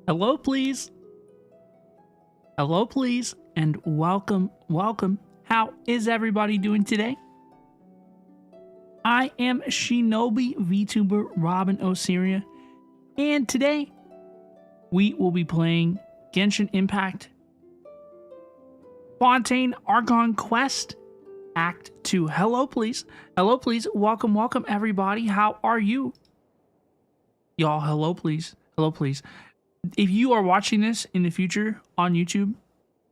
Hello, please. Hello, please, and welcome, welcome. How is everybody doing today? I am Shinobi, VTuber, Robin Osiria, and today we will be playing Genshin Impact Fontaine Archon Quest Act 2. Hello, please. Hello, please. Welcome, welcome, everybody. How are you? Y'all, hello, please. Hello, please. If you are watching this in the future on YouTube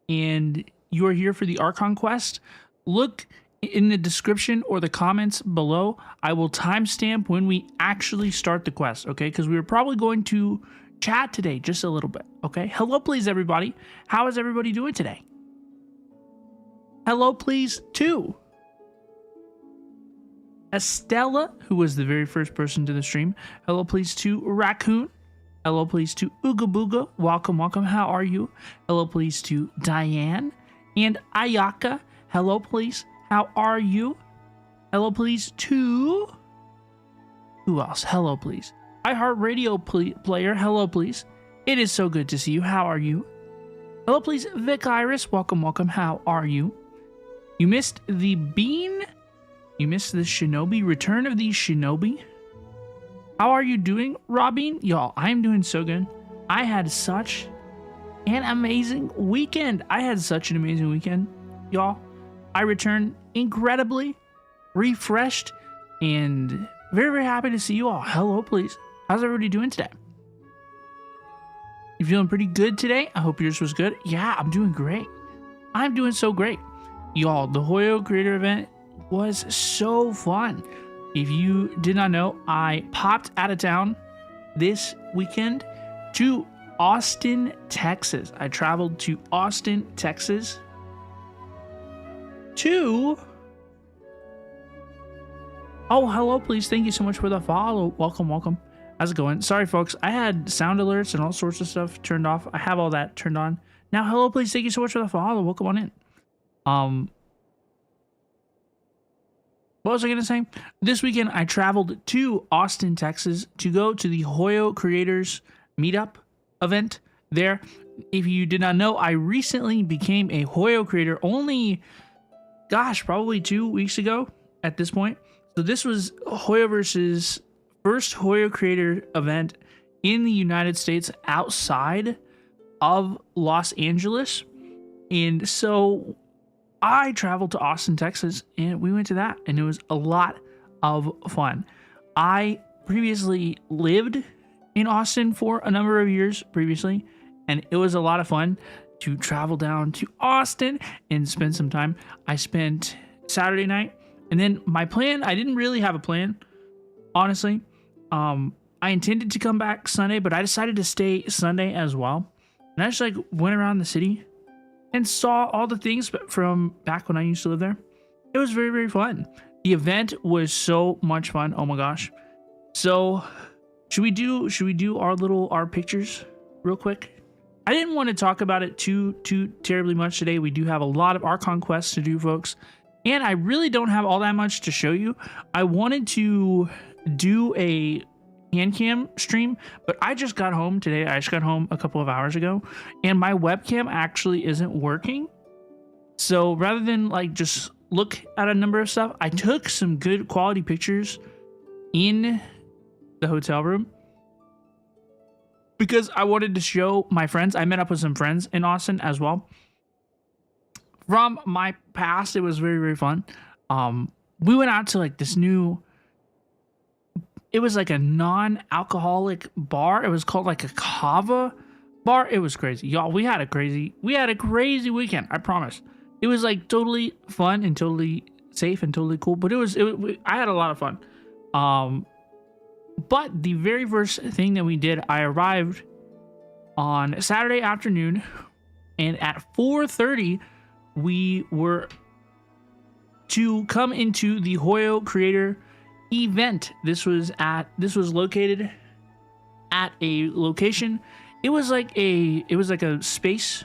and you are here for the Archon Quest, look in the description or the comments below. I will timestamp when we actually start the quest, okay? Because we are probably going to chat today just a little bit, okay? Hello, please, everybody. How is everybody doing today? Hello, please, to Estella, who was the very first person to the stream. Hello, please, to Raccoon. Hello, please, to Ooga Booga. Welcome, welcome. How are you? Hello, please, to Diane and Ayaka. Hello, please. How are you? Hello, please, to... Who else? Hello, please. iHeartRadio player. Hello, please. It is so good to see you. How are you? Hello, please, Vic Iris. Welcome, welcome. How are you? You missed the bean. You missed the Shinobi. Return of the Shinobi. How are you doing, Robin? Y'all, I am doing so good. I had such an amazing weekend. Y'all. I returned incredibly refreshed and very, very happy to see you all. Hello, please. How's everybody doing today? You feeling pretty good today? I hope yours was good. Yeah, I'm doing great. I'm doing so great. Y'all, the HoYoCreator event was so fun. If you did not know, I popped out of town this weekend to Austin, Texas. I traveled to Austin, Texas to... Oh, hello, please. Thank you so much for the follow. Welcome, welcome. How's it going? Sorry, folks. I had sound alerts and all sorts of stuff turned off. I have all that turned on. Now, hello, please. Thank you so much for the follow. Welcome on in. What was I going to say? This weekend, I traveled to Austin, Texas to go to the HoYoCreators meetup event there. If you did not know, I recently became a HoYoCreator only, gosh, probably 2 weeks ago at this point. So this was HoYoverse's first HoYoCreator event in the United States outside of Los Angeles. And so I traveled to Austin, Texas, and we went to that, and it was a lot of fun. I previously lived in Austin for a number of years previously, and it was a lot of fun to travel down to Austin and spend some time. I spent Saturday night, and then my plan, I didn't really have a plan, honestly. I intended to come back Sunday, but I decided to stay Sunday as well. And I just went around the city and saw all the things from back when I used to live there. It was very, very fun. The event was so much fun. Oh my gosh. So should we do our pictures real quick? I didn't want to talk about it too terribly much today. We do have a lot of Archon quests to do, folks. And I really don't have all that much to show you. I wanted to do a hand cam stream, but I just got home today. I just got home a couple of hours ago, and my webcam actually isn't working. So rather than just look at a number of stuff, I took some good quality pictures in the hotel room because I wanted to show my friends. I met up with some friends in Austin as well from my past. It was very, very fun. We went out to this new... It was a non-alcoholic bar. It was called a kava bar. It was crazy. Y'all, we had a crazy weekend, I promise. It was totally fun and totally safe and totally cool, but I had a lot of fun. But the very first thing that we did, I arrived on Saturday afternoon, and at 4:30 we were to come into the HoYoCreator event. This was located at a location. It was like a space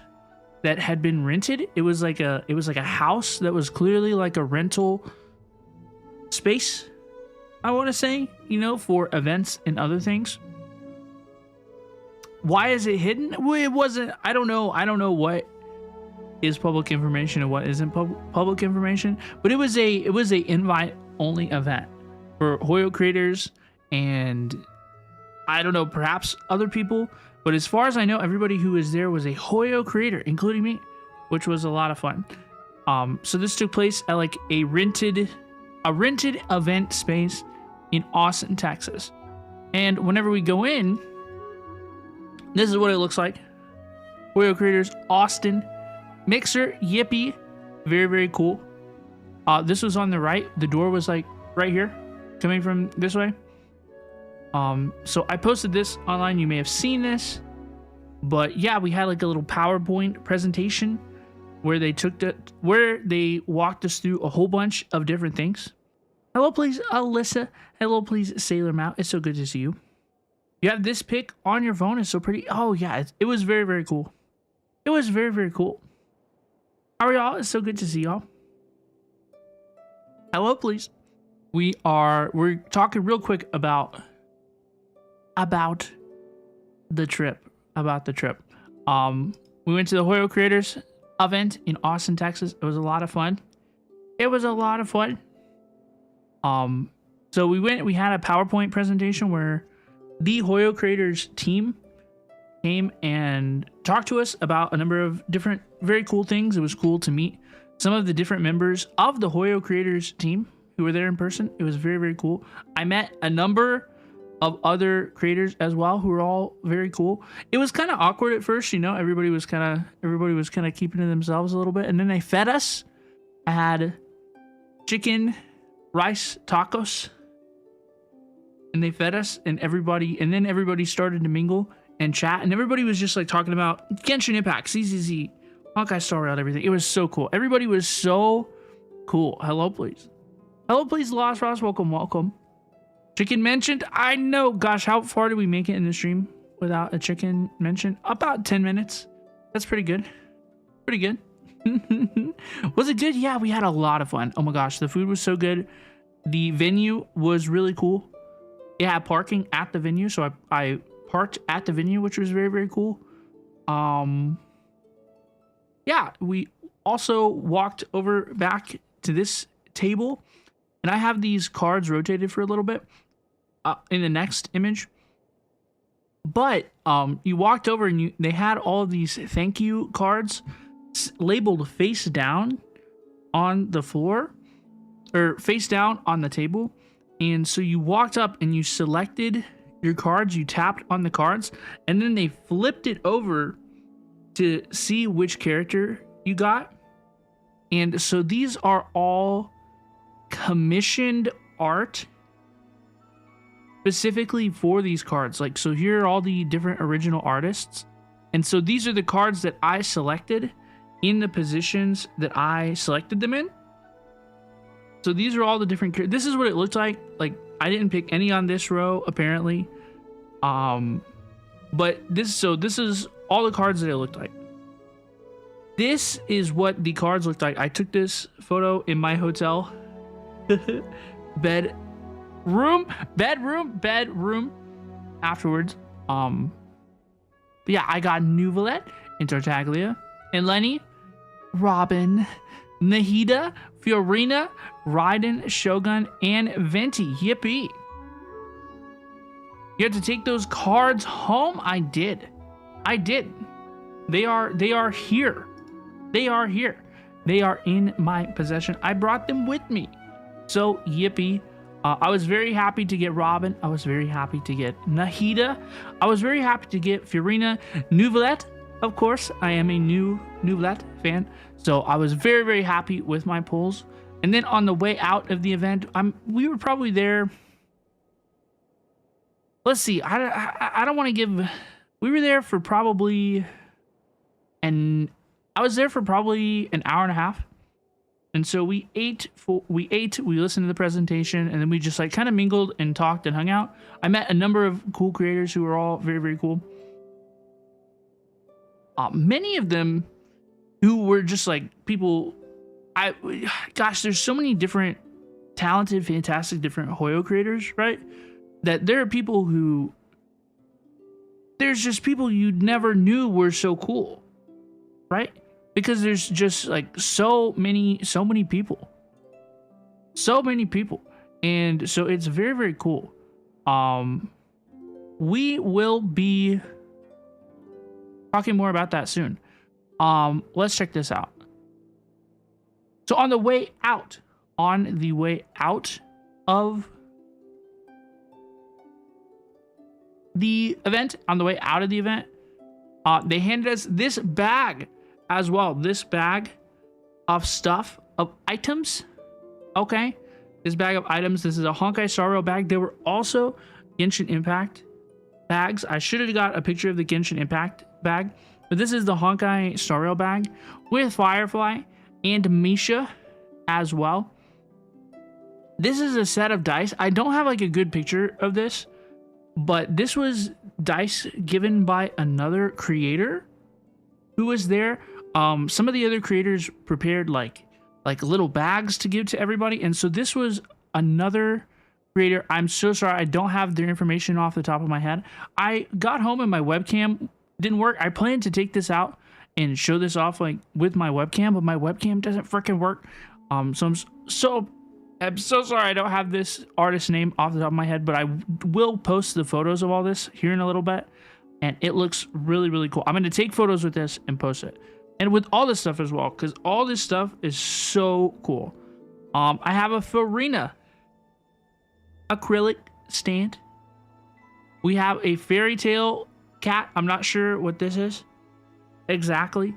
that had been rented. It was like a house that was clearly a rental space, I want to say, for events and other things. Why is it hidden? Well, it wasn't. I don't know what is public information and what isn't public information. But it was a invite only event for Hoyo creators, and I don't know, perhaps other people. But as far as I know, everybody who was there was a Hoyo creator, including me, which was a lot of fun. So this took place at like a rented event space in Austin, Texas. And whenever we go in, this is what it looks like. Hoyo creators, Austin, Mixer, Yippee, very, very cool. This was on the right. The door was like right here, coming from this way. So I posted this online. You may have seen this, but yeah, we had like a little PowerPoint presentation where they walked us through a whole bunch of different things. Hello, please, Alyssa. Hello, please, Sailor Mount. It's so good to see you. You have this pic on your phone. It's so pretty. Oh yeah, it was very, very cool. It was very, very cool. How are y'all? It's so good to see y'all. Hello, please. We're talking real quick about the trip. We went to the Hoyo Creators event in Austin, Texas. It was a lot of fun. So we had a PowerPoint presentation where the Hoyo Creators team came and talked to us about a number of different very cool things. It was cool to meet some of the different members of the Hoyo Creators team who were there in person. It was very, very cool. I met a number of other creators as well who were all very cool. It was kind of awkward at first, you know, everybody was kind of keeping to themselves a little bit, and then they fed us. I had chicken rice tacos, and they fed us, and then everybody started to mingle and chat, and everybody was just like talking about Genshin Impact, CCZ, Honkai Star Rail, everything. It was so cool. Everybody was so cool. Hello, please, Lost Ross. Welcome. Chicken mentioned. I know. Gosh, how far did we make it in the stream without a chicken mention? About 10 minutes. That's pretty good. Was it good? Yeah, we had a lot of fun. Oh my gosh, the food was so good. The venue was really cool. It had parking at the venue, so I parked at the venue, which was very, very cool. Yeah, we also walked over back to this table, and I have these cards rotated for a little bit in the next image. But you walked over and they had all of these thank you cards labeled face down on the floor, or face down on the table. And so you walked up and you selected your cards, you tapped on the cards, and then they flipped it over to see which character you got. And so these are all commissioned art specifically for these cards. Like, so here are all the different original artists, and so these are the cards that I selected in the positions that I selected them in. So these are all the different. This is what it looked like. Like, I didn't pick any on this row apparently, but this is all the cards that it looked like. This is what the cards looked like. I took this photo in my hotel bedroom afterwards. But yeah, I got Nuvolet and Tartaglia and Lenny, Robin, Nahida, Fiorina, Raiden, Shogun, and Venti. Yippee. You have to take those cards home? I did. They are here. They are in my possession. I brought them with me. So, yippee. I was very happy to get Robin. I was very happy to get Nahida. I was very happy to get Fiorina. Nuvolet, of course. I am a new Nuvolet fan. So I was very, very happy with my pulls. And then on the way out of the event, we were probably there. Let's see. I don't want to give. We were there for probably, and I was there for probably an hour and a half. And so we ate, we listened to the presentation, and then we just like kind of mingled and talked and hung out. I met a number of cool creators who were all very, very cool. Many of them who were just like people, gosh, there's so many different talented, fantastic, different Hoyo creators, right? That there are people who there's just people you never knew were so cool, right? Because there's just like so many people, and so it's very, very cool. We will be talking more about that soon. Let's check this out. So on the way out of the event, they handed us this bag as well. This bag of stuff, of items. Okay, this bag of items. This is a Honkai Star Rail bag. There were also Genshin Impact bags. I should have got a picture of the Genshin Impact bag, but this is the Honkai Star Rail bag with Firefly and Misha as well. This is a set of dice. I don't have like a good picture of this, but this was dice given by another creator who was there. Some of the other creators prepared like little bags to give to everybody, and so this was another creator. I'm so sorry, I don't have their information off the top of my head. I got home and my webcam didn't work. I planned to take this out and show this off like with my webcam, but my webcam doesn't freaking work. So I'm so sorry I don't have this artist's name off the top of my head, but I will post the photos of all this here in a little bit, and it looks really, really cool. I'm going to take photos with this and post it, and with all this stuff as well, because all this stuff is so cool. I have a Farina acrylic stand. We have a fairy tale cat. I'm not sure what this is exactly.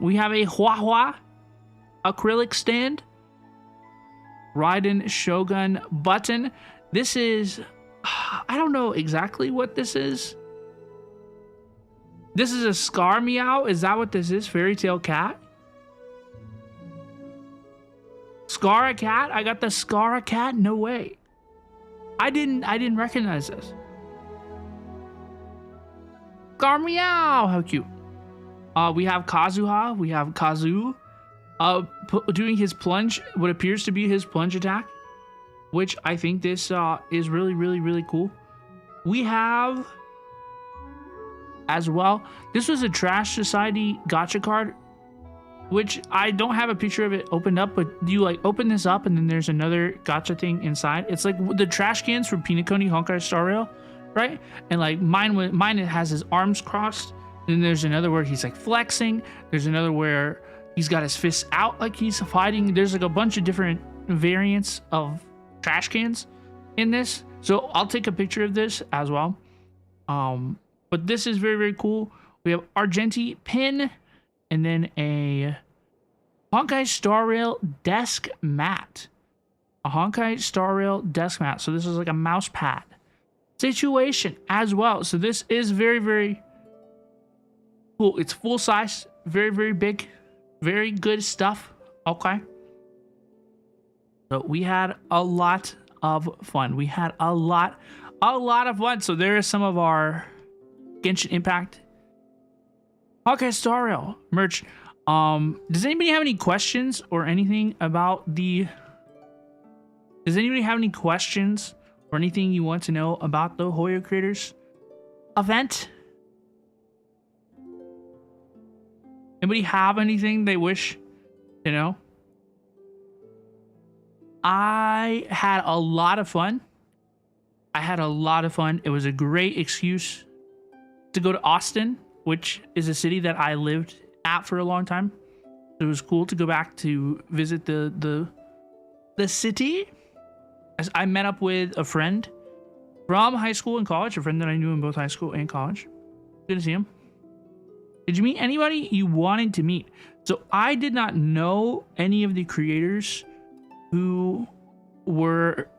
We have a Hua acrylic stand. Raiden Shogun button. This is, I don't know exactly what this is. This is a Scar Meow. Is that what this is? Fairy tale cat? Scar cat? I got the Scar cat? No way. I didn't recognize this. Scar Meow. How cute. We have Kazuha. We have Kazu. Doing his plunge, what appears to be his plunge attack, which I think this is really, really, really cool. We have as well, this was a Trash Society gacha card, which I don't have a picture of it opened up, but you like open this up and then there's another gacha thing inside. It's like the trash cans from Pinakoni Honkai Star Rail, right? And like mine it has his arms crossed. Then there's another where he's like flexing. There's another where he's got his fists out like he's fighting. There's like a bunch of different variants of trash cans in this. So I'll take a picture of this as well. But this is very, very cool. We have Argenti pin and then a Honkai Star Rail desk mat. A Honkai Star Rail desk mat. So this is like a mouse pad situation as well. So this is very, very cool. It's full size, very, very big. Very good stuff. Okay. So we had a lot of fun. We had a lot of fun. So there is some of our Genshin Impact Honkai Star Rail merch. Does anybody have any questions or anything about the... Does anybody have any questions or anything you want to know about the HoYoCreators event? Anybody have anything they wish to know? I had a lot of fun. It was a great excuse to go to Austin, which is a city that I lived at for a long time. It was cool to go back to visit the city. As I met up with a friend from high school and college, a friend that I knew in both high school and college. Good to see him. Did you meet anybody you wanted to meet? So I did not know any of the creators who were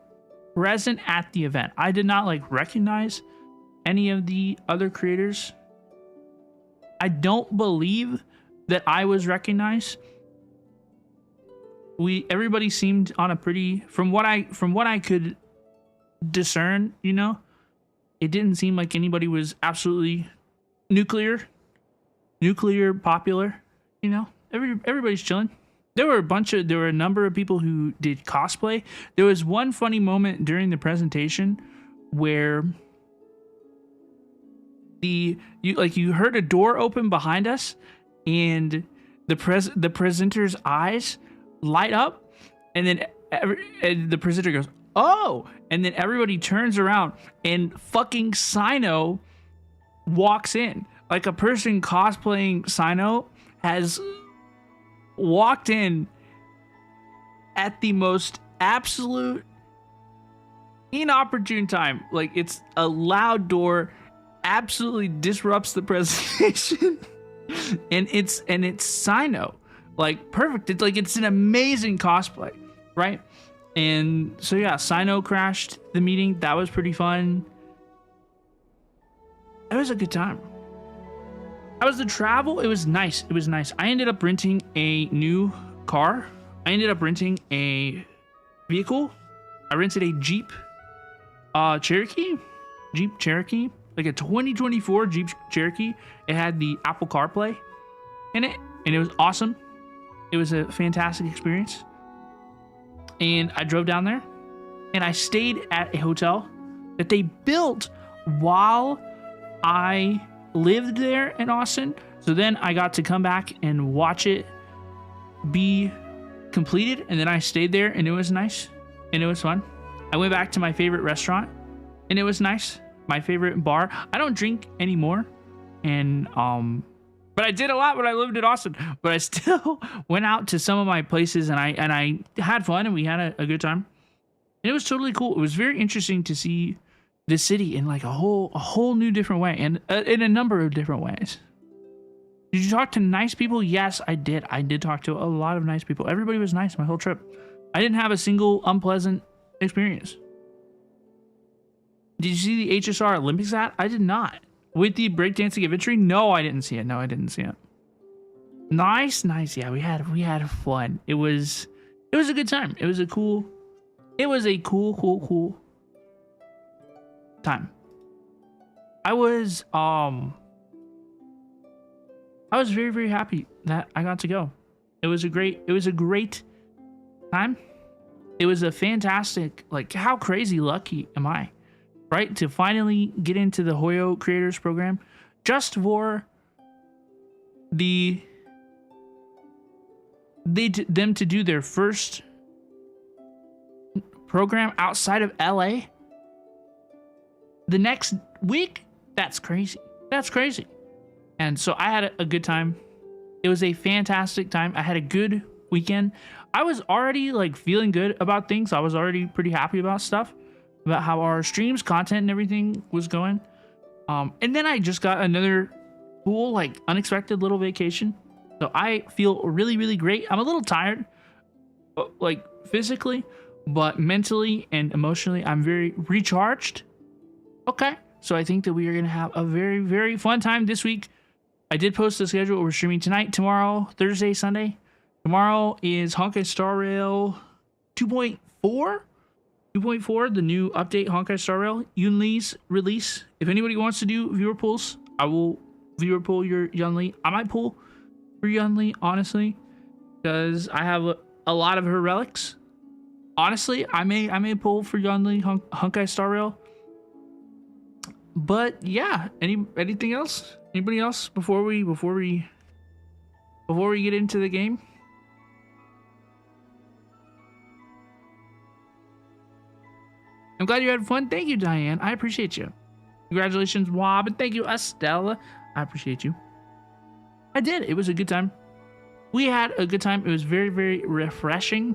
present at the event. I did not like recognize any of the other creators. I don't believe that I was recognized. Everybody seemed on a pretty, from what I could discern, you know, it didn't seem like anybody was absolutely nuclear popular, you know. Everybody's chilling. There were a number of people who did cosplay. There was one funny moment during the presentation where you heard a door open behind us, and the presenter's eyes light up, and then and the presenter goes, "Oh!" And then everybody turns around, and fucking Sino walks in. Like a person cosplaying Sino has walked in at the most absolute inopportune time. Like, it's a loud door, absolutely disrupts the presentation. and it's Sino. Like, perfect. It's like, it's an amazing cosplay, right? And so yeah, Sino crashed the meeting. That was pretty fun. It was a good time. How was the travel? It was nice. It was nice. I ended up renting a new car. I ended up renting a vehicle. I rented a Jeep Cherokee, like a 2024 Jeep Cherokee. It had the Apple CarPlay in it, and it was awesome. It was a fantastic experience. And I drove down there, and I stayed at a hotel that they built while I lived there in Austin. So then I got to come back and watch it be completed, and then I stayed there, and it was nice, and it was fun. I went back to my favorite restaurant, and it was nice. My favorite bar. I don't drink anymore, and but I did a lot when I lived in Austin. But I still went out to some of my places, and I had fun, and we had a good time. And it was totally cool. It was very interesting to see the city in like a whole new different way, and in a number of different ways. Did you talk to nice people? Yes, I did. I did talk to a lot of nice people. Everybody was nice my whole trip. I didn't have a single unpleasant experience. Did you see the HSR Olympics at? I did not. With the breakdancing infantry? No, I didn't see it. No, I didn't see it. Nice. Yeah, we had fun. It was a good time. It was a cool time. I was very, very happy that I got to go. It was a great time. It was a fantastic, like, how crazy lucky am I, right? To finally get into the HoYoCreators program just for them to do their first program outside of LA the next week. That's crazy. And so I had a good time. It was a fantastic time. I had a good weekend. I was already like feeling good about things. I was already pretty happy about stuff, about how our streams, content, and everything was going. And then I just got another cool, like, unexpected little vacation. So I feel really, really great. I'm a little tired, like physically, but mentally and emotionally, I'm very recharged. Okay. So I think that we are going to have a very, very fun time this week. I did post the schedule. We're streaming tonight, tomorrow, Thursday, Sunday. Tomorrow is Honkai Star Rail 2.4. 2.4, the new update, Honkai Star Rail, Yunli's release. If anybody wants to do viewer pulls, I will viewer pull your Yunli. I might pull for Yunli, honestly, because I have a lot of her relics. Honestly, I may pull for Yunli, Honkai Star Rail. But yeah, anything else? Anybody else before we get into the game? I'm glad you had fun. Thank you, Diane. I appreciate you. Congratulations, Wob, and thank you, Estella. I appreciate you. I did. It was a good time. We had a good time. It was very, very refreshing.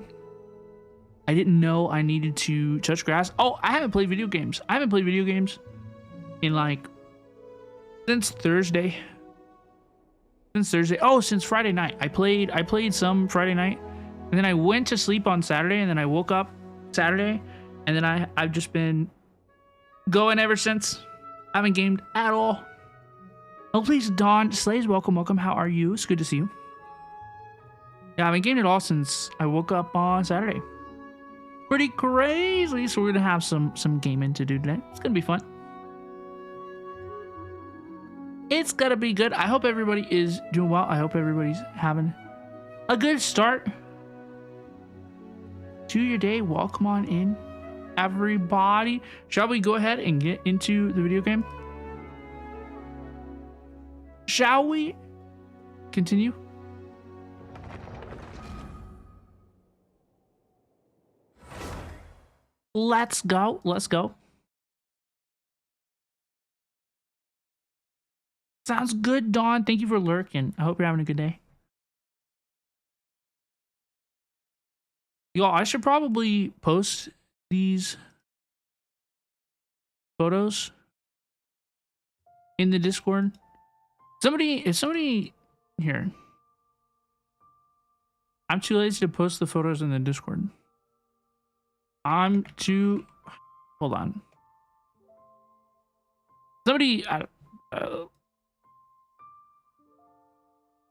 I didn't know I needed to touch grass. Oh, I haven't played video games. I haven't played video games in like since Thursday. Oh, since Friday night. I played some Friday night, and then I went to sleep on Saturday, and then I woke up Saturday, and then I've just been going ever since. I haven't gamed at all. Oh, please, Dawn Slays, welcome. How are you? It's good to see you. Yeah, I haven't gamed at all since I woke up on Saturday. Pretty crazy. So we're gonna have some gaming to do today. It's gonna be fun. It's gonna be good. I hope everybody is doing well. I hope everybody's having a good start to your day. Welcome on in, everybody. Shall we go ahead and get into the video game? Shall we continue? Let's go. Let's go. Sounds good, Dawn. Thank you for lurking. I hope you're having a good day. Y'all, I should probably post these photos in the Discord. If somebody here. I'm too lazy to post the photos in the Discord. Hold on. Somebody,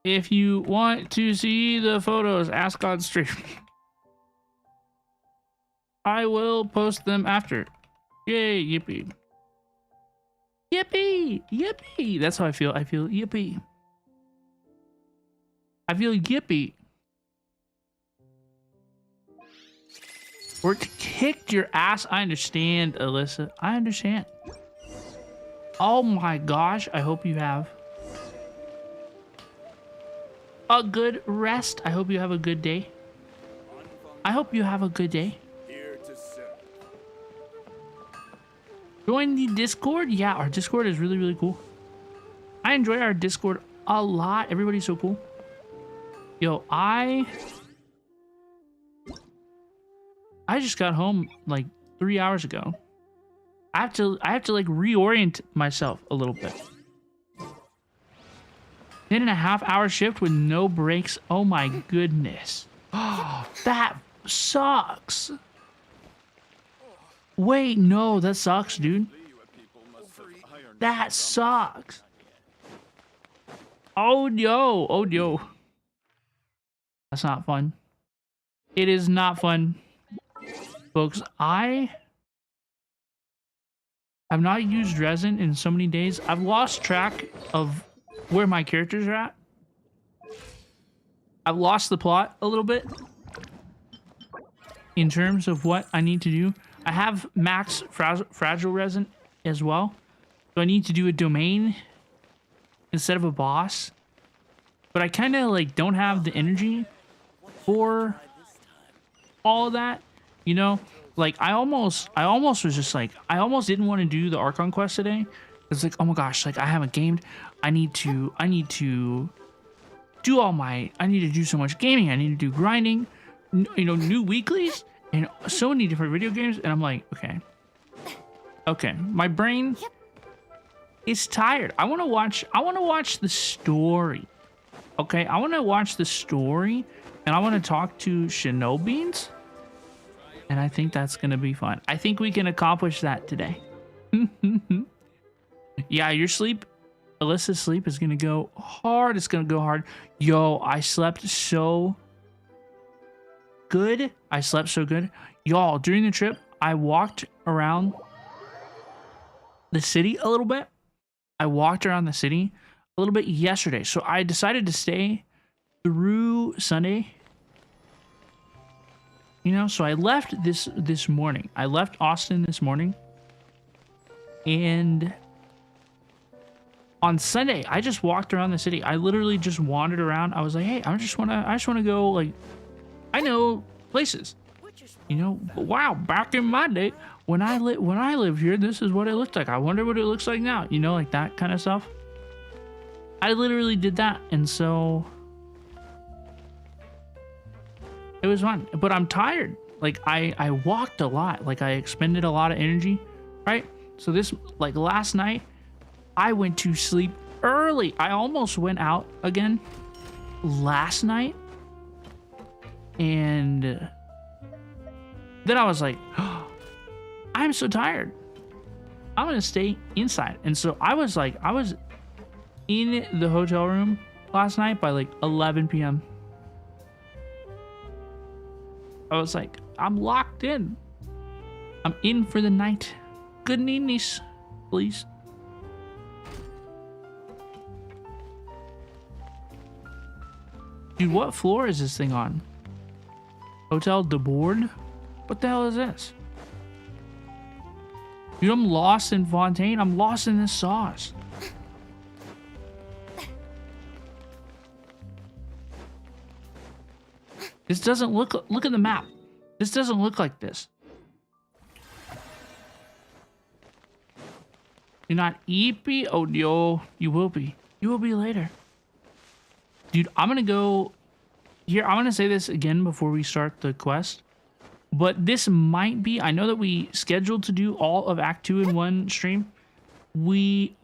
if you want to see the photos, ask on stream. I will post them after. Yay, yippee. Yippee! Yippee! That's how I feel. I feel yippee. I feel yippee. Or kicked your ass. I understand, Alyssa. I understand. Oh my gosh. I hope you have a good rest. I hope you have a good day. I hope you have a good day. Join the Discord. Yeah, our Discord is really, really cool. I enjoy our Discord a lot. Everybody's so cool. Yo, I just got home like 3 hours ago. I have to like reorient myself a little bit. 10.5 hour shift with no breaks. Oh my goodness. Oh, that sucks. Wait, no, that sucks, dude. That sucks. Oh no, oh no. That's not fun. It is not fun. Folks, I have not used resin in so many days. I've lost track of where my characters are at. I've lost the plot a little bit in terms of what I need to do. I have max fragile resin as well. So I need to do a domain instead of a boss. But I kind of like don't have the energy for all of that. You know, like I almost was just like, I almost didn't want to do the Archon quest today. It's like, oh my gosh, like I haven't gamed. I need to do I need to do so much gaming. I need to do grinding, you know, new weeklies and so many different video games. And I'm like, okay, my brain is tired. I want to watch the story. Okay, I want to watch the story and I want to talk to Shinobis. And I think that's going to be fun. I think we can accomplish that today. Yeah, your sleep, Alyssa's sleep is going to go hard. It's going to go hard. Yo, I slept so good. I slept so good. Y'all, during the trip, I walked around the city a little bit. I walked around the city a little bit yesterday. So I decided to stay through Sunday. You know, so I left this morning. I left Austin this morning. And on Sunday, I just walked around the city. I literally just wandered around. I was like, hey, I just wanna go, like, I know places. You know, wow, back in my day, when I lived here, this is what it looked like. I wonder what it looks like now. You know, like that kind of stuff. I literally did that, and so it was fun. But I'm tired. Like I walked a lot. Like I expended a lot of energy, right? So this, like last night, I went to sleep early. I almost went out again last night. And then I was like, oh, I'm so tired. I'm going to stay inside. And so I was in the hotel room last night by like 11 p.m. I was like, I'm locked in. I'm in for the night. Good niece, please. Dude, what floor is this thing on? Hotel de Board? What the hell is this? Dude, I'm lost in Fontaine. I'm lost in this sauce. This doesn't look at the map. This doesn't look like this. You're not EP? Oh no, you will be. You will be later. Dude, I'm gonna go here. I'm gonna say this again before we start the quest. But this might be, I know that we scheduled to do all of Act 2 in one stream. We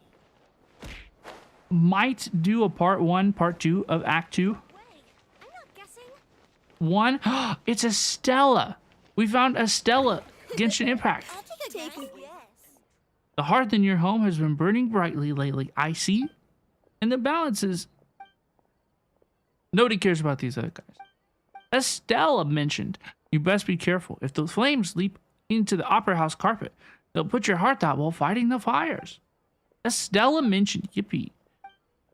might do a part 1, part 2 of Act 2. Wait, I'm not guessing. One, it's a Stella. We found a Stella. Genshin Impact. I'll take a guess. Yes. The hearth in your home has been burning brightly lately. I see. And the balance is... Nobody cares about these other guys. Estella mentioned, you best be careful. If the flames leap into the opera house carpet, they'll put your heart out while fighting the fires. Estella mentioned, yippee.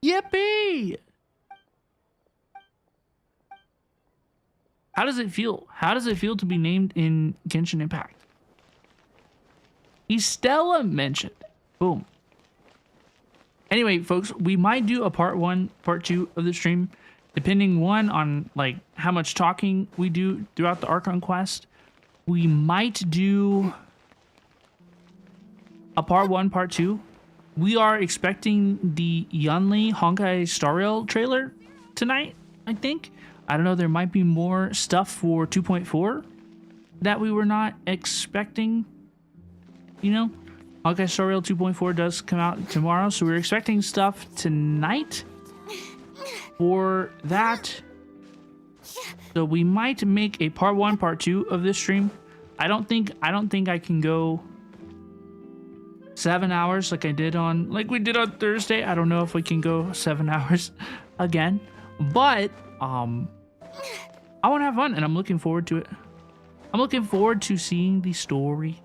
Yippee! How does it feel? How does it feel to be named in Genshin Impact? Estella mentioned. Boom. Anyway, folks, we might do a part 1, part 2 of the stream, depending one on like how much talking we do throughout the Archon quest. We might do a part 1, part 2. We are expecting the Yunli Honkai Star Rail trailer tonight, I think. I don't know, there might be more stuff for 2.4 that we were not expecting. You know, Honkai Star Rail 2.4 does come out tomorrow, so we're expecting stuff tonight for that. So we might make a part 1, part 2 of this stream. I don't think I can go 7 hours like we did on Thursday. I don't know if we can go 7 hours again, but I want to have fun and I'm looking forward to it. I'm looking forward to seeing the story.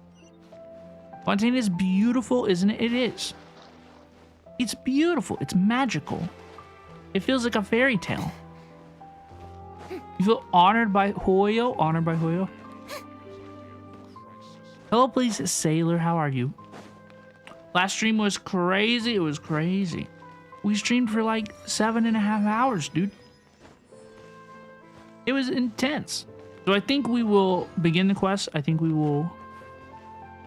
Fontaine is beautiful, isn't it? It is. It's beautiful. It's magical. It feels like a fairy tale. You feel honored by Hoyo? Honored by Hoyo? Hello, please, Sailor. How are you? Last stream was crazy. It was crazy. We streamed for like 7.5 hours, dude. It was intense. So I think we will begin the quest. I think we will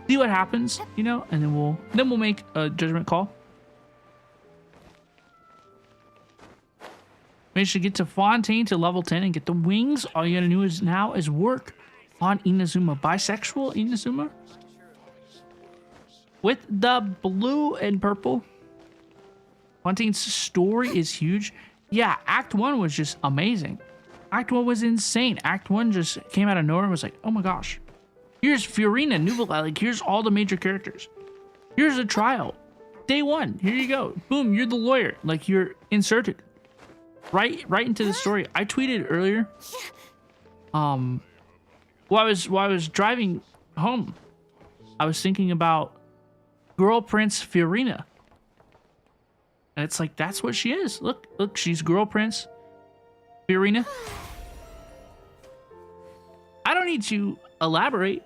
see what happens, you know, and then we'll make a judgment call. Managed to get to Fontaine to level 10 and get the wings. All you gotta do is work on Inazuma. Bisexual Inazuma with the blue and purple. Fontaine's story is huge. Yeah, Act 1 was just amazing. Act 1 was insane. Act 1 just came out of nowhere and was like, oh my gosh. Here's Fiorina, Nuvula, like here's all the major characters. Here's a trial. Day 1, here you go. Boom, you're the lawyer. Like you're inserted. Right into the story. I tweeted earlier. While I was driving home, I was thinking about Girl Prince Fiorina. And it's like that's what she is. Look, she's Girl Prince Fiorina. I don't need to elaborate.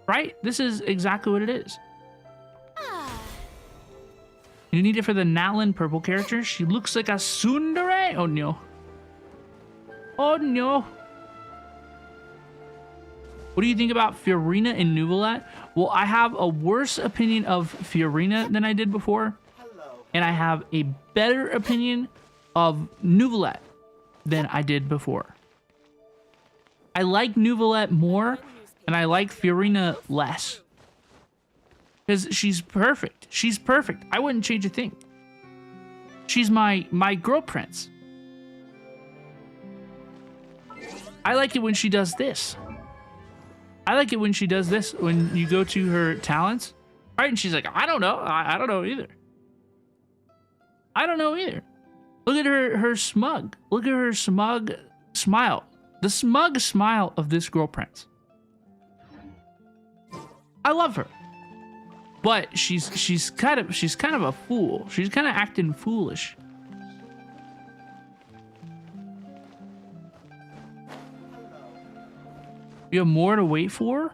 Right? This is exactly what it is. You need it for the Natlin purple character. She looks like a tsundere. Oh no. Oh no. What do you think about Fiorina and Nuvolat? Well, I have a worse opinion of Fiorina than I did before. And I have a better opinion of Nuvolat than I did before. I like Nuvolat more and I like Fiorina less. Because she's perfect. She's perfect. I wouldn't change a thing. She's my girl prince. I like it when she does this. I like it when she does this. When you go to her talents. Right? And she's like, I don't know. I don't know either. I don't know either. Look at her smug. Look at her smug smile. The smug smile of this girl prince. I love her. But she's kind of a fool. She's kind of acting foolish. You have more to wait for?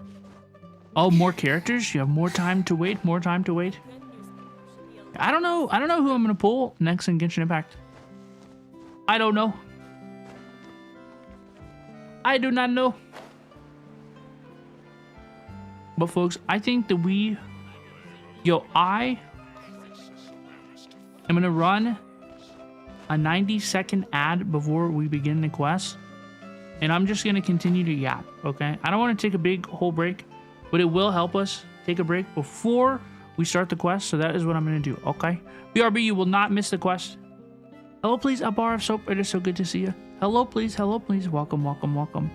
Oh, more characters? You have more time to wait? More time to wait? I don't know who I'm gonna pull next in Genshin Impact. I don't know. I do not know. But folks, I think that I am gonna run a 90-second ad before we begin the quest. And I'm just gonna continue to yap, okay? I don't wanna take a big whole break, but it will help us take a break before we start the quest. So that is what I'm gonna do, okay? BRB, you will not miss the quest. Hello, please, a bar of soap. It is so good to see you. Hello, please. Hello, please. Welcome, welcome, welcome.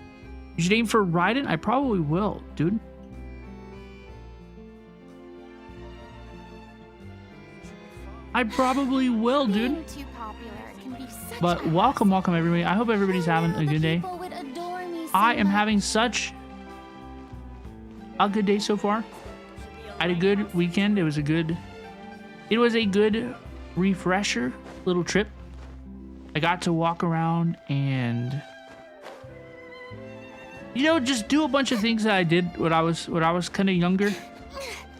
You should aim for Raiden. I probably will, dude. I probably will, dude. Too popular. It can be such But a welcome, welcome, everybody. I hope everybody's having a good day. People would adore me so I am much. having such a good day so far. I had a good weekend. It was a good refresher little trip. I got to walk around and, you know, just do a bunch of things that I did when I was kind of younger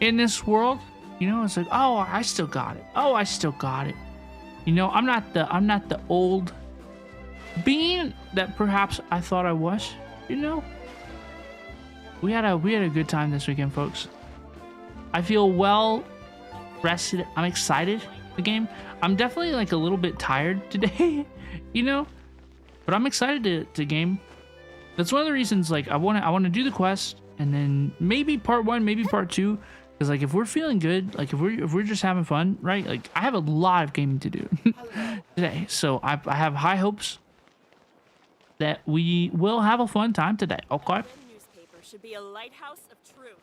in this world. You know, it's like, oh, I still got it. Oh, I still got it. You know, I'm not the old being that perhaps I thought I was. You know, we had a good time this weekend, folks. I feel well rested. I'm excited. The game. I'm definitely like a little bit tired today, you know, but I'm excited to game. That's one of the reasons. Like I want to do the quest and then maybe part 1, maybe part 2. Because like if we're feeling good, like if we're just having fun, right? Like I have a lot of gaming to do today, so I have high hopes that we will have a fun time today. Okay. Newspaper should be a lighthouse of truth.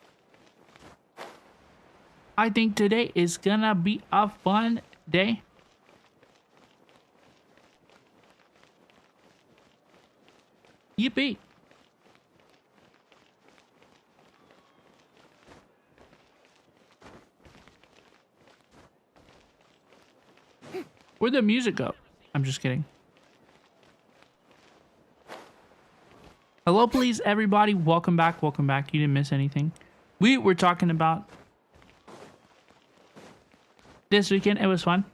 I think today is gonna be a fun day. Yippee. Where'd the music go? I'm just kidding. Hello, please, everybody. Welcome back. Welcome back. You didn't miss anything. We were talking about this weekend. It was fun.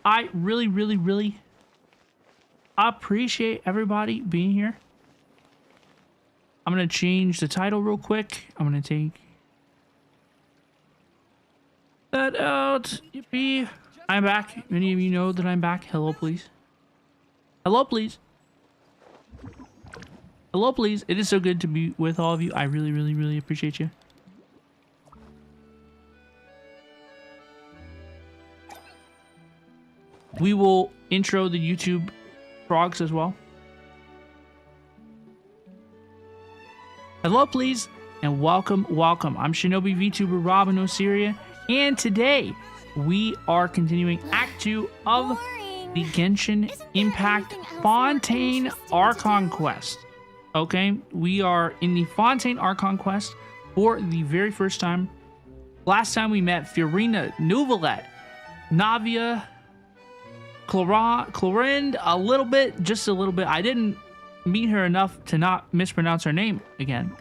I really, really, really appreciate everybody being here. I'm going to change the title real quick. I'm going to take that out. Yippee. I'm back. Many of you know that I'm back. Hello, please. Hello, please. Hello, please. It is so good to be with all of you. I really, really, really appreciate you. We will intro the YouTube frogs as well. Hello, please, and welcome, welcome. I'm Shinobi, VTuber, Rob, and Osiria, and today we are continuing Act 2 of Boring. the Genshin Isn't there Impact anything else more Fontaine interesting to Archon do? quest. Okay, we are in the Fontaine Archon quest for the very first time. Last time we met Fiorina, Nuvalet, Navia, Clorind, a little bit, just a little bit. I didn't meet her enough to not mispronounce her name again,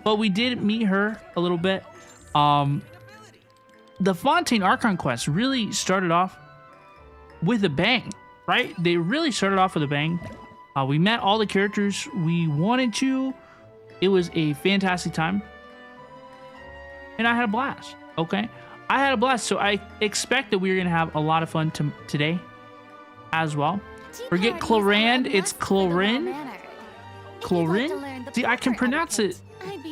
but we did meet her a little bit. The Fontaine Archon quest really started off with a bang, right? They really started off with a bang. We met all the characters we wanted to. It was a fantastic time. And I had a blast, okay? I had a blast, so I expect that we're going to have a lot of fun today as well. Forget Clorand, it's Clorin. Clorin? See, I can pronounce it.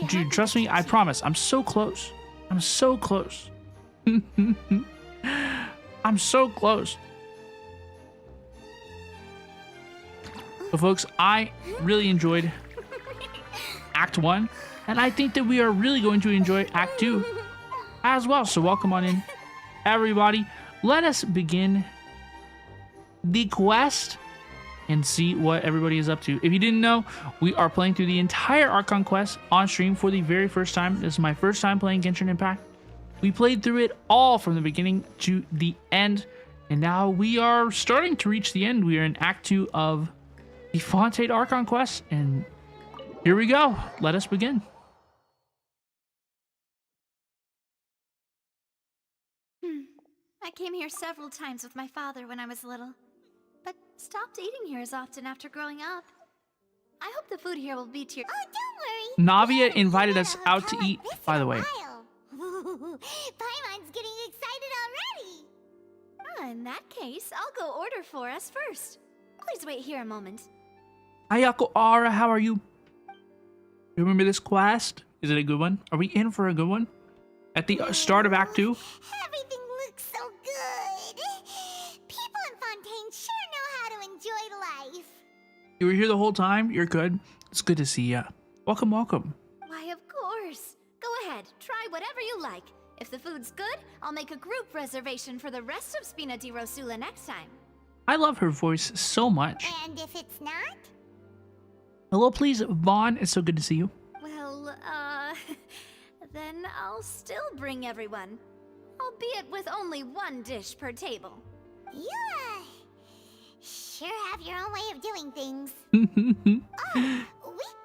Dude, trust me, I promise. I'm so close. I'm so close. I'm so close. But folks, I really enjoyed Act 1, and I think that we are really going to enjoy Act 2 as well. So welcome on in, everybody. Let us begin the quest and see what everybody is up to. If you didn't know, we are playing through the entire Archon quest on stream for the very first time. This is my first time playing Genshin Impact. We played through it all from the beginning to the end, and now we are starting to reach the end. We are in Act 2 of the Fontaine Archon quest, and here we go. Let us begin. I came here several times with my father when I was little, but stopped eating here as often after growing up. I hope the food here will be to your— Oh, don't worry. Navia invited us out to eat, by the way. Paimon's getting excited already. In that case, I'll go order for us first. Please wait here a moment. Ayako Ara, how are you? Remember this quest? Is it a good one? Are we in for a good one? At the start of Act 2? Everything looks so good. People in Fontaine sure know how to enjoy life. You were here the whole time? You're good. It's good to see ya. Welcome, welcome. Why, of course. Go ahead, try whatever you like. If the food's good, I'll make a group reservation for the rest of Spina di Rosula next time. I love her voice so much. And if it's not? Hello, please, Vaughn. It's so good to see you. Well, then I'll still bring everyone. Albeit with only one dish per table. You, sure have your own way of doing things. We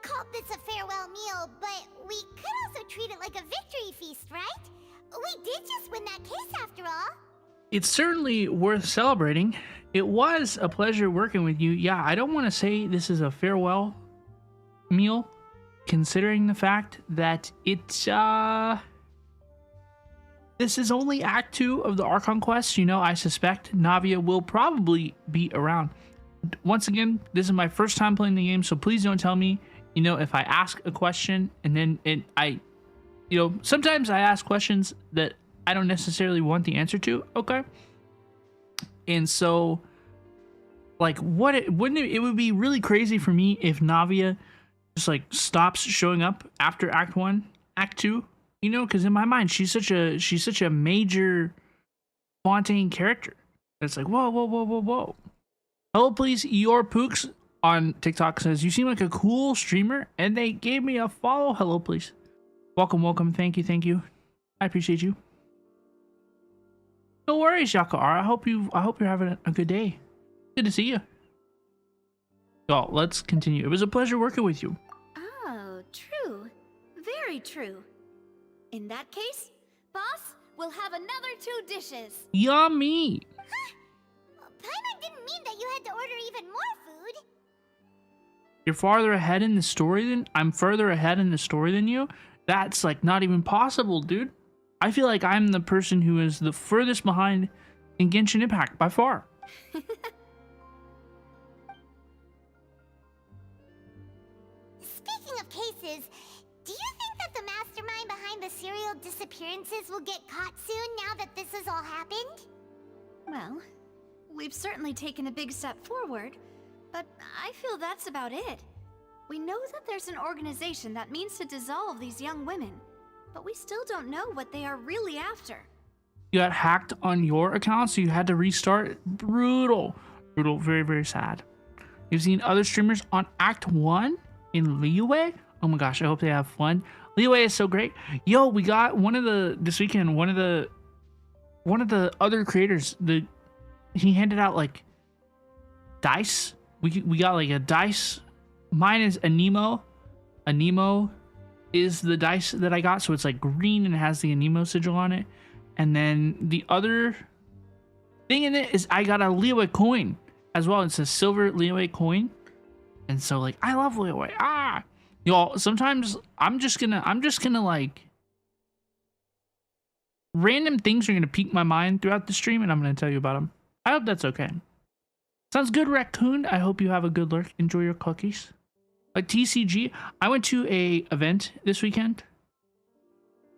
called this a farewell meal, but we could also treat it like a victory feast, right? We did just win that case after all. It's certainly worth celebrating. It was a pleasure working with you. Yeah, I don't want to say this is a farewell meal, considering the fact that it's this is only Act 2 of the Archon quest. You know, I suspect Navia will probably be around. Once again, this is my first time playing the game, so please don't tell me, you know, if I ask a question and then you know, sometimes I ask questions that I don't necessarily want the answer to, okay? And so, like, it would be really crazy for me if Navia just, like, stops showing up after Act 1, Act 2, you know? Because in my mind, she's such a major Fontaine character. It's like, whoa, whoa, whoa, whoa, whoa. Hello, please, your Pooks on TikTok says, you seem like a cool streamer, and they gave me a follow. Hello, please. Welcome, welcome. Thank you, thank you. I appreciate you. No worries, Yakar. I hope you're having a good day. Good to see you. Well, let's continue. It was a pleasure working with you. Oh, true. Very true. In that case, boss, we'll have another 2 dishes. Yummy. Paimon didn't mean that you had to order even more food. You're farther ahead in the story than I'm further ahead in the story than you. That's like not even possible, dude. I feel like I'm the person who is the furthest behind in Genshin Impact by far. Speaking of cases, do you think that the mastermind behind the serial disappearances will get caught soon now that this has all happened? Well, we've certainly taken a big step forward, but I feel that's about it. We know that there's an organization that means to dissolve these young women, but we still don't know what they are really after. You got hacked on your account, so you had to restart. Brutal. Brutal. Very, very sad. You've seen other streamers on Act 1 in Liyue? Oh my gosh, I hope they have fun. Liyue is so great. Yo, we got this weekend, one of the other creators, he handed out like dice. We got like a dice. Mine is a Nemo. A Nemo is the dice that I got, so it's like green and it has the Nemo sigil on it. And then the other thing in it is I got a Liyue coin as well. It's a silver Liyue coin. And so like I love Liyue. Y'all, sometimes I'm just gonna like random things are gonna pique my mind throughout the stream and I'm gonna tell you about them. I hope that's okay. Sounds good, Raccoon. I hope you have a good lurk. Enjoy your cookies. Like TCG, I went to a event this weekend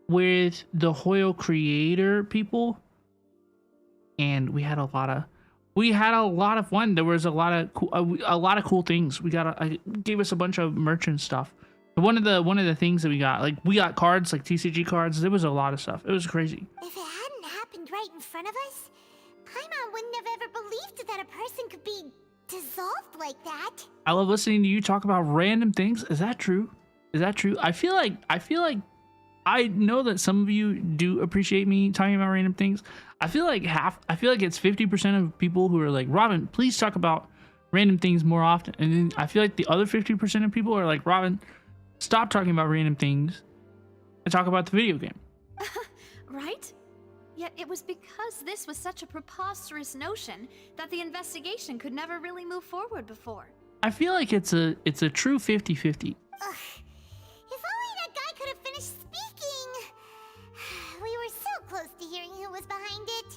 with the HoYoCreator people, and we had a lot of fun. There was a lot of cool things. I gave us a bunch of merch and stuff. One of the things that we got cards, like TCG cards. There was a lot of stuff. It was crazy. If it hadn't happened right in front of us, Paimon wouldn't have ever believed that a person could be dissolved like that. I love listening to you talk about random things. Is that true? Is that true? I feel like I know that some of you do appreciate me talking about random things. I feel like it's 50% of people who are like, Robin, please talk about random things more often. And then I feel like the other 50% of people are like, Robin, stop talking about random things and talk about the video game. Right? Yet it was because this was such a preposterous notion that the investigation could never really move forward before. I feel like it's a true 50-50. Ugh. If only that guy could have finished speaking. We were so close to hearing who was behind it.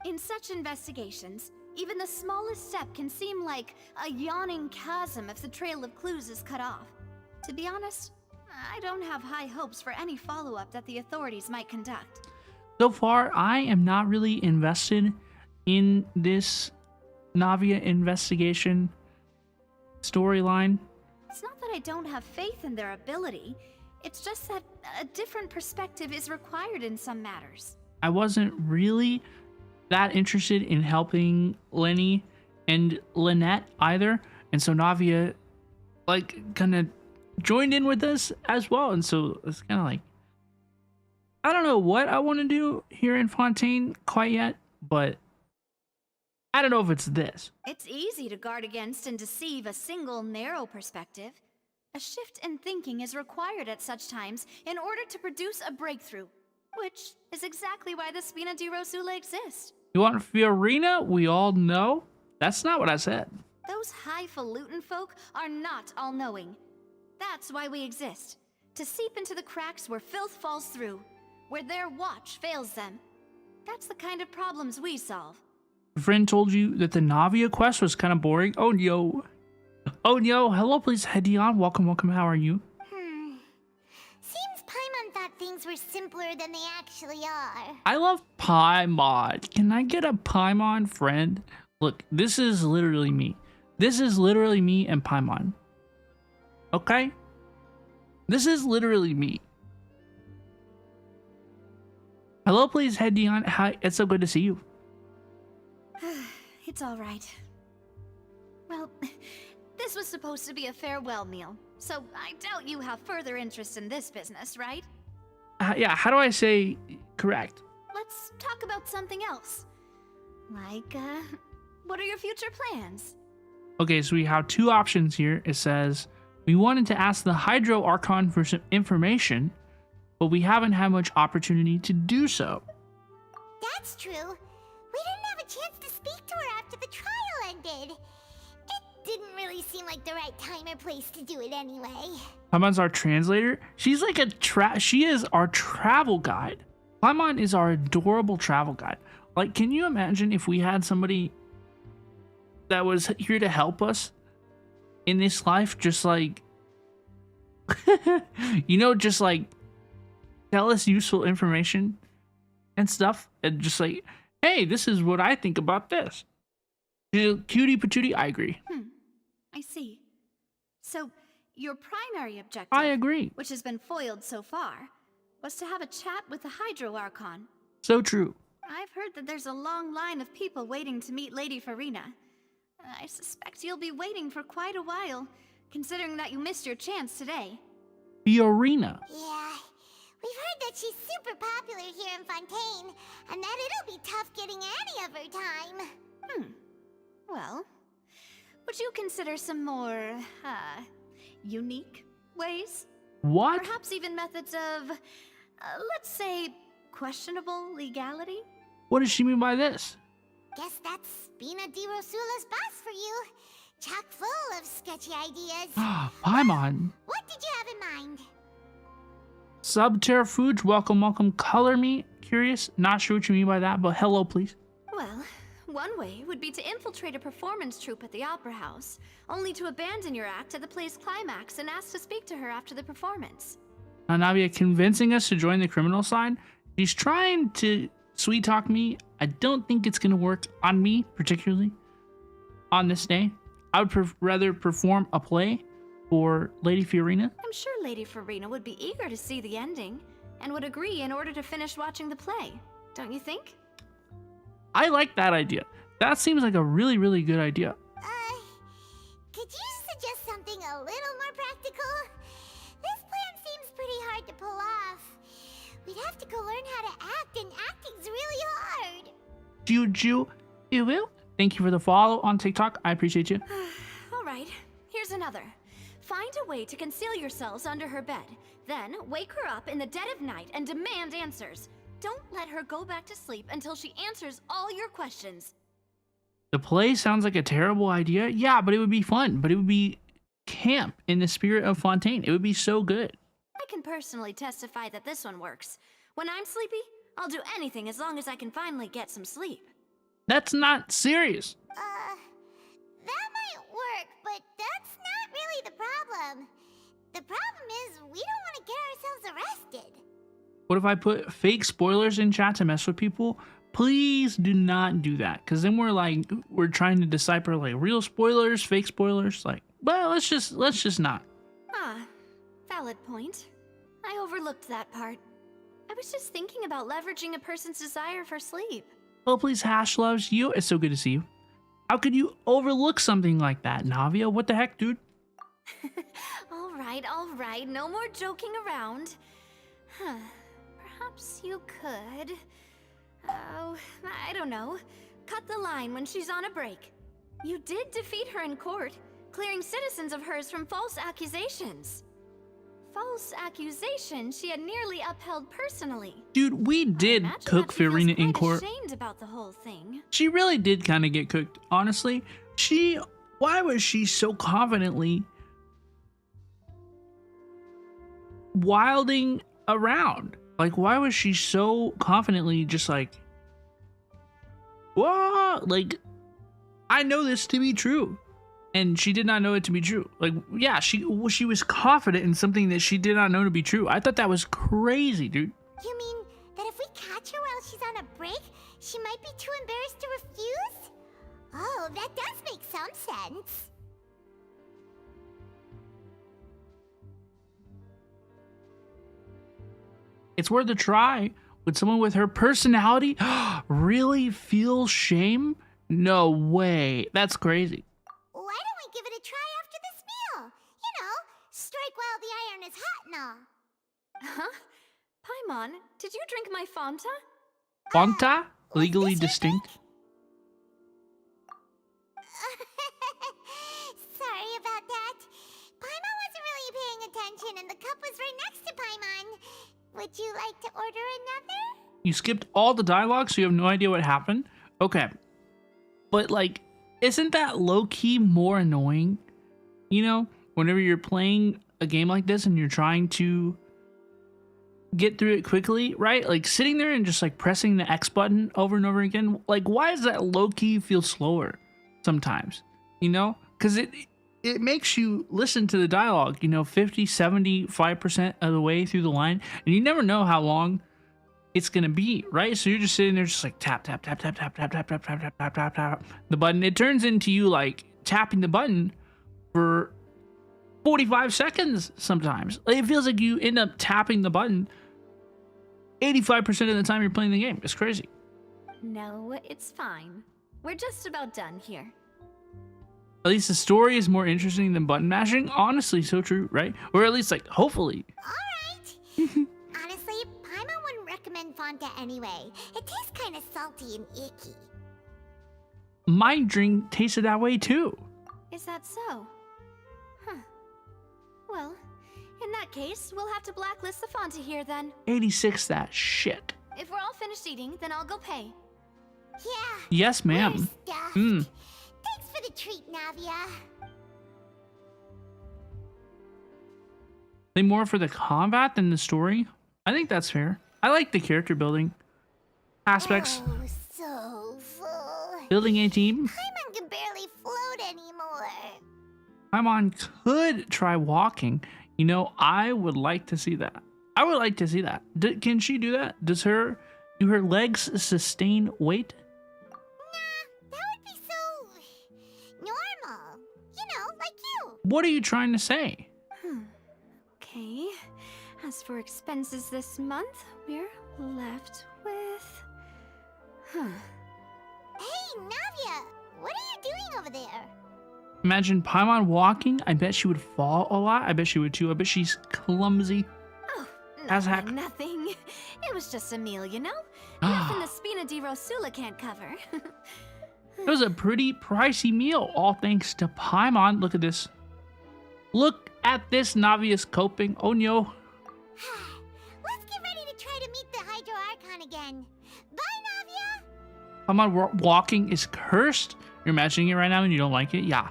In such investigations, even the smallest step can seem like a yawning chasm if the trail of clues is cut off. To be honest, I don't have high hopes for any follow-up that the authorities might conduct. So far, I am not really invested in this Navia investigation storyline. It's not that I don't have faith in their ability, it's just that a different perspective is required in some matters. I wasn't really that interested in helping Lenny and Lynette either, and so Navia like kind of joined in with us as well, and so it's kind of like, I don't know what I want to do here in Fontaine quite yet, but I don't know if it's this. It's easy to guard against and deceive a single narrow perspective. A shift in thinking is required at such times in order to produce a breakthrough, which is exactly why the Spina di Rosula exists. You want Fiorina? We all know. That's not what I said. Those highfalutin folk are not all-knowing. That's why we exist. To seep into the cracks where filth falls through, where their watch fails them. That's the kind of problems we solve. A friend told you that the Navia quest was kind of boring. Oh no. Oh no. Hello, please, Hedion. Welcome, welcome. How are you? Seems Paimon thought things were simpler than they actually are. I love Paimon. Can I get a Paimon friend? Look, this is literally me. This is literally me and Paimon. Okay? This is literally me. Hello, please, Hedion. Hi, it's so good to see you. It's all right. Well, this was supposed to be a farewell meal, so I doubt you have further interest in this business, right? Yeah, how do I say correct? Let's talk about something else. Like, what are your future plans? Okay, so we have two options here. It says, we wanted to ask the Hydro Archon for some information, but we haven't had much opportunity to do so. That's true. We didn't have a chance to speak to her after the trial ended. It didn't really seem like the right time or place to do it anyway. Paimon's our translator. She's like she is our travel guide. Paimon is our adorable travel guide. Like, can you imagine if we had somebody that was here to help us in this life, just like, you know, just like tell us useful information and stuff, and just like, hey, this is what I think about this. Cutie patootie, I agree. I see. So, your primary objective, I agree. which has been foiled so far, was to have a chat with the Hydro Archon. So true. I've heard that there's a long line of people waiting to meet Lady Farina. I suspect you'll be waiting for quite a while, considering that you missed your chance today. Fiorina. Yeah, we've heard that she's super popular here in Fontaine, and that it'll be tough getting any of her time. Well, would you consider some more, unique ways? What? Perhaps even methods of, let's say, questionable legality? What does she mean by this? Guess that's Spina di Rosula's boss for you. Chock full of sketchy ideas. Paimon. What did you have in mind? Subterfuge, welcome, welcome. Color me. Curious. Not sure what you mean by that, but hello, please. Well, one way would be to infiltrate a performance troupe at the Opera House, only to abandon your act at the play's climax and ask to speak to her after the performance. Navia convincing us to join the criminal side. She's trying to sweet talk me. I don't think it's going to work on me, particularly on this day. I would rather perform a play for Lady Fiorina. I'm sure Lady Farina would be eager to see the ending, and would agree in order to finish watching the play. Don't you think? I like that idea. That seems like a really, really good idea. Could you suggest something a little more practical? This plan seems pretty hard to pull off. We'd have to go learn how to act, and acting's really hard. Juju, you will. Thank you for the follow on TikTok. I appreciate you. All right, here's another. Find a way to conceal yourselves under her bed. Then wake her up in the dead of night and demand answers. don't let her go back to sleep until she answers all your questions. The play sounds like a terrible idea. Yeah, but it would be fun. But it would be camp in the spirit of Fontaine. It would be so good. I can personally testify that this one works. When I'm sleepy, I'll do anything as long as I can finally get some sleep. That's not serious. That might work, but that's not really the problem. The problem is we don't want to get ourselves arrested. What if I put fake spoilers in chat to mess with people? Please do not do that, because then we're trying to decipher like real spoilers, fake spoilers. Like, well, let's just not. Ah, valid point. I overlooked that part. I was just thinking about leveraging a person's desire for sleep. Oh, please, Hash loves you. It's so good to see you. How could you overlook something like that, Navia? What the heck, dude? All right, no more joking around. Huh, perhaps you could... Oh, I don't know. Cut the line when she's on a break. You did defeat her in court, clearing citizens of hers from false accusations. False accusations she had nearly upheld personally. Dude, we did cook Farina in court. Ashamed about the whole thing. She really did kind of get cooked, honestly. Why was she so confidently wilding around? Like, why was she so confidently just like, whoa, like, I know this to be true. And she did not know it to be true. Like, yeah, she was confident in something that she did not know to be true. I thought that was crazy, dude. You mean that if we catch her while she's on a break, she might be too embarrassed to refuse? Oh, that does make some sense. It's worth a try. Would someone with her personality really feel shame? No way. That's crazy. Why don't we give it a try after this meal? You know, strike while the iron is hot and all. Huh? Paimon, did you drink my Fanta? Fonta? was Legally this your distinct? Sorry about that. Paimon wasn't really paying attention and the cup was right next to Paimon. Would you like to order another? You skipped all the dialogue, so you have no idea what happened? Okay. But, like, isn't that low-key more annoying? You know, whenever you're playing a game like this and you're trying to get through it quickly, right? Like, sitting there and just, like, pressing the X button over and over again. Like, why does that low-key feel slower sometimes? You know? Because it makes you listen to the dialogue, you know, 50, 75% of the way through the line. And you never know how long it's going to be, right? So you're just sitting there just like tap, tap, tap, tap, tap, tap, tap, tap, tap, tap, tap, tap, tap, the button. It turns into you like tapping the button for 45 seconds sometimes. Like, it feels like you end up tapping the button 85% of the time you're playing the game. It's crazy. No, it's fine. We're just about done here. At least the story is more interesting than button mashing. Honestly, so true, right? Or at least, like, hopefully. Alright. Honestly, Paimon wouldn't recommend Fonta anyway. It tastes kind of salty and icky. My drink tasted that way too. Is that so? Huh. Well, in that case, we'll have to blacklist the Fonta here then. 86 that shit. If we're all finished eating, then I'll go pay. Yeah. Yes, ma'am. We're stuffed. Mm. Thanks for the treat, Navia. They more for the combat than the story? I think that's fair. I like the character building aspects. Oh, so full. Building a team. Paimon can barely float anymore. Paimon could try walking. You know, I would like to see that. I would like to see that. Can she do that? Do her legs sustain weight? Nah, that would be so normal. You know, like you. What are you trying to say? Okay. As for expenses this month, we're left with... Huh. Hey, Navia, what are you doing over there? Imagine Paimon walking. I bet she would fall a lot. I bet she would too. I bet she's clumsy. Oh, As heck. nothing. It was just a meal, you know? Nothing the Spina di Rosula can't cover. It was a pretty pricey meal, all thanks to Paimon. Look at this. Look at this. Navia's coping. Oh no. Let's get ready to try to meet the Hydro Archon again. Come on, walking is cursed. You're imagining it right now and you don't like it? Yeah.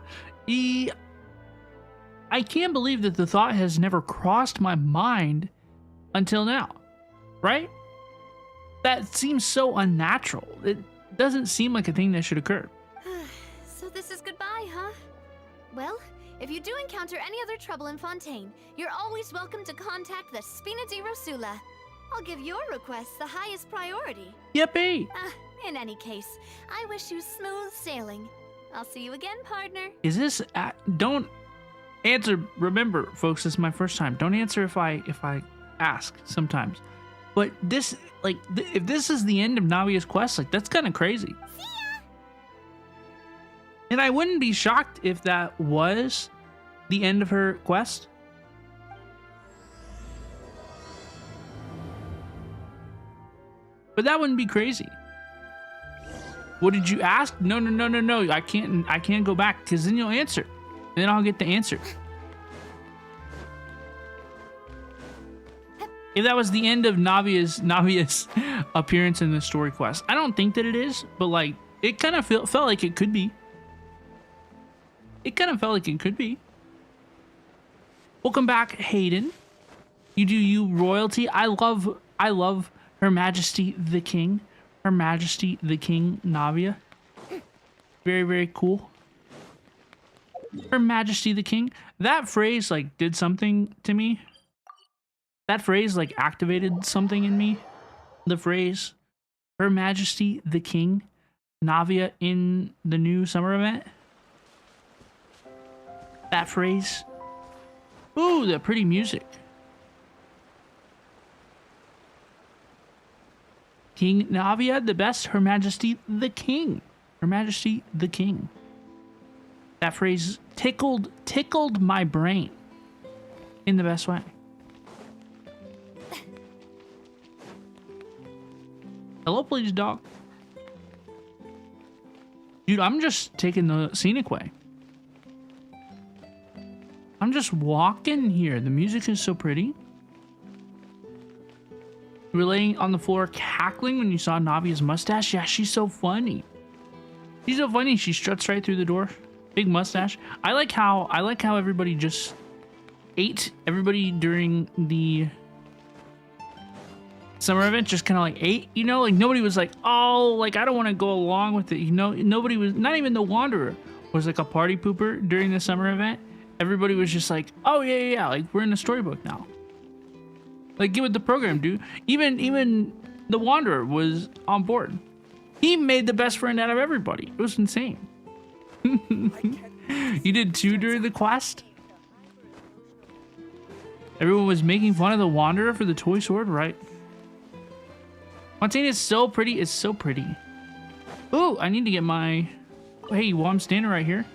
I can't believe that the thought has never crossed my mind until now, right? That seems so unnatural. It doesn't seem like a thing that should occur. So this is goodbye, huh? Well, if you do encounter any other trouble in Fontaine, you're always welcome to contact the Spina di Rosula. I'll give your request the highest priority. Yippee! In any case, I wish you smooth sailing. I'll see you again, partner. Is this... don't answer. Remember, folks, this is my first time. Don't answer if I ask sometimes. But this, like, if this is the end of Navia's quest, like, that's kind of crazy. See ya! And I wouldn't be shocked if that was the end of her quest. But that wouldn't be crazy. What did you ask? No. I can't go back because then you'll answer. And then I'll get the answer. If that was the end of Navia's appearance in the story quest. I don't think that it is, but like it kind of felt like it could be. It kind of felt like it could be. Welcome back, Hayden. You do you, royalty. I love Her Majesty the King. Her Majesty the King, Navia. Very, very cool. Her Majesty the King. That phrase like did something to me. That phrase like activated something in me. The phrase Her Majesty the King, Navia in the new summer event. That phrase. Ooh, that pretty music. King Navia, the best. Her Majesty the King. Her Majesty the King. That phrase tickled my brain in the best way. Hello, please, dog. Dude, I'm just taking the scenic way. I'm just walking here. The music is so pretty. You were laying on the floor cackling when you saw Navia's mustache. Yeah, she's so funny. She's so funny. She struts right through the door. Big mustache. I like how everybody just ate. Everybody during the summer event just kind of like ate, you know, like nobody was like, oh, like I don't want to go along with it, you know. Nobody was, not even the Wanderer was like a party pooper during the summer event. Everybody was just like, oh yeah, like we're in the storybook now. Like get with the program, dude. Even the Wanderer was on board. He made the best friend out of everybody. It was insane. You did too during the quest? Everyone was making fun of the Wanderer for the toy sword, right? Fontaine is so pretty. It's so pretty. Ooh, I need to get my... Hey, well, I'm standing right here.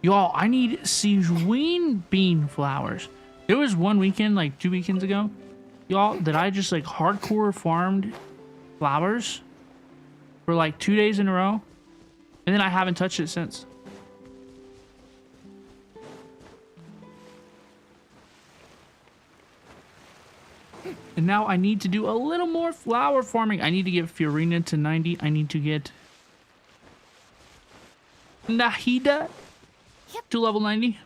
Y'all, I need Sijuin bean flowers. There was one weekend, like 2 weekends ago, y'all, that I just like hardcore farmed flowers for like 2 days in a row. And then I haven't touched it since. And now I need to do a little more flower farming. I need to get Fiorina to 90. I need to get Nahida to level 90.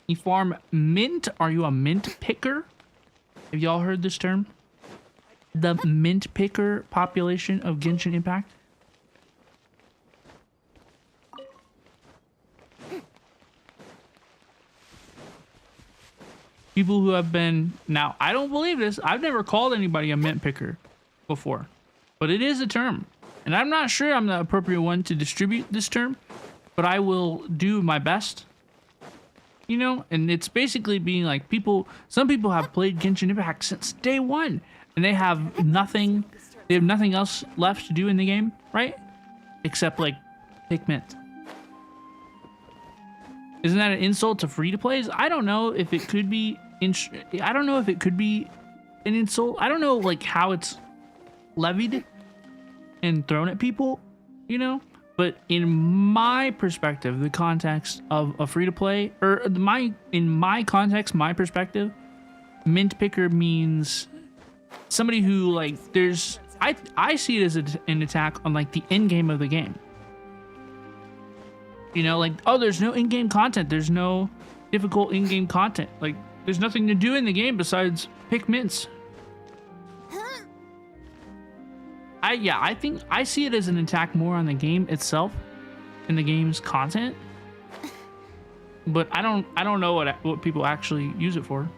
You farm mint. Are you a mint picker? Have y'all heard this term? The mint picker population of Genshin Impact. People who have been... Now, I don't believe this. I've never called anybody a mint picker before. But it is a term. And I'm not sure I'm the appropriate one to distribute this term. But I will do my best. You know? And it's basically being like people... Some people have played Genshin Impact since day one. And they have nothing... They have nothing else left to do in the game. Right? Except like pick mint. Isn't that an insult to free-to-plays? I don't know if it could be... I don't know if it could be an insult. I don't know like how it's levied and thrown at people, you know? But in my perspective, the context of a free-to-play, or in my context, my perspective, mint picker means somebody who like there's I see it as an attack on like the end game of the game. You know, like, oh, there's no in-game content. There's no difficult in-game content. Like, there's nothing to do in the game besides pick mints. I think I see it as an attack more on the game itself and the game's content. But I don't know what people actually use it for.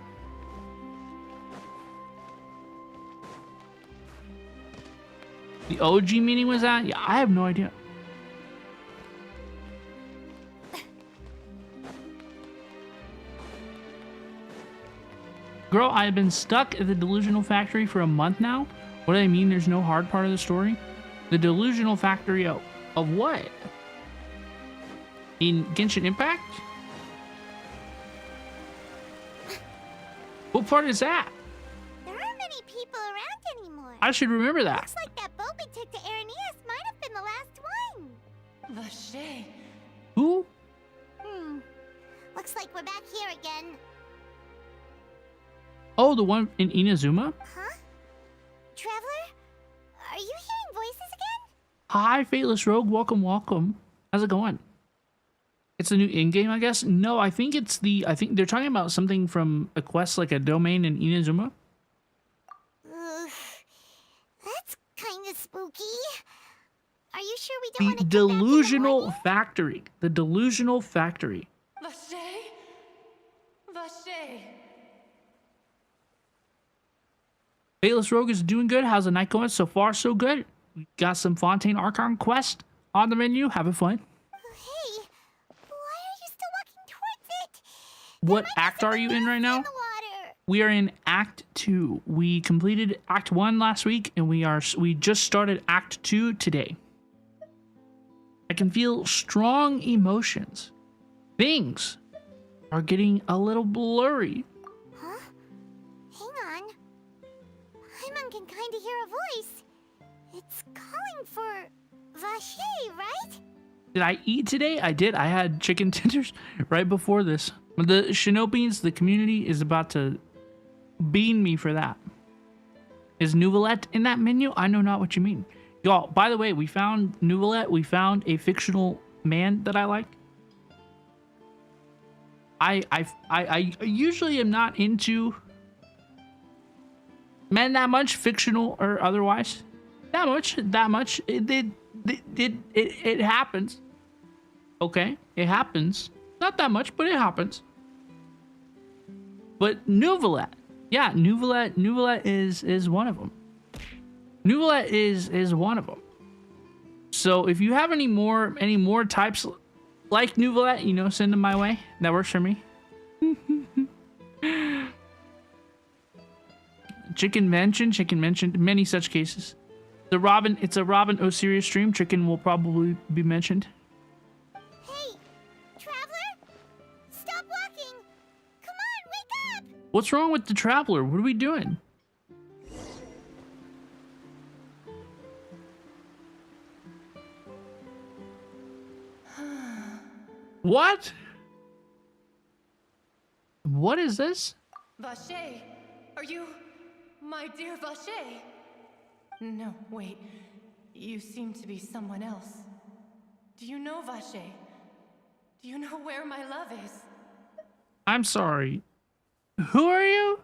The OG meaning was that? Yeah, I have no idea. Girl, I've been stuck at the delusional factory for a month now. What do I mean there's no hard part of the story? The delusional factory of what? In Genshin Impact? What part is that? There aren't many people around anymore. I should remember that. Looks like that boat we took to Araneas might have been the last one. Vache. Who? Looks like we're back here again. Oh, the one in Inazuma? Huh? Traveler? Are you hearing voices again? Hi, Fateless Rogue. Welcome, welcome. How's it going? It's a new in-game, I guess? No, I think they're talking about something from a quest, like a domain in Inazuma. That's kind of spooky. Are you sure we don't want The to delusional factory. The delusional factory. Vache. Vache. Fateless Rogue is doing good. How's the night going? So far, so good. We got some Fontaine Archon quest on the menu. Having fun. Hey, why are you still walking towards it? What act are you in right now? In the water. We are in Act 2. We completed Act 1 last week, and we just started Act 2 today. I can feel strong emotions. Things are getting a little blurry. Huh? Hang on. Paimon can kind of hear a voice. It's calling for Vache, right? Did I eat today? I did. I had chicken tenders right before this. The Shinobis, the community, is about to bean me for that. Is Nouvelette in that menu? I know not what you mean. Y'all, by the way, we found Nouvelette. We found a fictional man that I like. I usually am not into men that much, fictional or otherwise. That much. It happens. Okay, it happens. Not that much, but it happens. But Nouvelette, yeah, Nouvelette is one of them. Nouvelette is one of them. So if you have any more types like Nouvelette, you know, send them my way. That works for me. Chicken mentioned, many such cases. It's a Robin Osiria stream. Chicken will probably be mentioned. Hey, Traveler? Stop walking! Come on, wake up! What's wrong with the Traveler? What are we doing? What? What is this? Vache. Are you my dear Vache? No, wait. You seem to be someone else. Do you know Vache? Do you know where my love is? I'm sorry. Who are you?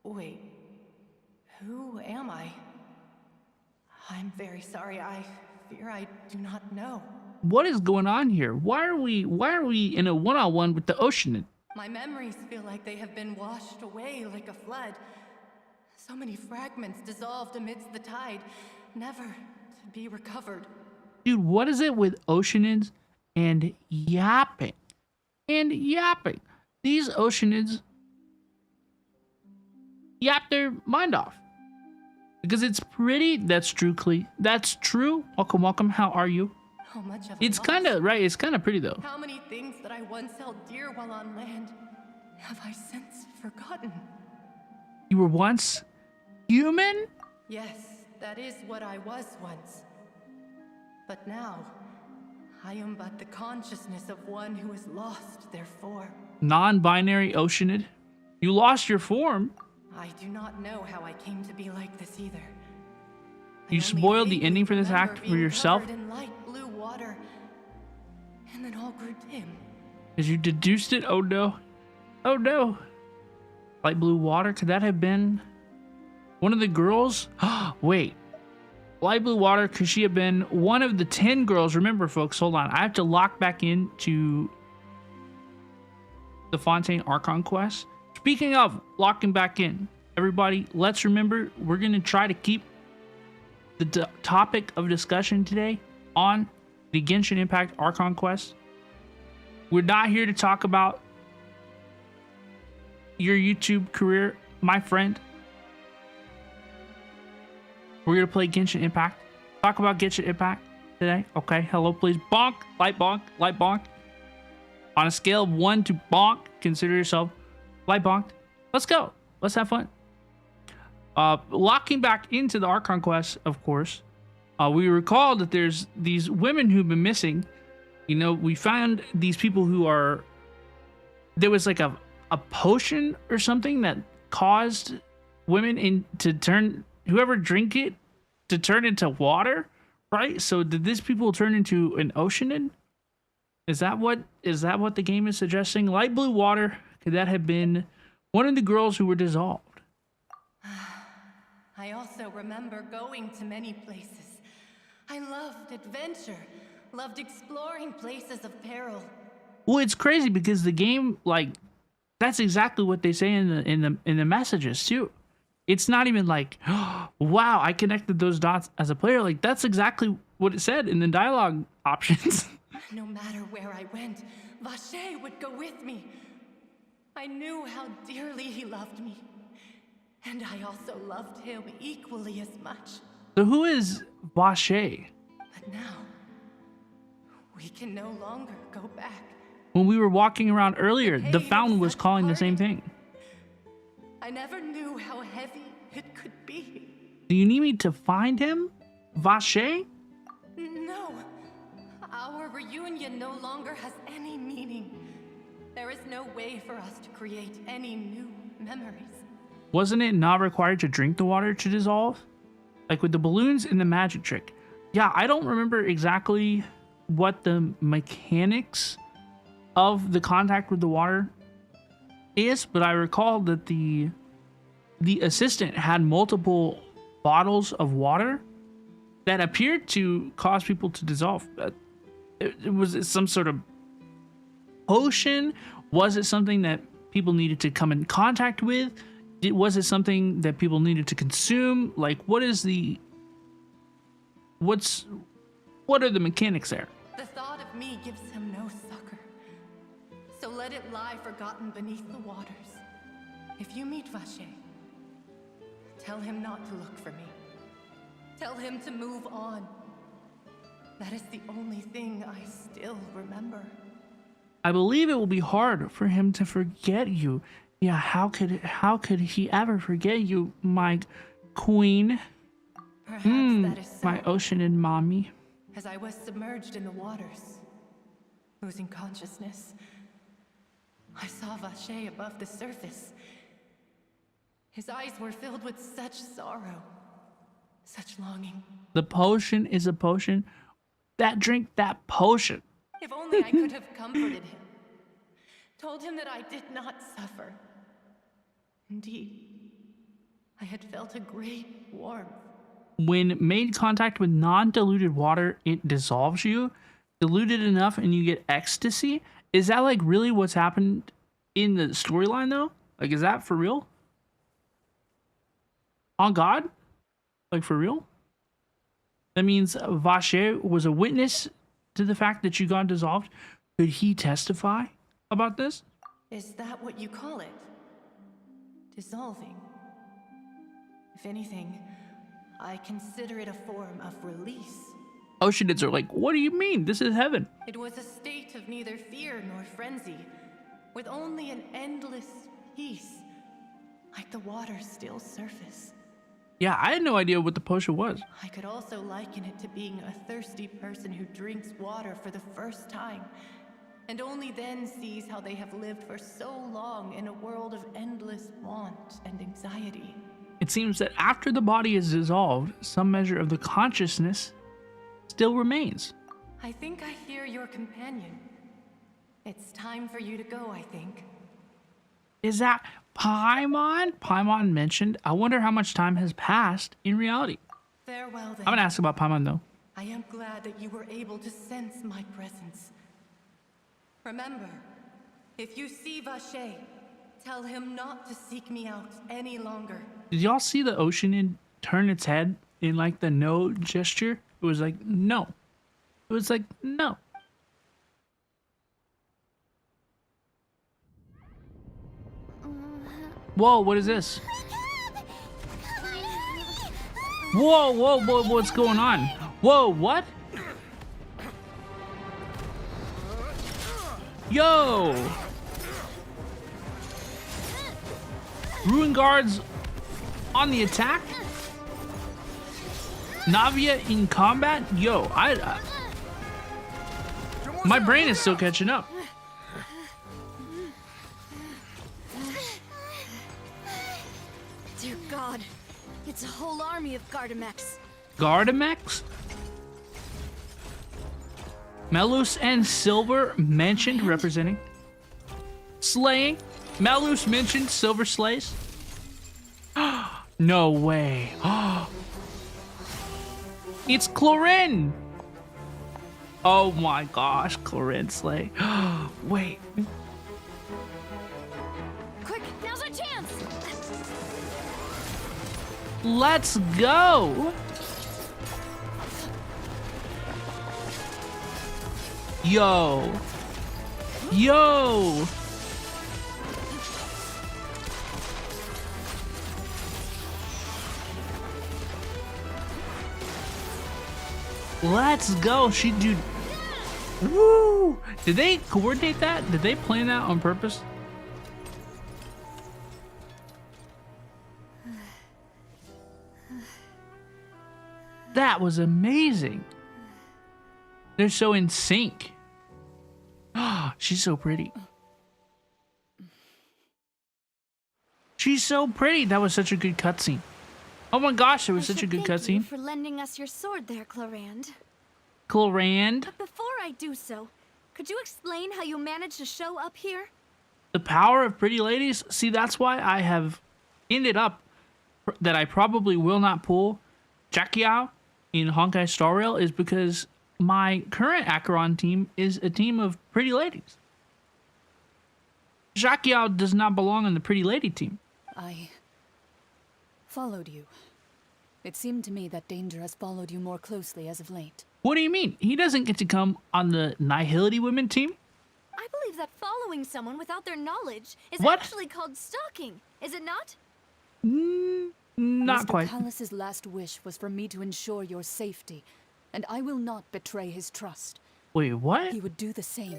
Wait. Who am I? I'm very sorry. I fear I do not know. What is going on here? Why are we in a one-on-one with the ocean? My memories feel like they have been washed away like a flood. So many fragments dissolved amidst the tide, never to be recovered. Dude, what is it with oceanids and yapping? These oceanids yap their mind off. Because it's pretty. That's true, Clee. That's true. Welcome. How are you? How much of It's kind of, right, it's kind of pretty though. How many things that I once held dear while on land have I since forgotten? You were once human? Yes, that is what I was once. But now, I am but the consciousness of one who is lost, therefore. Non-binary oceanid? You lost your form? I do not know how I came to be like this either. I You only spoiled the vaguely ending for this remember act for being yourself covered in light blue water, and then all grew dim. as you deduced it. Oh no. Oh no. Light blue water. Could that have been one of the girls? Wait. Light blue water. Could she have been one of the 10 girls? Remember, folks, hold on. I have to lock back into the Fontaine Archon quest. Speaking of locking back in, everybody, let's remember we're going to try to keep the topic of discussion today on the Genshin Impact Archon quest. We're not here to talk about your YouTube career, my friend. We're going to play Genshin Impact. Talk about Genshin Impact today. Okay, hello, please. Bonk, light bonk, light bonk. On a scale of 1 to bonk, consider yourself light bonked. Let's go. Let's have fun. Locking back into the Archon quest, of course, we recall that there's these women who've been missing. You know, we found these people who are... There was like a potion or something that caused women to turn... Whoever drink it to turn into water, right? So did these people turn into an ocean? Is that what the game is suggesting? Light blue water, could that have been one of the girls who were dissolved? I also remember going to many places. I loved adventure, loved exploring places of peril. Well, it's crazy because the game, like, that's exactly what they say in the messages too. It's not even like, oh, wow, I connected those dots as a player. Like, that's exactly what it said in the dialogue options. No matter where I went, Vache would go with me. I knew how dearly he loved me. And I also loved him equally as much. So who is Vache? But now, we can no longer go back. When we were walking around earlier, the fountain was calling the same thing. I never knew how heavy it could be. Do you need me to find him? Vache? No. Our reunion no longer has any meaning. There is no way for us to create any new memories. Wasn't it not required to drink the water to dissolve? Like with the balloons and the magic trick. Yeah, I don't remember exactly what the mechanics of the contact with the water is, but I recall that the assistant had multiple bottles of water that appeared to cause people to dissolve. Was it some sort of potion? Was it something that people needed to come in contact with? Was it something that people needed to consume? Like, what are the mechanics there? The thought of me gives him no succor. So let it lie forgotten beneath the waters. If you meet Vache, tell him not to look for me. Tell him to move on. That is the only thing I still remember. I believe it will be hard for him to forget you. Yeah, how could he ever forget you, my queen? Perhaps that is so. My ocean and mommy. As I was submerged in the waters, losing consciousness, I saw Vache above the surface. His eyes were filled with such sorrow, such longing. The potion is a potion. Drink that potion. If only I could have comforted him. Told him that I did not suffer. Indeed, I had felt a great warmth. When made contact with non-diluted water, it dissolves you. Diluted enough and you get ecstasy. Is that like really what's happened in the storyline though? Like, is that for real? On God? Like, for real? That means Vache was a witness to the fact that you got dissolved. Could he testify about this? Is that what you call it? Dissolving? If anything, I consider it a form of release. Oceanids are like, what do you mean? This is heaven. It was a state of neither fear nor frenzy, with only an endless peace, like the water's still surface. Yeah, I had no idea what the potion was. I could also liken it to being a thirsty person who drinks water for the first time, and only then sees how they have lived for so long in a world of endless want and anxiety. It seems that after the body is dissolved, some measure of the consciousness still remains. I think I hear your companion. It's time for you to go, I think. Is that Paimon? Paimon mentioned. I wonder how much time has passed in reality. Farewell then. I'm gonna ask about Paimon though. I am glad that you were able to sense my presence. Remember, if you see Vache, tell him not to seek me out any longer. Did y'all see the ocean turn its head in like the no gesture? It was like no. It was like no. Whoa, what is this? Whoa, whoa, whoa, what's going on? Whoa, what? Yo! Ruin guards on the attack? Navia in combat? Yo, my brain is still catching up. Dear God, it's a whole army of Gardamex. Gardamex? Melus and Silver mentioned representing. Slaying. Melus mentioned Silver slays. No way. It's Clorin. Oh my gosh, Clorin slay. Wait. Quick, now's our chance! Let's go. Yo. Yo. Let's go. She dude. Woo. Did they coordinate that? Did they plan that on purpose? That was amazing. They're so in sync. She's so pretty. She's so pretty. That was such a good cutscene. Oh my gosh, it was such a good Thank you cutscene. for lending us your sword there, Clorand. Clorand, But before I do so, could you explain how you managed to show up here? the power of pretty ladies. See, that's why I have ended up that I probably will not pull Jackiao in Honkai Star Rail is because my current Acheron team is a team of pretty ladies. Jackiao does not belong on the pretty lady team. I followed you. It seemed to me that danger has followed you more closely as of late. What do you mean? He doesn't get to come on the Nihility Women team? I believe that following someone without their knowledge is What? actually called stalking, is it not? Not Mr. quite. Callus's last wish was for me to ensure your safety, and I will not betray his trust. Wait, what? He would do the same,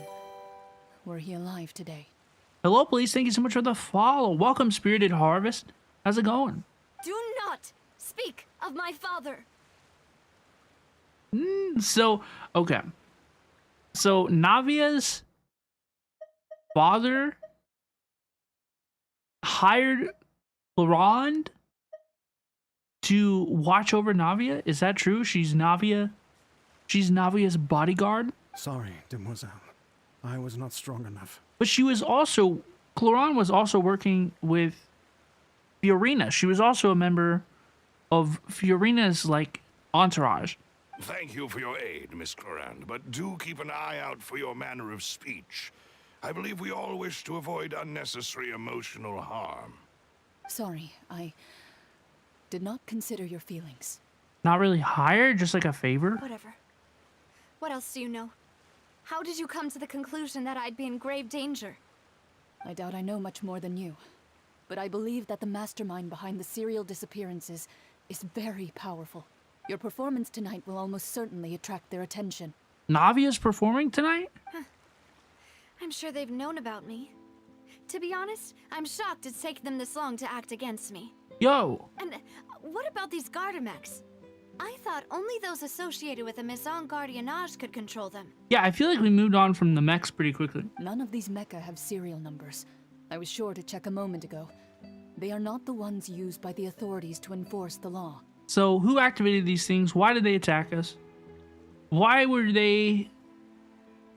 were he alive today. Hello, police. Thank you so much for the follow. Welcome, Spirited Harvest. How's it going? Do not speak of my father. So, okay. So, Navia's father hired Laurent to watch over Navia? Is that true? She's Navia's bodyguard? Sorry, demoiselle. I was not strong enough. But she was also, Cloran was also working with Fiorina. She was also a member of Fiorina's, like, entourage. Thank you for your aid, Miss Clorand, but do keep an eye out for your manner of speech. I believe we all wish to avoid unnecessary emotional harm. Sorry, I did not consider your feelings. Not really hired, just like a favor. Whatever. What else do you know? How did you come to the conclusion that I'd be in grave danger? I doubt I know much more than you, but I believe that the mastermind behind the serial disappearances is very powerful. Your performance tonight will almost certainly attract their attention. Navia's performing tonight? I'm sure they've known about me. To be honest, I'm shocked it's taken them this long to act against me. Yo, And what about these Gardamex? I thought only those associated with a Maison Gardiennage could control them. Yeah, I feel like we moved on from the mechs pretty quickly. None of these mecha have serial numbers. I was sure to check a moment ago. They are not the ones used by the authorities to enforce the law. So who activated these things? Why did they attack us? Why were they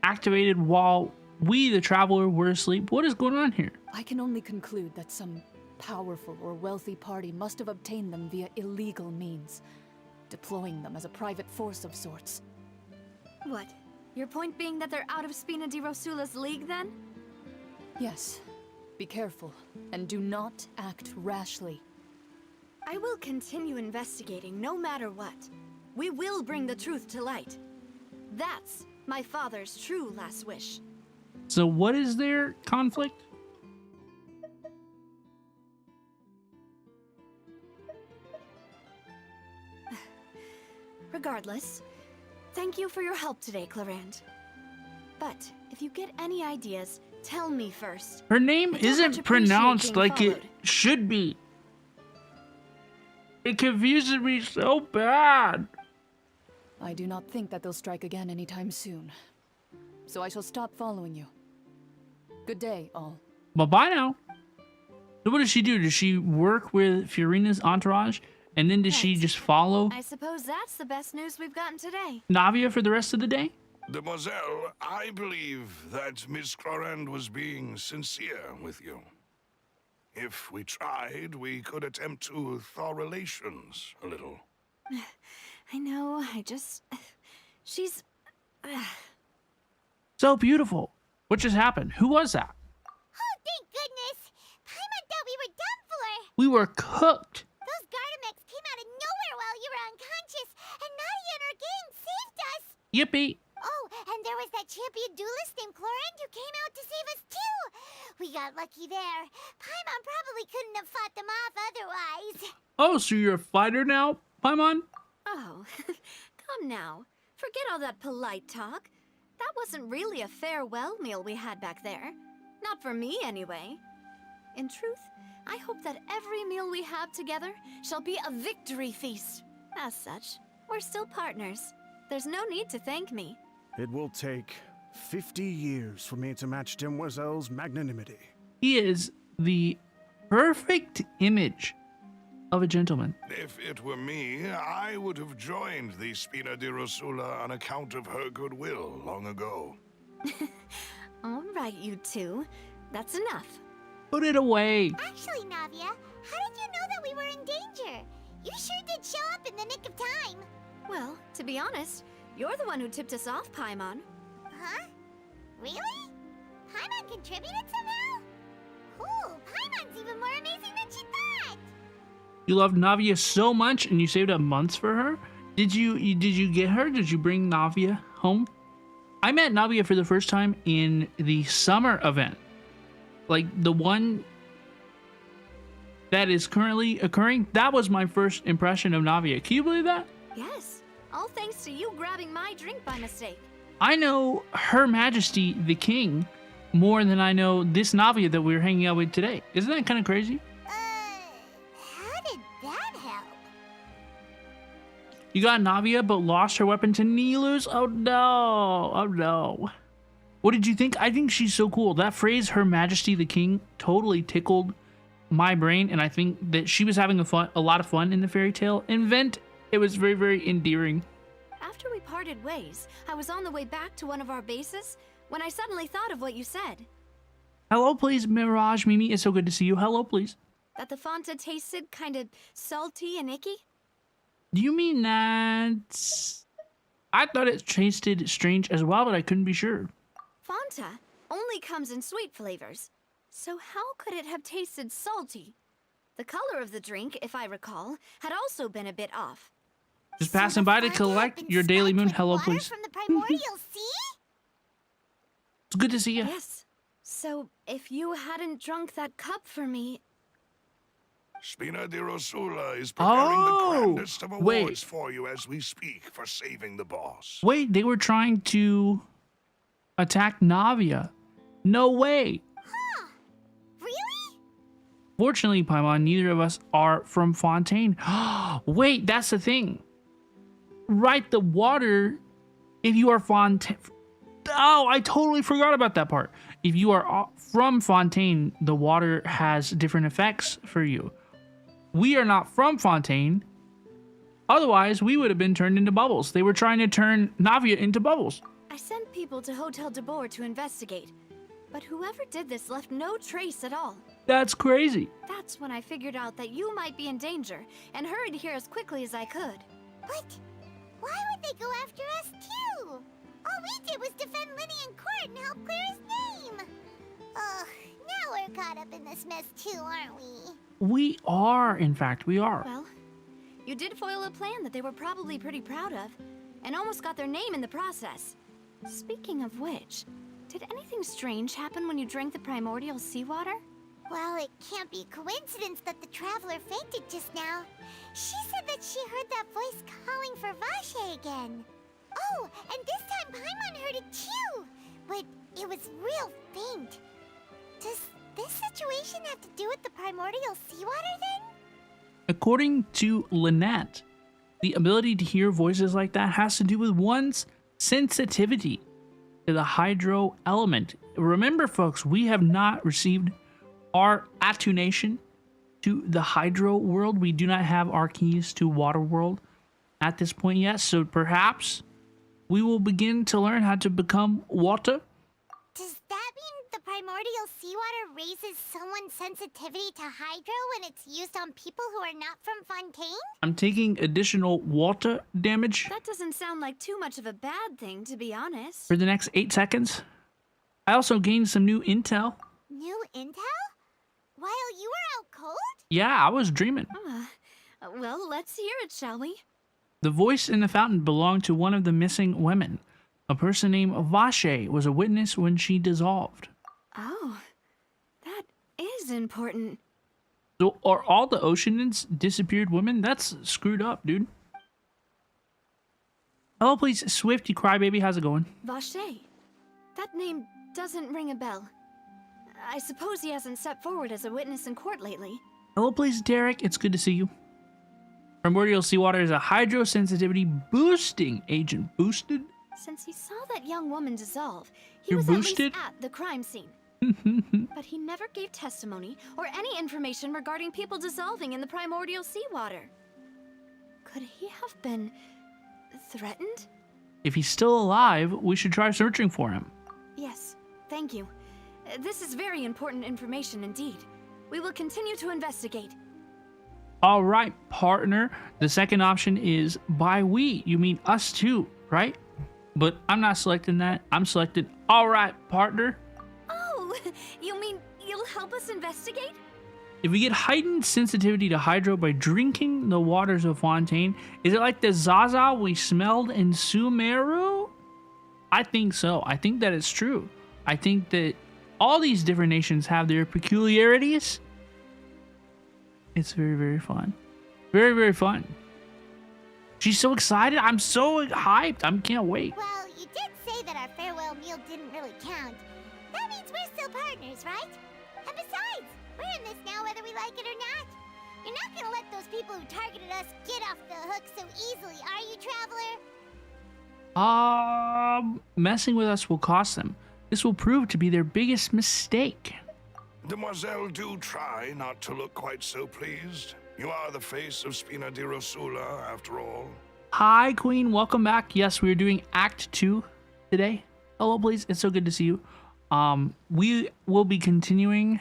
activated while we, the traveler, were asleep? What is going on here? I can only conclude that some powerful or wealthy party must have obtained them via illegal means, deploying them as a private force of sorts. What? Your point being that they're out of Spina di Rosula's league, then? Yes. Be careful, and do not act rashly. I will continue investigating no matter what. We will bring the truth to light. That's my father's true last wish. So what is their conflict? Regardless, thank you for your help today, Clarand. But if you get any ideas, tell me first. Her name I don't much isn't appreciate pronounced being like it followed. should be. It confuses me so bad. I do not think that they'll strike again anytime soon. So I shall stop following you. Good day, all. Bye-bye now. So what does she do? Does she work with Fiorina's entourage? And then does she Right. just follow I suppose that's the best news we've gotten today. Navia for the rest of the day? Demoiselle, I believe that Miss Clarand was being sincere with you. If we tried, we could attempt to thaw relations a little. I know, she's... So beautiful. What just happened? Who was that? Oh, thank goodness! Paimon thought we were done for! We were cooked. Those Gardamex came out of nowhere while you were unconscious, and Nadia and her gang saved us! Yippee. Oh, and there was that champion duelist named Chlorine who came out to save us too! We got lucky there. Paimon probably couldn't have fought them off otherwise. Oh, so you're a fighter now, Paimon? Oh, come now. Forget all that polite talk. That wasn't really a farewell meal we had back there. Not for me, anyway. In truth, I hope that every meal we have together shall be a victory feast. As such, we're still partners. There's no need to thank me. It will take 50 years for me to match Demoiselle's magnanimity. He is the perfect image of a gentleman. If it were me, I would have joined the Spina di Rosula on account of her goodwill long ago. All right, you two. That's enough. Put it away. Actually, Navia, how did you know that we were in danger? You sure did show up in the nick of time. Well, to be honest, you're the one who tipped us off, Paimon. Huh? Really? Paimon contributed somehow? Ooh, Paimon's even more amazing than she thought! You loved Navia so much and you saved up months for her? Did you get her? Did you bring Navia home? I met Navia for the first time in the summer event. Like the one that is currently occurring. That was my first impression of Navia. Can you believe that? Yes, all thanks to you grabbing my drink by mistake. I know Her Majesty the King more than I know this Navia that we're hanging out with today. Isn't that kind of crazy? How did that help? You got Navia but lost her weapon to Nilus? Oh no. Oh no. What did you think? I think she's so cool. That phrase, Her Majesty the King, totally tickled my brain, and I think that she was having a lot of fun in the fairy tale event. It was very, very endearing. After we parted ways, I was on the way back to one of our bases when I suddenly thought of what you said. Hello, please, Mirage Mimi. It's so good to see you. Hello, please. That the Fanta tasted kind of salty and icky? Do you mean that? I thought it tasted strange as well, but I couldn't be sure. Fanta only comes in sweet flavors. So how could it have tasted salty? The color of the drink, if I recall, had also been a bit off. Just passing by to Fanta had collect been your daily spiked moon. with Hello, water please. from the primordial sea? It's good to see you. Yes. So if you hadn't drunk that cup for me... Spina di Rosula is preparing the grandest of wait. awards for you as we speak for saving the boss. Wait, they were trying to attack Navia. No way. Really? Fortunately, Paimon, neither of us are from Fontaine. Wait, that's the thing. right, the water, if you are Fontaine. Oh, I totally forgot about that part. If you are from Fontaine, the water has different effects for you. We are not from Fontaine. Otherwise, we would have been turned into bubbles. They were trying to turn Navia into bubbles. I sent people to Hotel de Boer to investigate, but whoever did this left no trace at all. That's crazy. That's when I figured out that you might be in danger and hurried here as quickly as I could. But why would they go after us too? All we did was defend Linny in court and help clear his name. Ugh, now we're caught up in this mess too, aren't we? We are, in fact, we are. Well, you did foil a plan that they were probably pretty proud of, and almost got their name in the process. Speaking of which, did anything strange happen when you drank the primordial seawater? Well, it can't be coincidence that the traveler fainted just now. She said that she heard that voice calling for Vache again. Oh, and this time Paimon heard it too, but it was real faint. Does this situation have to do with the primordial seawater then? According to Lynette, the ability to hear voices like that has to do with one's sensitivity to the hydro element. Remember, folks, we have not received our attunation to the hydro world. We do not have our keys to water world at this point yet, so perhaps we will begin to learn how to become water. Does that mean the primordial seawater raises someone's sensitivity to hydro when it's used on people who are not from Fontaine? I'm taking additional water damage That doesn't sound like too much of a bad thing, to be honest. for the next 8 seconds. I also gained some new intel. New intel? While you were out cold? Yeah, I was dreaming. Well, let's hear it, shall we? The voice in the fountain belonged to one of the missing women. A person named Vache was a witness when she dissolved. Oh, that is important. So are all the Oceanids disappeared women? That's screwed up, dude. Hello, please, Swifty Crybaby. How's it going? Vache. That name doesn't ring a bell. I suppose he hasn't stepped forward as a witness in court lately. Hello, please, Derek. It's good to see you. Primordial seawater is a hydrosensitivity boosting agent. Boosted? Since he saw that young woman dissolve, he You're was boosted? at least at the crime scene. But he never gave testimony or any information regarding people dissolving in the primordial seawater. Could he have been threatened? If he's still alive, we should try searching for him. Yes, thank you. This is very important information indeed. We will continue to investigate. All right, partner. The second option is by we. You mean us too, right? But I'm not selecting that. I'm selecting all right, partner. Oh, you mean you'll help us investigate? If we get heightened sensitivity to hydro by drinking the waters of Fontaine, is it like the Zaza we smelled in Sumeru? I think so. I think that it's true. I think that all these different nations have their peculiarities. It's very, very fun. Very, very fun. She's so excited. I'm so hyped. I can't wait. Well, you did say that our farewell meal didn't really count. That means we're still partners, right? And besides, we're in this now whether we like it or not. You're not gonna let those people who targeted us get off the hook so easily, are you, Traveler? Messing with us will cost them. This will prove to be their biggest mistake. Demoiselle, do try not to look quite so pleased. You are the face of Spina di Rosula, after all. Hi, Queen. Welcome back. Yes, we are doing Act 2 today. Hello, please. It's so good to see you. We will be continuing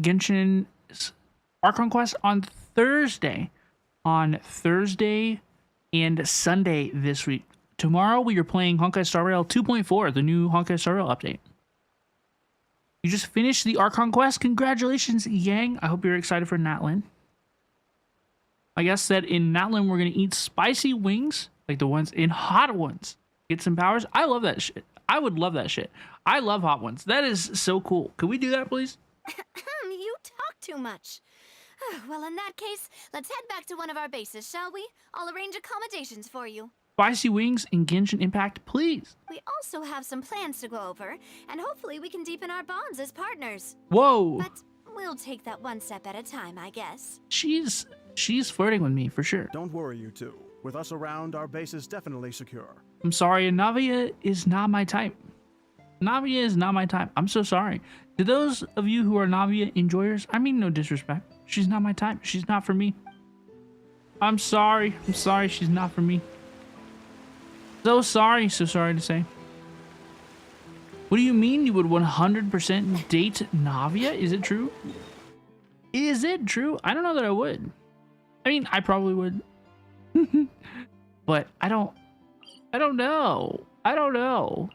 Genshin's Archon quest on Thursday. On Thursday and Sunday this week. Tomorrow, we are playing Honkai Star Rail 2.4, the new Honkai Star Rail update. You just finished the Archon quest. Congratulations, Yang. I hope you're excited for Natlin. I guess that in Natlin, we're going to eat spicy wings, like the ones in Hot Ones. Get some powers. I love that shit. I would love that shit. I love Hot Ones. That is so cool. Can we do that, please? You talk too much. Well, in that case, let's head back to one of our bases, shall we? I'll arrange accommodations for you. Spicy wings and Genshin Impact, please. We also have some plans to go over, and hopefully we can deepen our bonds as partners. Whoa. But we'll take that one step at a time, I guess. She's flirting with me for sure. Don't worry, you two. With us around, our base is definitely secure. I'm sorry, Navia is not my type. Navia is not my type. I'm so sorry. To those of you who are Navia enjoyers, I mean no disrespect. She's not my type. She's not for me. I'm sorry. I'm sorry she's not for me. So sorry to say. What do you mean you would 100% date Navia? Is it true? Is it true? I don't know that I would. I mean, I probably would. But I don't know. I don't know.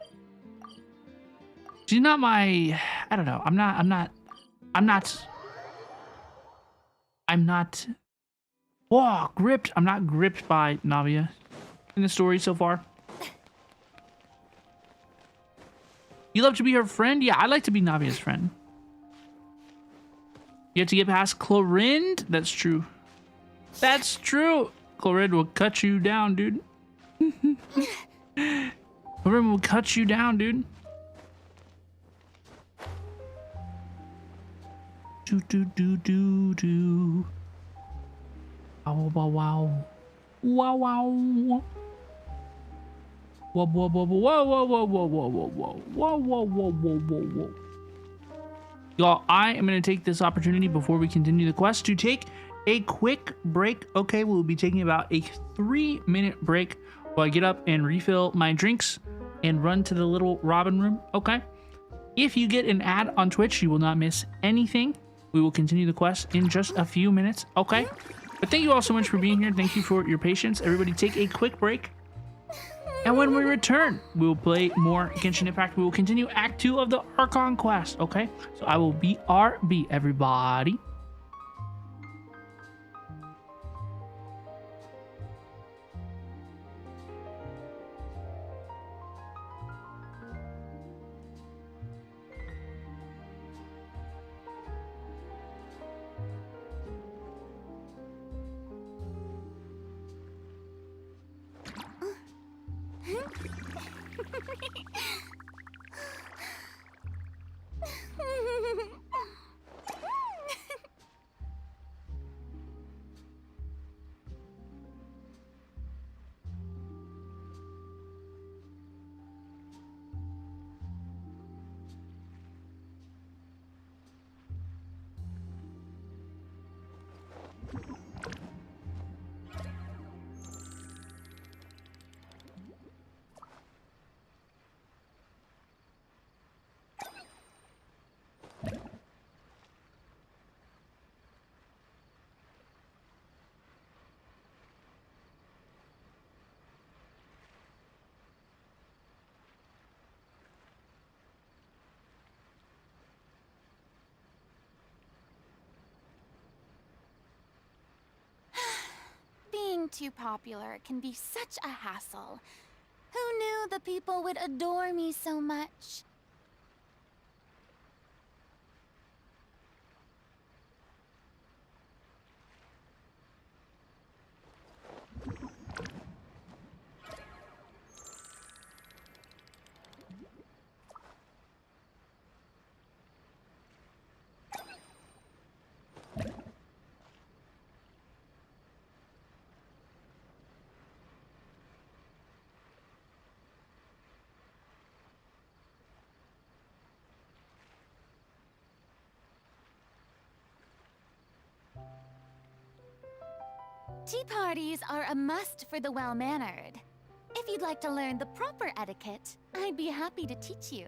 She's not my, I don't know. I'm not, whoa, gripped. I'm not gripped by Navia in the story so far. You love to be her friend? Yeah, I like to be Navia's friend. You have to get past Clorind? That's true. That's true. Clorind will cut you down, dude. Clorind will cut you down, dude. Do do do do do. Wow wow wow. Wow wow. Whoa whoa whoa whoa whoa whoa whoa whoa whoa whoa whoa whoa whoa whoa whoa whoa. Y'all, I am gonna take this opportunity before we continue the quest to take a quick break. Okay, we'll be taking about a 3-minute break while I get up and refill my drinks and run to the little Robin room. Okay. If you get an ad on Twitch, you will not miss anything. We will continue the quest in just a few minutes. Okay. But thank you all so much for being here. Thank you for your patience. Everybody take a quick break. And when we return, we will play more Genshin Impact. We will continue Act 2 of the Archon quest, okay? So I will BRB, everybody. Being too popular can be such a hassle. Who knew the people would adore me so much? Tea parties are a must for the well-mannered. If you'd like to learn the proper etiquette, I'd be happy to teach you.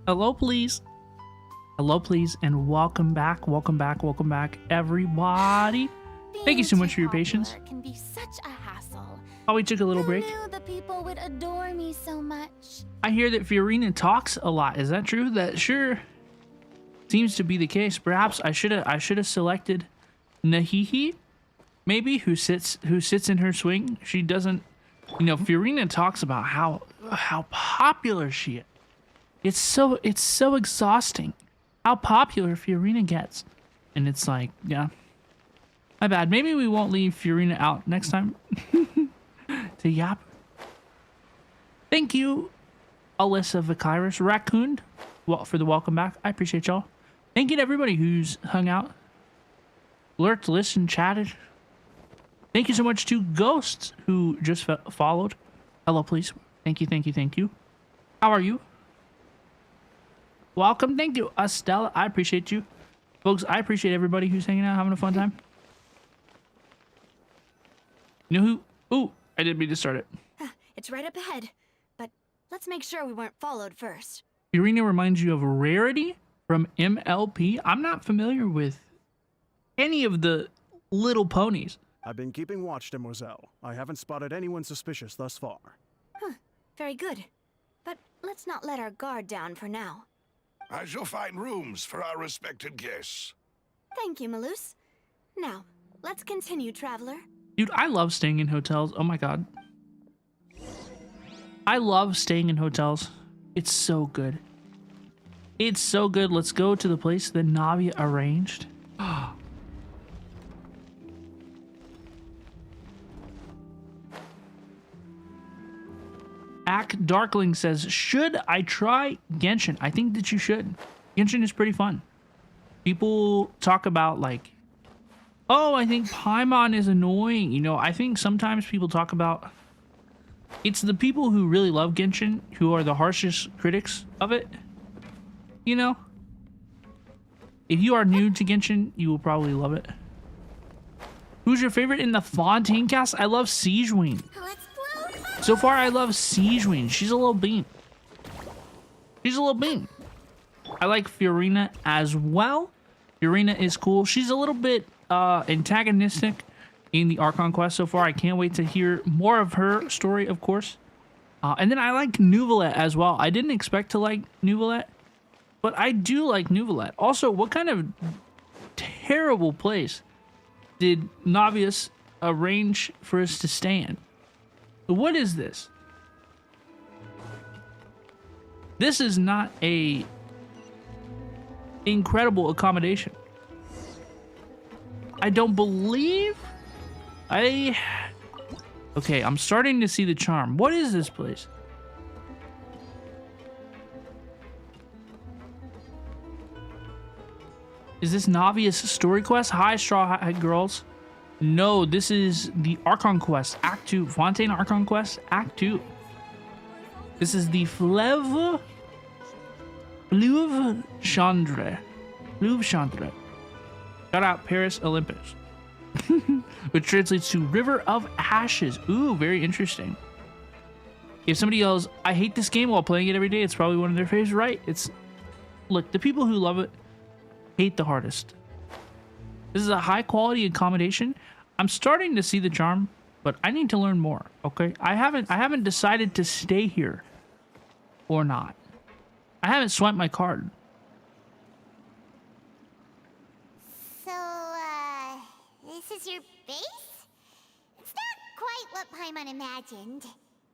Hello, please. Hello, please, and welcome back, everybody. Thank you so much for your patience. Can be such a hassle. Oh, we took a little break. Who knew the people would adore me so much? I hear that Fiorina talks a lot. Is that true? That sure seems to be the case. Perhaps I should have selected Nahihi, maybe, who sits in her swing. She doesn't, you know. Fiorina talks about how popular she is. It's so exhausting how popular Fiorina gets, and it's like, yeah, my bad. Maybe we won't leave Fiorina out next time to yap. Thank you, Alyssa Vicaris Raccoon, for the welcome back. I appreciate y'all. Thank you to everybody who's hung out, lurked, listened, chatted. Thank you so much to Ghosts who just followed. Hello, please. Thank you. How are you? Welcome. Thank you, Estella. I appreciate you. Folks, I appreciate everybody who's hanging out, having a fun time. You know who? Ooh, I didn't mean to start it. It's right up ahead, but let's make sure we weren't followed first. Fiorina reminds you of Rarity from MLP. I'm not familiar with any of the little ponies. I've been keeping watch, Demoiselle. I haven't spotted anyone suspicious thus far. Very good. But let's not let our guard down for now. I shall find rooms for our respected guests. Thank you, Malus. Now, let's continue, traveler. Dude, I love staying in hotels. Oh my god. I love staying in hotels. It's so good. It's so good. Let's go to the place that Navia arranged. Ack Darkling says, should I try Genshin? I think that you should. Genshin is pretty fun. People talk about like, oh, I think Paimon is annoying. You know, I think sometimes people talk about, it's the people who really love Genshin who are the harshest critics of it. You know? If you are new to Genshin, you will probably love it. Who's your favorite in the Fontaine cast? I love Siegewing. So far, I love Siegewing. She's a little bean. I like Fiorina as well. Fiorina is cool. She's a little bit antagonistic in the Archon quest so far. I can't wait to hear more of her story, of course. And then I like Nouvelette as well. I didn't expect to like Nouvelette, but I do like Nouvelette. Also, what kind of terrible place did Navius arrange for us to stay in? What is this? This is not a incredible accommodation. I don't believe okay, I'm starting to see the charm. What is this place? Is this Navia's story quest? Hi, Straw Hat Girls. No, this is the Archon quest, Act 2. Fontaine Archon quest, Act 2. This is the Fleuve Chandre. Shout out Paris Olympus. Which translates to River of Ashes. Ooh, very interesting. If somebody yells, I hate this game while playing it every day, it's probably one of their favorites, right? Look, the people who love it hate the hardest. This is a high quality accommodation. I'm starting to see the charm, but I need to learn more, okay? I haven't decided to stay here or not. I haven't swiped my card. So, this is your base? It's not quite what Paimon imagined.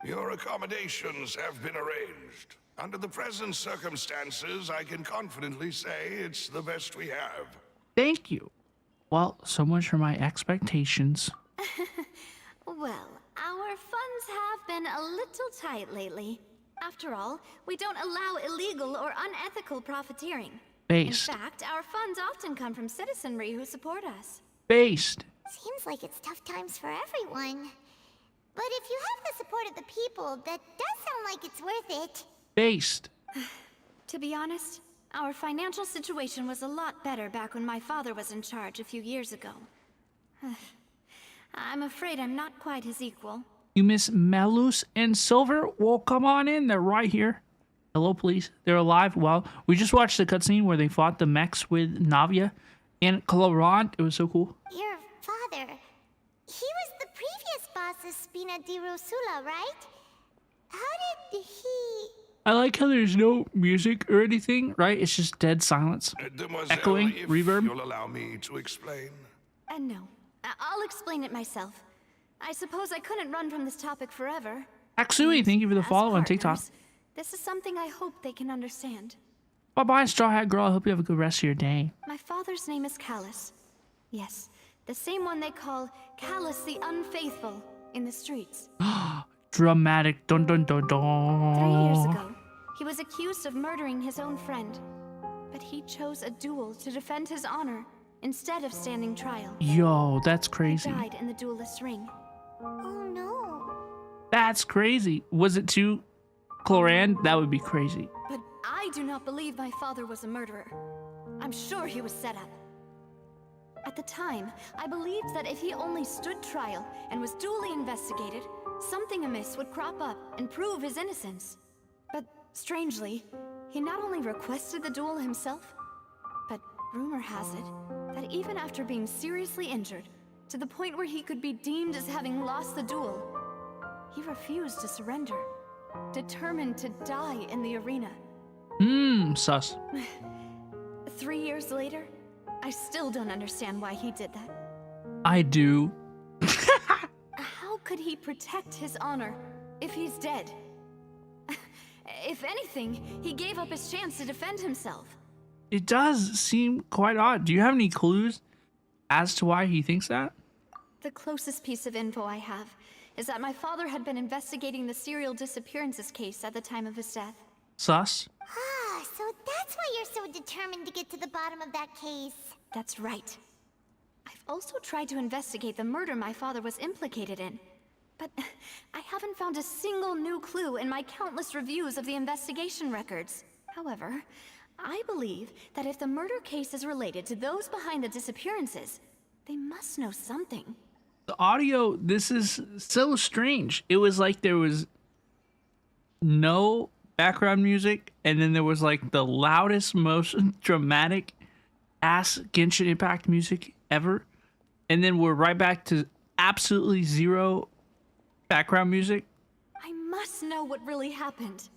Your accommodations have been arranged. Under the present circumstances, I can confidently say it's the best we have. Thank you. Well, so much for my expectations. Well, our funds have been a little tight lately. After all, we don't allow illegal or unethical profiteering. Based. In fact, our funds often come from citizenry who support us. Based. Seems like it's tough times for everyone. But if you have the support of the people, that does sound like it's worth it. Based. To be honest, our financial situation was a lot better back when my father was in charge a few years ago. I'm afraid I'm not quite his equal. You miss Malus and Silver? Well, come on in. They're right here. Hello, police. They're alive. Well, we just watched the cutscene where they fought the mechs with Navia and Colorant. It was so cool. Your father. He was the previous boss of Spina di Rosula, right? How did he... I like how there's no music or anything, right? It's just dead silence. Demoiselle, Echoing, if reverb. you'll allow me to explain. No. I'll explain it myself. I suppose I couldn't run from this topic forever. Aksui, thank you for the As follow on TikTok. partners, this is something I hope they can understand. Bye-bye, Straw Hat Girl. I hope you have a good rest of your day. My father's name is Callus. Yes, the same one they call Callus the Unfaithful in the streets. Dramatic. Dun dun dun 3 years dun. ago, he was accused of murdering his own friend. But he chose a duel to defend his honor instead of standing trial. Yo, that's He crazy. died in the duelist's ring. Oh no. That's crazy. Was it too Cloran? That would be crazy. But I do not believe my father was a murderer. I'm sure he was set up. At the time, I believed that if he only stood trial and was duly investigated, something amiss would crop up and prove his innocence. But strangely, he not only requested the duel himself, but rumor has it that even after being seriously injured, to the point where he could be deemed as having lost the duel, he refused to surrender, determined to die in the arena. Sus. 3 years later, I still don't understand why he did that. I do. How could he protect his honor if he's dead? If anything, he gave up his chance to defend himself. It does seem quite odd. Do you have any clues as to why he thinks that? The closest piece of info I have is that my father had been investigating the serial disappearances case at the time of his death. Sus. Ah, so that's why you're so determined to get to the bottom of that case. That's right. I've also tried to investigate the murder my father was implicated in, but I haven't found a single new clue in my countless reviews of the investigation records. However, I believe that if the murder case is related to those behind the disappearances, they must know something. The audio, this is so strange. It was like there was no background music, and then there was like the loudest, most dramatic ass Genshin Impact music ever. And then we're right back to absolutely zero background music. I must know what really happened.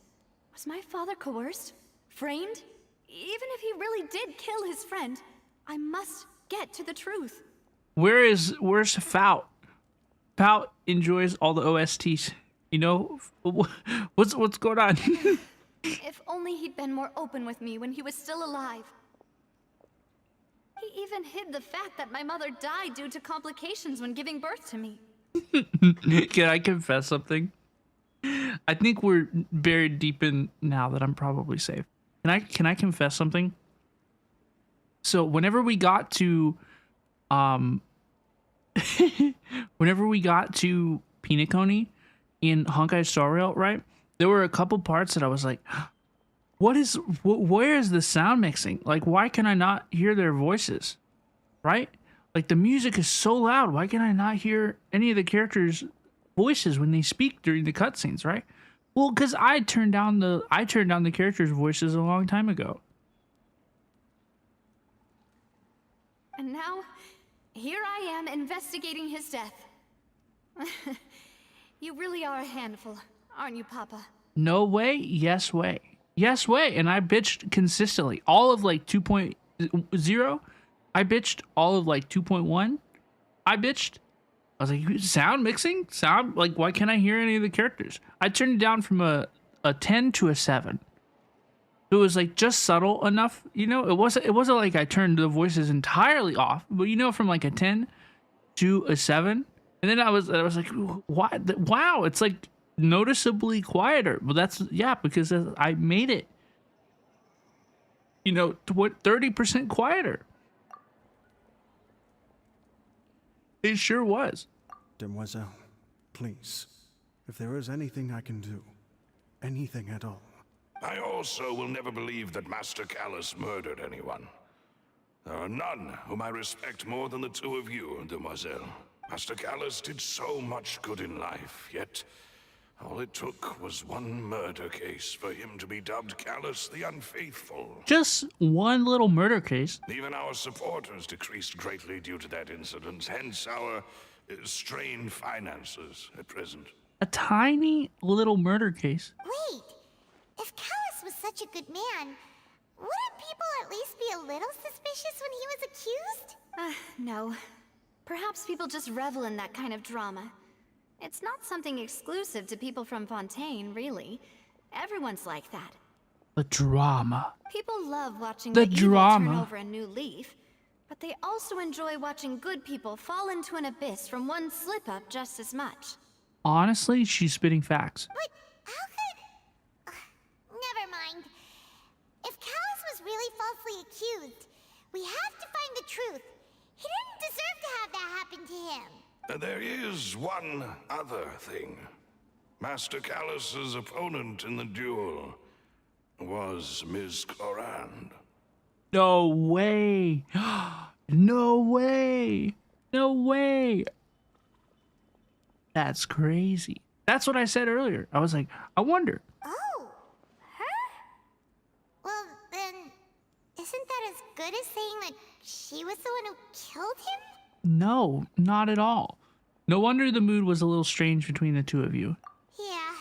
Was my father coerced? Framed? Even if he really did kill his friend, I must get to the truth. Where's Faut? Faut enjoys all the OSTs. You know, what's going on? If only he'd been more open with me when he was still alive. He even hid the fact that my mother died due to complications when giving birth to me. Can I confess something? I think we're buried deep in now that I'm probably safe. Can I confess something? So whenever we got to Pinacone in Honkai Star Rail, right? There were a couple parts that I was like, where is the sound mixing? Like, why can I not hear their voices? Right? Like, the music is so loud. Why can I not hear any of the characters' voices when they speak during the cutscenes, right? Well, because I turned down the characters' voices a long time ago. And now, here I am investigating his death. You really are a handful, aren't you, Papa? No way, yes way. Yes way. And I bitched consistently. All of like 2.0. I bitched all of like 2.1. I bitched. I was like, sound mixing? Sound? Like, why can't I hear any of the characters? I turned it down from a 10 to a 7. It was like just subtle enough, you know? It wasn't like I turned the voices entirely off, but you know, from like a 10 to a 7. And then I was like, why? Wow, it's like noticeably quieter. But that's, yeah, because I made it, you know, 30% quieter. It sure was. Demoiselle, please, if there is anything I can do, anything at all. I also will never believe that Master Callus murdered anyone. There are none whom I respect more than the two of you, Demoiselle. Master Callus did so much good in life, yet All it took was one murder case for him to be dubbed Callus the Unfaithful. Just one little murder case. Even our supporters decreased greatly due to that incident, hence our strained finances at present. A tiny little murder case. Wait, if Callus was such a good man, wouldn't people at least be a little suspicious when he was accused? No. Perhaps people just revel in that kind of drama. It's not something exclusive to people from Fontaine, really. Everyone's like that. The drama. People love watching The the evil drama. turn over a new leaf, but they also enjoy watching good people fall into an abyss from one slip-up just as much. Honestly, she's spitting facts. But how could... never mind. If Callus was really falsely accused, we have to find the truth. He didn't deserve to have that happen to him. There is one other thing. Master Callus's opponent in the duel was Ms. Clorand. No way. No way. No way. That's crazy. That's what I said earlier. I was like, I wonder. Oh, her? Well, then, isn't that as good as saying that she was the one who killed him? No, not at all. No wonder the mood was a little strange between the two of you. Yeah,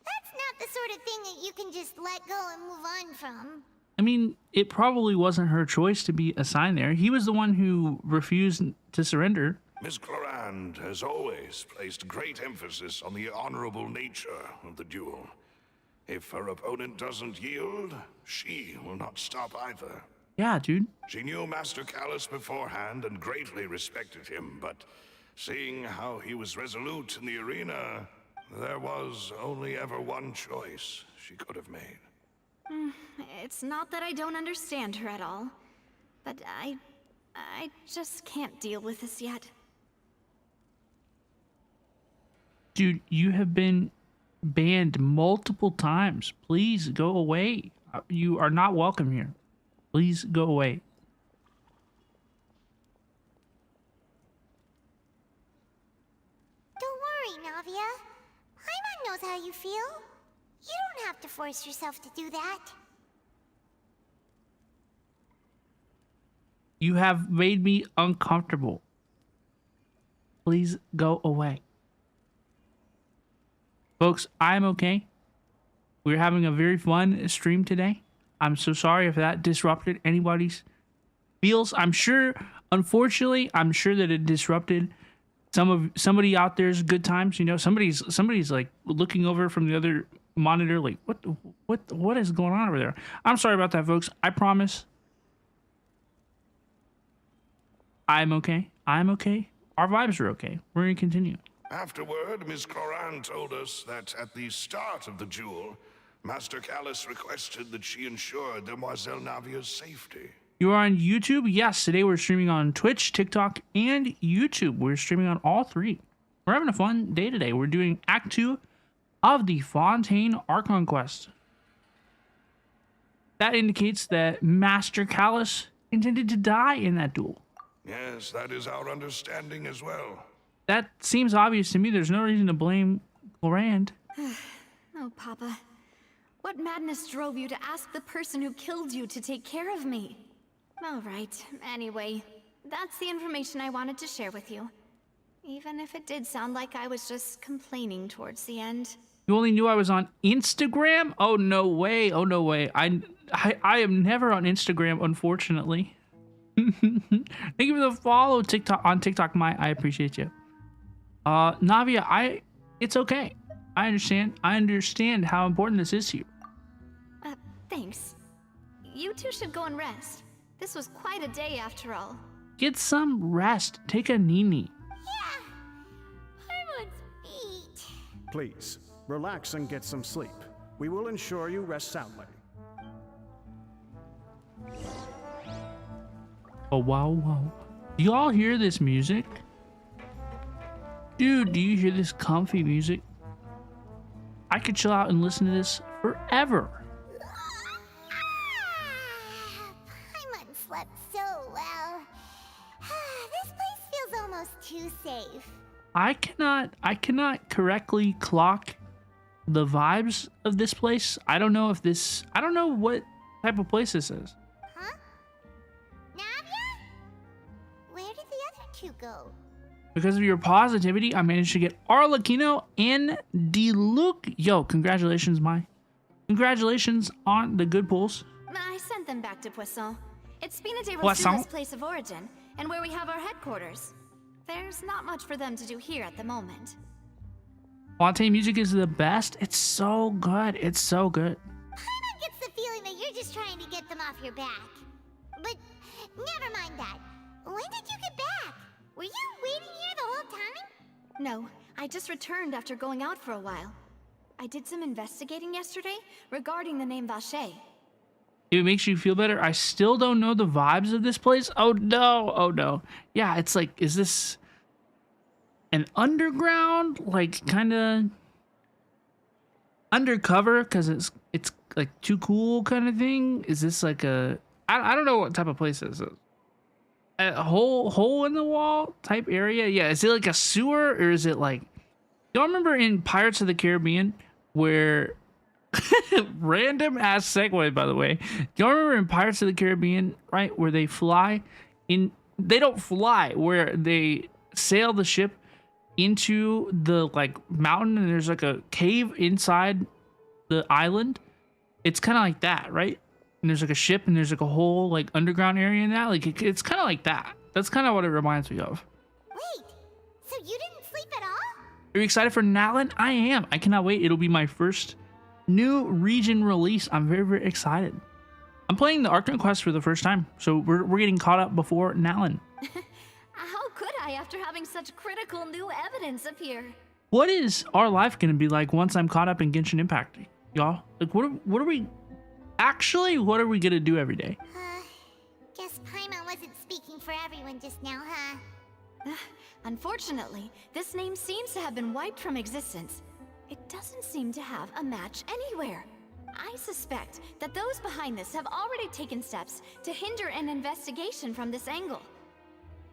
that's not the sort of thing that you can just let go and move on from. I mean, it probably wasn't her choice to be assigned there. He was the one who refused to surrender. Ms. Clorand has always placed great emphasis on the honorable nature of the duel. If her opponent doesn't yield, she will not stop either. Yeah, dude. She knew Master Callus beforehand and greatly respected him, but seeing how he was resolute in the arena, there was only ever one choice she could have made. It's not that I don't understand her at all, but I just can't deal with this yet. Dude, you have been banned multiple times. Please go away. You are not welcome here. Please go away. Don't worry, Navia. Paimon knows how you feel. You don't have to force yourself to do that. You have made me uncomfortable. Please go away. Folks, I'm okay. We're having a very fun stream today. I'm so sorry if that disrupted anybody's feels. I'm sure, unfortunately, I'm sure that it disrupted somebody out there's good times. You know, somebody's like looking over from the other monitor, like what is going on over there? I'm sorry about that, folks. I promise. I'm okay. I'm okay. Our vibes are okay. We're gonna continue. Afterward, Ms. Clorand told us that at the start of the duel, Master Callus requested that she ensure Demoiselle Navia's safety. You are on YouTube? Yes, today we're streaming on Twitch, TikTok, and YouTube. We're streaming on all three. We're having a fun day today. We're doing Act 2 of the Fontaine Archon quest. That indicates that Master Callus intended to die in that duel. Yes, that is our understanding as well. That seems obvious to me. There's no reason to blame Clorand. Oh, Papa. What madness drove you to ask the person who killed you to take care of me? All right, anyway, that's the information I wanted to share with you. Even if it did sound like I was just complaining towards the end. You only knew I was on Instagram? Oh, no way. Oh, no way. I am never on Instagram, unfortunately. Thank you for the follow on TikTok, I appreciate you. Navia, it's okay. I understand how important this is to you. Thanks. You two should go and rest. This was quite a day after all. Get some rest. Take a nini. Yeah, Paimon's feet. Please, relax and get some sleep. We will ensure you rest soundly. Oh, wow. Do y'all hear this music? Dude, do you hear this comfy music? I could chill out and listen to this forever. Paimon slept so well. This place feels almost too safe. I cannot correctly clock the vibes of this place. I don't know what type of place this is. Huh? Navia? Where did the other two go? Because of your positivity, I managed to get Arlecchino and Diluc. Yo, congratulations, Mai. Congratulations on the good pulls. I sent them back to Poisson. It's Spina de Poisson? Rosula's place of origin, and where we have our headquarters. There's not much for them to do here at the moment. Fontaine music is the best. It's so good. It's so good. Paimon gets the feeling that you're just trying to get them off your back. But never mind that. When did you get back? Were you waiting here the whole time? No, I just returned after going out for a while. I did some investigating yesterday regarding the name Vache. If it makes you feel better, I still don't know the vibes of this place. Oh no, oh no. Yeah, it's like, is this an underground, like kind of undercover because it's like too cool kind of thing? Is this like a, I don't know what type of place this is. A hole in the wall type area? Yeah, is it like a sewer or is it like, y'all remember in Pirates of the Caribbean where random ass segue, by the way. Y'all remember in Pirates of the Caribbean, right, where they fly in, they don't fly, where they sail the ship into the like mountain and there's like a cave inside the island? It's kind of like that, right? And there's like a ship and there's like a whole like underground area in that. Like it's kind of like that. That's kind of what it reminds me of. Wait, so you didn't sleep at all? Are you excited for Natlan? I am. I cannot wait. It'll be my first new region release. I'm very, very excited. I'm playing the Archon quest for the first time, so we're getting caught up before Natlan. How could I after having such critical new evidence appear? What is our life gonna be like once I'm caught up in Genshin Impact, y'all? Like, what are we gonna do every day? Guess Paimon wasn't speaking for everyone just now, huh? Unfortunately, this name seems to have been wiped from existence. It doesn't seem to have a match anywhere. I suspect that those behind this have already taken steps to hinder an investigation from this angle.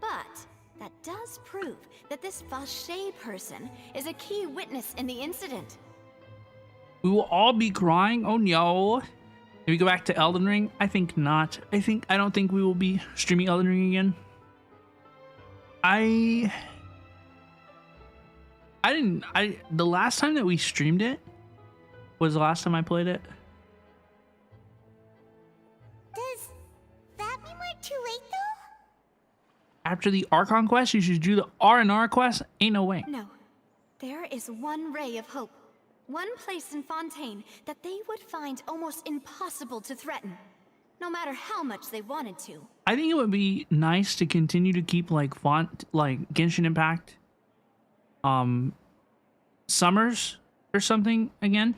But that does prove that this Vache person is a key witness in the incident. We will all be crying. Oh no. Maybe we go back to Elden Ring? I think not. I don't think we will be streaming Elden Ring again. The last time that we streamed it was the last time I played it. Does that mean we're too late though? After the Archon quest, you should do the R&R quest? Ain't no way. No. There is one ray of hope. One place in Fontaine that they would find almost impossible to threaten, no matter how much they wanted to. I think it would be nice to continue to keep like Genshin Impact summers or something again.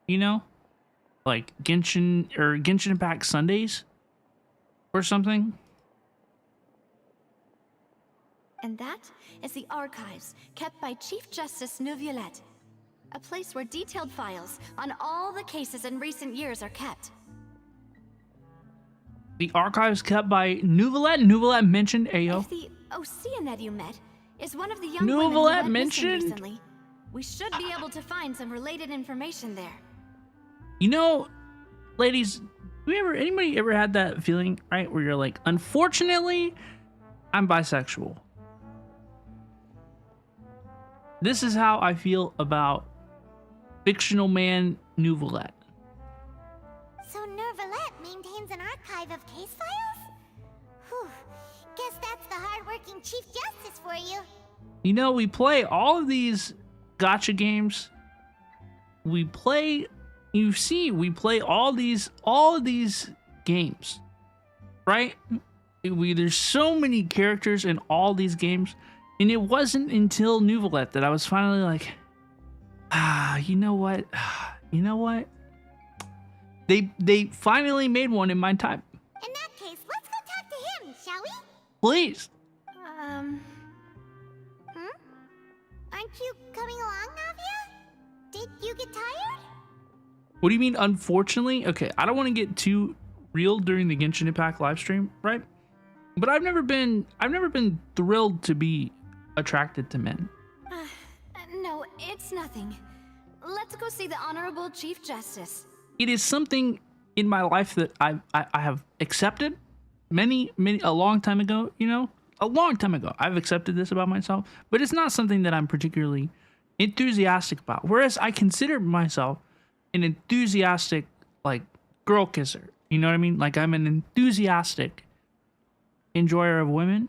You know? Like Genshin Impact Sundays or something. And that is the archives kept by Chief Justice Neuvillette, a place where detailed files on all the cases in recent years are kept. The archives kept by Neuvillette. Neuvillette mentioned Ayo. If the Osiria you met is one of the young women who Neuvillette went missing mentioned recently, we should be able to find some related information there. You know, ladies, anybody ever had that feeling, right, where you're like, unfortunately, I'm bisexual. This is how I feel about fictional man Neuvillette. So Neuvillette maintains an archive of case files? Whew. Guess that's the hard-working Chief Justice for you. You know, we play all of these gacha games. We play all of these games, right? There's so many characters in all these games. And it wasn't until Neuvillette that I was finally like, you know what? They finally made one in my type. In that case, let's go talk to him, shall we? Please. Aren't you coming along, Navia? Did you get tired? What do you mean, unfortunately? Okay, I don't want to get too real during the Genshin Impact live stream, right? But I've never been thrilled to be attracted to men. No, it's nothing. Let's go see the Honorable Chief Justice. It is something in my life that I have accepted a long time ago, you know? A long time ago. I've accepted this about myself, but it's not something that I'm particularly enthusiastic about. Whereas I consider myself an enthusiastic, like, girl kisser. You know what I mean? Like, I'm an enthusiastic enjoyer of women.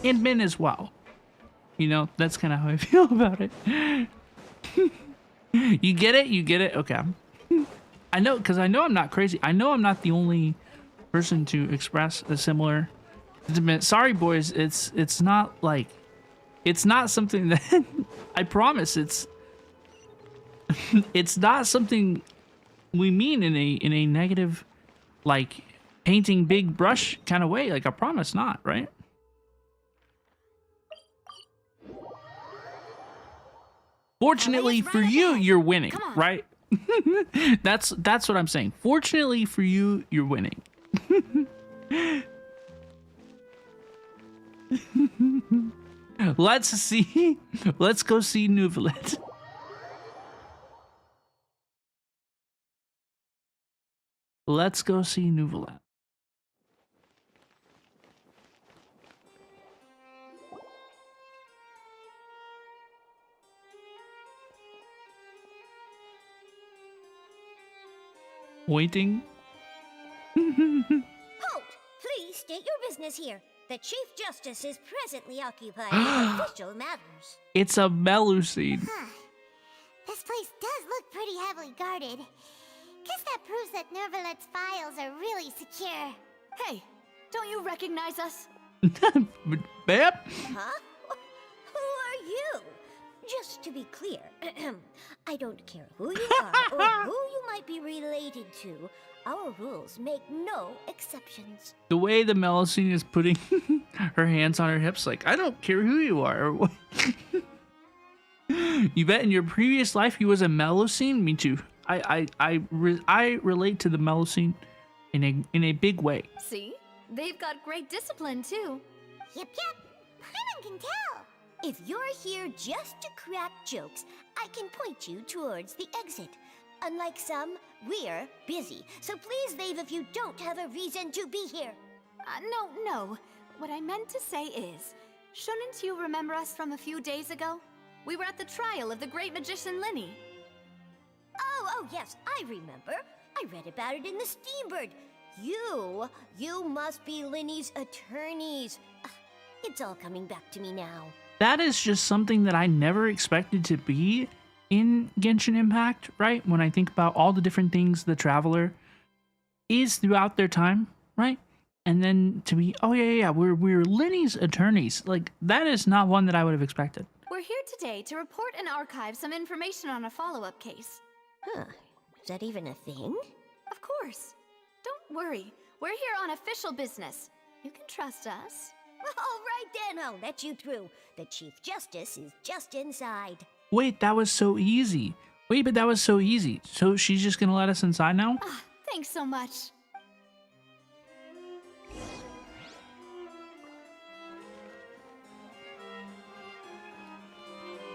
And men as well. You know, that's kind of how I feel about it. You get it? You get it? Okay. I know, because I know I'm not crazy. I know I'm not the only person to express a similar sentiment. Sorry, boys. It's not like... It's not something that... I promise it's... It's not something we mean in a negative, like, painting big brush kind of way. Like, I promise not, right? Fortunately for you, you're winning, right? That's what I'm saying. Fortunately for you, you're winning. Let's go see Nuvalet. Let's go see Nuvalet. Waiting. Halt! Please state your business here. The Chief Justice is presently occupied with official matters. It's a Melusine. This place does look pretty heavily guarded. Guess that proves that Nervalet's files are really secure. Hey, don't you recognize us? Bam? Huh? Who are you? Just to be clear, I don't care who you are or who you might be related to. Our rules make no exceptions. The way the Melusine is putting her hands on her hips, like, I don't care who you are. You bet in your previous life he was a Melusine? Me too. I relate to the Melusine in a big way. See? They've got great discipline, too. Yep. Paimon can tell. If you're here just to crack jokes, I can point you towards the exit. Unlike some, we're busy, so please leave if you don't have a reason to be here. No. What I meant to say is, shouldn't you remember us from a few days ago? We were at the trial of the great magician Linny. Oh, yes, I remember. I read about it in the Steambird. You must be Linny's attorneys. It's all coming back to me now. That is just something that I never expected to be in Genshin Impact, right? When I think about all the different things the Traveler is throughout their time, right? And then to be, oh yeah, we're Linny's attorneys. Like, that is not one that I would have expected. We're here today to report and archive some information on a follow-up case. Huh. Is that even a thing? Of course. Don't worry. We're here on official business. You can trust us. All right then, I'll let you through. The Chief Justice is just inside. Wait, that was so easy. But that was so easy. So she's just gonna let us inside now? Thanks so much.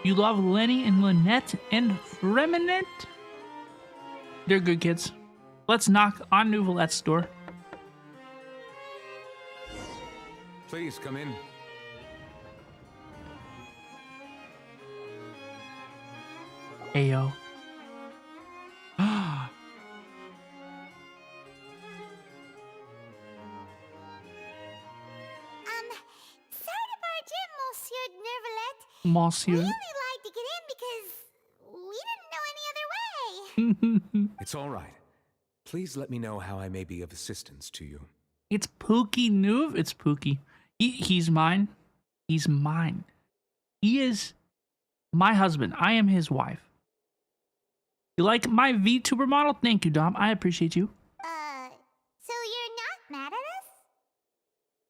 You love Lenny and Lynette and Freminette? They're good kids. Let's knock on Nuvalet's door. Please come in. Ayo. Sorry to barge in, Monsieur Nervalet. Monsieur. We only lied to get in because we didn't know any other way. It's all right. Please let me know how I may be of assistance to you. It's Pookie Nuv. It's Pookie. He's mine. He's mine. He is my husband. I am his wife. You like my VTuber model? Thank you, Dom. I appreciate you. So you're not mad at us?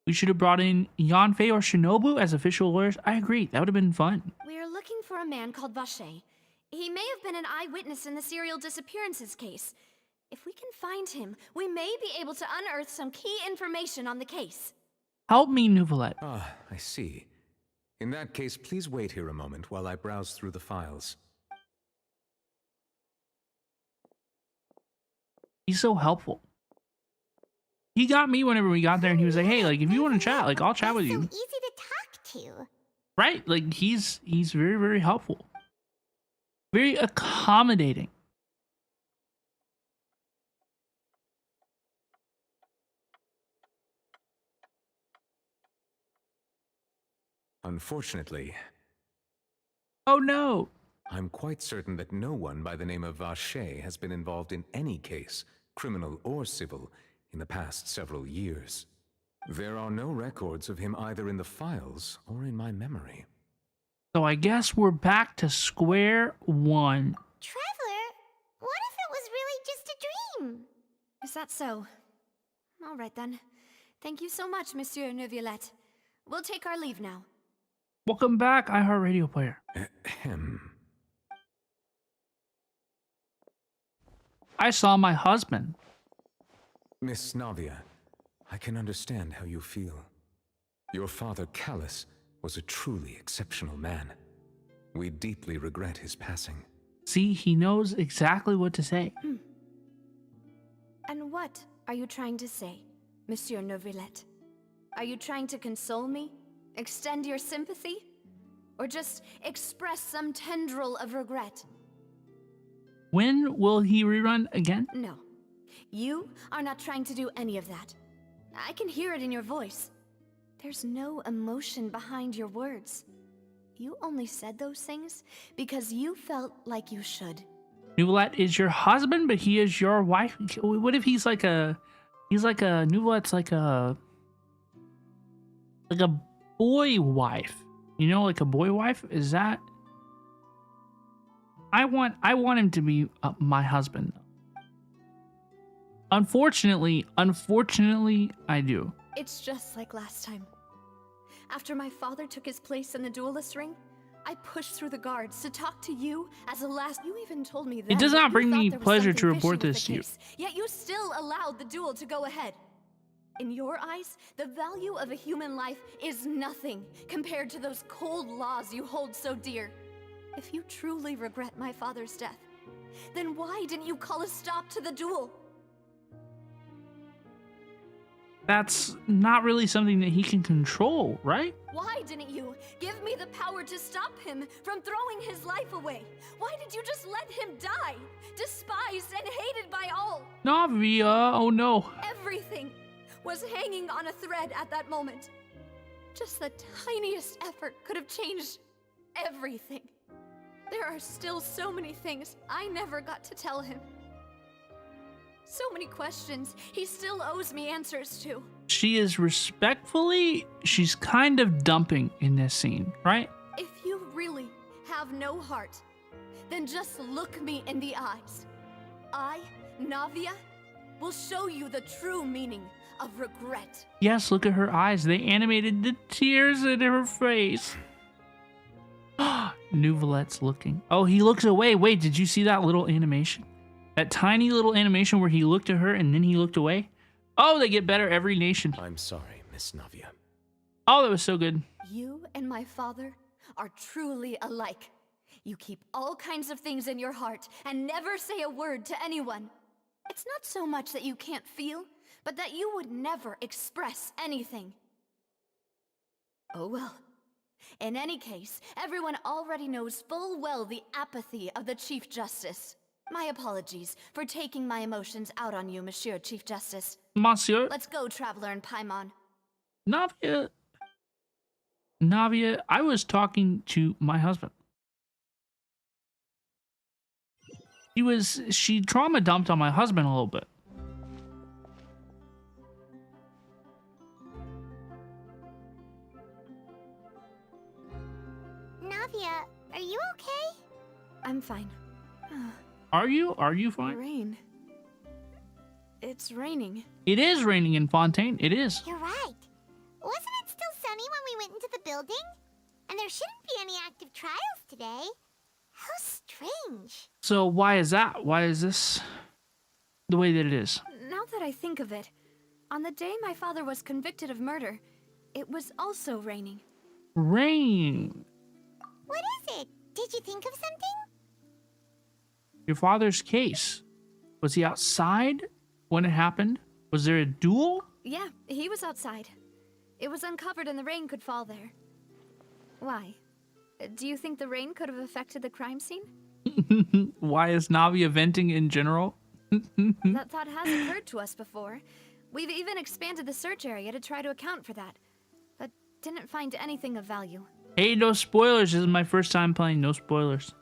We should have brought in Yanfei or Shinobu as official lawyers. I agree. That would have been fun. We're looking for a man called Vache. He may have been an eyewitness in the serial disappearances case. If we can find him, we may be able to unearth some key information on the case. Help me, Nouvelette. Ah, I see. In that case, please wait here a moment while I browse through the files. He's so helpful. He got me whenever we got there, and he was like, "Hey, like, if you want to chat, like, I'll chat with you." So easy to talk to. Right? Like, he's very, very helpful. Very accommodating. Unfortunately, Oh no. I'm quite certain that no one by the name of Vache has been involved in any case, criminal or civil, in the past several years. There are no records of him either in the files or in my memory. So I guess we're back to square one. Traveler, what if it was really just a dream? Is that so? All right then. Thank you so much, Monsieur Neuvillette. We'll take our leave now. Welcome back, iHeartRadio player. Ahem. I saw my husband. Miss Navia, I can understand how you feel. Your father, Callus, was a truly exceptional man. We deeply regret his passing. See, he knows exactly what to say. And what are you trying to say, Monsieur Neuvillette? Are you trying to console me? Extend your sympathy? Or just express some tendril of regret? When will he rerun again? No. You are not trying to do any of that. I can hear it in your voice. There's no emotion behind your words. You only said those things because you felt like you should. Nouvelette is your husband, but he is your wife. What if he's like a Nouvelette's like a boy wife? You know, like a boy wife? Is that? I want him to be my husband. Unfortunately, I do. It's just like last time. After my father took his place in the duelist ring, I pushed through the guards to talk to you as a last. You even told me that It does not bring me pleasure to report fishy with this the to you. case, yet you still allowed the duel to go ahead. In your eyes, the value of a human life is nothing compared to those cold laws you hold so dear. If you truly regret my father's death, then why didn't you call a stop to the duel? That's not really something that he can control, right? Why didn't you give me the power to stop him from throwing his life away? Why did you just let him die, despised and hated by all? Navia, oh no. Everything was hanging on a thread at that moment. Just the tiniest effort could have changed everything. There are still so many things I never got to tell him. So many questions he still owes me answers to. She is respectfully, she's kind of dumping in this scene, right? If you really have no heart, then just look me in the eyes. I, Navia, will show you the true meaning of regret. Yes, look at her eyes. They animated the tears in her face. Nouvelette's looking. Oh, he looks away. Wait, did you see that little animation? That tiny little animation where he looked at her and then he looked away? Oh, they get better every nation. I'm sorry, Miss Navia. Oh, that was so good. You and my father are truly alike. You keep all kinds of things in your heart and never say a word to anyone. It's not so much that you can't feel, but that you would never express anything. Oh well. In any case, everyone already knows full well the apathy of the Chief Justice. My apologies for taking my emotions out on you, Monsieur Chief Justice. Monsieur. Let's go, Traveler and Paimon. Navia, I was talking to my husband. She trauma dumped on my husband a little bit. Navia, are you okay? I'm fine. Are you? Are you fine? Rain. It's raining. It is raining in Fontaine. It is. You're right. Wasn't it still sunny when we went into the building? And there shouldn't be any active trials today. How strange. So why is that? Why is this the way that it is. Now that I think of it, on the day my father was convicted of murder, it was also raining. Rain. What is it? Did you think of something? Your father's case. Was he outside when it happened? Was there a duel? Yeah, he was outside. It was uncovered and the rain could fall there. Why? Do you think the rain could have affected the crime scene? Why is Navia venting in general? That thought has occurred to us before. We've even expanded the search area to try to account for that, but didn't find anything of value. Hey, no spoilers. This is my first time playing No Spoilers.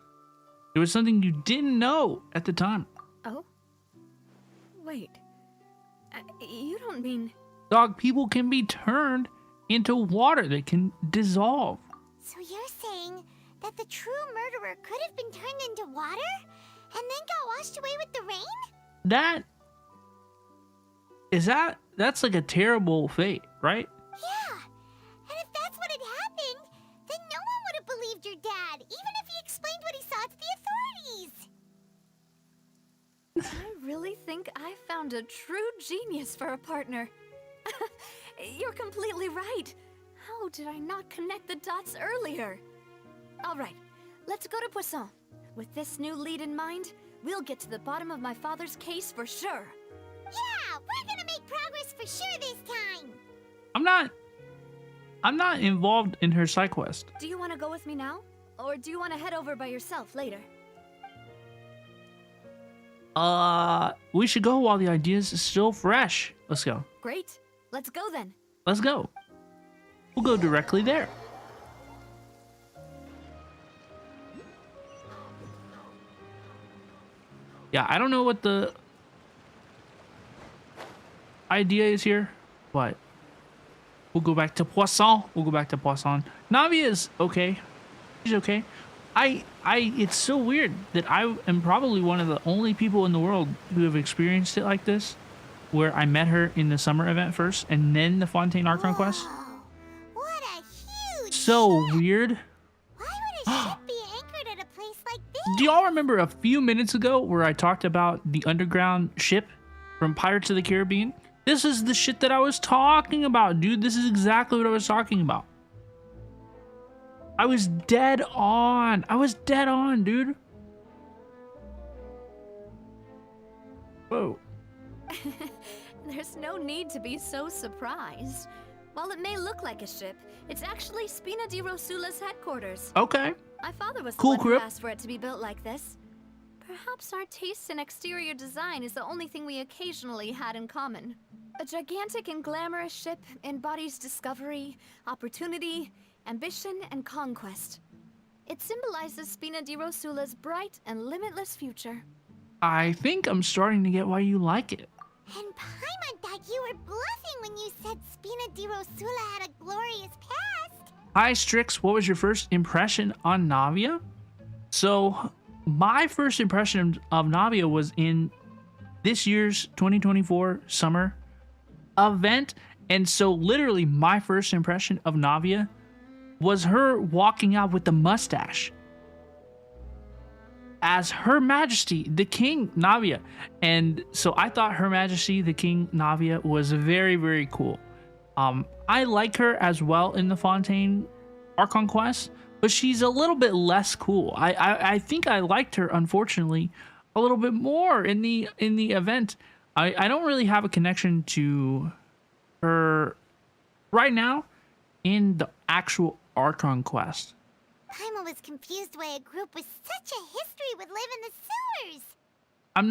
There was something you didn't know at the time. Oh? Wait. You don't mean... Dog, people can be turned into water that can dissolve. So you're saying that the true murderer could have been turned into water and then got washed away with the rain? That's like a terrible fate, right? Yeah. And if that's what had happened, then no one would have believed your dad, even if he explained what he saw to the authorities. I really think I found a true genius for a partner. You're completely right. How did I not connect the dots earlier? All right, let's go to Poisson. With this new lead in mind, we'll get to the bottom of my father's case for sure. Yeah, we're gonna make progress for sure this time. I'm not involved in her side quest. Do you want to go with me now? Or do you want to head over by yourself later? We should go while the ideas is still fresh. Let's go. Great. Let's go then. Let's go. We'll go directly there. Yeah, I don't know what the idea is here, but we'll go back to Poisson. Navia is okay. She's okay. It's so weird that I am probably one of the only people in the world who have experienced it like this, where I met her in the summer event first and then the Fontaine Archon quest. What a huge So ship. weird. Why would a ship be anchored at a place like this? Do y'all remember a few minutes ago where I talked about the underground ship from Pirates of the Caribbean? This is the shit that I was talking about, dude. This is exactly what I was talking about. I was dead on. Dude. Whoa. There's no need to be so surprised. While it may look like a ship, it's actually Spina di Rosula's headquarters. Okay. My father was Cool the one who crib. asked for it to be built like this. Perhaps our taste in exterior design is the only thing we occasionally had in common. A gigantic and glamorous ship embodies discovery, opportunity, ambition, and conquest. It symbolizes Spina di Rosula's bright and limitless future. I think I'm starting to get why you like it. And Paimon thought you were bluffing when you said Spina di Rosula had a glorious past. Hi, Strix. What was your first impression on Navia? So, my first impression of Navia was in this year's 2024 summer event. And so, literally, my first impression of Navia was her walking out with the mustache as Her Majesty, the King Navia. And so I thought Her Majesty, the King Navia was very, very cool. I like her as well in the Fontaine Archon quest, but she's a little bit less cool. I think I liked her, unfortunately, a little bit more in the event. I don't really have a connection to her right now in the actual Archon quest. Paimon was confused why a group with such a history would live in the sewers. I'm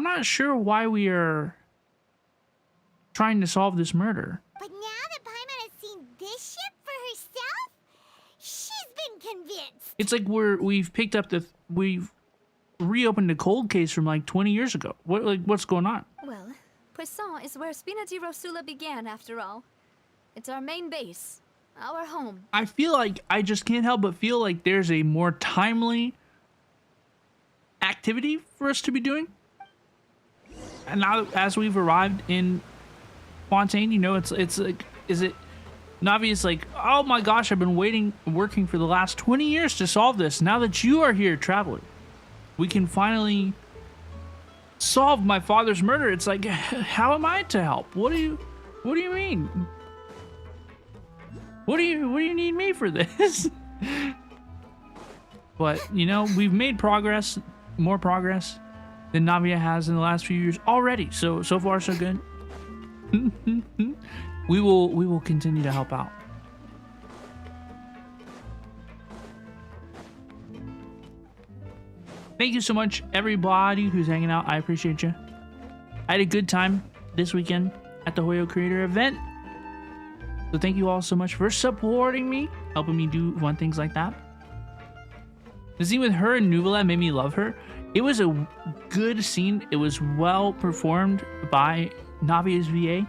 not sure why we are trying to solve this murder. But now that Paimon has seen this ship for herself, she's been convinced. It's like we've reopened a cold case from like 20 years ago. What's going on? Well, Poisson is where Spina di Rosula began, after all. It's our main base, our home. I feel like I just can't help but feel like there's a more timely activity for us to be doing. And now, as we've arrived in Fontaine, you know, it's like, is it Navi's like, oh my gosh, I've been working for the last 20 years to solve this. Now that you are here traveling, we can finally solved my father's murder. It's like, how am I to help? What do you mean? What do you need me for this? But, you know, we've made progress, more progress than Navia has in the last few years already. So far so good. We will continue to help out. Thank you so much, everybody who's hanging out. I appreciate you. I had a good time this weekend at the HoYoCreator event. So thank you all so much for supporting me, helping me do fun things like that. The scene with her and Nuvola made me love her. It was a good scene. It was well performed by Navia's VA,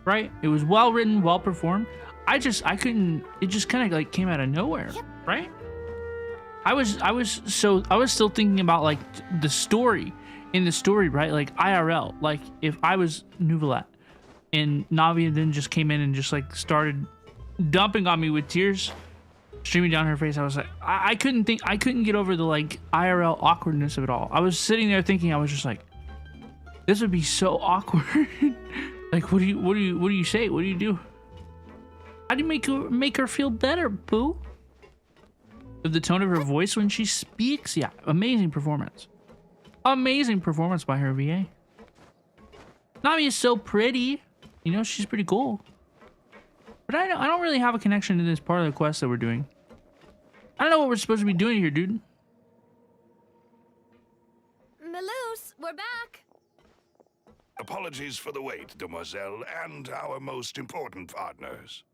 right? It was well written, well performed. I couldn't, it just kind of like came out of nowhere, right? I was still thinking about like the story, right? Like IRL, like if I was Nuvola and Navia then just came in and just like started dumping on me with tears streaming down her face. I was like, I couldn't get over the like IRL awkwardness of it all. I was sitting there thinking, I was just like, this would be so awkward. Like, what do you say? What do you do? How do you make her feel better, boo? Of the tone of her voice when she speaks. Yeah, amazing performance. Amazing performance by her VA. Nami is so pretty. You know, she's pretty cool. But I don't really have a connection to this part of the quest that we're doing. I don't know what we're supposed to be doing here, dude. Maloose, we're back. Apologies for the wait, demoiselle, and our most important partners.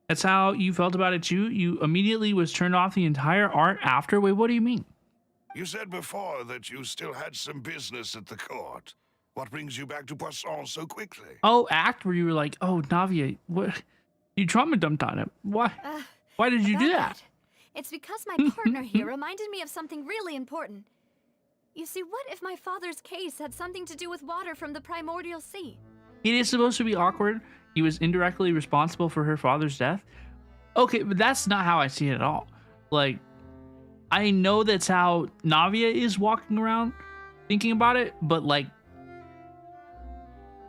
That's how you felt about it too? You immediately was turned off the entire art after? Wait, what do you mean? You said before that you still had some business at the court. What brings you back to Poisson so quickly? Oh, act where you were like, oh, Navia, what? You trauma dumped on him. Why? Why did you do that? It's because my partner here reminded me of something really important. You see, what if my father's case had something to do with water from the primordial sea? It is supposed to be awkward. He was indirectly responsible for her father's death. Okay, but that's not how I see it at all. Like, I know that's how Navia is walking around thinking about it, but like,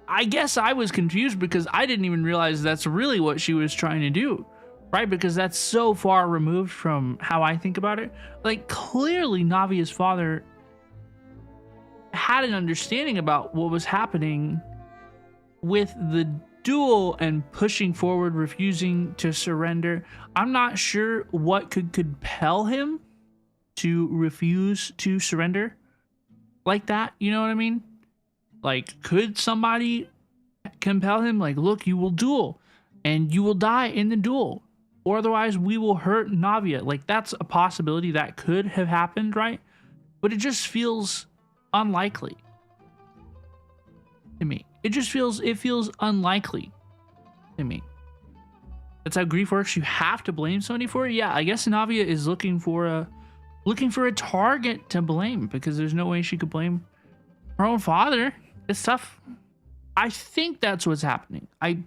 I guess I was confused because I didn't even realize that's really what she was trying to do, right? Because that's so far removed from how I think about it. Like, clearly Navia's father had an understanding about what was happening with the duel and pushing forward, refusing to surrender. I'm not sure what could compel him to refuse to surrender like that. You know what I mean? Like, could somebody compel him? Like, look, you will duel and you will die in the duel, or otherwise we will hurt Navia. Like, that's a possibility that could have happened, right? But it just feels unlikely to me. It feels unlikely to me. That's how grief works. You have to blame somebody for it. Yeah, I guess Navia is looking for a target to blame because there's no way she could blame her own father. It's tough. I think that's what's happening. I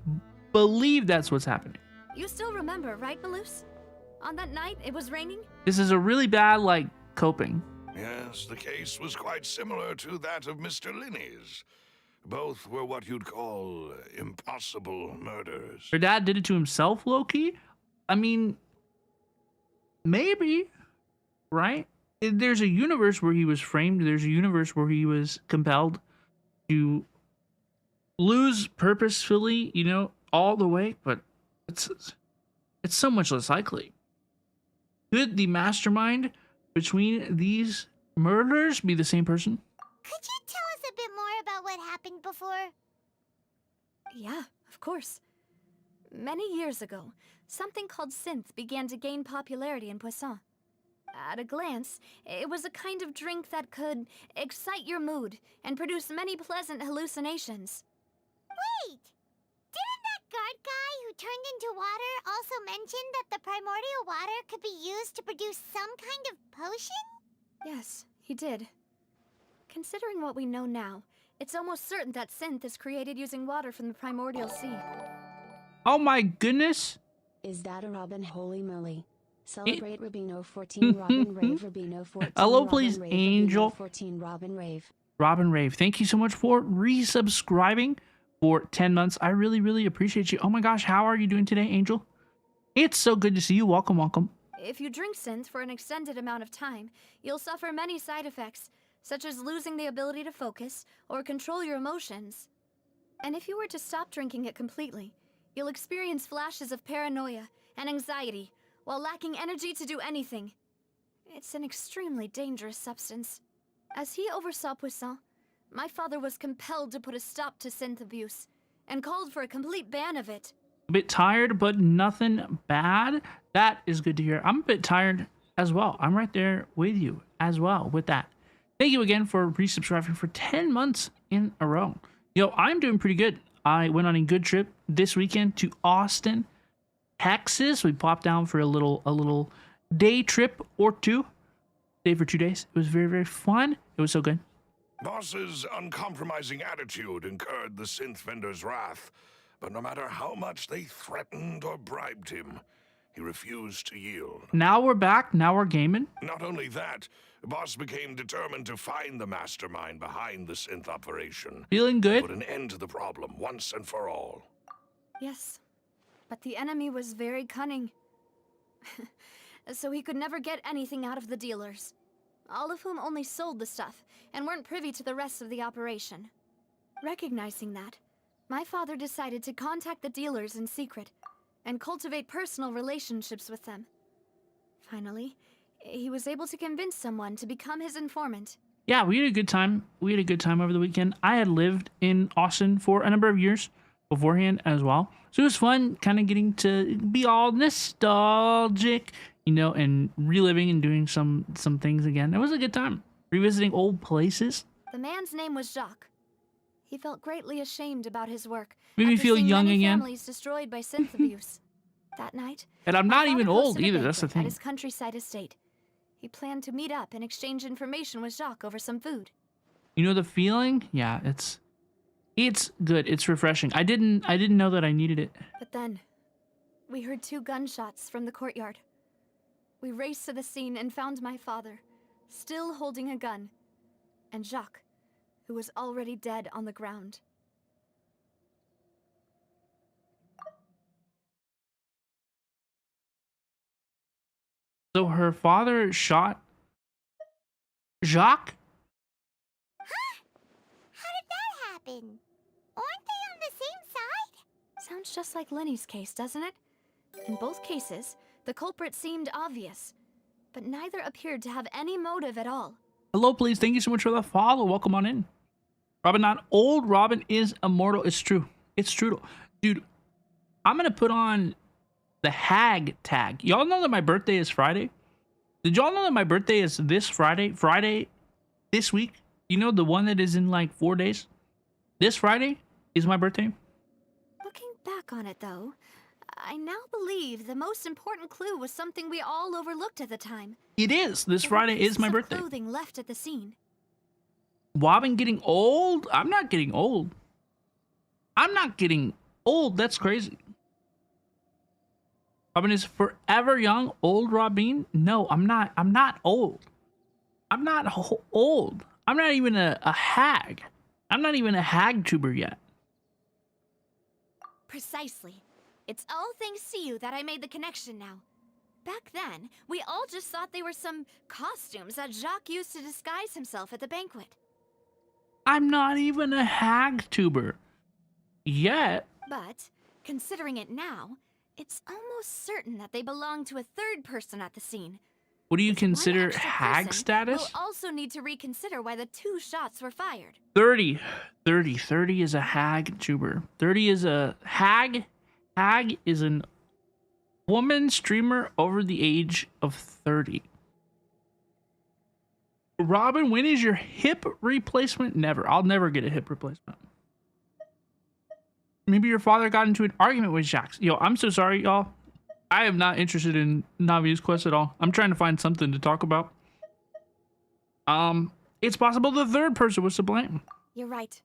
believe that's what's happening. You still remember, right, Maloose? On that night, it was raining? This is a really bad, like, coping. Yes, the case was quite similar to that of Mr. Linney's. Both were what you'd call impossible murders. Her dad did it to himself, low-key? I mean, maybe, right? There's a universe where he was framed. There's a universe where he was compelled to lose purposefully, you know, all the way. But it's so much less likely. Could the mastermind between these murders be the same person? Could you tell us a bit more about what happened before? Yeah, of course. Many years ago, something called synth began to gain popularity in Poisson. At a glance, it was a kind of drink that could excite your mood and produce many pleasant hallucinations. Wait! Didn't that guard guy who turned into water also mention that the primordial water could be used to produce some kind of potion? Yes, he did. Considering what we know now, it's almost certain that synth is created using water from the primordial sea. Oh my goodness! Is that a robin? Holy moly. Celebrate Rubino 14 Robin Rave Rubino 14 Hello, Robin please, Rave, Angel. Rubino 14 Robin Rave. Robin Rave, thank you so much for resubscribing for 10 months. I really, really appreciate you. Oh my gosh, how are you doing today, Angel? It's so good to see you. Welcome, welcome. If you drink synth for an extended amount of time, you'll suffer many side effects, such as losing the ability to focus or control your emotions. And if you were to stop drinking it completely, you'll experience flashes of paranoia and anxiety while lacking energy to do anything. It's an extremely dangerous substance. As he oversaw Poisson, my father was compelled to put a stop to synth abuse and called for a complete ban of it. A bit tired, but nothing bad. That is good to hear. I'm a bit tired as well. I'm right there with you as well with that. Thank you again for resubscribing for 10 months in a row. Yo, I'm doing pretty good. I went on a good trip this weekend to Austin, Texas. We popped down for a little day trip or two. Stayed for 2 days. It was very, very fun. It was so good. Boss's uncompromising attitude incurred the synth vendor's wrath, but no matter how much they threatened or bribed him, he refused to yield. Now we're back. Now we're gaming. Not only that, Boss became determined to find the mastermind behind the synth operation. Feeling good. Put an end to the problem once and for all. Yes, but the enemy was very cunning. So he could never get anything out of the dealers, all of whom only sold the stuff and weren't privy to the rest of the operation. Recognizing that, my father decided to contact the dealers in secret and cultivate personal relationships with them. Finally, he was able to convince someone to become his informant. Yeah, we had a good time. We had a good time over the weekend. I had lived in Austin for a number of years beforehand as well. So it was fun kind of getting to be all nostalgic, you know, and reliving and doing some things again. It was a good time. Revisiting old places. The man's name was Jacques. He felt greatly ashamed about his work. Made me after feel seeing young many again. families destroyed by synth abuse. That night, And I'm my not even father old hosted a either, that's the banquet thing. At his countryside estate. He planned to meet up and exchange information with Jacques over some food. You know the feeling? Yeah, it's good. It's refreshing. I didn't know that I needed it. But then, we heard 2 gunshots from the courtyard. We raced to the scene and found my father, still holding a gun, and Jacques, who was already dead on the ground. So her father shot Jacques? How did that happen? Aren't they on the same side? Sounds just like Lenny's case, doesn't it? In both cases, the culprit seemed obvious, but neither appeared to have any motive at all. Hello, please. Thank you so much for the follow. Welcome on in. Robin not old. Robin is immortal. It's true. It's true. Dude, I'm going to put on the hag tag. Y'all know that my birthday is Friday? Did y'all know that my birthday is this Friday? Friday this week? You know, the one that is in like 4 days? This Friday is my birthday. Looking back on it, though, I now believe the most important clue was something we all overlooked at the time. It is. This Friday is my birthday. Clothing left at the scene. Robin getting old? I'm not getting old. I'm not getting old. That's crazy. Robin is forever young. Old Robin? No, I'm not. I'm not old. I'm not old. I'm not even a hag. I'm not even a hag tuber yet. Precisely. It's all thanks to you that I made the connection now. Back then, we all just thought they were some costumes that Jacques used to disguise himself at the banquet. I'm not even a hag tuber yet. But, considering it now, it's almost certain that they belong to a third person at the scene. What do you This one consider extra hag person status? We'll also need to reconsider why the 2 shots were fired. 30 is a hag tuber. 30 is a hag. Hag is a woman streamer over the age of 30. Robin, when is your hip replacement? Never. I'll never get a hip replacement. Maybe your father got into an argument with Jax. Yo, I'm so sorry, y'all. I am not interested in Navi's quest at all. I'm trying to find something to talk about. It's possible the third person was to blame. You're right.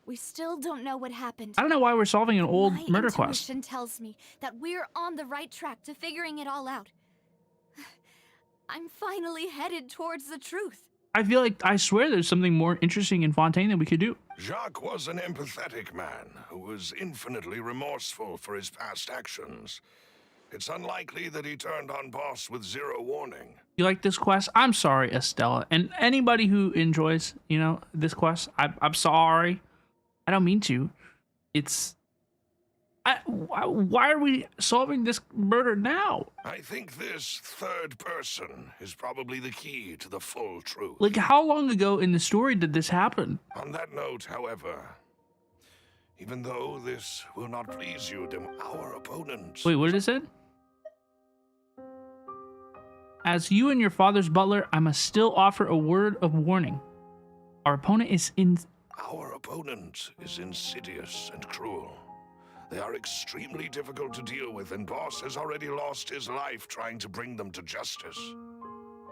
We still don't know what happened. I don't know why we're solving an old My murder quest. intuition tells me that we're on the right track to figuring it all out. I'm finally headed towards the truth. I feel like, I swear there's something more interesting in Fontaine that we could do. Jacques was an empathetic man who was infinitely remorseful for his past actions. It's unlikely that he turned on Boss with zero warning. You like this quest? I'm sorry, Estella. And anybody who enjoys, you know, this quest, I'm sorry. I don't mean to. It's... why are we solving this murder now? I think this third person is probably the key to the full truth. Like, how long ago in the story did this happen? On that note, however, even though this will not please you, our opponents... Wait, what did it say? As you and your father's butler, I must still offer a word of warning. Our opponent is Our opponent is insidious and cruel. They are extremely difficult to deal with, and Boss has already lost his life trying to bring them to justice.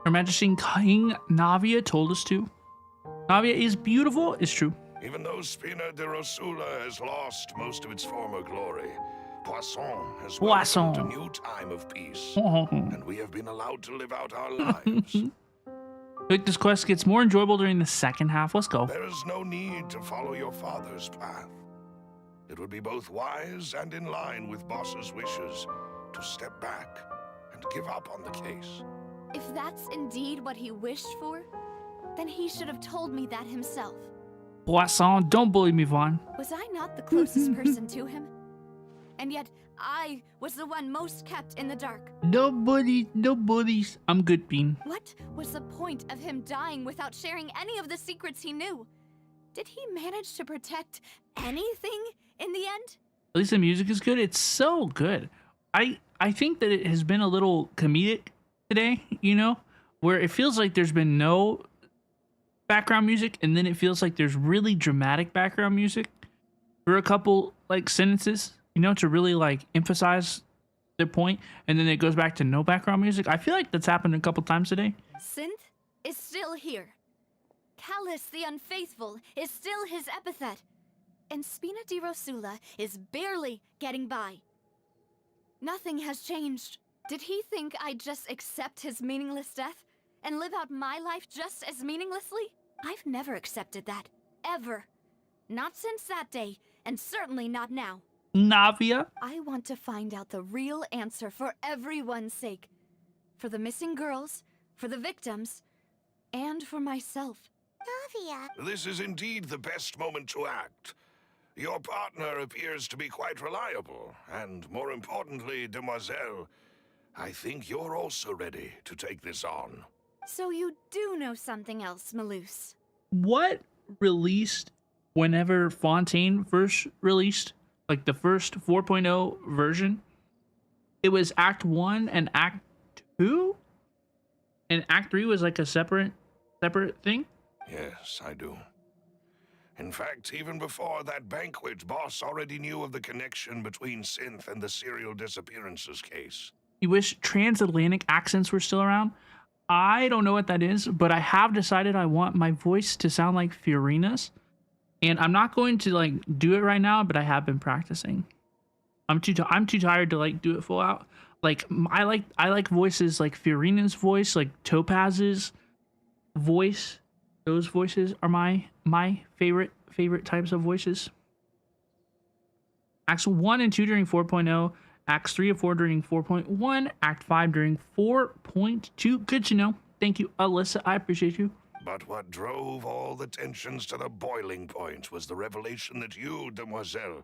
Her Majesty King Navia told us to. Navia is beautiful, it's true. Even though Spina de Rosula has lost most of its former glory, Poisson has welcomed a new time of peace, and we have been allowed to live out our lives. Like, this quest gets more enjoyable during the second half. Let's go. There is no need to follow your father's path. It would be both wise and in line with Boss's wishes to step back and give up on the case. If that's indeed what he wished for, then he should have told me that himself. Poisson, don't bully me, Vaughn. Was I not the closest person to him? And yet, I was the one most kept in the dark. No bullies, no bullies. I'm good, Bean. What was the point of him dying without sharing any of the secrets he knew? Did he manage to protect anything in the end? At least the music is good. It's so good. I think that it has been a little comedic today, you know, where it feels like there's been no background music, and then it feels like there's really dramatic background music for a couple like sentences, you know, to really like emphasize their point, and then it goes back to no background music. I feel like that's happened a couple times today. Synth is still here. Callus the Unfaithful is still his epithet. And Spina di Rosula is barely getting by. Nothing has changed. Did he think I'd just accept his meaningless death and live out my life just as meaninglessly? I've never accepted that. Ever. Not since that day, and certainly not now. Navia? I want to find out the real answer for everyone's sake. For the missing girls, for the victims, and for myself. Navia. This is indeed the best moment to act. Your partner appears to be quite reliable, and more importantly, Demoiselle, I think you're also ready to take this on. So you do know something else, Malus. What released whenever Fontaine first released, like the first 4.0 version? It was Act 1 and Act 2? And Act 3 was like a separate thing? Yes, I do. In fact, even before that banquet, Boss already knew of the connection between Synth and the serial disappearances case. You wish transatlantic accents were still around? I don't know what that is, but I have decided I want my voice to sound like Fiorina's. And I'm not going to like do it right now, but I have been practicing. I'm too tired to like do it full out. Like I like voices like Fiorina's voice, like Topaz's voice. Those voices are my favorite types of voices. Acts 1 and 2 during 4.0, Acts 3 and 4 during 4.1, Act 5 during 4.2. Good to know. Thank you, Alyssa. I appreciate you. But what drove all the tensions to the boiling point was the revelation that you, Demoiselle,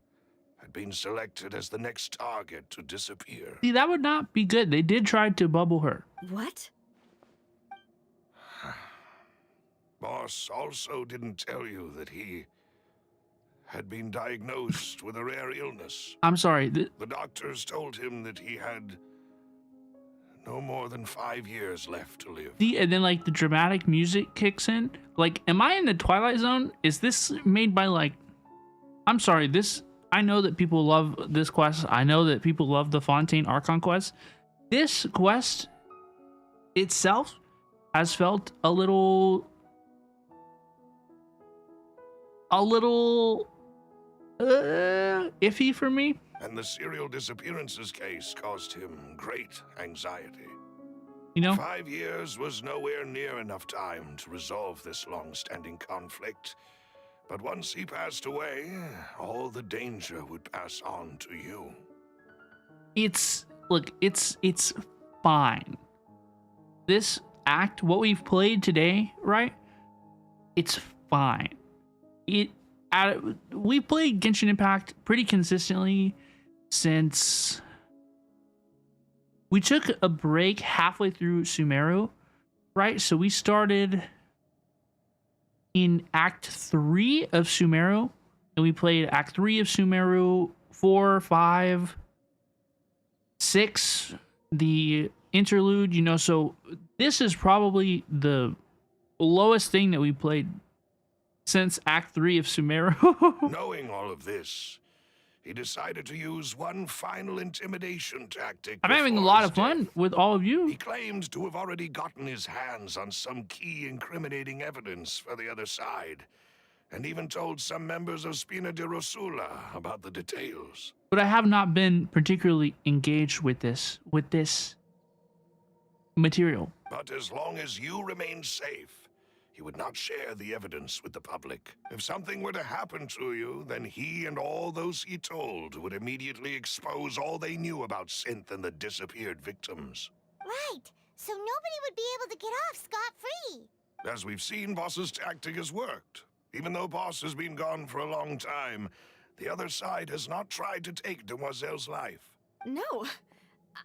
had been selected as the next target to disappear. See, that would not be good. They did try to bubble her. What? Boss also didn't tell you that he had been diagnosed with a rare illness. I'm sorry. The doctors told him that he had no more than 5 years left to live. And then like the dramatic music kicks in. Like, am I in the Twilight Zone? Is this made by like... I'm sorry, I know that people love this quest. I know that people love the Fontaine Archon quest. This quest itself has felt a little iffy for me. And the serial disappearances case caused him great anxiety. You know? 5 years was nowhere near enough time to resolve this long-standing conflict. But once he passed away, all the danger would pass on to you. Look, it's fine. This act, what we've played today, right? It's fine. We played Genshin Impact pretty consistently since we took a break halfway through Sumeru, right? So we started in Act 3 of Sumeru, and we played Act 3 of Sumeru, 4, 5, 6, the interlude, you know, so this is probably the lowest thing that we played since Act 3 of Sumeru. Knowing all of this, he decided to use one final intimidation tactic. I'm having a before lot his of fun death. with all of you. He claimed to have already gotten his hands on some key incriminating evidence for the other side, and even told some members of Spina di Rosula about the details. But I have not been particularly engaged with this material. But as long as you remain safe, he would not share the evidence with the public. If something were to happen to you, then he and all those he told would immediately expose all they knew about Synth and the disappeared victims. Right. So nobody would be able to get off scot-free. As we've seen, Boss's tactic has worked. Even though Boss has been gone for a long time, the other side has not tried to take Demoiselle's life. No,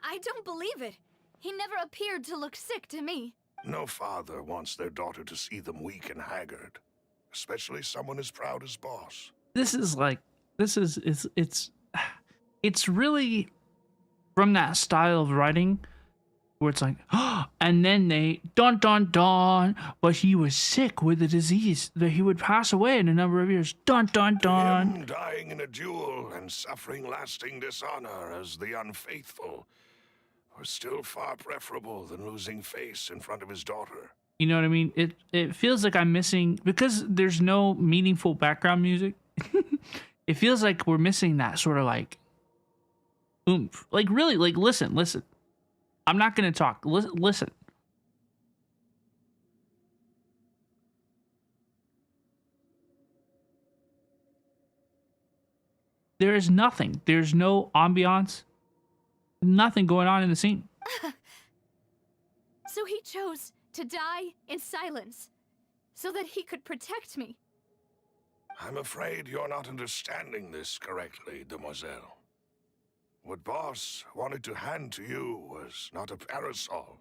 I don't believe it. He never appeared to look sick to me. No father wants their daughter to see them weak and haggard, especially someone as proud as Boss. It's really from that style of writing where it's like, and then they dun dun dun, but he was sick with a disease that he would pass away in a number of years. Dun dun dun. Him dying in a duel and suffering lasting dishonor as the unfaithful was still far preferable than losing face in front of his daughter. You know what I mean? It feels like I'm missing, because there's no meaningful background music. It feels like we're missing that sort of like oomph. Like really, like listen. I'm not gonna talk. Listen. There is nothing. There's no ambiance. Nothing going on in the scene. So he chose to die in silence so that he could protect me. I'm afraid you're not understanding this correctly, Demoiselle. What Boss wanted to hand to you was not a parasol,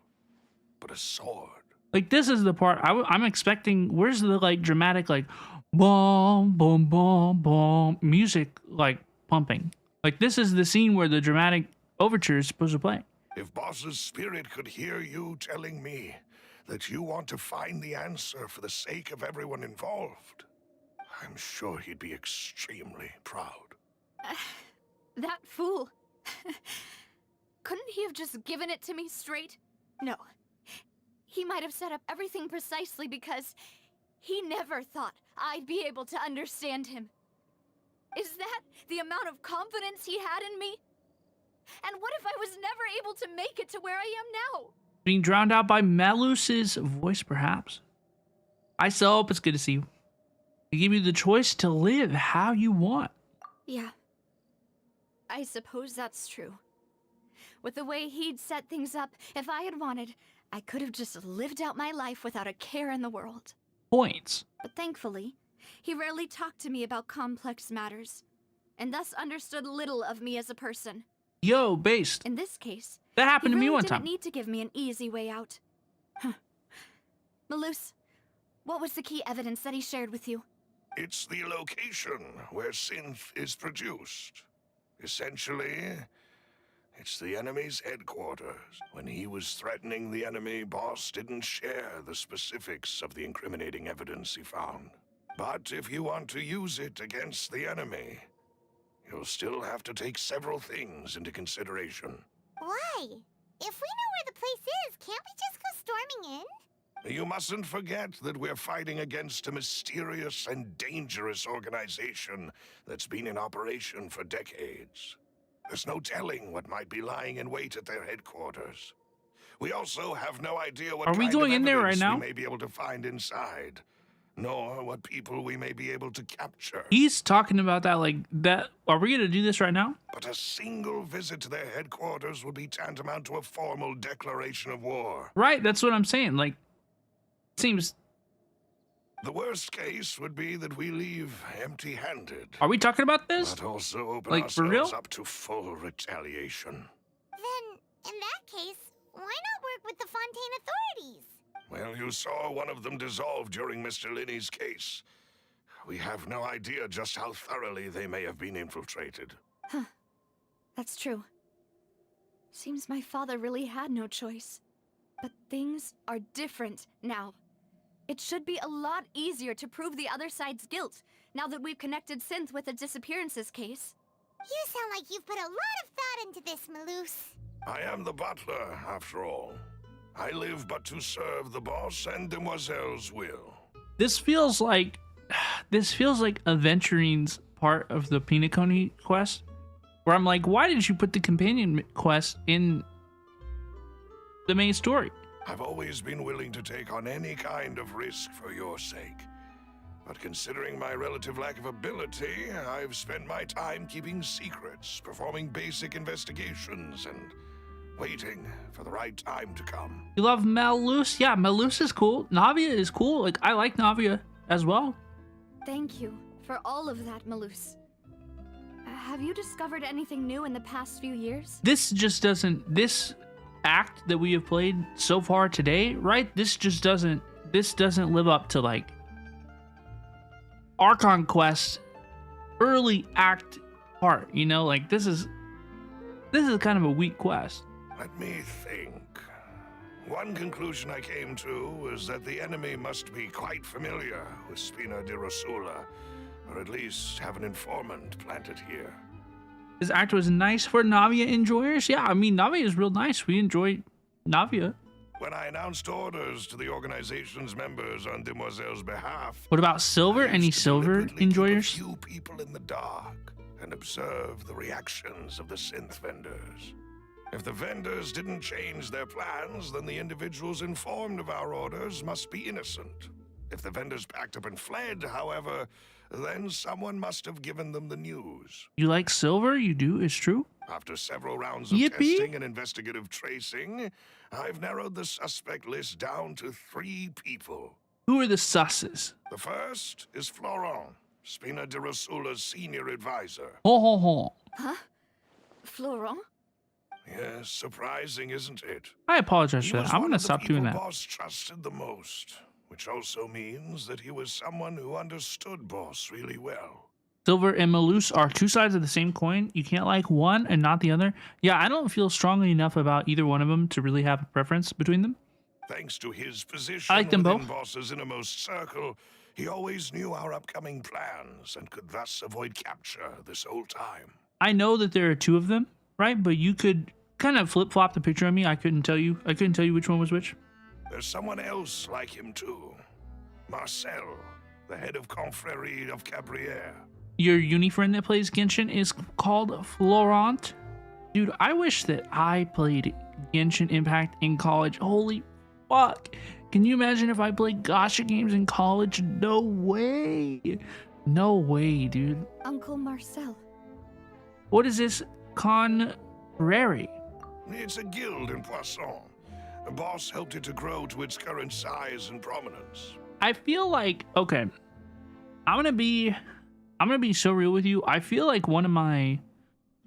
but a sword. Like, this is the part I'm expecting. Where's the like dramatic like boom boom boom boom music like pumping? Like, this is the scene where the dramatic overture is supposed to play. If Boss's spirit could hear you telling me that you want to find the answer for the sake of everyone involved, I'm sure he'd be extremely proud. That fool. Couldn't he have just given it to me straight? No. He might have set up everything precisely because he never thought I'd be able to understand him. Is that the amount of confidence he had in me? And what if I was never able to make it to where I am now? Being drowned out by Malus's voice, perhaps. I still hope it's good to see you. They give you the choice to live how you want. Yeah. I suppose that's true. With the way he'd set things up, if I had wanted, I could have just lived out my life without a care in the world. Points. But thankfully, he rarely talked to me about complex matters, and thus understood little of me as a person. Yo, based. In this case, That happened to me one He time. didn't need to give me an easy way out. Malus, what was the key evidence that he shared with you? It's the location where synth is produced. Essentially, it's the enemy's headquarters. When he was threatening the enemy, Boss didn't share the specifics of the incriminating evidence he found. But if you want to use it against the enemy, you'll still have to take several things into consideration. Why? If we know where the place is, can't we just go storming in? You mustn't forget that we're fighting against a mysterious and dangerous organization that's been in operation for decades. There's no telling what might be lying in wait at their headquarters. We also have no idea what Are we kind going of in there evidence right now? we may be able to find inside, nor what people we may be able to capture. He's talking about that like that. Are we gonna do this right now? But a single visit to their headquarters would be tantamount to a formal declaration of war. Right, that's what I'm saying. Like, seems. The worst case would be that we leave empty-handed, Are we talking about this? but also open Like, for ourselves real? up to full retaliation. Then, in that case, why not work with the Fontaine authorities? Well, you saw one of them dissolve during Mr. Linney's case. We have no idea just how thoroughly they may have been infiltrated. That's true. Seems my father really had no choice. But things are different now. It should be a lot easier to prove the other side's guilt, now that we've connected Synth with the disappearances case. You sound like you've put a lot of thought into this, Malus. I am the butler, after all. I live but to serve the boss and Demoiselle's will. This feels like Aventurine's part of the Pinacone quest, where I'm like, why did you put the companion quest in the main story? I've always been willing to take on any kind of risk for your sake. But considering my relative lack of ability, I've spent my time keeping secrets, performing basic investigations, and waiting for the right time to come. You love Malus? Yeah, Malus is cool. Navia is cool. Like, I like Navia as well. Thank you for all of that, Malus. Have you discovered anything new in the past few years? This just doesn't. This act that we have played so far today, right? This doesn't live up to like Archon quest early act part, you know? Like this is kind of a weak quest. Let me think. One conclusion I came to was that the enemy must be quite familiar with Spina di Rosula, or at least have an informant planted here. This act was nice for Navia enjoyers. Yeah, I mean, Navia is real nice. We enjoy Navia. When I announced orders to the organization's members on Demoiselle's behalf, What about Silver? I used Any to Silver deliberately keep enjoyers? a few people in the dark and observe the reactions of the synth vendors. If the vendors didn't change their plans, then the individuals informed of our orders must be innocent. If the vendors packed up and fled, however, then someone must have given them the news. You like Silver? You do? It's true. After several rounds of Yippee. testing and investigative tracing, I've narrowed the suspect list down to 3 people. Who are the susses? The first is Florent, Spina di Rosula's senior advisor. Ho ho ho. Huh? Florent? Yes, surprising, isn't it? I apologize He for that. was I'm one gonna of the stop doing people that. Boss trusted the most, which also means that he was someone who understood Boss really well. Silver and Malus are two sides of the same coin. You can't like one and not the other. Yeah, I don't feel strongly enough about either one of them to really have a preference between them. Thanks to his position I like them within both. Boss's innermost circle, he always knew our upcoming plans and could thus avoid capture this whole time. I know that there are 2 of them, right? But you could kind of flip-flop the picture on me. I couldn't tell you which one was which. There's someone else like him too. Marcel, the head of Confrérie of Cabrières. Your uni friend that plays Genshin is called Florent. Dude, I wish that I played Genshin Impact in college. Holy fuck. Can you imagine if I played Gacha games in college? No way. No way, dude. Uncle Marcel. What is this? Confrérie. It's a guild in Poisson. The boss helped it to grow to its current size and prominence. I feel like, okay, I'm gonna be so real with you. I feel like one of my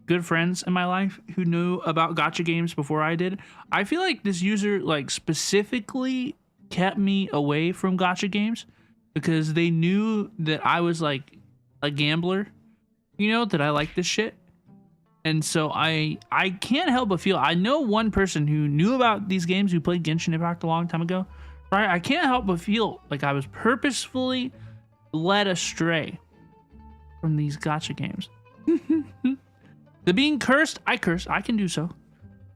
good friends in my life who knew about gacha games before I did, I feel like this user like specifically kept me away from gacha games because they knew that I was like a gambler, you know, that I like this shit. And so I can't help but feel, I know one person who knew about these games, who played Genshin Impact a long time ago, right? I can't help but feel like I was purposefully led astray from these gacha games. The being cursed, I curse. I can do so.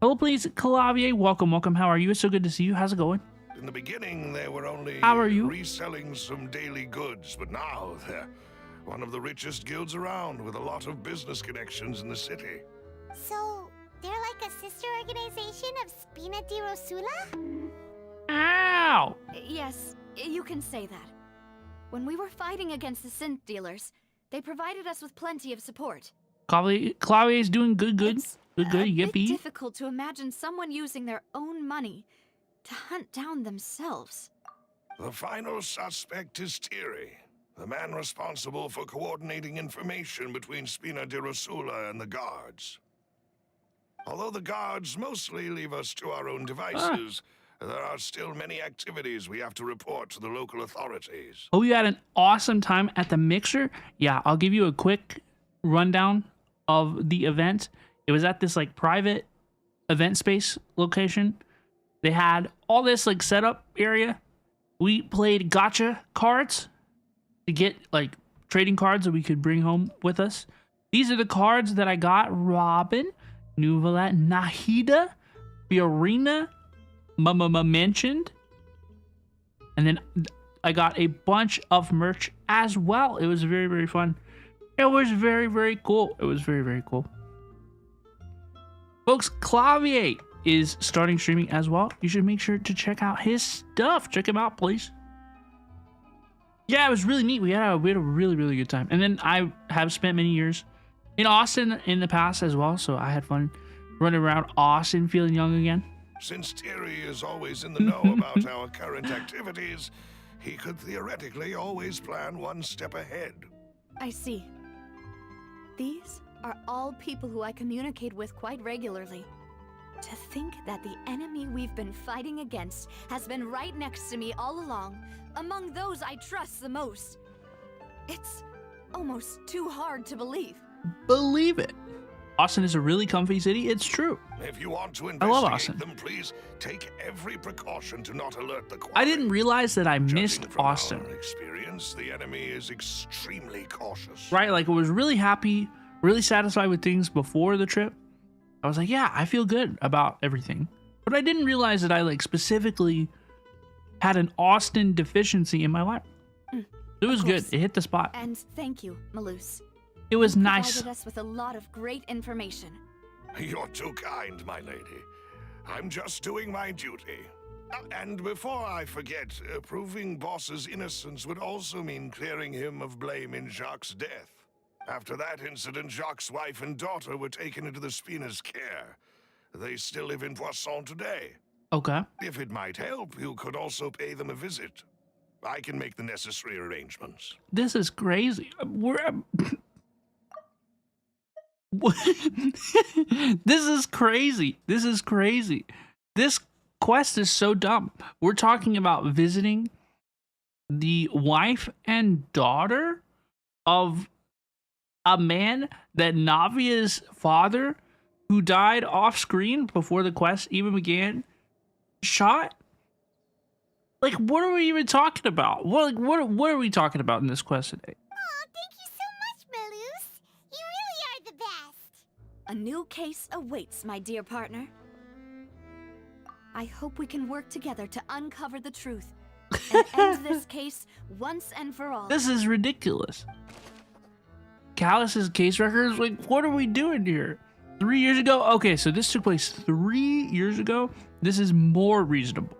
Hello, please, Clavier. Welcome. How are you? It's so good to see you. How's it going? In the beginning, they were only How are you? reselling some daily goods, but now they're one of the richest guilds around with a lot of business connections in the city. So, They're like a sister organization of Spina di Rosula? Ow! Yes, you can say that. When we were fighting against the synth dealers, they provided us with plenty of support. Clavier's doing good. It's Good, a bit yippee. difficult to imagine someone using their own money to hunt down themselves. The final suspect is Thierry, the man responsible for coordinating information between Spina di Rosula and the guards. Although the guards mostly leave us to our own devices, there are still many activities we have to report to the local authorities. Oh, you had an awesome time at the Mixer? Yeah, I'll give you a quick rundown of the event. It was at this like private event space location. They had all this like setup area. We played gacha cards to get like trading cards that we could bring home with us. These are the cards that I got: Robin, Nuvalat, Nahida, Fiorina, Mama mentioned, and then I got a bunch of merch as well. It was very, very fun. It was very, very cool. It was very, very cool. Folks, Clavier is starting streaming as well. You should make sure to check out his stuff. Check him out, please. Yeah, it was really neat. We had a really, really good time. And then I have spent many years in Austin in the past as well, so I had fun running around Austin feeling young again. Since Thierry is always in the know about our current activities, he could theoretically always plan one step ahead. I see. These are all people who I communicate with quite regularly. To think that the enemy we've been fighting against has been right next to me all along, among those I trust the most. It's almost too hard to believe. Believe it. Austin is a really comfy city. It's true. If you want to I love Austin. investigate them, please take every precaution to not alert the quarry. I didn't realize that I Judging missed from Austin. our experience, the enemy is extremely cautious. Right? Like I was really happy, really satisfied with things before the trip. I was like, yeah, I feel good about everything. But I didn't realize that I like specifically had an Austin deficiency in my life. It was good. It hit the spot. And thank you, Malus. It was You nice. provided us with a lot of great information. You're too kind, my lady. I'm just doing my duty. And before I forget, proving Boss's innocence would also mean clearing him of blame in Jacques' death. After that incident, Jacques' wife and daughter were taken into the Spina's care. They still live in Poisson today. Okay. If it might help, you could also pay them a visit. I can make the necessary arrangements. This is crazy. This is crazy. This is crazy. This quest is so dumb. We're talking about visiting the wife and daughter of a man that Navia's father, who died off screen before the quest even began, shot. Like, what are we even talking about? What are we talking about in this quest today? Oh, thank you so much, Malus. You really are the best. A new case awaits, my dear partner. I hope we can work together to uncover the truth and end this case once and for all. This is ridiculous. Callus's case records, like, what are we doing here? 3 years ago? Okay, so this took place 3 years ago. This is more reasonable.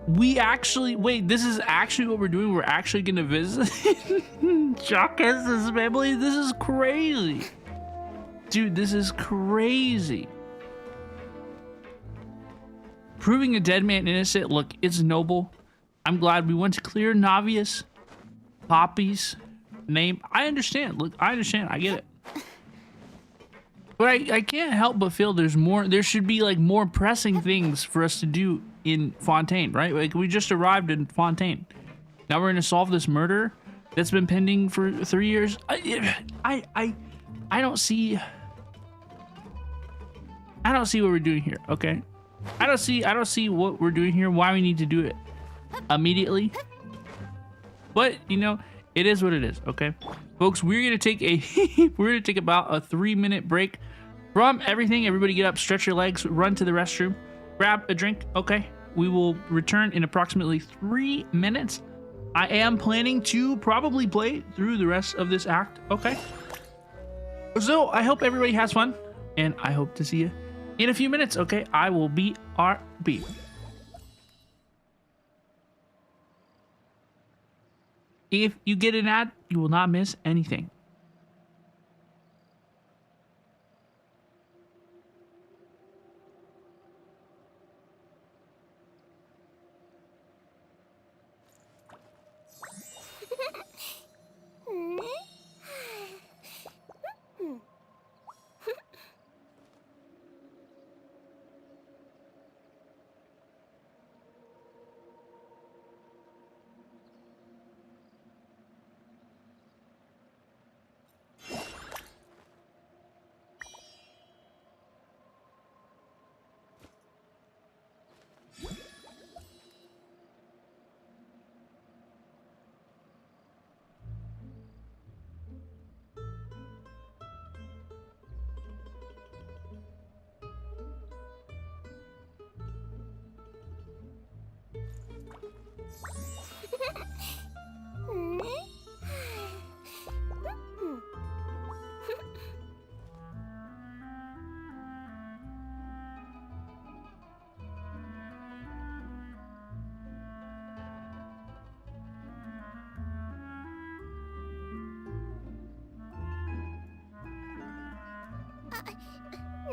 We actually, wait, this is actually what we're doing? We're actually gonna visit Jacques' family? This is crazy. Dude, this is crazy. Proving a dead man innocent, look, it's noble. I'm glad we went to clear Navia's, Poppy's name. I understand, look, I understand, I get it. But I can't help but feel there should be like more pressing things for us to do in Fontaine, right? Like we just arrived in Fontaine. Now we're gonna solve this murder that's been pending for 3 years. I don't see what we're doing here, okay? I don't see what we're doing here, why we need to do it immediately. But you know, it is what it is, okay? Folks, we're gonna take about a 3-minute break from everything. Everybody get up, stretch your legs, run to the restroom, grab a drink, okay? We will return in approximately 3 minutes. I am planning to probably play through the rest of this act, okay? So I hope everybody has fun, and I hope to see you in a few minutes. Okay, I will be RB. If you get an ad, you will not miss anything.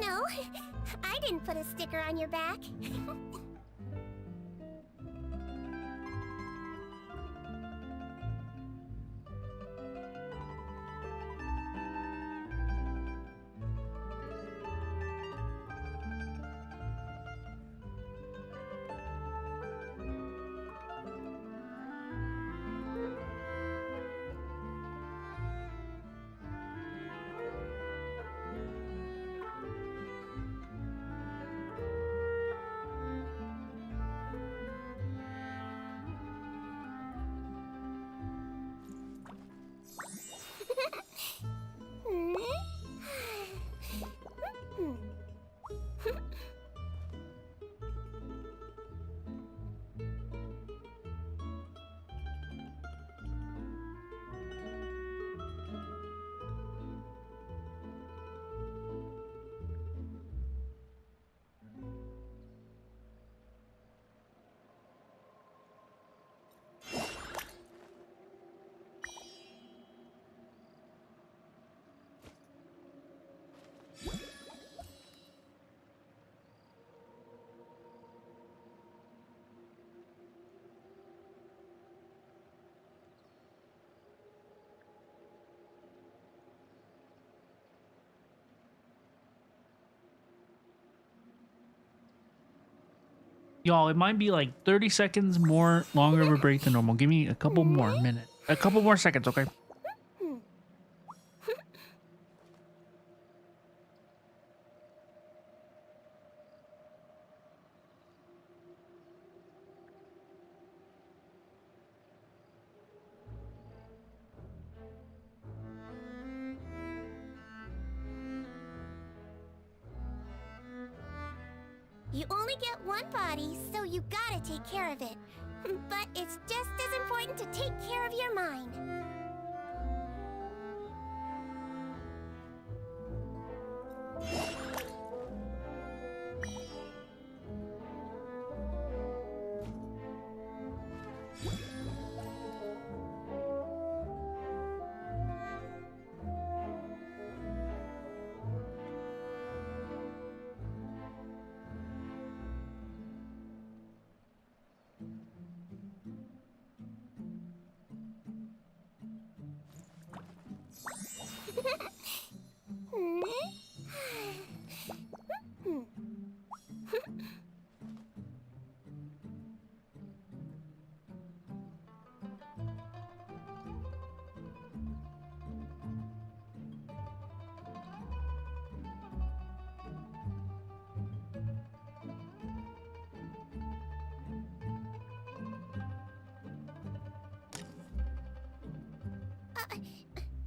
No, I didn't put a sticker on your back. Y'all, it might be like 30 seconds more longer of a break than normal. Give me a couple more minutes. A couple more seconds, okay? You only get one body, so you gotta take care of it. But it's just as important to take care of your mind.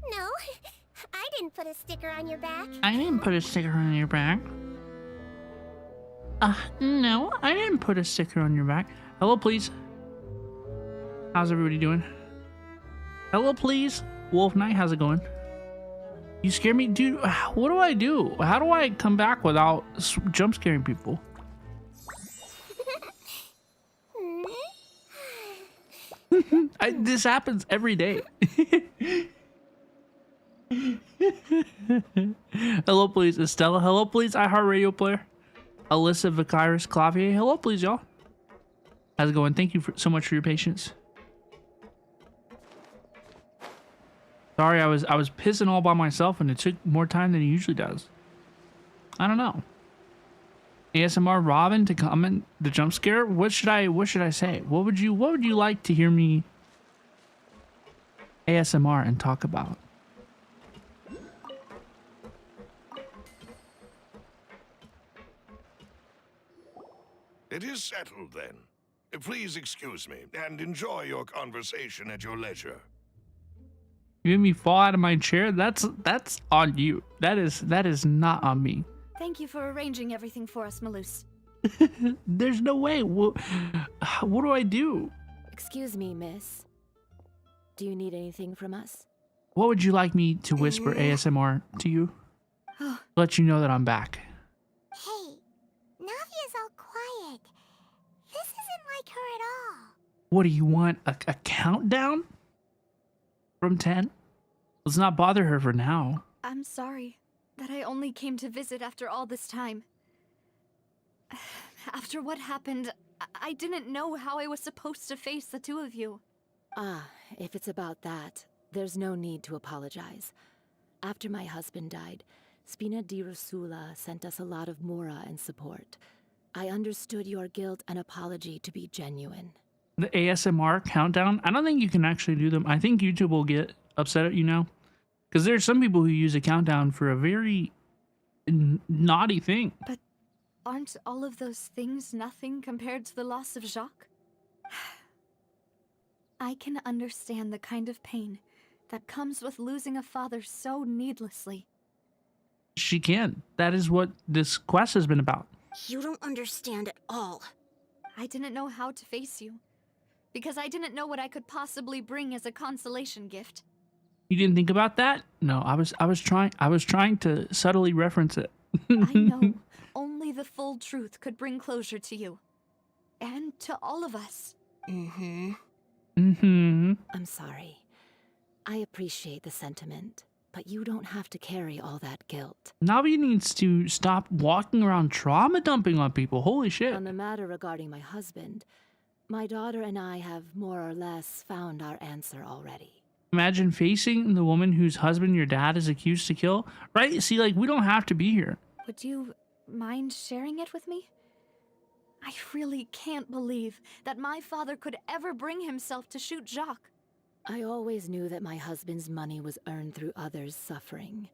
No, I didn't put a sticker on your back. I didn't put a sticker on your back. No, I didn't put a sticker on your back. Hello, please. How's everybody doing? Hello, please. Wolf Knight, how's it going? You scare me, dude. What do I do? How do I come back without jump scaring people? This happens every day. Hello, please, Estella. Hello, please, iHeartRadio player. Alyssa Vicaris Clavier. Hello, please, y'all. How's it going? Thank you so much for your patience. Sorry, I was pissing all by myself, and it took more time than it usually does. I don't know. ASMR Robin to comment the jump scare. What should I say? What would you like to hear me ASMR and talk about? It is settled then. Please excuse me and enjoy your conversation at your leisure. You made me fall out of my chair. That's on you. That is not on me. Thank you for arranging everything for us, Malus. There's no way. What do I do? Excuse me, miss. Do you need anything from us? What would you like me to whisper ASMR to you? Let you know that I'm back. Hey, Navia's all quiet. This isn't like her at all. What do you want? A countdown? From 10? Let's not bother her for now. I'm sorry that I only came to visit after all this time. After what happened, I didn't know how I was supposed to face the two of you. Ah, if it's about that, there's no need to apologize. After my husband died, Spina di Rosula sent us a lot of mora and support. I understood your guilt and apology to be genuine. The ASMR countdown, I don't think you can actually do them. I think YouTube will get upset at you now. Because there's some people who use a countdown for a very naughty thing. But aren't all of those things nothing compared to the loss of Jacques? I can understand the kind of pain that comes with losing a father so needlessly. She can. That is what this quest has been about. You don't understand at all. I didn't know how to face you. Because I didn't know what I could possibly bring as a consolation gift. You didn't think about that? No, I was trying to subtly reference it. I know only the full truth could bring closure to you. And to all of us. I'm sorry. I appreciate the sentiment, but you don't have to carry all that guilt. Navi needs to stop walking around trauma dumping on people. Holy shit. On the matter regarding my husband, my daughter and I have more or less found our answer already. Imagine facing the woman whose husband your dad is accused to kill. Right? See, like, we don't have to be here. Would you mind sharing it with me? I really can't believe that my father could ever bring himself to shoot Jacques. I always knew that my husband's money was earned through others' suffering.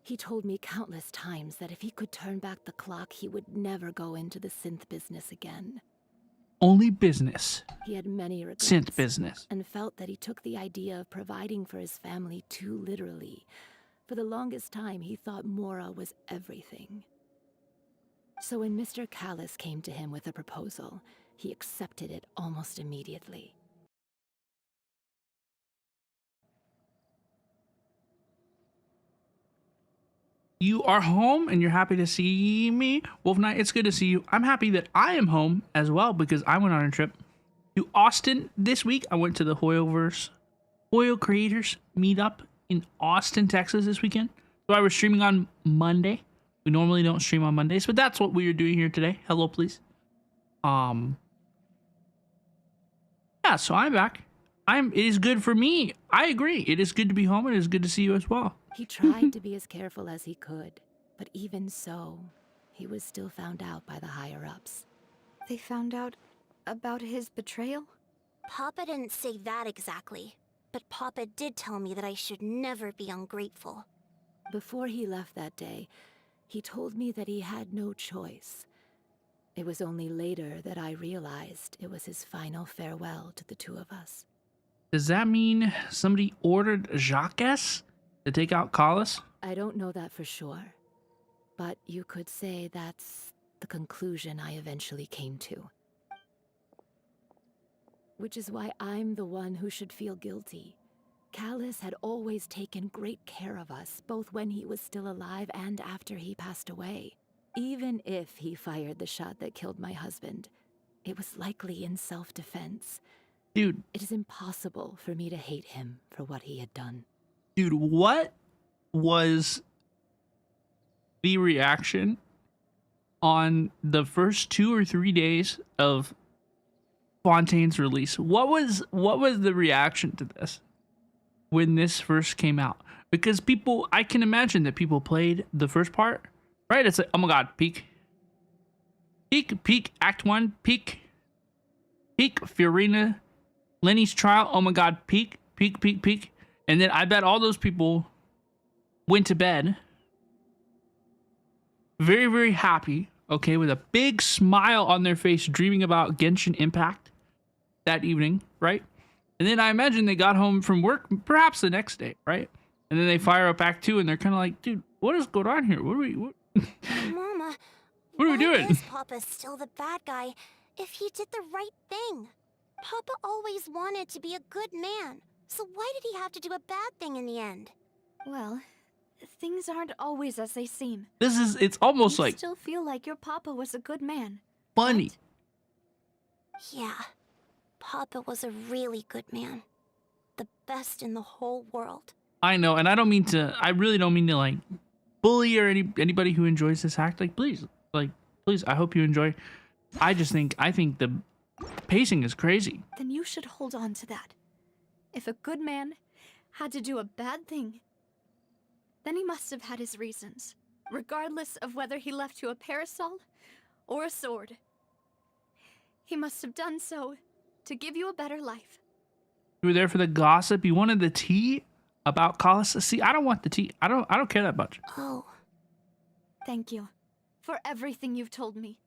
He told me countless times that if he could turn back the clock, he would never go into the synth business again. Only business. He had many regrets. Synth business. And felt that he took the idea of providing for his family too literally. For the longest time, he thought Mora was everything. So when Mr. Callis came to him with a proposal, he accepted it almost immediately. You are home and you're happy to see me. Wolf Knight, it's good to see you. I'm happy that I am home as well because I went on a trip to Austin this week. I went to the HoYoCreators meetup in Austin, Texas this weekend. So I was streaming on Monday. We normally don't stream on Mondays, but that's what we are doing here today. Hello, please. Yeah, so I'm back. It is good for me. I agree. It is good to be home and it is good to see you as well. He tried to be as careful as he could, but even so, he was still found out by the higher-ups. They found out about his betrayal? Papa didn't say that exactly, but Papa did tell me that I should never be ungrateful. Before he left that day, he told me that he had no choice. It was only later that I realized it was his final farewell to the two of us. Does that mean somebody ordered Jacques to take out Callis? I don't know that for sure, but you could say that's the conclusion I eventually came to. Which is why I'm the one who should feel guilty. Callus had always taken great care of us, both when he was still alive and after he passed away. Even if he fired the shot that killed my husband, it was likely in self-defense. Dude, It is impossible for me to hate him for what he had done. dude, what was the reaction on the first 2 or 3 days of Fontaine's release? What was the reaction to this when this first came out? Because people, I can imagine that people played the first part, right? It's like, oh my god, peak, act 1, peak, Fiorina, Lenny's trial, oh my god, peak. And then I bet all those people went to bed very, very happy, okay, with a big smile on their face, dreaming about Genshin Impact that evening, right? And then I imagine they got home from work, perhaps the next day, right? And then they fire up Act 2, and they're kind of like, dude, what is going on here? What Mama, what are we doing? why is Papa still the bad guy if he did the right thing? Papa always wanted to be a good man, so why did he have to do a bad thing in the end? Well, things aren't always as they seem. It's almost You like still feel like your papa was a good man. funny. right? Yeah, Papa was a really good man. The best in the whole world. I know, and I really don't mean to like bully or anybody who enjoys this act. Like, please, I hope you enjoy. I think the pacing is crazy. Then you should hold on to that. If a good man had to do a bad thing, then he must have had his reasons, regardless of whether he left you a parasol or a sword. He must have done so to give you a better life. You were there for the gossip. You wanted the tea about Callus. See, I don't want the tea. I don't care that much. Oh, Thank you for everything you've told me.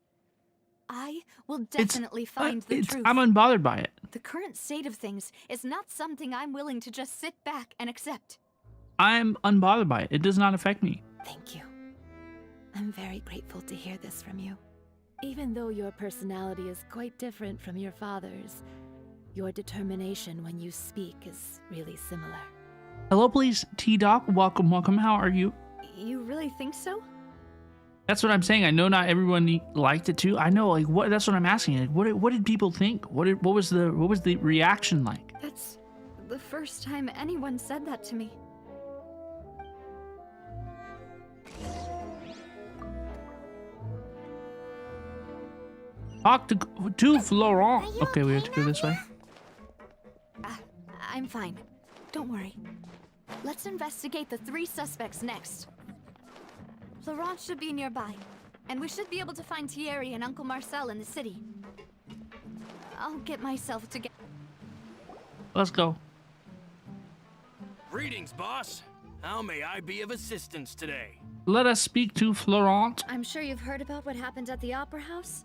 I will definitely find the truth. I'm unbothered by it. The current state of things is not something I'm willing to just sit back and accept. I'm unbothered by it. It does not affect me. Thank you. I'm very grateful to hear this from you. Even though your personality is quite different from your father's, your determination when you speak is really similar. Hello, please. T-Doc, welcome. How are you? You really think so? That's what I'm saying. I know not everyone liked it too. I know, like, what? That's what I'm asking. Like, what did people think? What was the reaction like? That's the first time anyone said that to me. Talk to Florent. Okay, we have to go this way. I'm fine. Don't worry. Let's investigate the 3 suspects next. Florent should be nearby, and we should be able to find Thierry and Uncle Marcel in the city. I'll get myself together. Let's go. Greetings, boss. How may I be of assistance today? Let us speak to Florent. I'm sure you've heard about what happened at the Opera House.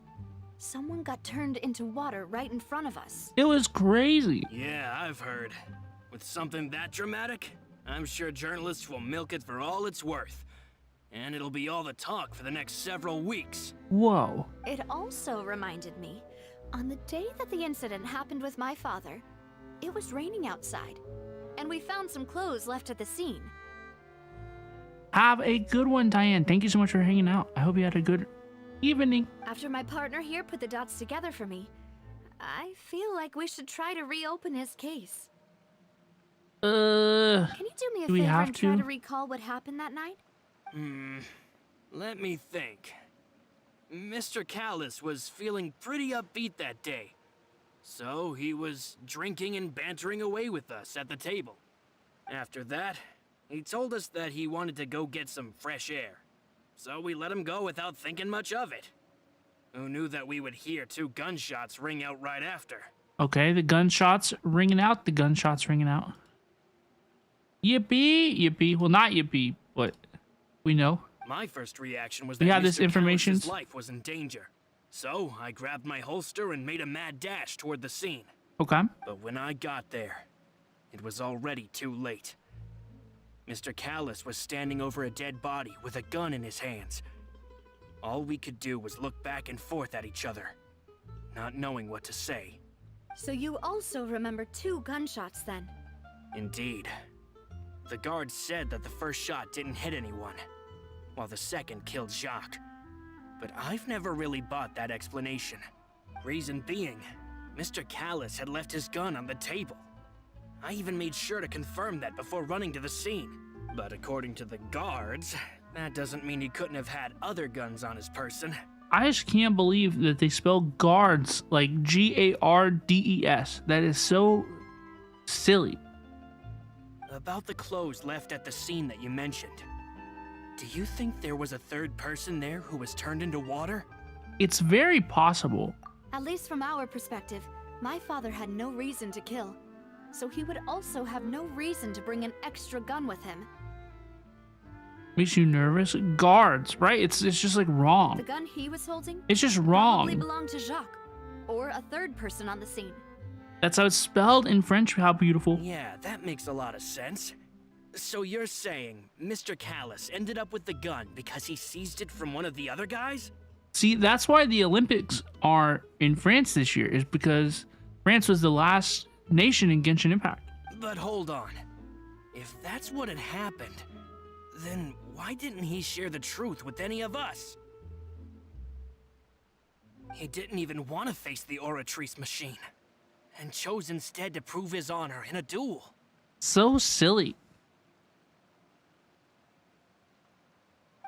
Someone got turned into water right in front of us. It was crazy. Yeah, I've heard. With something that dramatic, I'm sure journalists will milk it for all it's worth. And it'll be all the talk for the next several weeks. Whoa. It also reminded me, on the day that the incident happened with my father, it was raining outside, and we found some clothes left at the scene. Have a good one, Diane. Thank you so much for hanging out. I hope you had a good evening. After my partner here put the dots together for me, I feel like we should try to reopen his case. Can you do me a do we favor have and try to? to recall what happened that night? Let me think. Mr. Callus was feeling pretty upbeat that day. So he was drinking and bantering away with us at the table. After that, he told us that he wanted to go get some fresh air. So we let him go without thinking much of it. Who knew that we would hear 2 gunshots ring out right after? Okay, the gunshots ringing out. Yippee, yippee. Well, not yippee, but we know. My first reaction was We that have this Mr. information. Callus's life was in danger. So I grabbed my holster and made a mad dash toward the scene. Okay. But when I got there, it was already too late. Mr. Callus was standing over a dead body with a gun in his hands. All we could do was look back and forth at each other, not knowing what to say. So you also remember 2 gunshots then? Indeed. The guards said that the first shot didn't hit anyone, while the second killed Jacques. But I've never really bought that explanation. Reason being, Mr. Callus had left his gun on the table. I even made sure to confirm that before running to the scene. But according to the guards, that doesn't mean he couldn't have had other guns on his person. I just can't believe that they spell guards like Gardes. That is so silly. About the clothes left at the scene that you mentioned, do you think there was a third person there who was turned into water? It's very possible. At least from our perspective, my father had no reason to kill. So he would also have no reason to bring an extra gun with him. Makes you nervous? Guards, right? It's just like wrong. The gun he was holding It's just probably wrong. belonged to Jacques, or a third person on the scene. That's how it's spelled in French. How beautiful. Yeah, that makes a lot of sense. So you're saying Mr. Callus ended up with the gun because he seized it from one of the other guys? See, that's why the Olympics are in France this year, is because France was the last nation in Genshin Impact. But hold on. If that's what had happened, then why didn't he share the truth with any of us? He didn't even want to face the Oratrice machine, and chose instead to prove his honor in a duel. So silly.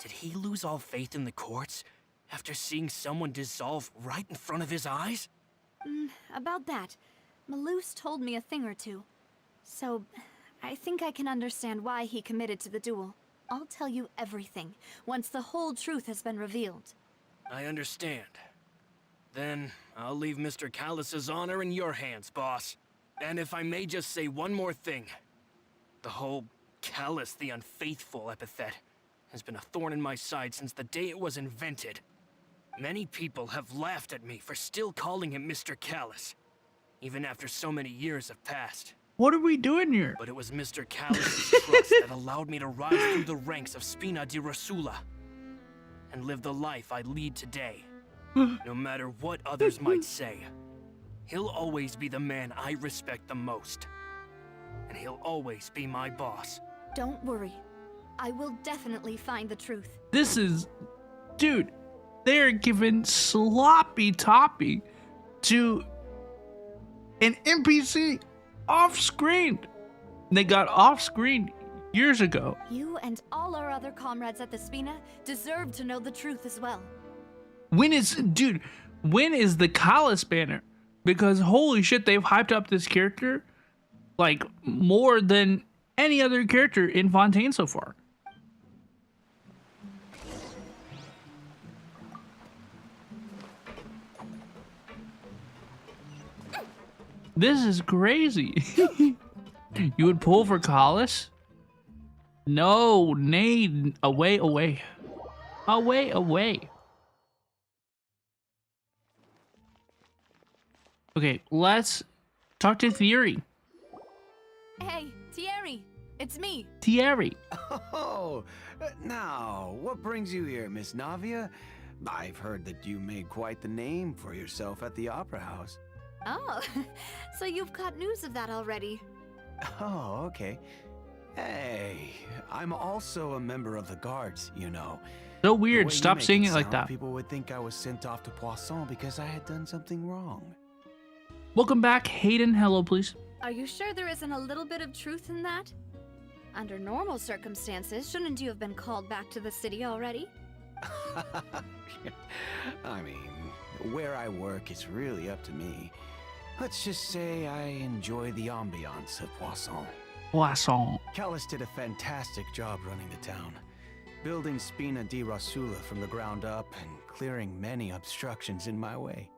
Did he lose all faith in the courts after seeing someone dissolve right in front of his eyes? About that, Malouse told me a thing or two. So, I think I can understand why he committed to the duel. I'll tell you everything, once the whole truth has been revealed. I understand. Then, I'll leave Mr. Callus's honor in your hands, boss. And if I may just say one more thing. The whole Callus the Unfaithful epithet has been a thorn in my side since the day it was invented. Many people have laughed at me for still calling him Mr. Callus, even after so many years have passed. What are we doing here? But it was Mr. Callus's trust that allowed me to rise through the ranks of Spina di Rosula and live the life I lead today. No matter what others might say, he'll always be the man I respect the most. And he'll always be my boss. Don't worry. I will definitely find the truth. This is... Dude, they're giving sloppy toppy to an NPC off-screen. They got off-screen years ago. You and all our other comrades at the Spina deserve to know the truth as well. When is the Callus banner? Because holy shit, they've hyped up this character like more than any other character in Fontaine so far. This is crazy. You would pull for Callus? No, nay, away, away. Away, away. Okay, let's talk to Thierry. Hey, Thierry, it's me. Thierry. Oh, now, what brings you here, Miss Navia? I've heard that you made quite the name for yourself at the Opera House. Oh, so you've got news of that already. Oh, okay. Hey, I'm also a member of the guards, you know. So The weird. way you Stop make saying it like sound, that. People would think I was sent off to Poisson because I had done something wrong. Welcome back, Hayden. Hello, please. Are you sure there isn't a little bit of truth in that? Under normal circumstances, shouldn't you have been called back to the city already? I mean, where I work is really up to me. Let's just say I enjoy the ambiance of Poisson. Poisson. Callus did a fantastic job running the town, building Spina di Rosula from the ground up and clearing many obstructions in my way.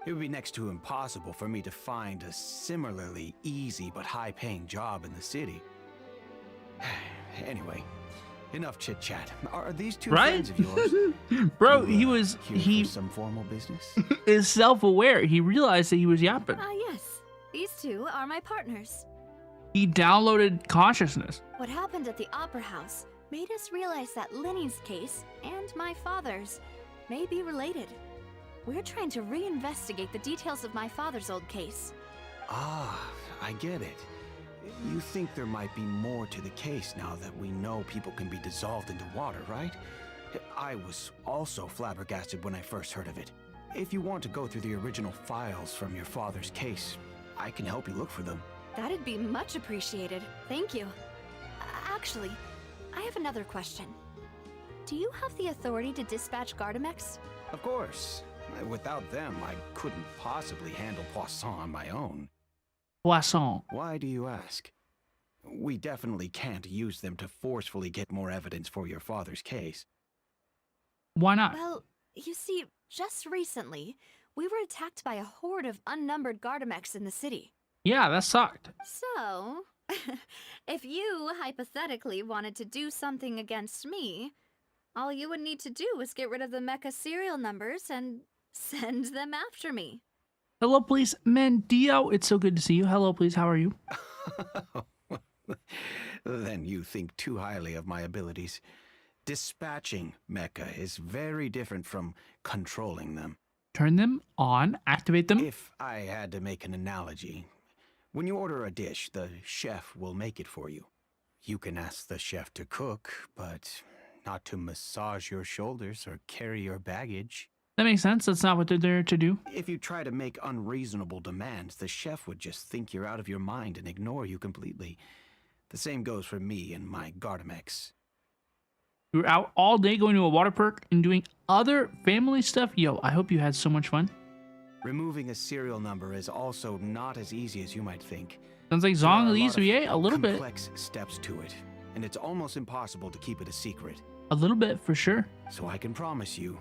It would be next to impossible for me to find a similarly easy but high-paying job in the city. Anyway, enough chit-chat. Are these two Right? friends of yours? Bro, You, he for some formal business? is self-aware. He realized that he was yapping. Ah, yes. These two are my partners. He downloaded consciousness. What happened at the Opera House made us realize that Linny's case and my father's may be related. We're trying to reinvestigate the details of my father's old case. Ah, I get it. You think there might be more to the case now that we know people can be dissolved into water, right? I was also flabbergasted when I first heard of it. If you want to go through the original files from your father's case, I can help you look for them. That'd be much appreciated. Thank you. Actually, I have another question. Do you have the authority to dispatch Gardamex? Of course. Without them, I couldn't possibly handle Poisson on my own. Poisson. Why do you ask? We definitely can't use them to forcefully get more evidence for your father's case. Why not? Well, you see, just recently, we were attacked by a horde of unnumbered Gardamex in the city. Yeah, that sucked. So, if you hypothetically wanted to do something against me, all you would need to do is get rid of the mecha serial numbers and send them after me. Hello, please. Mendio, it's so good to see you. Hello, please. How are you? Then you think too highly of my abilities. Dispatching mecha is very different from controlling them. Turn them on, activate them. If I had to make an analogy, when you order a dish, the chef will make it for you. You can ask the chef to cook, but not to massage your shoulders or carry your baggage. That makes sense. That's not what they're there to do. If you try to make unreasonable demands, the chef would just think you're out of your mind and ignore you completely. The same goes for me and my Gardamex. You were out all day going to a water park and doing other family stuff? Yo, I hope you had so much fun. Removing a serial number is also not as easy as you might think. Sounds like Zong Li's VA a little bit. Complex steps to it, and it's almost impossible to keep it a secret. A little bit, for sure. So I can promise you,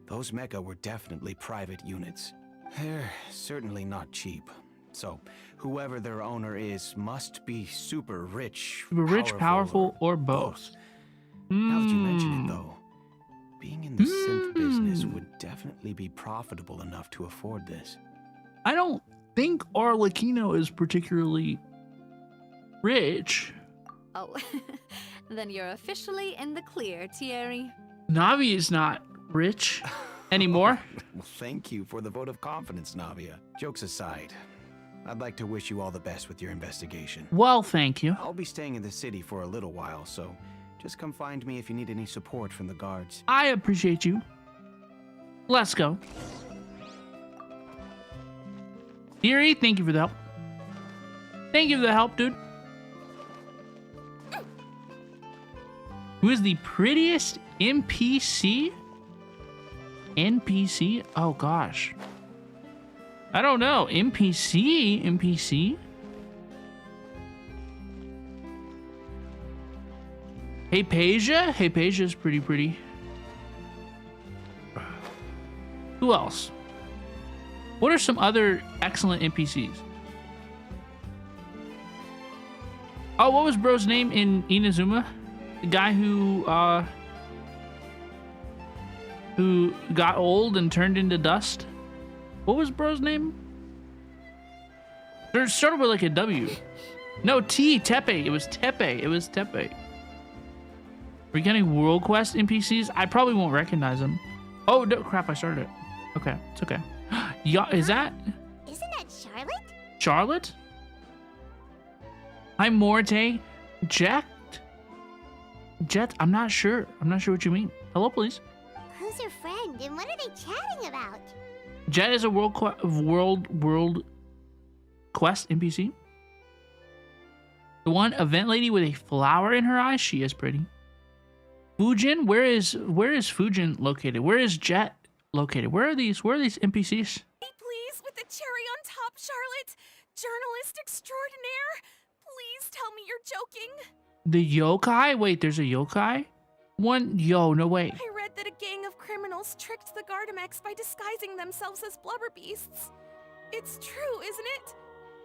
those mecha were definitely private units. They're certainly not cheap. So, whoever their owner is must be super rich, powerful, or both. Now that you mention it, though, being in the synth business would definitely be profitable enough to afford this. I don't think Arlecchino is particularly rich. Oh, then you're officially in the clear, Thierry. Navi is not rich anymore. Well, thank you for the vote of confidence, Navia. Jokes aside, I'd like to wish you all the best with your investigation. Well, thank you. I'll be staying in the city for a little while, so just come find me if you need any support from the guards. I appreciate you. Let's go. Thierry, thank you for the help. Thank you for the help, dude. Who is the prettiest NPC? NPC? Oh, gosh. I don't know. NPC? Hypatia? Hypatia's pretty. Who else? What are some other excellent NPCs? Oh, what was bro's name in Inazuma? The guy who got old and turned into dust? What was bro's name? It started with like a W. No, T. Tepe. It was Tepe. We're getting World Quest NPCs? I probably won't recognize them. Oh, no, crap, I started it. Okay, it's okay. Yeah, is that? Isn't that Charlotte? Charlotte? Hi, Morte. Jet? I'm not sure. I'm not sure what you mean. Hello, please. Who's your friend and what are they chatting about? Jet is a World Quest NPC. The one event lady with a flower in her eye, she is pretty. Fujin, where is Fujin located? Where is Jet located? Where are these NPCs? Please, with the cherry on top, Charlotte. Journalist extraordinaire. Please tell me you're joking. The yokai? Wait, there's a yokai? No way. I read that a gang of criminals tricked the Gardamex by disguising themselves as blubber beasts. It's true, isn't it?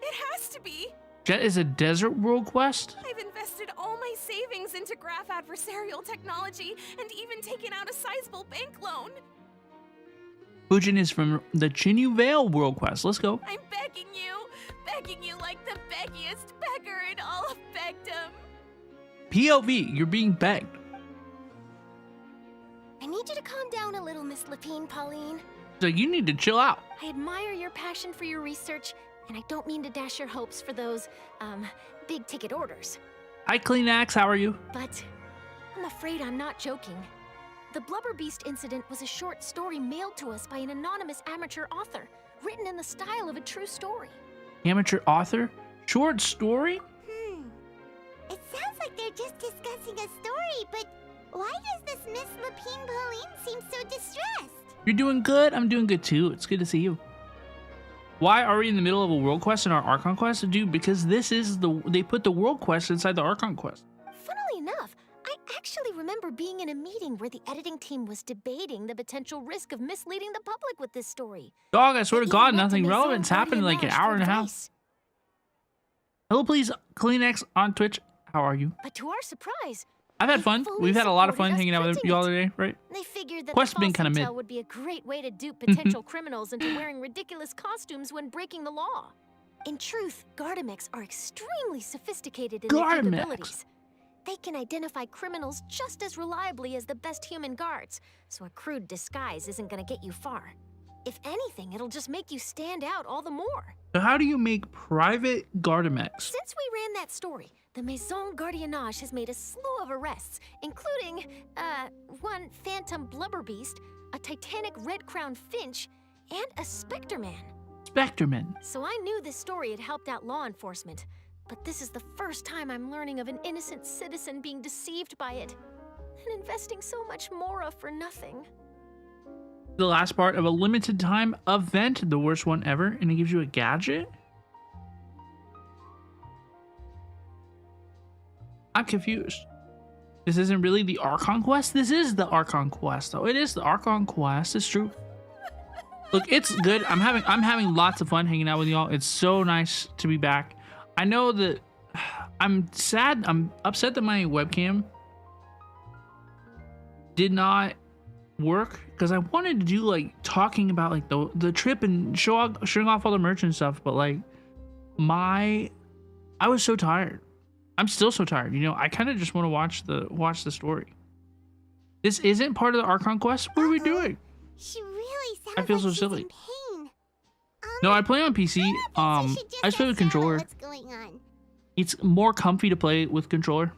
It has to be. Jet is a desert world quest? I've invested all my savings into graph adversarial technology and even taken out a sizable bank loan. Fujin is from the Chinyu Vale world quest. Let's go. I'm begging you like the beggiest beggar in all of begdom. POV, you're being begged. I need you to calm down a little, Miss Lapine, Pauline. So you need to chill out. I admire your passion for your research, And I don't mean to dash your hopes for those, big ticket orders. Hi, Kleenex. How are you? But I'm afraid I'm not joking. The Blubber Beast incident was a short story mailed to us by an anonymous amateur author, written in the style of a true story. Amateur author? Short story? It sounds like they're just discussing a story, but why does this Miss Lapine Pauline seem so distressed? You're doing good? I'm doing good too. It's good to see you. Why are we in the middle of a world quest in our Archon quest? Dude, because this is they put the world quest inside the Archon quest. Funnily enough, I actually remember being in a meeting where the editing team was debating the potential risk of misleading the public with this story. Dog, I swear to They God, even went to nothing Maison relevant's happened in like an Gardiennage hour for and a half. advice. Hello, please, Kleenex on Twitch. How are you? But to our surprise, I've had they fun. fully We've had a lot of supported fun us hanging out with printing you all it. today, right? They figured that Quest's the been false kinda mid. intel would be a great way to dupe potential criminals into wearing ridiculous costumes when breaking the law. In truth, Gardamex are extremely sophisticated in their Gardamex. capabilities. They can identify criminals just as reliably as the best human guards, so a crude disguise isn't gonna get you far. If anything, it'll just make you stand out all the more. So how do you make private Gardamex? Since we ran that story, the Maison Gardiennage has made a slew of arrests, including, one phantom blubber beast, a titanic red-crowned finch, and a Spectre Man. Spectreman. So I knew this story had helped out law enforcement, but this is the first time I'm learning of an innocent citizen being deceived by it, and investing so much Mora for nothing. The last part of a limited time event, the worst one ever, and it gives you a gadget? I'm confused. This isn't really the Archon quest? This is the Archon quest, though. It is the Archon quest, it's true. Look, it's good. I'm having lots of fun hanging out with y'all. It's so nice to be back. I know that I'm sad, I'm upset that my webcam did not work because I wanted to do like talking about like the trip and showing off all the merch and stuff, but like I was so tired. I'm still so tired. You know, I kind of just want to watch the story. This isn't part of the Archon quest. What are we doing? She really sounds I feel like so she's silly. in pain. No, I play on PC. I just play with controller. What's going on? It's more comfy to play with controller,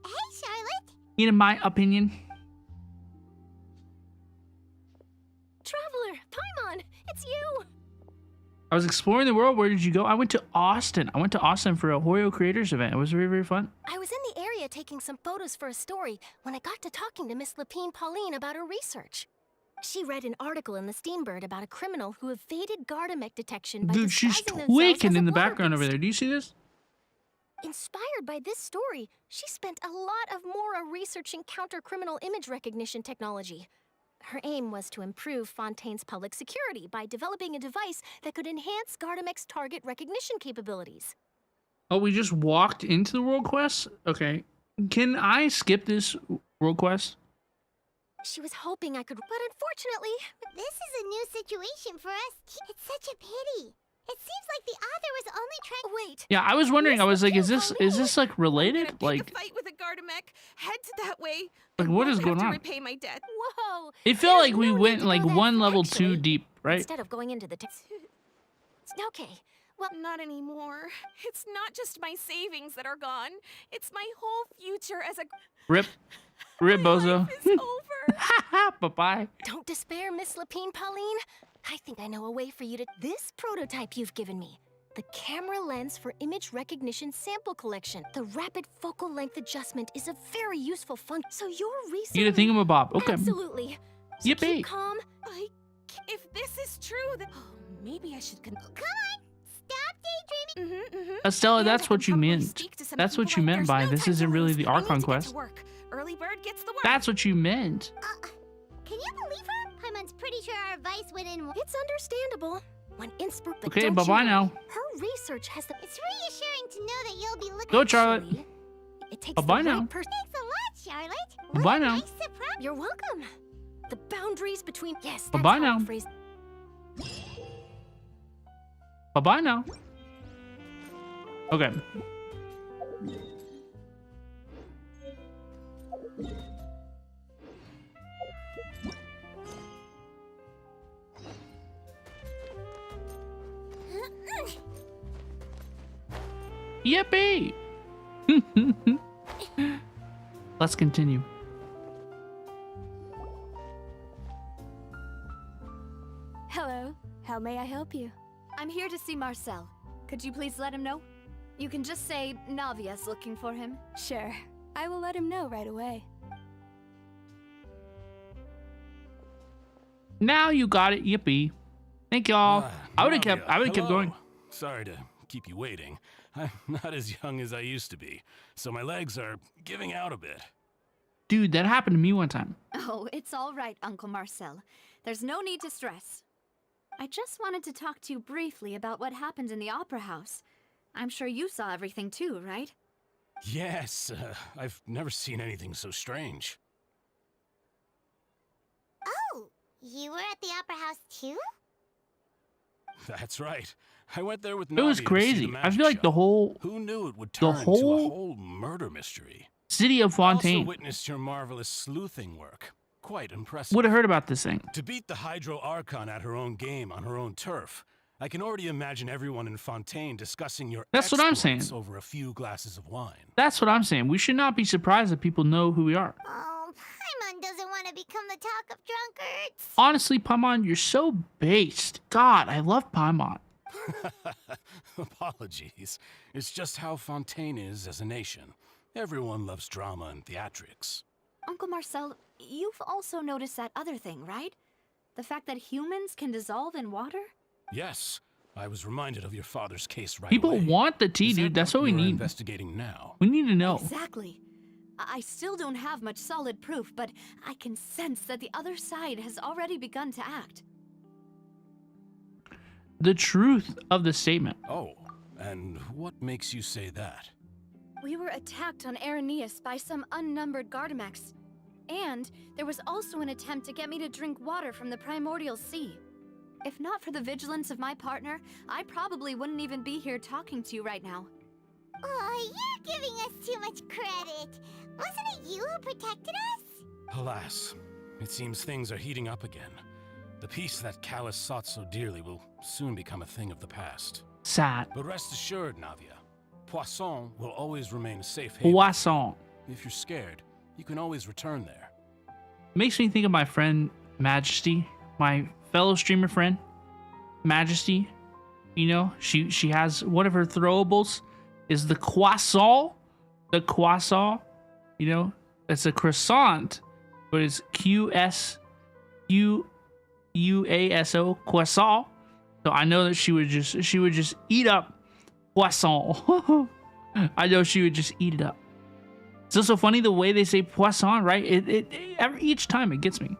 Hey, Charlotte. in my opinion. Traveler, Paimon, it's you! I was exploring the world. Where did you go? I went to Austin. I went to Austin for a HoYoCreators event. It was very, very fun. I was in the area taking some photos for a story when I got to talking to Miss Lapine Pauline about her research. She read an article in the Steambird about a criminal who evaded Gardamex detection by Dude, she's disguising themselves tweaking as a in the blubber background over beast. there. Do you see this? Inspired by this story, she spent a lot of Mora researching counter-criminal image recognition technology. Her aim was to improve Fontaine's public security by developing a device that could enhance Gardamex's target recognition capabilities. Oh, we just walked into the world quest? Okay. Can I skip this world quest? She was hoping I could, but unfortunately, This is a new situation for us. It's such a pity. It seems like the author was only trying. wait. Yeah, I was wondering. I was like, is this like I'm gonna related? pick Like, a fight with a Gardamex, head to that way, Like, and what won't is have going to on? repay my debt. Whoa! it felt There's like we no need went to like go that one far, level actually. too deep, right? Instead of going into the okay, well, Not anymore. It's not just my savings that are gone. It's my whole future as a. Rip, rip, bozo. Life is over. Bye bye. don't despair, Miss Lapine Pauline. I think I know a way for you to. This prototype you've given me. The camera lens for image recognition sample collection. The rapid focal length adjustment is a very useful function. So your research. You get a thingamabob. Okay. Absolutely. So Yippee. keep calm. If this is true, then maybe I should. Come on, stop daydreaming. Estella, And I that's can what you probably meant. speak to some That's what people you like meant there's by no this time isn't to really lose. the I need Archon to get to quest. work. Early bird gets the worm. That's what you meant. Can you believe her? Paimon's pretty sure our advice went in. It's understandable. When but Okay, don't bye-bye you now. worry. Her research has the. It's reassuring to know that you'll be looking. Go, Charlotte. Actually, it takes Bye-bye the now. right person. Thanks a lot, Charlotte. What Bye-bye a now. nice surprise. You're welcome. The boundaries between yes. Bye-bye that's how now. I phrase- Bye bye now. Okay. Yippee! Let's continue. Hello. How may I help you? I'm here to see Marcel. Could you please let him know? You can just say Navia's looking for him. Sure. I will let him know right away. Now you got it. Yippee! Thank y'all. I would have kept going. Sorry to keep you waiting. I'm not as young as I used to be, so my legs are giving out a bit. Dude, that happened to me one time. Oh, it's all right, Uncle Marcel. There's no need to stress. I just wanted to talk to you briefly about what happened in the Opera House. I'm sure you saw everything too, right? Yes, I've never seen anything so strange. Oh, you were at the Opera House too? That's right. I went there with It was Navi to see crazy. the I magic feel like show. the whole Who knew it would turn into a whole murder mystery? city of I Fontaine. also witnessed your marvelous sleuthing work. Quite impressive. Would have heard about this thing. To beat the Hydro Archon at her own game on her own turf, I can already imagine everyone in Fontaine discussing your That's what I'm exploits saying. over a few glasses of wine. That's what I'm saying. We should not be surprised that people know who we are. Oh, Paimon doesn't want to become the talk of drunkards. Honestly, Paimon, you're so based. God, I love Paimon. Apologies. It's just how Fontaine is as a nation. Everyone loves drama and theatrics. Uncle Marcel, you've also noticed that other thing, right? The fact that humans can dissolve in water? Yes, I was reminded of your father's case right People away. want the tea, Is dude. that That's what we you're need. investigating now. We need to know. Exactly. I still don't have much solid proof, but I can sense that the other side has already begun to act. The truth of the statement. Oh, and what makes you say that? We were attacked on Araneus by some unnumbered Gardamex. And there was also an attempt to get me to drink water from the primordial sea. If not for the vigilance of my partner, I probably wouldn't even be here talking to you right now. Oh, you're giving us too much credit. Wasn't it you who protected us? Alas, it seems things are heating up again. The peace that Callus sought so dearly will soon become a thing of the past. Sad. But rest assured, Navia, Poisson will always remain a safe haven. Poisson. If you're scared, you can always return there. Makes me think of my friend Majesty, my fellow streamer friend Majesty. You know, she has one of her throwables is the croissant. The croissant, you know, it's a croissant, but it's QSUASO croissant. So I know that she would just eat up poisson. I know she would just eat it up. It's also funny the way they say poisson, right? Each time it gets me.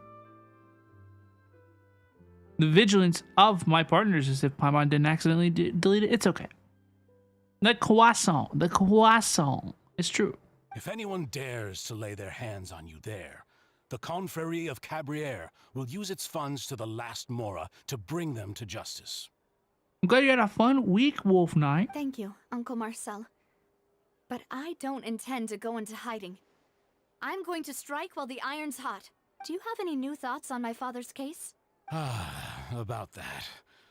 The vigilance of my partners is if Paimon didn't accidentally delete it. It's okay. The croissant. It's true. If anyone dares to lay their hands on you there, the Confrérie of Cabriere will use its funds to the last Mora to bring them to justice. I'm glad you had a fun week, Wolf Knight. Thank you, Uncle Marcel. But I don't intend to go into hiding. I'm going to strike while the iron's hot. Do you have any new thoughts on my father's case? About that.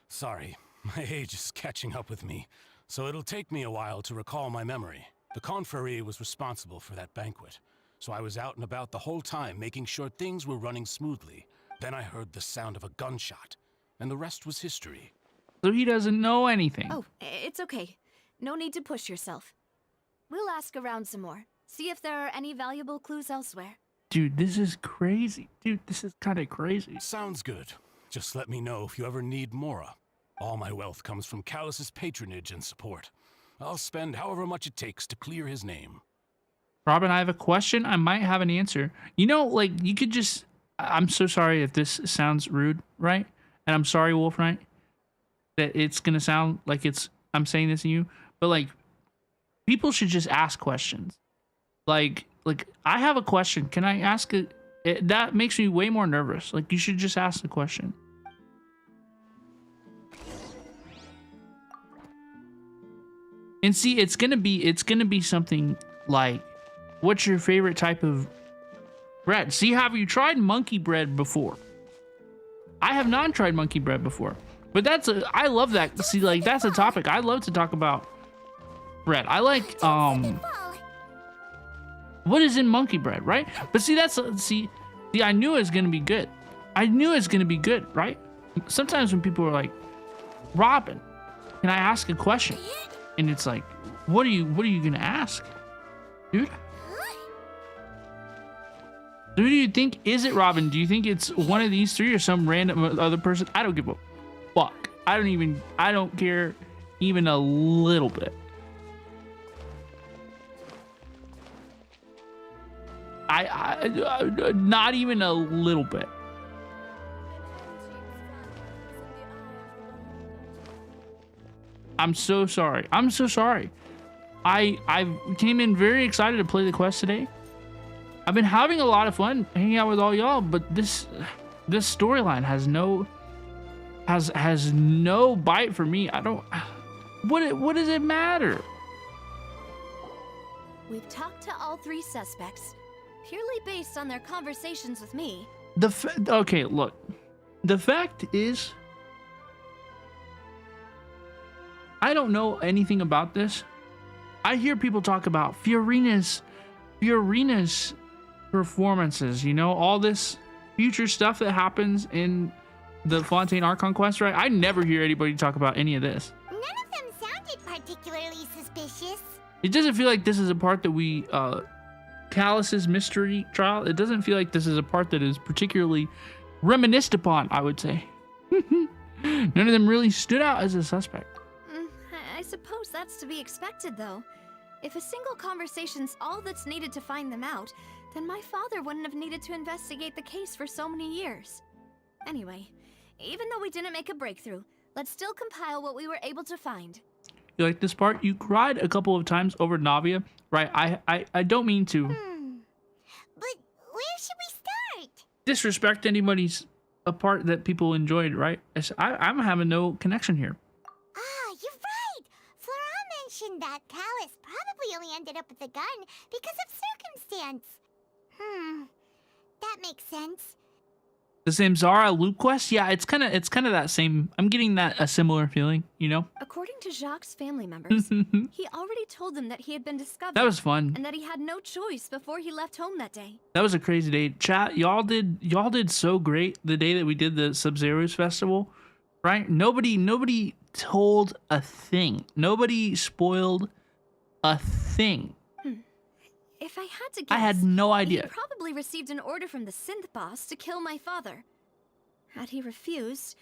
Sorry, my age is catching up with me, so it'll take me a while to recall my memory. The Confrérie was responsible for that banquet, so I was out and about the whole time making sure things were running smoothly. Then I heard the sound of a gunshot, and the rest was history. So he doesn't know anything. Oh, it's okay. No need to push yourself. We'll ask around some more. See if there are any valuable clues elsewhere. Dude, this is crazy. Dude, this is kind of crazy. Sounds good. Just let me know if you ever need Mora. All my wealth comes from Callus's patronage and support. I'll spend however much it takes to clear his name. Robin, I have a question. I might have an answer. You know, like, you could just... I'm so sorry if this sounds rude, right? And I'm sorry, Wolf Knight, that it's going to sound like I'm saying this to you. But, like, people should just ask questions. Like I have a question. Can I ask it? That makes me way more nervous. Like, you should just ask the question. And see, it's gonna be something like, what's your favorite type of bread? See, have you tried monkey bread before? I have not tried monkey bread before, but I love that. See, like, that's a topic I'd love to talk about. bread. I like what is in monkey bread, right? But see, I knew it was gonna be good. I knew it was gonna be good, right? Sometimes when people are like, Robin, can I ask a question? And it's like, what are you gonna ask, dude? Who do you think is it, Robin? Do you think it's one of these three or some random other person? I don't give a fuck. I don't care even a little bit. I not even a little bit. I'm so sorry. I'm so sorry. I came in very excited to play the quest today. I've been having a lot of fun hanging out with all y'all, but this storyline has no bite for me. I don't. What does it matter? We've talked to all three suspects, purely based on their conversations with me. Okay, look. The fact is, I don't know anything about this. I hear people talk about Fiorina's performances, you know, all this future stuff that happens in the Fontaine Archon quest, right? I never hear anybody talk about any of this. None of them sounded particularly suspicious. It doesn't feel like this is a part that we, Callus's mystery trial, it doesn't feel like this is a part that is particularly reminisced upon, I would say. None of them really stood out as a suspect. I suppose that's to be expected, though. If a single conversation's all that's needed to find them out, then my father wouldn't have needed to investigate the case for so many years. Anyway, even though we didn't make a breakthrough, let's still compile what we were able to find. You like this part? You cried a couple of times over Navia, right? I don't mean to But where should we start? disrespect anybody's a part that people enjoyed, right? I'm having no connection here. Ah, you're right. Flora mentioned that Callus probably only ended up with the gun because of circumstance. That makes sense. The same Zara loop quest? Yeah, it's kind of that same. I'm getting a similar feeling, you know? According to Jacques' family members, he already told them that he had been discovered. That was fun. And that he had no choice before he left home that day. That was a crazy day. Chat, y'all did so great the day that we did the Sub-Zero's festival, right? Nobody told a thing. Nobody spoiled a thing. If I had to guess, I had no idea. He probably received an order from the synth boss to kill my father. Had he refused,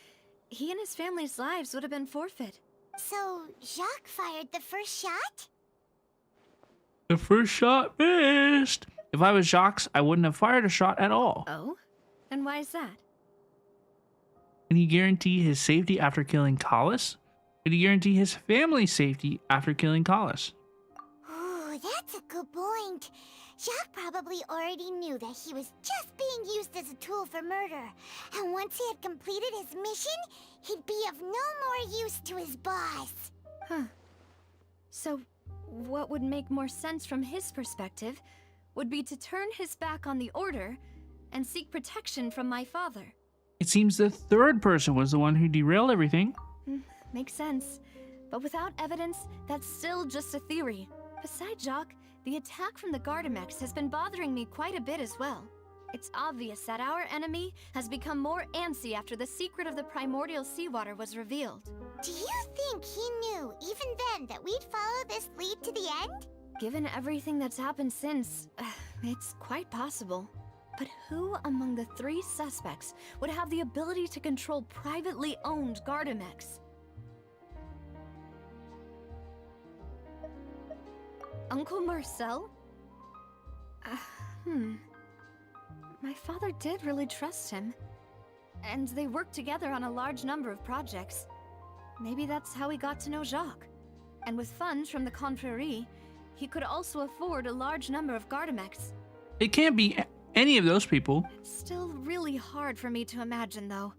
he and his family's lives would have been forfeit. So, Jacques fired the first shot? The first shot missed. If I was Jacques, I wouldn't have fired a shot at all. Oh? And why is that? Can he guarantee his safety after killing Callus? Can he guarantee his family's safety after killing Callus? Ooh, that's a good point. Jacques probably already knew that he was just being used as a tool for murder. And once he had completed his mission, he'd be of no more use to his boss. Huh. So, what would make more sense from his perspective would be to turn his back on the order and seek protection from my father. It seems the third person was the one who derailed everything. Makes sense. But without evidence, that's still just a theory. Besides Jacques, the attack from the Gardamex has been bothering me quite a bit as well. It's obvious that our enemy has become more antsy after the secret of the primordial seawater was revealed. Do you think he knew, even then, that we'd follow this lead to the end? Given everything that's happened since, it's quite possible. But who among the three suspects would have the ability to control privately owned Gardamex? Uncle Marcel? My father did really trust him. And they worked together on a large number of projects. Maybe that's how he got to know Jacques. And with funds from the Confrérie, he could also afford a large number of Gardamex. It can't be any of those people. Still really hard for me to imagine, though.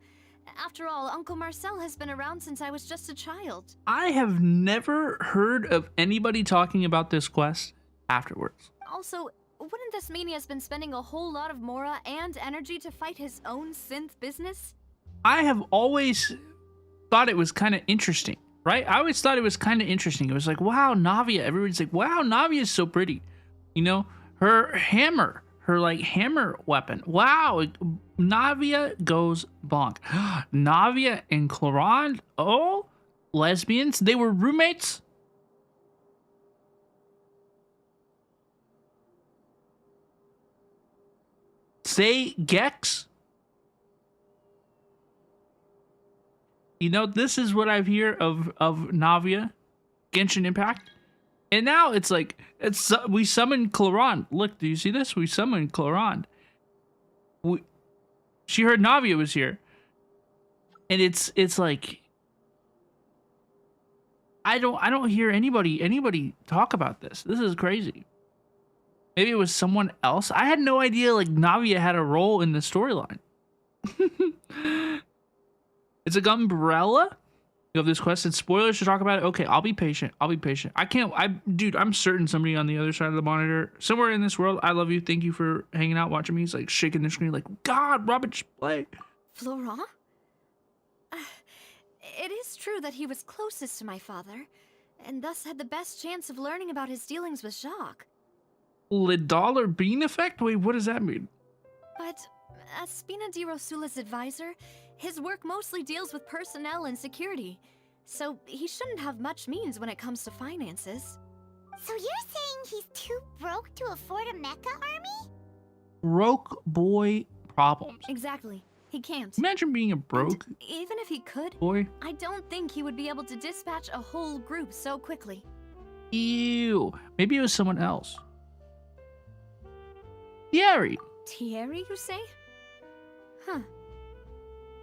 After all, Uncle Marcel has been around since I was just a child. I have never heard of anybody talking about this quest afterwards. Also, wouldn't this mean he has been spending a whole lot of mora and energy to fight his own synth business? I have always thought it was kind of interesting right? I always thought it was kind of interesting. It was like, wow, Navia. Everybody's like, wow, Navia is so pretty. You know, her hammer, her like hammer weapon. Wow, Navia goes bonk. Navia and Clorond, oh, lesbians. They were roommates. Say Gex. You know, this is what I've heard of Navia, Genshin Impact. And now it's like, we summoned Clorond. Look, do you see this? We summoned Clorond. She heard Navia was here. And it's like, I don't hear anybody talk about this. This is crazy. Maybe it was someone else. I had no idea like Navia had a role in the storyline. It's a umbrella. You have this quest. It's spoilers to talk about it. Okay, I'll be patient. Dude, I'm certain somebody on the other side of the monitor, somewhere in this world, I love you. Thank you for hanging out, watching me. He's like shaking the screen like, God, Robin, just play. Florent? It is true that he was closest to my father, and thus had the best chance of learning about his dealings with Jacques. Le dollar bean effect? Wait, what does that mean? But as Spina di Rosula's advisor, his work mostly deals with personnel and security, so he shouldn't have much means when it comes to finances. So you're saying he's too broke to afford a mecha army? Broke boy problems. Exactly. He can't. Imagine being a broke and even if he could, boy. I don't think he would be able to dispatch a whole group so quickly. Ew. Maybe it was someone else. Thierry. Thierry, you say? Huh.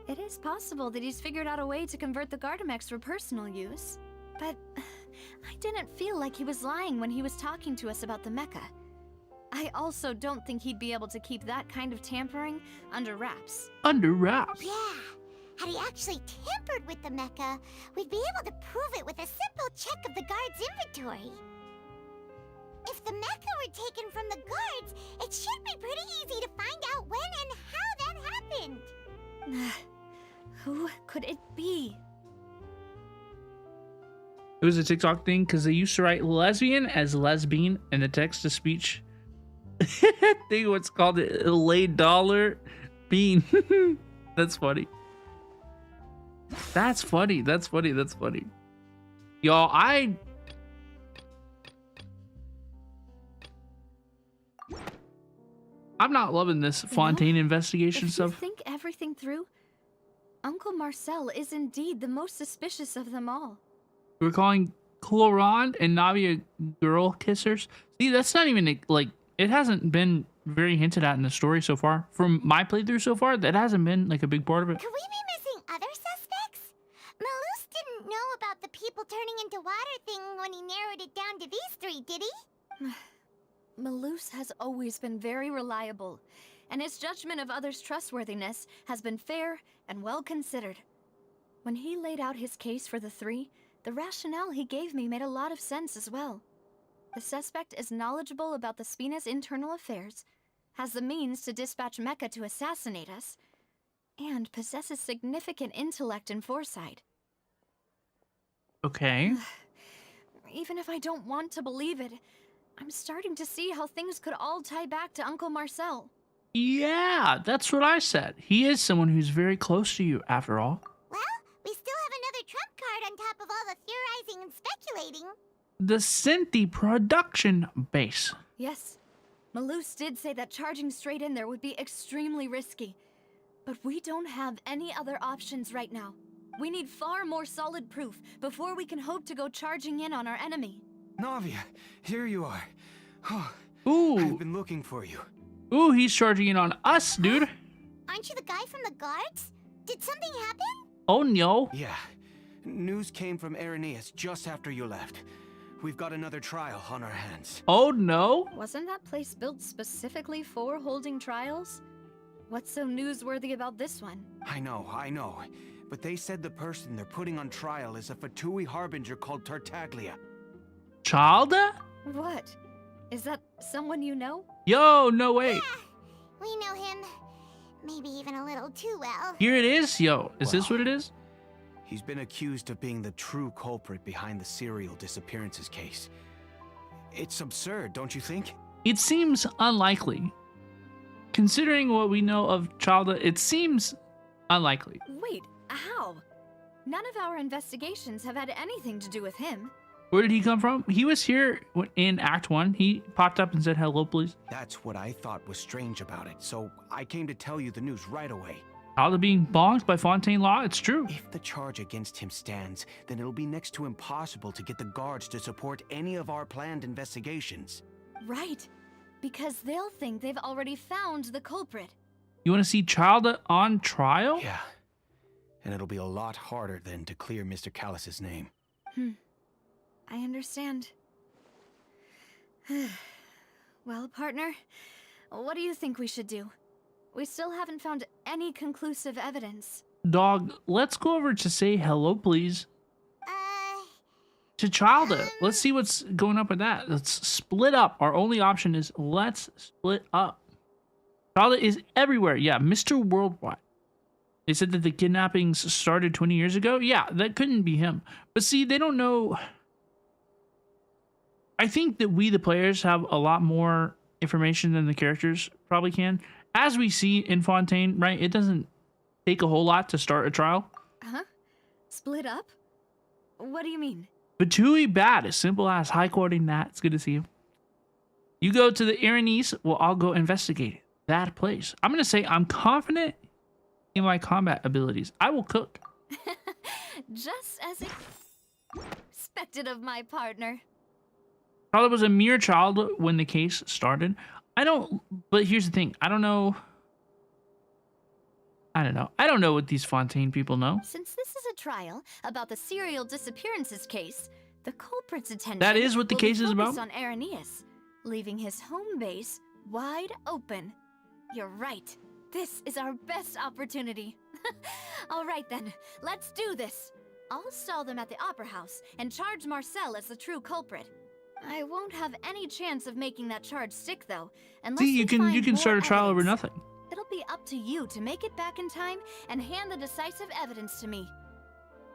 It is possible that he's figured out a way to convert the Gardamex for personal use. But I didn't feel like he was lying when he was talking to us about the mecha. I also don't think he'd be able to keep that kind of tampering under wraps. Under wraps? Yeah. Had he actually tampered with the mecha, we'd be able to prove it with a simple check of the guard's inventory. If the mecha were taken from the guards, it should be pretty easy to find out when and how that happened. Who could it be? It was a TikTok thing because they used to write lesbian as lesbian in the text-to-speech thing. What's called it? Le dollar bean. That's funny. That's funny. That's funny. That's funny. Y'all, I'm not loving this Fontaine investigation stuff. If you think everything through, Uncle Marcel is indeed the most suspicious of them all. We're calling Clorond and Navia girl kissers. See, that's not even like, it hasn't been very hinted at in the story so far. From my playthrough so far, that hasn't been like a big part of it. Could we be missing other suspects? Malus didn't know about the people turning into water thing when he narrowed it down to these three, did he? Malus has always been very reliable, and his judgment of others' trustworthiness has been fair and well considered. When he laid out his case for the three, the rationale he gave me made a lot of sense as well. The suspect is knowledgeable about the Spina's internal affairs, has the means to dispatch Mecha to assassinate us, and possesses significant intellect and foresight. Okay. Even if I don't want to believe it, I'm starting to see how things could all tie back to Uncle Marcel. Yeah, that's what I said. He is someone who's very close to you, after all. Well, we still have another trump card on top of all the theorizing and speculating. The Synthi production base. Yes, Malus did say that charging straight in there would be extremely risky. But we don't have any other options right now. We need far more solid proof before we can hope to go charging in on our enemy. Navia, here you are. Ooh. I've been looking for you. Ooh, he's charging in on us, dude. Aren't you the guy from the guards? Did something happen? Oh, no. Yeah. News came from Irenaeus just after you left. We've got another trial on our hands. Oh, no. Wasn't that place built specifically for holding trials? What's so newsworthy about this one? I know. But they said the person they're putting on trial is a Fatui harbinger called Tartaglia. Chalda? What? Is that someone you know? Yo, no way. Yeah, we know him. Maybe even a little too well. Here it is, yo. Is this what it is? He's been accused of being the true culprit behind the serial disappearances case. It's absurd, don't you think? It seems unlikely. Considering what we know of childhood, it seems unlikely. Wait, how? None of our investigations have had anything to do with him. Where did he come from? He was here in Act 1. He popped up and said, hello, please. That's what I thought was strange about it, so I came to tell you the news right away. Childhood being bonked by Fontaine law, it's true. If the charge against him stands, then it'll be next to impossible to get the guards to support any of our planned investigations. Right, because they'll think they've already found the culprit. You want to see Childa on trial? Yeah, and it'll be a lot harder then to clear Mr. Callus's name. I understand. Well, partner, what do you think we should do? We still haven't found any conclusive evidence. Dog, let's go over to say hello, please. To Childa. Let's see what's going up with that. Let's split up. Our only option is let's split up. Childa is everywhere. Yeah, Mr. Worldwide. They said that the kidnappings started 20 years ago. Yeah, that couldn't be him. But see, they don't know. I think that we, the players, have a lot more information than the characters probably can. As we see in Fontaine, right? It doesn't take a whole lot to start a trial. Huh? Split up? What do you mean? Batui bad. As simple as high quality Nat. It's good to see you. You go to the Aranese. Well, I'll go investigate that place. I'm going to say I'm confident in my combat abilities. I will cook. Just as expected of my partner. Childa was a mere child when the case started. But here's the thing. I don't know what these Fontaine people know. Since this is a trial about the serial disappearances case, the culprit's attention That is what the case is about? on Aranese, leaving his home base wide open. You're right. This is our best opportunity. All right then, let's do this. I'll stall them at the Opera House and charge Marcel as the true culprit. I won't have any chance of making that charge stick though, unless See, you can start a trial over evidence. nothing. It'll be up to you to make it back in time and hand the decisive evidence to me.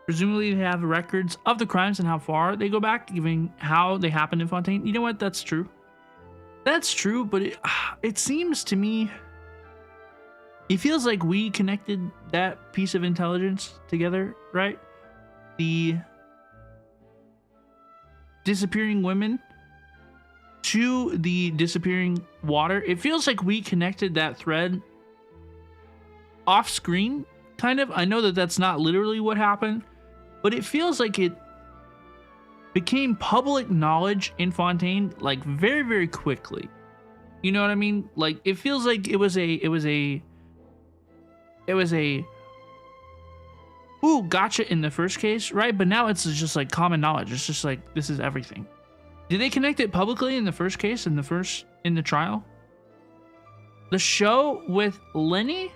Presumably they have records of the crimes and how far they go back, given how they happened in Fontaine. You know what? That's true. That's true, but it seems to me, it feels like we connected that piece of intelligence together, right? The disappearing women to the disappearing water. It feels like we connected that thread off screen, kind of. I know that that's not literally what happened, but it feels like it became public knowledge in Fontaine like very, very quickly. You know what I mean? Like it feels like it was a gotcha in the first case, right? But now it's just like common knowledge. It's just like this is everything. Did they connect it publicly in the first case, in the trial? The show with Lenny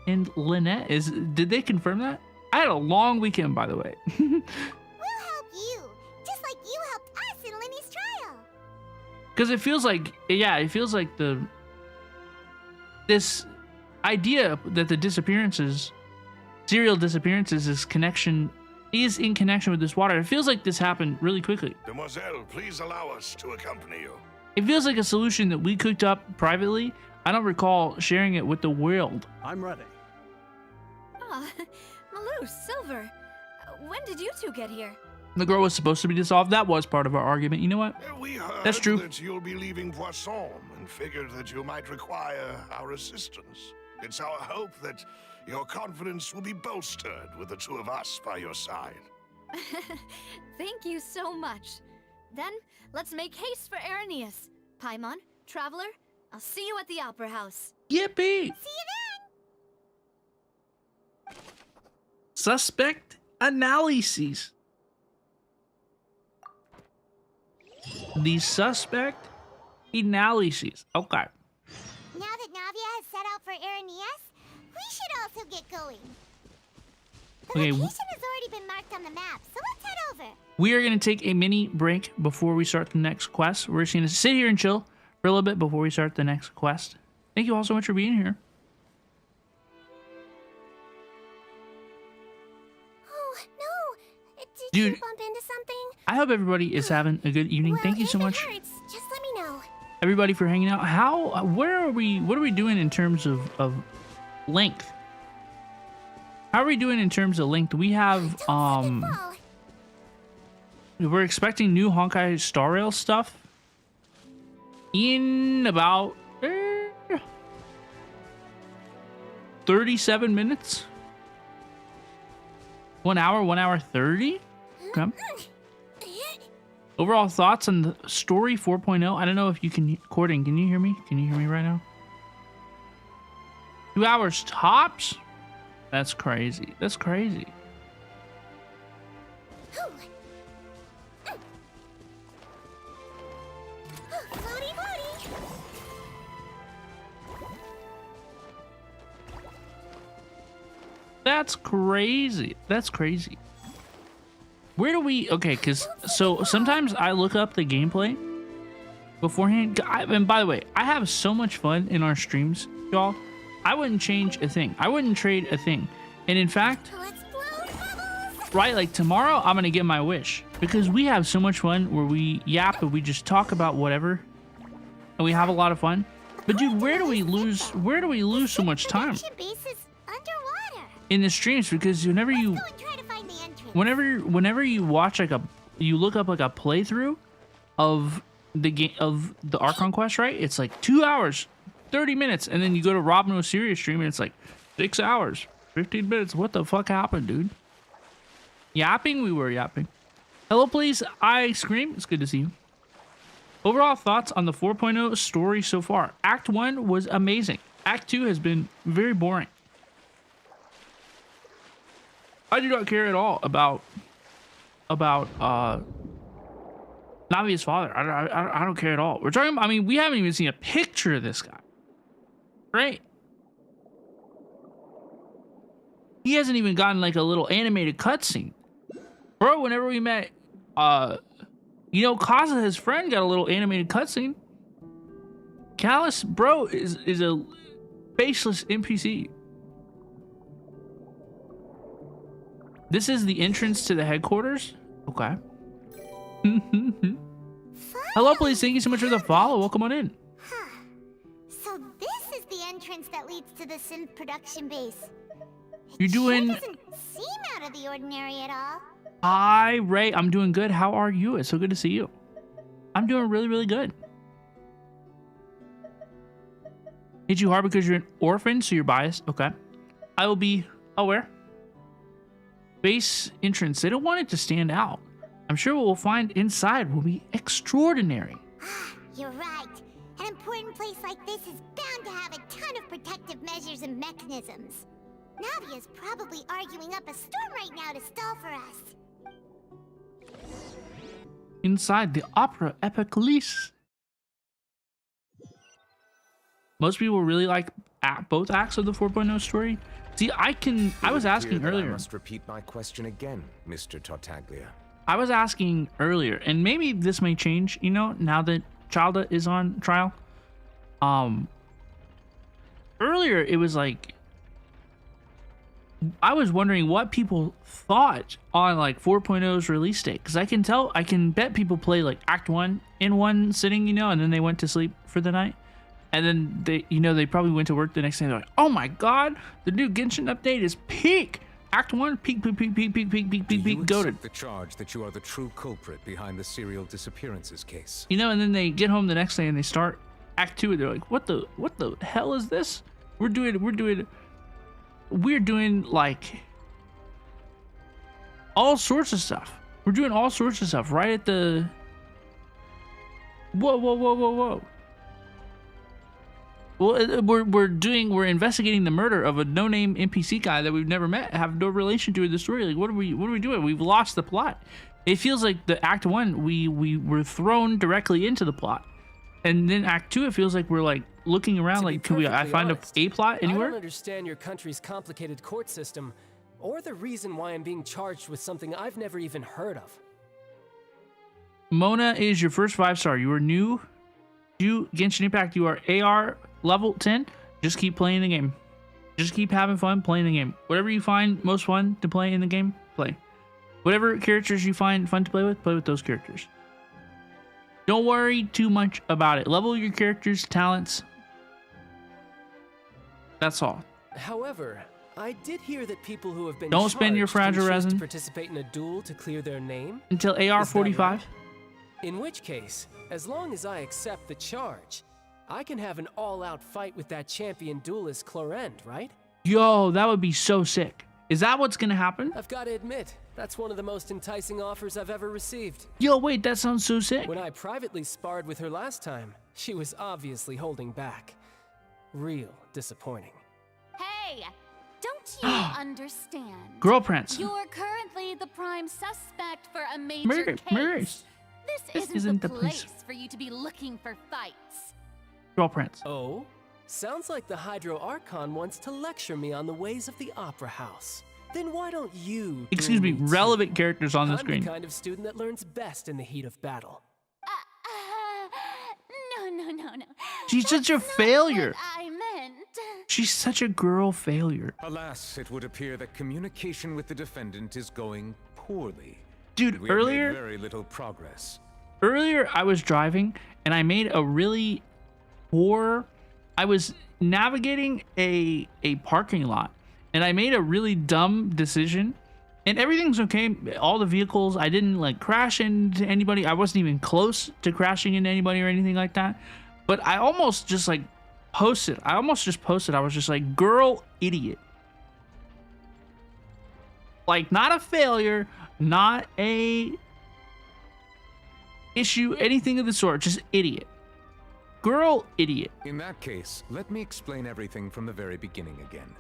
and Lynette did they confirm that? I had a long weekend, by the way. We'll help you, just like you helped us in Lenny's trial. Because it feels like, this idea that the serial disappearances is in connection with this water. It feels like this happened really quickly. Demoiselle, please allow us to accompany you. It feels like a solution that we cooked up privately. I don't recall sharing it with the world. I'm ready. Malou, Silver, when did you two get here? The girl was supposed to be dissolved. That was part of our argument. You know what? We heard That's true. that you'll be leaving Poisson and figured that you might require our assistance. It's our hope that your confidence will be bolstered with the two of us by your side. Thank you so much. Then, let's make haste for Aranese. Paimon, Traveler, I'll see you at the Opera House. Yippee! See you then! Suspect analyses. The suspect analyses. Okay. Now that Navia has set out for Aranese, we should also get going. The Okay. location has already been marked on the map, so let's head over. We are going to take a mini break before we start the next quest. We're just going to sit here and chill for a little bit before we start the next quest. Thank you all so much for being here. Dude, you bump into something? I hope everybody is having a good evening. Well, Thank you so if it much, hurts, just let me know. everybody, for hanging out. What are we doing in terms of length? How are we doing in terms of length? We have, we're expecting new Honkai Star Rail stuff in about 37 minutes. 1 hour, 1 hour 30. Okay. Overall thoughts on the story 4.0. I don't know if you can, Corden, can you hear me? Can you hear me right now? 2 hours tops? That's crazy. That's crazy. That's crazy. That's crazy. Where do we... Okay, because... So, sometimes I look up the gameplay beforehand. And by the way, I have so much fun in our streams, y'all. I wouldn't change a thing. I wouldn't trade a thing. And in fact... Right, like tomorrow, I'm going to get my wish. Because we have so much fun where we yap and we just talk about whatever. And we have a lot of fun. But dude, where do we lose so much time? In the streams, because whenever you watch like you look up like a playthrough of the game of the Archon quest, right? It's like 2 hours, 30 minutes, and then you go to Rob and Osiria stream and it's like 6 hours, 15 minutes. What the fuck happened, dude? Yapping? We were yapping. Hello, please. I scream. It's good to see you. Overall thoughts on the 4.0 story so far. Act 1 was amazing. Act 2 has been very boring. I do not care at all about Navi's father. I don't care at all. We're talking. I mean, we haven't even seen a picture of this guy, right? He hasn't even gotten like a little animated cutscene, bro. Whenever we met, you know, Kaza, his friend, got a little animated cutscene. Callus, bro, is a faceless NPC. This is the entrance to the headquarters? Okay. Hello, please. Thank you so much for the follow. Welcome on in. So this is the entrance that leads to the synth production base. You're doing... Sure doesn't seem out of the ordinary at all. Hi, Ray. I'm doing good. How are you? It's so good to see you. I'm doing really, really good. Hit you hard because you're an orphan, so you're biased. Okay. I will be aware. Base entrance. They don't want it to stand out. I'm sure what we'll find inside will be extraordinary. You're right. An important place like this is bound to have a ton of protective measures and mechanisms. Navia's probably arguing up a storm right now to stall for us. Inside the opera epiclise. Most people really like both acts of the 4.0 story. See, I was asking earlier. I must repeat my question again, Mr. Tartaglia. I was asking earlier, and maybe this may change, you know, now that Chalda is on trial. Earlier it was like, I was wondering what people thought on like 4.0's release date, because I can bet people play like Act 1 in one sitting, you know, and then they went to sleep for the night. And then they, you know, they probably went to work the next day. They're like, "Oh my God, the new Genshin update is peak. Act 1, peak, peak, peak, peak, peak, peak, peak, peak, peak, goated." The charge that you are the true culprit behind the serial disappearances case. You know, and then they get home the next day and they start Act 2, and they're like, "What the hell is this? We're doing like all sorts of stuff. We're doing all sorts of stuff right at the. Whoa. Well, we're investigating the murder of a no-name NPC guy that we've never met, have no relation to in the story. Like, what are we doing? We've lost the plot. It feels like the Act 1, we were thrown directly into the plot, and then Act 2, it feels like we're like looking around, like, can I find a plot anywhere? I don't understand your country's complicated court system, or the reason why I'm being charged with something I've never even heard of. Mona is your first 5-star. You are new to Genshin Impact. You are AR level 10. Just keep playing the game. Just keep having fun playing the game. Whatever you find most fun to play in the game, play. Whatever characters you find fun to play with those characters. Don't worry too much about it. Level your characters' talents. That's all. However, I did hear that people who have been Don't spend your charged can fragile choose to resin participate in a duel to clear their name. until AR 45. In which case, as long as I accept the charge, I can have an all-out fight with that champion duelist Clorend, right? Yo, that would be so sick. Is that what's gonna happen? I've got to admit, that's one of the most enticing offers I've ever received. Yo, wait, that sounds so sick. When I privately sparred with her last time, she was obviously holding back. Real disappointing. Hey, don't you understand? Girl Prince. You're currently the prime suspect for a major case. This isn't the place for you to be looking for fights. Girl Prince. Oh? Sounds like the Hydro Archon wants to lecture me on the ways of the Opera House. Then why don't you? Excuse me, relevant characters on the screen. I'm the kind of student that learns best in the heat of battle. No. She's such a failure. I meant. She's such a girl failure. Alas, it would appear that communication with the defendant is going poorly. Dude, We have earlier, made very little progress. Earlier I was driving and I made a really poor. I was navigating a parking lot and I made a really dumb decision. And everything's okay. All the vehicles, I didn't like crash into anybody. I wasn't even close to crashing into anybody or anything like that. But I almost just like posted. I was just like, girl, idiot. Like, not a failure, not a issue, anything of the sort. Just idiot. Girl, idiot. In that case, let me explain everything from the very beginning again.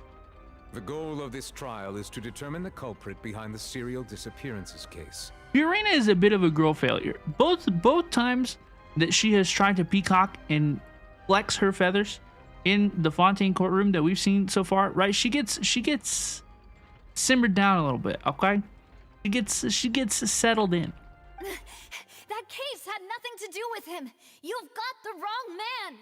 The goal of this trial is to determine the culprit behind the serial disappearances case. Fiorina is a bit of a girl failure. Both times that she has tried to peacock and flex her feathers in the Fontaine courtroom that we've seen so far, right? She gets simmered down a little bit, okay? She gets settled in. That case had nothing to do with him. You've got the wrong man.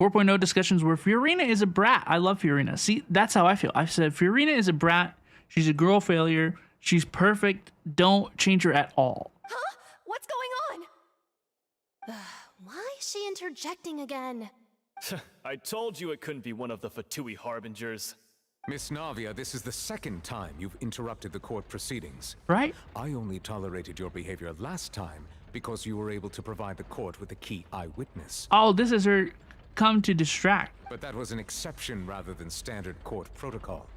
4.0 discussions where Fiorina is a brat. I love Fiorina. See, that's how I feel. I've said Fiorina is a brat. She's a girl failure. She's perfect. Don't change her at all. Huh? What's going on? Why is she interjecting again? I told you it couldn't be one of the Fatui harbingers. Miss Navia, this is the second time you've interrupted the court proceedings. Right? I only tolerated your behavior last time because you were able to provide the court with a key eyewitness. Oh, this is her come to distract. But that was an exception rather than standard court protocol.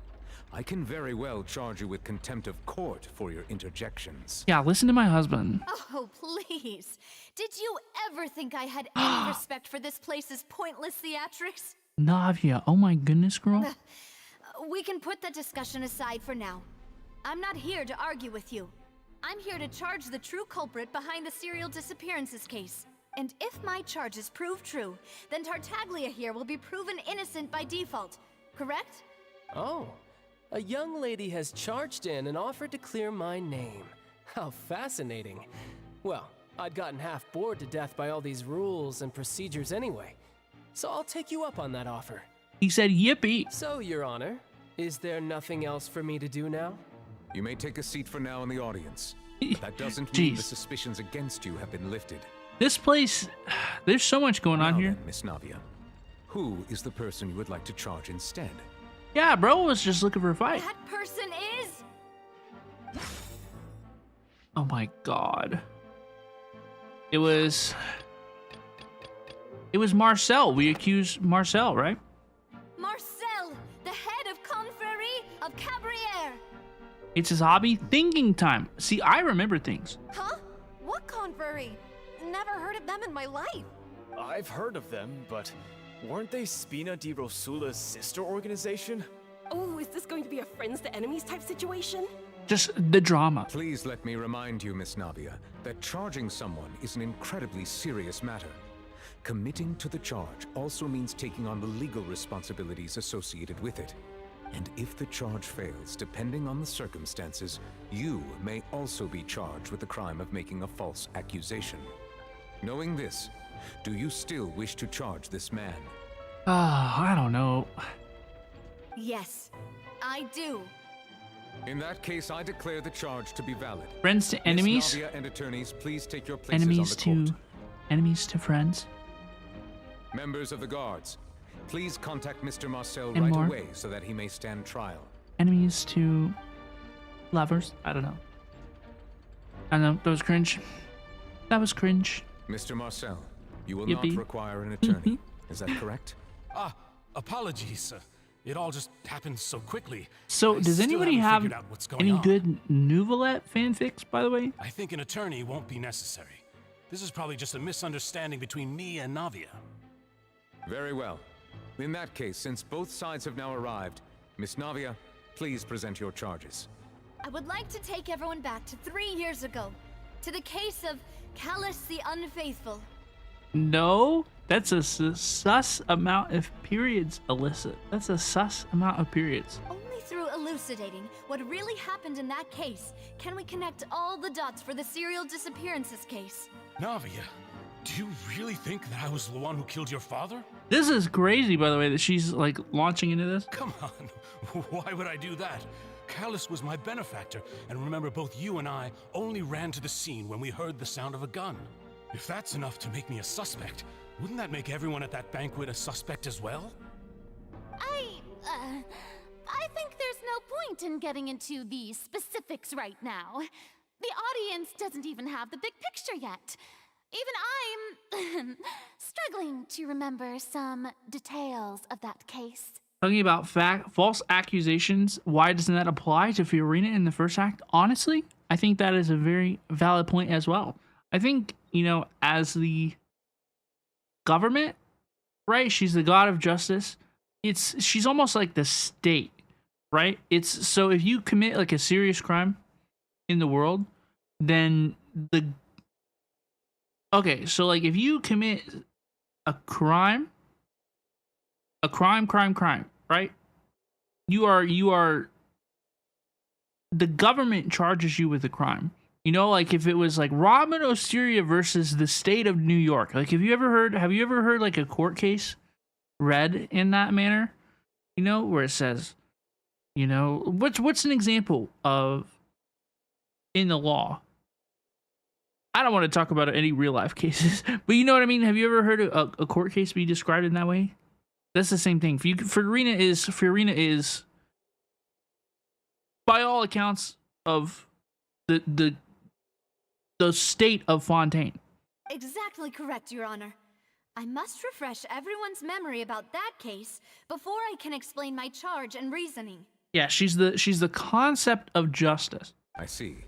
I can very well charge you with contempt of court for your interjections. Yeah, listen to my husband. Oh, please. Did you ever think I had any respect for this place's pointless theatrics? Navia, oh my goodness, girl. We can put that discussion aside for now. I'm not here to argue with you. I'm here to charge the true culprit behind the serial disappearances case. And if my charges prove true, then Tartaglia here will be proven innocent by default, correct? Oh, a young lady has charged in and offered to clear my name. How fascinating. Well, I'd gotten half bored to death by all these rules and procedures anyway, so I'll take you up on that offer. He said yippee. So, Your Honor, is there nothing else for me to do now? You may take a seat for now in the audience. But that doesn't mean the suspicions against you have been lifted. This place, there's so much going on here. Then, Miss Navia, who is the person you would like to charge instead? Yeah, bro was just looking for a fight. That person is... Oh my god. It was Marcel. We accused Marcel, right? Marcel, the head of Confrérie of Cabrières. It's his hobby, thinking time. See, I remember things. Huh? What confrérie? Never heard of them in my life. I've heard of them, but weren't they Spina di Rosula's sister organization? Oh, is this going to be a friends to enemies type situation? Just the drama. Please let me remind you, Miss Navia, that charging someone is an incredibly serious matter. Committing to the charge also means taking on the legal responsibilities associated with it. And if the charge fails, depending on the circumstances, you may also be charged with the crime of making a false accusation. Knowing this, do you still wish to charge this man? I don't know. Yes, I do. In that case, I declare the charge to be valid. Friends to enemies. Miss Navia and attorneys, please take your places Enemies on the court. enemies to friends. Members of the guards, please contact Mr. Marcel And right more. away so that he may stand trial. Enemies to lovers. I don't know. I don't know. That was cringe. That was cringe. Mr. Marcel, you will Yippee. not require an attorney. Is that correct? Apologies. It all just happened so quickly. So, I does still anybody haven't have figured out what's going any on. good Nouvellette fanfics, by the way? I think an attorney won't be necessary. This is probably just a misunderstanding between me and Navia. Very well. In that case, since both sides have now arrived, Miss Navia, please present your charges. I would like to take everyone back to 3 years ago, to the case of Callus the Unfaithful. No, that's a sus amount of periods, Alyssa. That's a sus amount of periods. Only through elucidating what really happened in that case can we connect all the dots for the serial disappearances case. Navia, do you really think that I was the one who killed your father? This is crazy, by the way, that she's like launching into this. Come on, why would I do that? Callus was my benefactor, and remember, both you and I only ran to the scene when we heard the sound of a gun. If that's enough to make me a suspect, wouldn't that make everyone at that banquet a suspect as well? I think there's no point in getting into the specifics right now. The audience doesn't even have the big picture yet. Even I'm struggling to remember some details of that case. Talking about false accusations, why doesn't that apply to Fiorina in the first act? Honestly, I think that is a very valid point as well. I think, you know, as the government, right? She's the god of justice. She's almost like the state, right? So if you commit like a serious crime in the world, then so like if you commit a crime, right? You are the government charges you with a crime. You know, like if it was like Robin Osiria versus the state of New York. Like have you ever heard like a court case read in that manner? You know, where it says, you know, what's an example of in the law? I don't want to talk about any real life cases, but you know what I mean? Have you ever heard a court case be described in that way? That's the same thing. Fiorina is by all accounts of the state of Fontaine. Exactly correct, Your Honor. I must refresh everyone's memory about that case before I can explain my charge and reasoning. Yeah, she's the concept of justice. I see.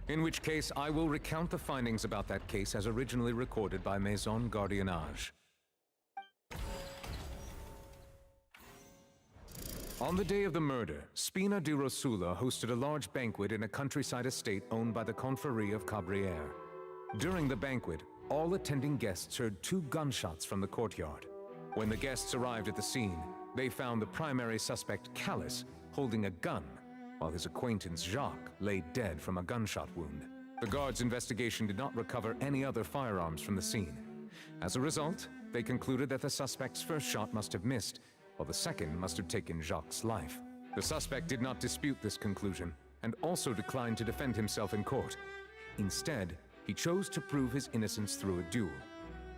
In which case, I will recount the findings about that case as originally recorded by Maison Gardiennage. On the day of the murder, Spina di Rosula hosted a large banquet in a countryside estate owned by the Confrérie of Cabrières. During the banquet, all attending guests heard 2 gunshots from the courtyard. When the guests arrived at the scene, they found the primary suspect, Callus, holding a gun, while his acquaintance, Jacques, lay dead from a gunshot wound. The guards' investigation did not recover any other firearms from the scene. As a result, they concluded that the suspect's first shot must have missed, while the second must have taken Jacques' life. The suspect did not dispute this conclusion, and also declined to defend himself in court. Instead, he chose to prove his innocence through a duel.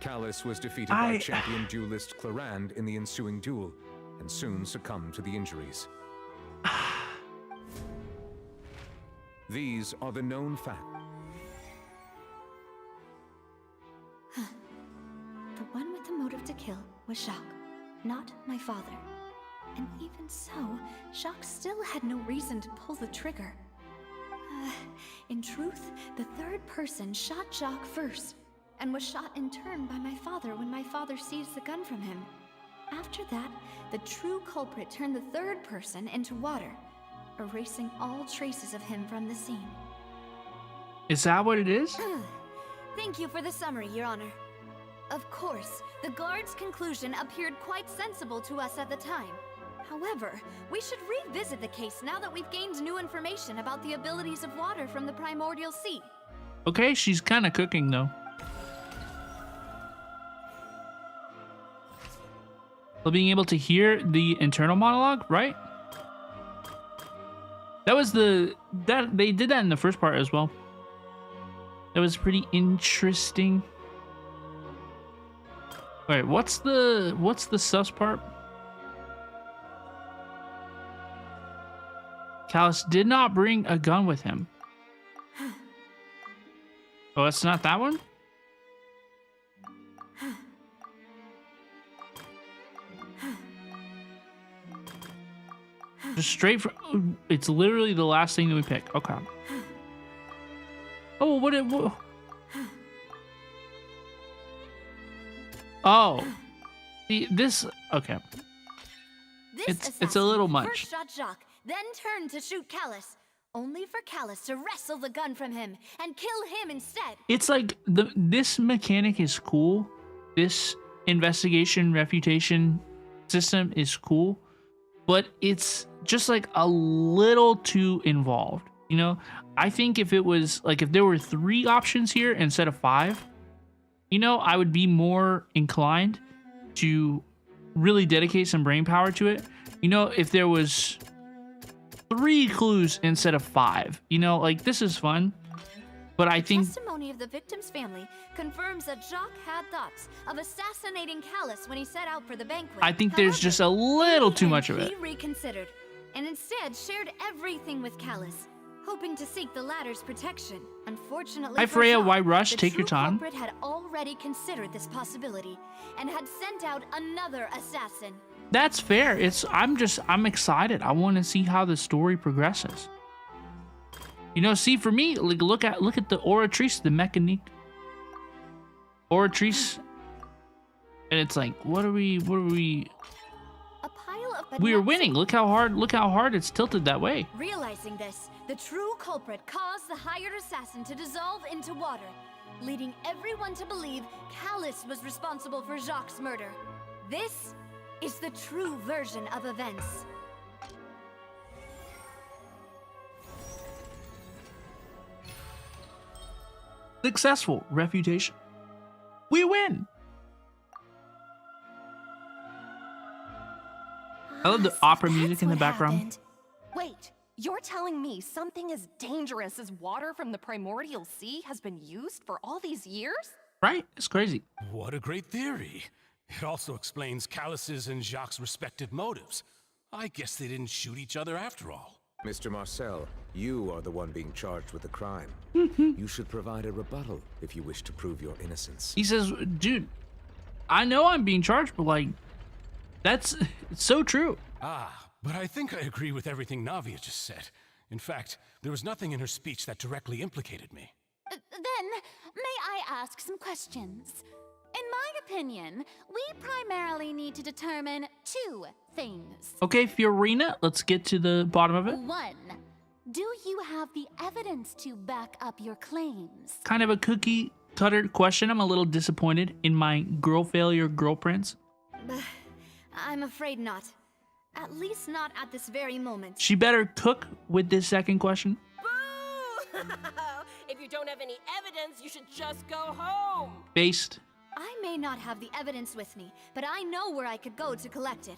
Callus was defeated by champion duelist Clarande in the ensuing duel, and soon succumbed to the injuries. These are the known facts. The one with the motive to kill was Jacques, not my father. And even so, Jacques still had no reason to pull the trigger. In truth, the third person shot Jacques first, and was shot in turn by my father when my father seized the gun from him. After that, the true culprit turned the third person into water, erasing all traces of him from the scene. Is that what it is? Thank you for the summary, Your Honor. Of course, the guard's conclusion appeared quite sensible to us at the time. However, we should revisit the case now that we've gained new information about the abilities of water from the primordial sea. Okay, she's kind of cooking though. Well, being able to hear the internal monologue, right? That was that they did that in the first part as well. That was pretty interesting. Wait, what's the sus part? Callus did not bring a gun with him. Oh, it's not that one? Just straight from... It's literally the last thing that we pick. Okay. Oh, what? Oh. See, this... Okay. It's a little much. First shot Jacques, then turned to shoot Callus. Only for Callus to wrestle the gun from him and kill him instead. It's like this mechanic is cool. This investigation refutation system is cool, but it's just like a little too involved. You know, I think if it was like if there were 3 options here instead of 5, you know, I would be more inclined to really dedicate some brain power to it. You know, if there was 3 clues instead of 5, you know, like this is fun, but I think testimony of the victim's family confirms that Jacques had thoughts of assassinating Callus when he set out for the banquet. I think there's just a little too much of it. He reconsidered and instead shared everything with Callus, hoping to seek the latter's protection. Unfortunately, Hi Freya, Jacques, why rush? the Take your true time. culprit had already considered this possibility and had sent out another assassin. That's fair. I'm excited. I want to see how the story progresses. You know, see, for me, like look at the Oratrice, the mechanique. Oratrice, and it's like, what are we? A pile of We are winning. Look how hard it's tilted that way. Realizing this, the true culprit caused the hired assassin to dissolve into water, leading everyone to believe Callus was responsible for Jacques' murder. This is the true version of events. Successful refutation. We win. I love the opera music in the background. Wait, you're telling me something as dangerous as water from the primordial sea has been used for all these years? Right? It's crazy. What a great theory. It also explains Callus's and Jacques' respective motives. I guess they didn't shoot each other after all. Mr. Marcel, you are the one being charged with the crime. You should provide a rebuttal if you wish to prove your innocence. He says, dude, I know I'm being charged, but like, it's so true. But I think I agree with everything Navia just said. In fact, there was nothing in her speech that directly implicated me. Then, may I ask some questions? In my opinion, we primarily need to determine 2 things. Okay, Fiorina, let's get to the bottom of it. 1, do you have the evidence to back up your claims? Kind of a cookie cutter question. I'm a little disappointed in my girl failure girl prince. I'm afraid not. At least not at this very moment. She better cook with this second question. Boo! If you don't have any evidence, you should just go home. Based. I may not have the evidence with me, but I know where I could go to collect it.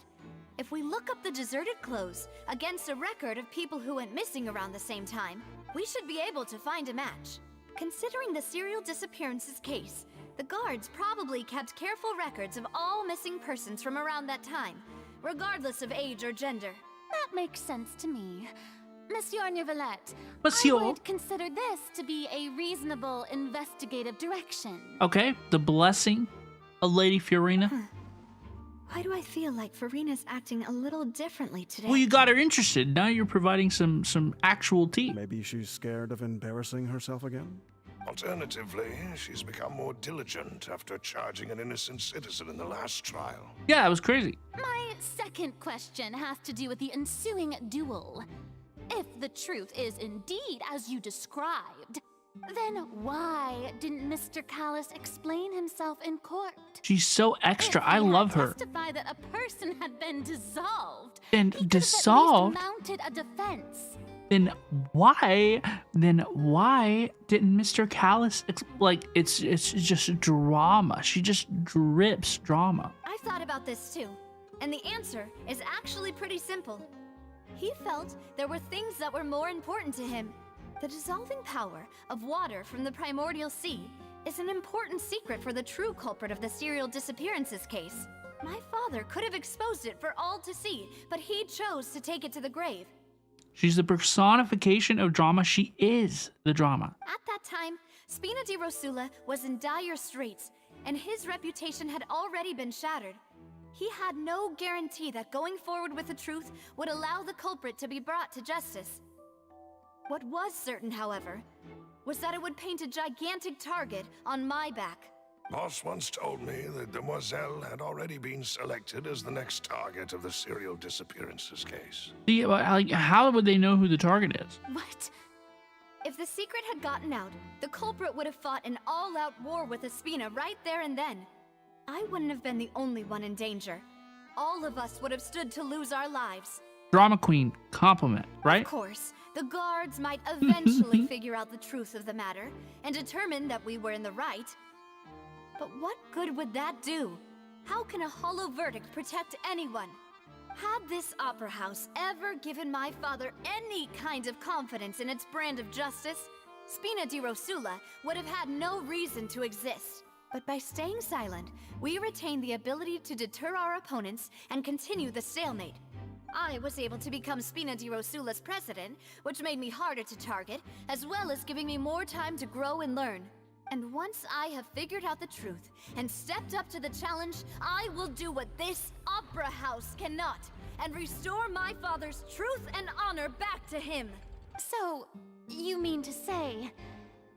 If we look up the deserted clothes against a record of people who went missing around the same time, we should be able to find a match. Considering the serial disappearances case, the guards probably kept careful records of all missing persons from around that time, regardless of age or gender. That makes sense to me. Monsieur Neuvillette, Monsieur. I would consider this to be a reasonable investigative direction. Okay, the blessing of Lady Fiorina. Why do I feel like Farina's acting a little differently today? Well, you got her interested. Now you're providing some actual tea. Maybe she's scared of embarrassing herself again? Alternatively, she's become more diligent after charging an innocent citizen in the last trial. Yeah, it was crazy. My second question has to do with the ensuing duel. If the truth is indeed as you described, then why didn't Mr. Callus explain himself in court? She's so extra. I love her. Testify that a person had been dissolved. And He dissolved? could have at least mounted a defense. Then why didn't Mr. Callus it's just drama. She just drips drama. I thought about this too, and the answer is actually pretty simple. He felt there were things that were more important to him. The dissolving power of water from the primordial sea is an important secret for the true culprit of the serial disappearances case. My father could have exposed it for all to see, but he chose to take it to the grave. She's the personification of drama. She is the drama. At that time, Spina di Rosula was in dire straits, and his reputation had already been shattered. He had no guarantee that going forward with the truth would allow the culprit to be brought to justice. What was certain, however, was that it would paint a gigantic target on my back. Boss once told me that Demoiselle had already been selected as the next target of the serial disappearances case. See, like, how would they know who the target is? What? If the secret had gotten out, the culprit would have fought an all-out war with Espina right there and then. I wouldn't have been the only one in danger. All of us would have stood to lose our lives. Drama queen, compliment, right? Of course, the guards might eventually figure out the truth of the matter and determine that we were in the right. But what good would that do? How can a hollow verdict protect anyone? Had this opera house ever given my father any kind of confidence in its brand of justice, Spina di Rosula would have had no reason to exist. But by staying silent, we retained the ability to deter our opponents and continue the stalemate. I was able to become Spina di Rosula's president, which made me harder to target, as well as giving me more time to grow and learn. And once I have figured out the truth and stepped up to the challenge, I will do what this opera house cannot, and restore my father's truth and honor back to him. So, you mean to say,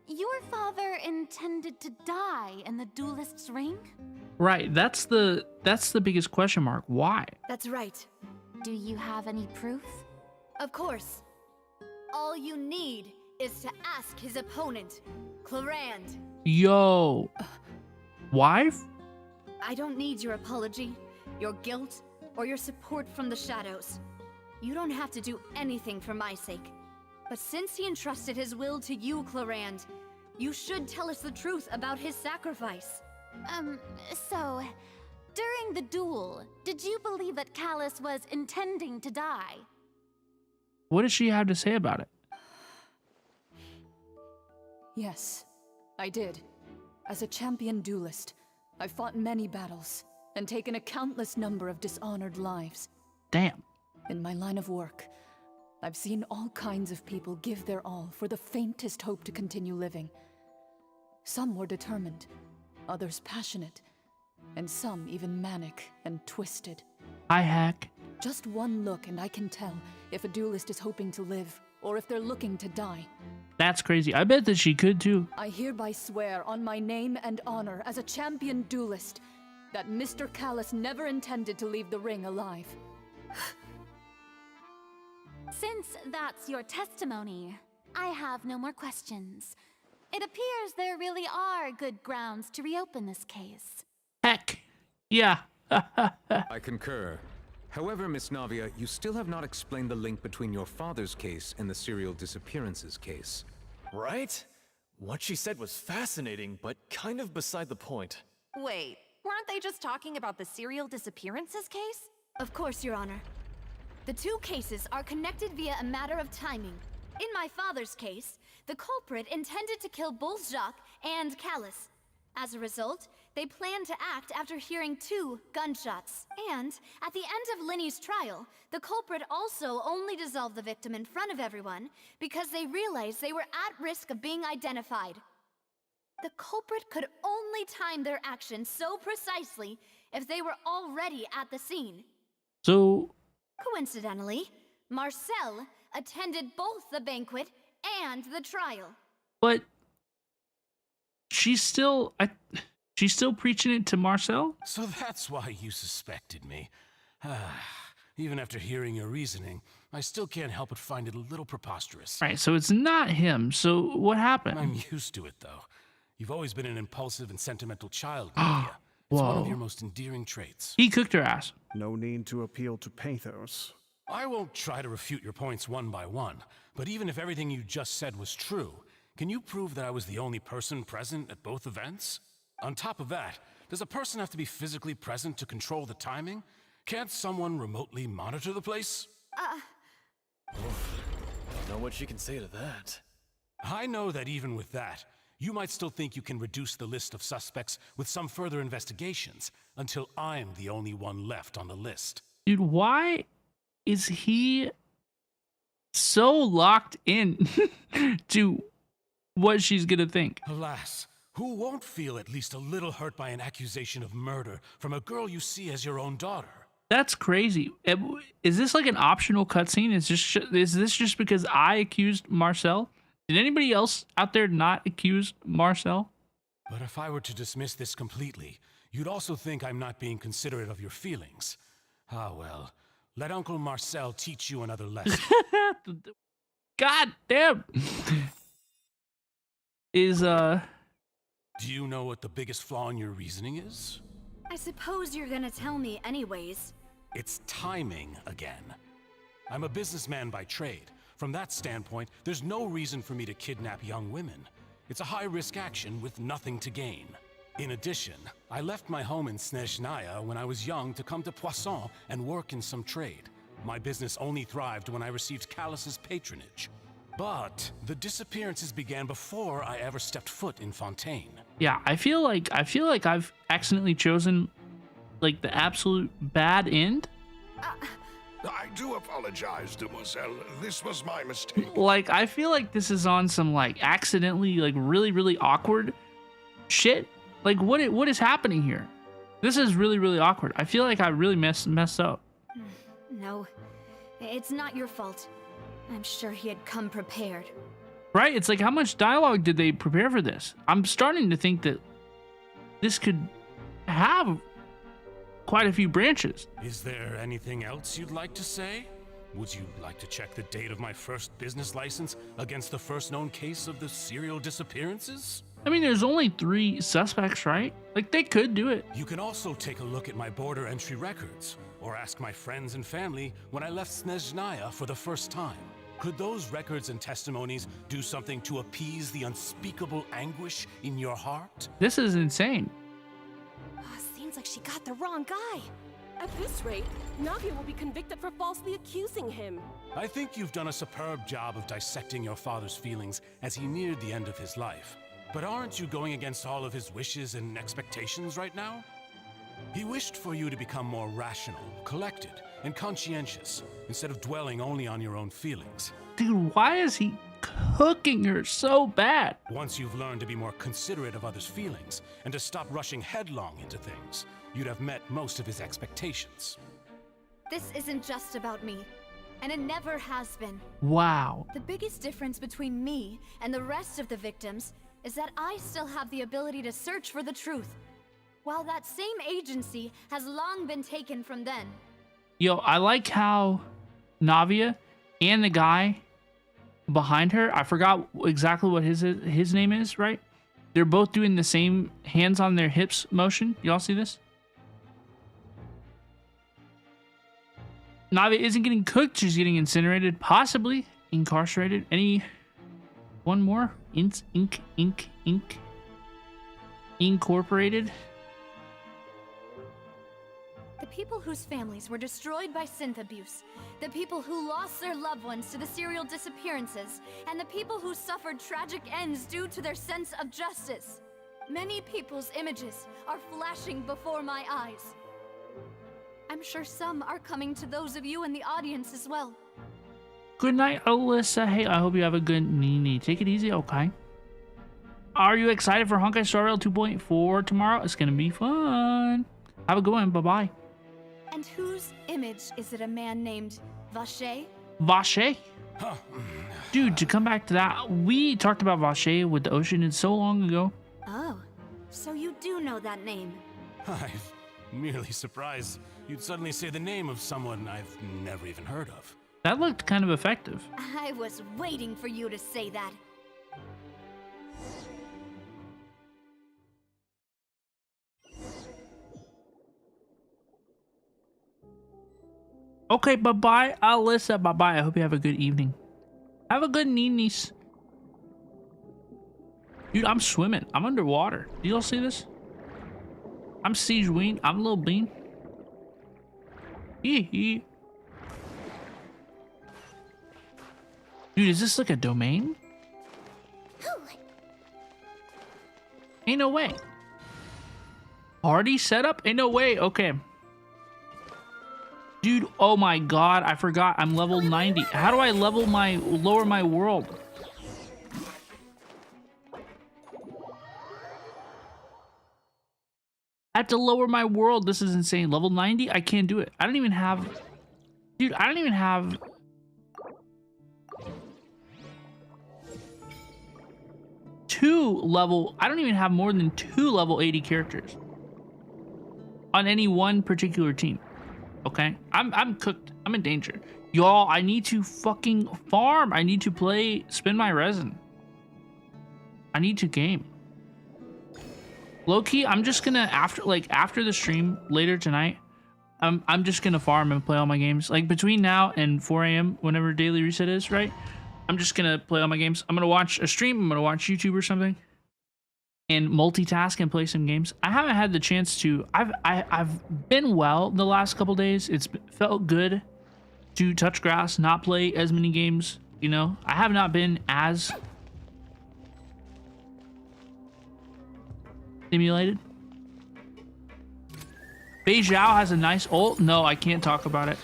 your father intended to die in the duelist's ring? Right, that's the biggest question mark. Why? That's right. Do you have any proof? Of course. All you need is to ask his opponent, Clarand. Yo. Wife? I don't need your apology, your guilt, or your support from the shadows. You don't have to do anything for my sake. But since he entrusted his will to you, Clarand, you should tell us the truth about his sacrifice. So, during the duel, did you believe that Callus was intending to die? What does she have to say about it? Yes, I did. As a champion duelist, I've fought many battles and taken a countless number of dishonored lives. Damn. In my line of work, I've seen all kinds of people give their all for the faintest hope to continue living. Some were determined, others passionate, and some even manic and twisted. Hi, Hack. Just one look and I can tell if a duelist is hoping to live or if they're looking to die. That's crazy. I bet that she could too. I hereby swear on my name and honor as a champion duelist that Mr. Callus never intended to leave the ring alive. Since that's your testimony, I have no more questions. It appears there really are good grounds to reopen this case. Heck. Yeah. I concur. However, Miss Navia, you still have not explained the link between your father's case and the serial disappearances case. Right? What she said was fascinating, but kind of beside the point. Wait, weren't they just talking about the serial disappearances case? Of course, Your Honor. The two cases are connected via a matter of timing. In my father's case, the culprit intended to kill both Jacques and Callus. As a result, they planned to act after hearing 2 gunshots. And at the end of Linny's trial, the culprit also only dissolved the victim in front of everyone because they realized they were at risk of being identified. The culprit could only time their actions so precisely if they were already at the scene. So... Coincidentally, Marcel attended both the banquet and the trial. But... She's still preaching it to Marcel? So that's why you suspected me. Even after hearing your reasoning, I still can't help but find it a little preposterous. Right, so it's not him. So what happened? I'm used to it, though. You've always been an impulsive and sentimental child, Navia. It's one of your most endearing traits. He cooked her ass. No need to appeal to pathos. I won't try to refute your points one by one, but even if everything you just said was true, can you prove that I was the only person present at both events? On top of that, does a person have to be physically present to control the timing? Can't someone remotely monitor the place? Don't know what she can say to that. I know that even with that, you might still think you can reduce the list of suspects with some further investigations until I'm the only one left on the list. Dude, why is he so locked in to what she's gonna think? Alas, who won't feel at least a little hurt by an accusation of murder from a girl you see as your own daughter? That's crazy. Is this like an optional cutscene? Is this just because I accused Marcel? Did anybody else out there not accuse Marcel? But if I were to dismiss this completely, you'd also think I'm not being considerate of your feelings. Ah well, let Uncle Marcel teach you another lesson. God damn. Do you know what the biggest flaw in your reasoning is? I suppose you're gonna tell me anyways. It's timing again. I'm a businessman by trade. From that standpoint, there's no reason for me to kidnap young women. It's a high-risk action with nothing to gain. In addition, I left my home in Snezhnaya when I was young to come to Poisson and work in some trade. My business only thrived when I received Callus's patronage. But the disappearances began before I ever stepped foot in Fontaine. Yeah, I feel like I've accidentally chosen like the absolute bad end. I do apologize, Demoiselle. This was my mistake. Like, I feel like this is on some like accidentally like really awkward shit. Like, what is happening here? This is really awkward. I feel like I really messed up. No, it's not your fault. I'm sure he had come prepared. Right? It's like, how much dialogue did they prepare for this? I'm starting to think that this could have quite a few branches. Is there anything else you'd like to say? Would you like to check the date of my first business license against the first known case of the serial disappearances? I mean, there's only 3 suspects, right? Like, they could do it. You can also take a look at my border entry records, or ask my friends and family when I left Snezhnaya for the first time. Could those records and testimonies do something to appease the unspeakable anguish in your heart? This is insane. Seems like she got the wrong guy. At this rate, Navia will be convicted for falsely accusing him. I think you've done a superb job of dissecting your father's feelings as he neared the end of his life. But aren't you going against all of his wishes and expectations right now? He wished for you to become more rational, collected, and conscientious, instead of dwelling only on your own feelings. Dude, why is he cooking her so bad? Once you've learned to be more considerate of others' feelings, and to stop rushing headlong into things, you'd have met most of his expectations. This isn't just about me, and it never has been. Wow. The biggest difference between me and the rest of the victims is that I still have the ability to search for the truth, while that same agency has long been taken from them. Yo, I like how Navia and the guy behind her, I forgot exactly what his name is, right? They're both doing the same hands on their hips motion. Y'all see this? Navia isn't getting cooked, she's getting incinerated, possibly incarcerated. Any one more? Incorporated. The people whose families were destroyed by synth abuse, the people who lost their loved ones to the serial disappearances, and the people who suffered tragic ends due to their sense of justice. Many people's images are flashing before my eyes. I'm sure some are coming to those of you in the audience as well. Good night, Alyssa. Hey, I hope you have a good Nini. Take it easy, okay? Are you excited for Honkai Star Rail 2.4 tomorrow? It's gonna be fun. Have a good one. Bye-bye. And whose image is it a man named Vache? Vache? Dude, to come back to that, we talked about Vache with the ocean so long ago. Oh, so you do know that name. I'm merely surprised you'd suddenly say the name of someone I've never even heard of. That looked kind of effective. I was waiting for you to say that. Okay, bye-bye, Alyssa. Bye-bye. I hope you have a good evening. Have a good ninis. Dude, I'm swimming. I'm underwater. Do y'all see this? I'm Siege Ween. I'm Lil Bean. Hee hee. Dude, is this like a domain? Ain't no way. Party setup? Ain't no way. Okay. Dude, oh my god, I forgot. I'm level 90. How do I lower my world? I have to lower my world. This is insane. Level 90? I can't do it. I don't even have... Dude, I don't even have... I don't even have more than 2 level 80 characters on any one particular team. Okay, I'm cooked. I'm in danger, y'all. I need to fucking farm. I need to spin my resin. I need to game. Low key, I'm just gonna after the stream later tonight. I'm just gonna farm and play all my games. Like between now and 4 a.m. whenever daily reset is, right? I'm just gonna play all my games. I'm gonna watch a stream. I'm gonna watch YouTube or something, and multitask and play some games. I haven't had the chance to. I've been well the last couple days. It's felt good to touch grass, not play as many games. You know, I have not been as stimulated. Fei Zhao has a nice ult. No, I can't talk about it.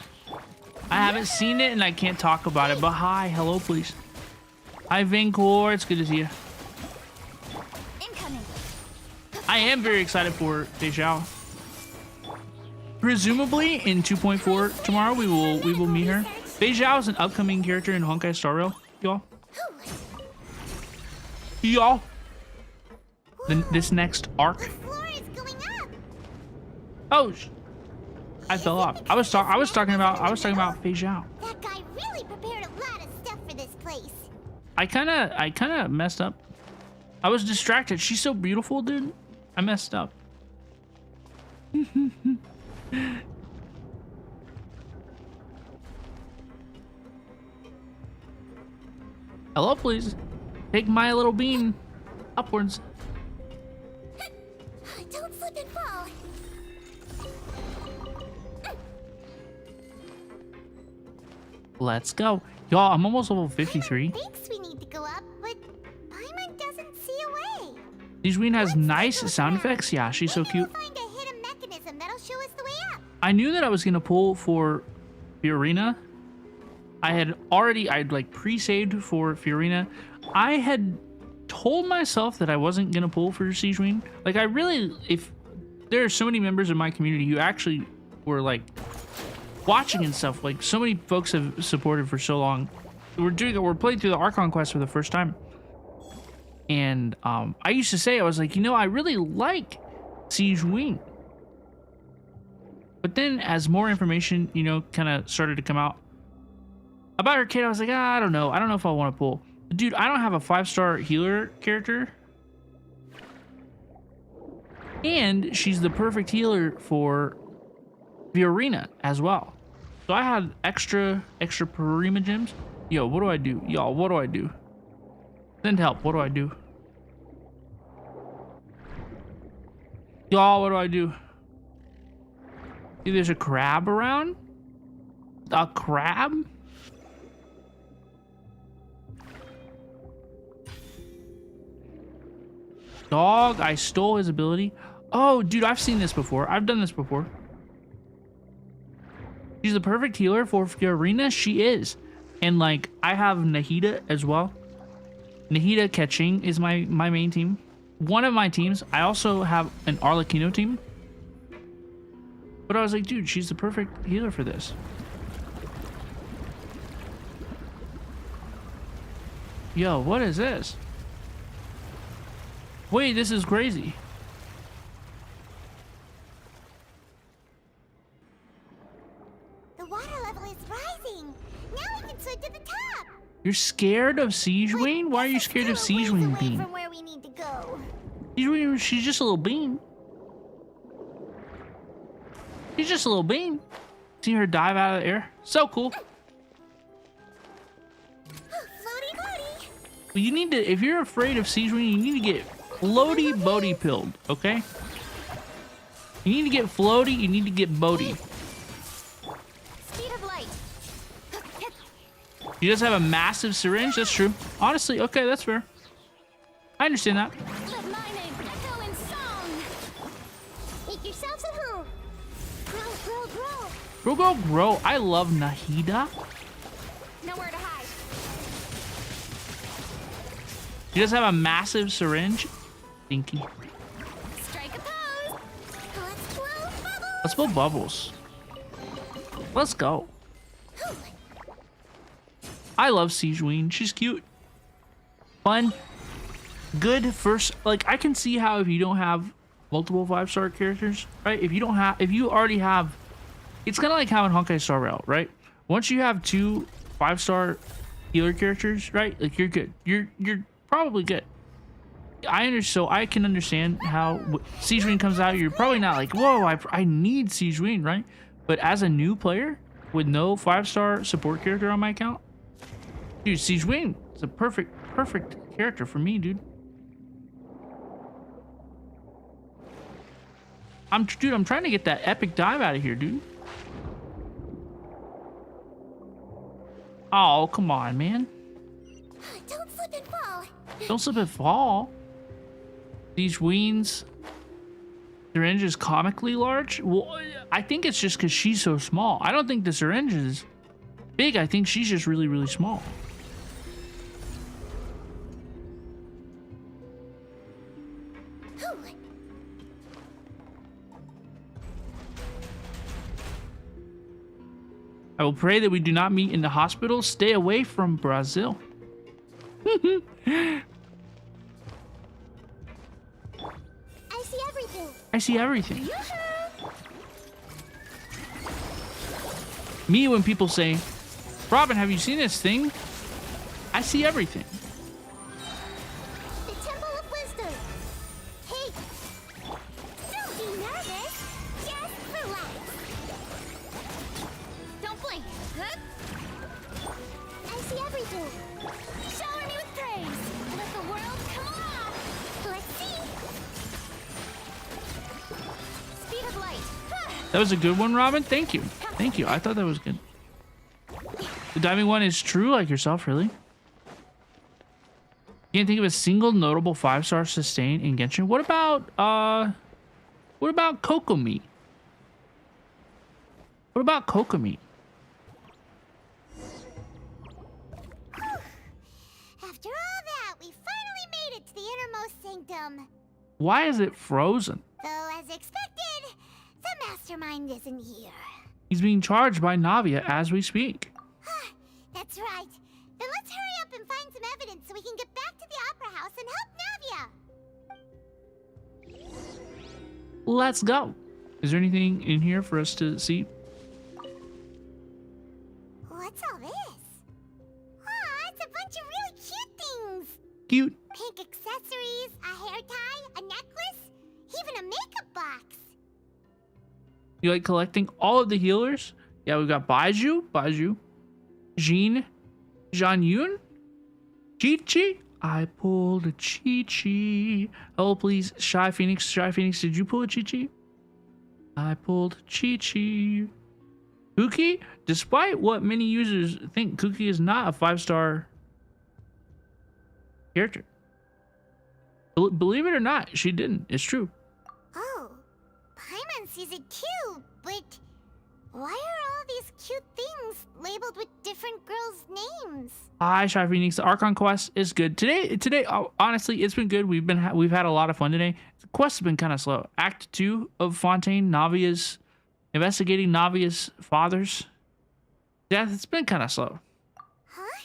I haven't seen it and I can't talk about it, but hi, hello, please. Hi, Vancor, it's good to see you. Incoming. I am very excited for Fei Zhao. Presumably in 2.4 tomorrow we will meet her. Fei Zhao is an upcoming character in Honkai Star Rail, y'all. Y'all. This next arc. Oh. I fell off. I was talking about Fei Zhao. That guy really prepared a lot of stuff for this place. I kind of messed up. I was distracted. She's so beautiful, dude. I messed up. Hello, please. Take my little bean upwards. Don't slip and fall. Let's go. Y'all, I'm almost level 53. Thinks we need to go up, but Paimon doesn't see a way. Zijun has nice sound effects. Yeah, she's so cute. Find a hidden mechanism that'll show us the way up. I knew that I was gonna pull for Fiorina. I'd like pre-saved for Fiorina. I had told myself that I wasn't gonna pull for Zijun. Like if there are so many members of my community who actually were like watching and stuff, like so many folks have supported for so long. We're playing through the Archon quest for the first time, and I used to say, I was like, I really like Zijun. But then as more information kind of started to come out about her kid, I was like, I don't know if I want to pull. Dude, I don't have a 5-star healer character, and she's the perfect healer for Fiorina as well. So I had extra Parima gems. Yo, what do I do? Y'all, what do I do? Send help. What do I do? Y'all, what do I do? See, there's a crab around? A crab? Dog, I stole his ability. Oh, dude, I've seen this before. I've done this before. She's the perfect healer for Fiorina. She is. And like, I have Nahida as well. Nahida Ketching is my main team. One of my teams. I also have an Arlecchino team. But I was like, dude, she's the perfect healer for this. Yo, what is this? Wait, this is crazy. The water level is rising. Now we can swim to the top. You're scared of Zijun? Why are you scared of Zijun bean? From where we need to go. Zijun, she's just a little bean. She's just a little bean. See her dive out of the air? So cool. Floaty boaty. Well, you need to, if you're afraid of Zijun, you need to get floaty boaty pilled, okay? You need to get floaty, you need to get boaty. Speed of light. She does have a massive syringe. That's true. Honestly, okay, that's fair. I understand that. Let my name echo in song. Make yourselves at home. Grow, grow, grow. Grow, grow, grow. I love Nahida. Nowhere to hide. She does have a massive syringe. Stinky. Strike a pose. Let's blow bubbles. Let's blow bubbles. Let's go. I love Sigeween. She's cute. Fun. Good first. Like, I can see how if you don't have multiple 5-star characters, right? If you already have, it's kind of like having Honkai Star Rail, right? Once you have 2 5-star healer characters, right? Like, you're good. You're probably good. So I can understand how Sigeween comes out. You're probably not like, whoa, I need Sigeween, right? But as a new player with no 5-star support character on my account, dude, Sigeween is a perfect character for me, dude. I'm trying to get that epic dive out of here, dude. Oh, come on, man. Don't slip and fall. Don't slip and fall. These Weens syringe is comically large. Well, I think it's just because she's so small. I don't think the syringe is big. I think she's just really, really small. I will pray that we do not meet in the hospital. Stay away from Brazil. I see everything. I see everything. Me, when people say, Robin, have you seen this thing? I see everything. The Temple of Wisdom. Hey, don't be nervous. Just relax. Don't blink. Huh? I see everything. Shower me with praise. Let the world come alive. Let's see. Speed of light. That was a good one, Robin. Thank you. Thank you. I thought that was good. The diving one is true, like yourself, really. Can't think of a single notable 5-star sustain in Genshin. What about Kokomi? What about Kokomi? After all that, we finally made it to the innermost sanctum. Why is it frozen? Though, as expected, the mastermind isn't here. He's being charged by Navia as we speak. That's right. Then let's hurry up and find some evidence so we can get back to the Opera House and help Navia. Let's go. Is there anything in here for us to see? What's all this? Aw, it's a bunch of really cute things. Cute. Pink accessories, a hair tie, a necklace, even a makeup box. You like collecting all of the healers? Yeah, we've got Baiju, Jean, Yun, Chi-Chi. I pulled a Chi-Chi. Oh, please, Shy Phoenix, did you pull a Chi-Chi? I pulled Chi-Chi. Kuki, despite what many users think, Kuki is not a 5-star character. Believe it or not, she didn't. It's true. Oh, Paimon sees it too, but why are all these cute things labeled with different girls' names? Hi, Shy Phoenix. The Archon quest is good today. Honestly, it's been good. We've had a lot of fun today. The quest has been kind of slow. Act 2 of Fontaine, investigating Navia's father's death. It's been kind of slow. Huh?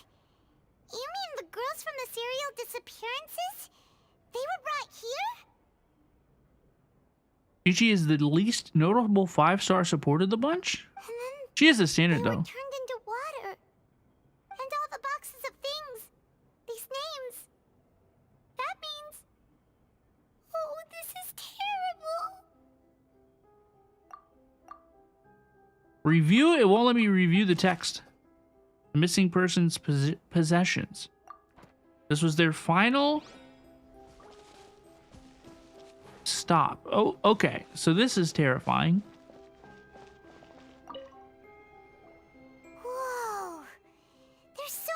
You mean the girls from the serial disappearances? They were brought here? Chi-Chi is the least notable 5-star support of the bunch. She is the standard though. Turned into water. And all the boxes of things. These names. That means... Oh, this is terrible. Review. It won't let me review the text. The missing person's possessions. This was their final stop. Oh, okay. So this is terrifying. Whoa. There's so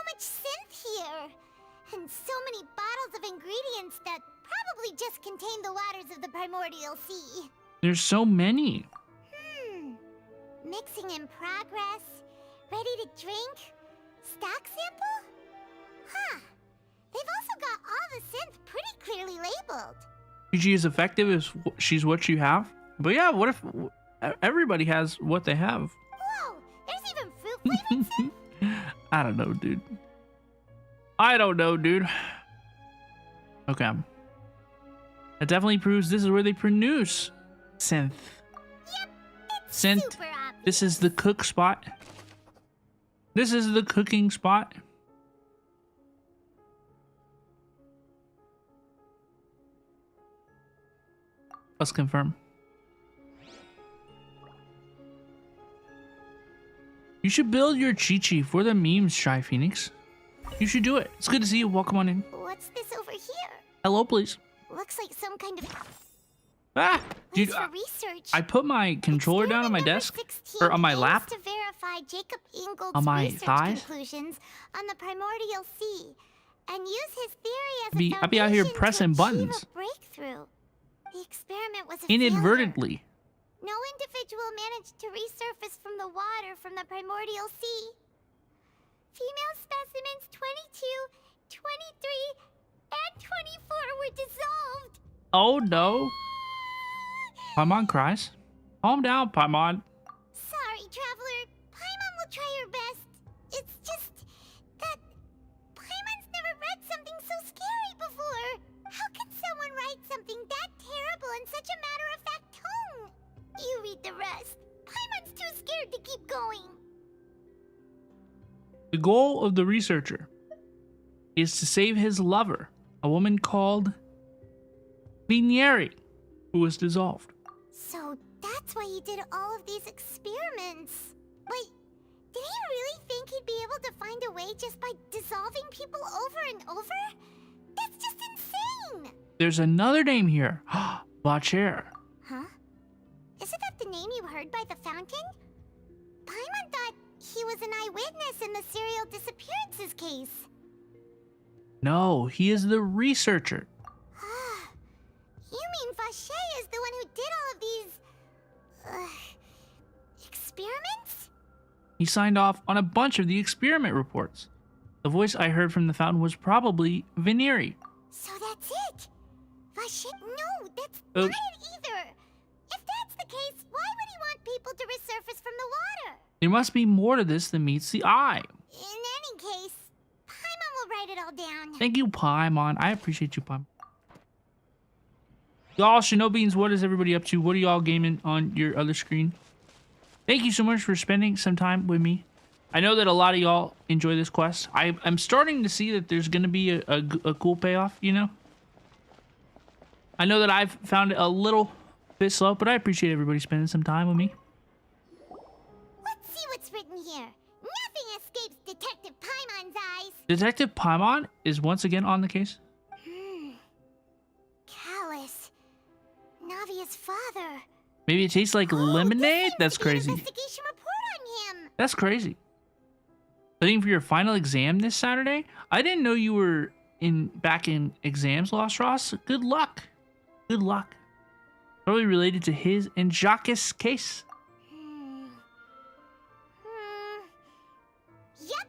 There's so many. Mixing in progress. Ready to drink? Stock sample? Huh. They've also got all the synth pretty clearly labeled. She is effective if she's what you have. But yeah, what if everybody has what they have? Whoa, there's even fruit flavored synth? I don't know, dude. I don't know, dude. Okay. That definitely proves this is where they produce synth. Yep, it's Synth. super obvious. This is the cook spot. This is the cooking spot. Let's confirm. You should build your Chi-Chi for the memes, Shy Phoenix. You should do it. It's good to see you. Welcome on in. What's this over here? Hello, please. Looks like some kind of Ah! Dude, place for research. I put my controller down on my desk. Or on my lap. To verify Jacob Ingold's On my research thighs. conclusions on the primordial sea and use his theory as I'd be out here foundation to pressing achieve buttons. a breakthrough. The experiment was a Inadvertently. failure. No individual managed to resurface from the water from the primordial sea. Female specimens 22, 23, and 24 were dissolved. Oh no. Paimon cries. Calm down, Paimon. Sorry, Traveler. Paimon will try her best. It's just that Paimon's never read something so scary before. How can someone write something that terrible in such a matter-of-fact tone? You read the rest. Paimon's too scared to keep going. The goal of the researcher is to save his lover, a woman called Vigneri, who was dissolved. So that's why he did all of these experiments. Wait, did he really think he'd be able to find a way just by dissolving people over and over? That's just insane! There's another name here. Vacher. Huh? Isn't that the name you heard by the fountain? Paimon thought he was an eyewitness in the serial disappearances case. No, he is the researcher. You mean Vacher is the one who did all of these... experiments? He signed off on a bunch of the experiment reports. The voice I heard from the fountain was probably Vigneri. So that's it? Vacher... No, that's not it either. If that's the case, why would he want people to resurface from the water? There must be more to this than meets the eye. In any case, Paimon will write it all down. Thank you, Paimon. I appreciate you, Paimon. Y'all, Shinobins, what is everybody up to? What are y'all gaming on your other screen? Thank you so much for spending some time with me. I know that a lot of y'all enjoy this quest. I'm starting to see that there's going to be a cool payoff, you know? I know that I've found it a little bit slow, but I appreciate everybody spending some time with me. Let's see what's written here. Nothing escapes Detective Paimon's eyes. Detective Paimon is once again on the case. Callus. Navia's father. Maybe it tastes like lemonade? That's crazy. Investigation report on him. That's crazy. Studying for your final exam this Saturday? I didn't know you were back in exams, Lost Ross. Good luck. Good luck. Probably related to his and Jacques' case. Yep.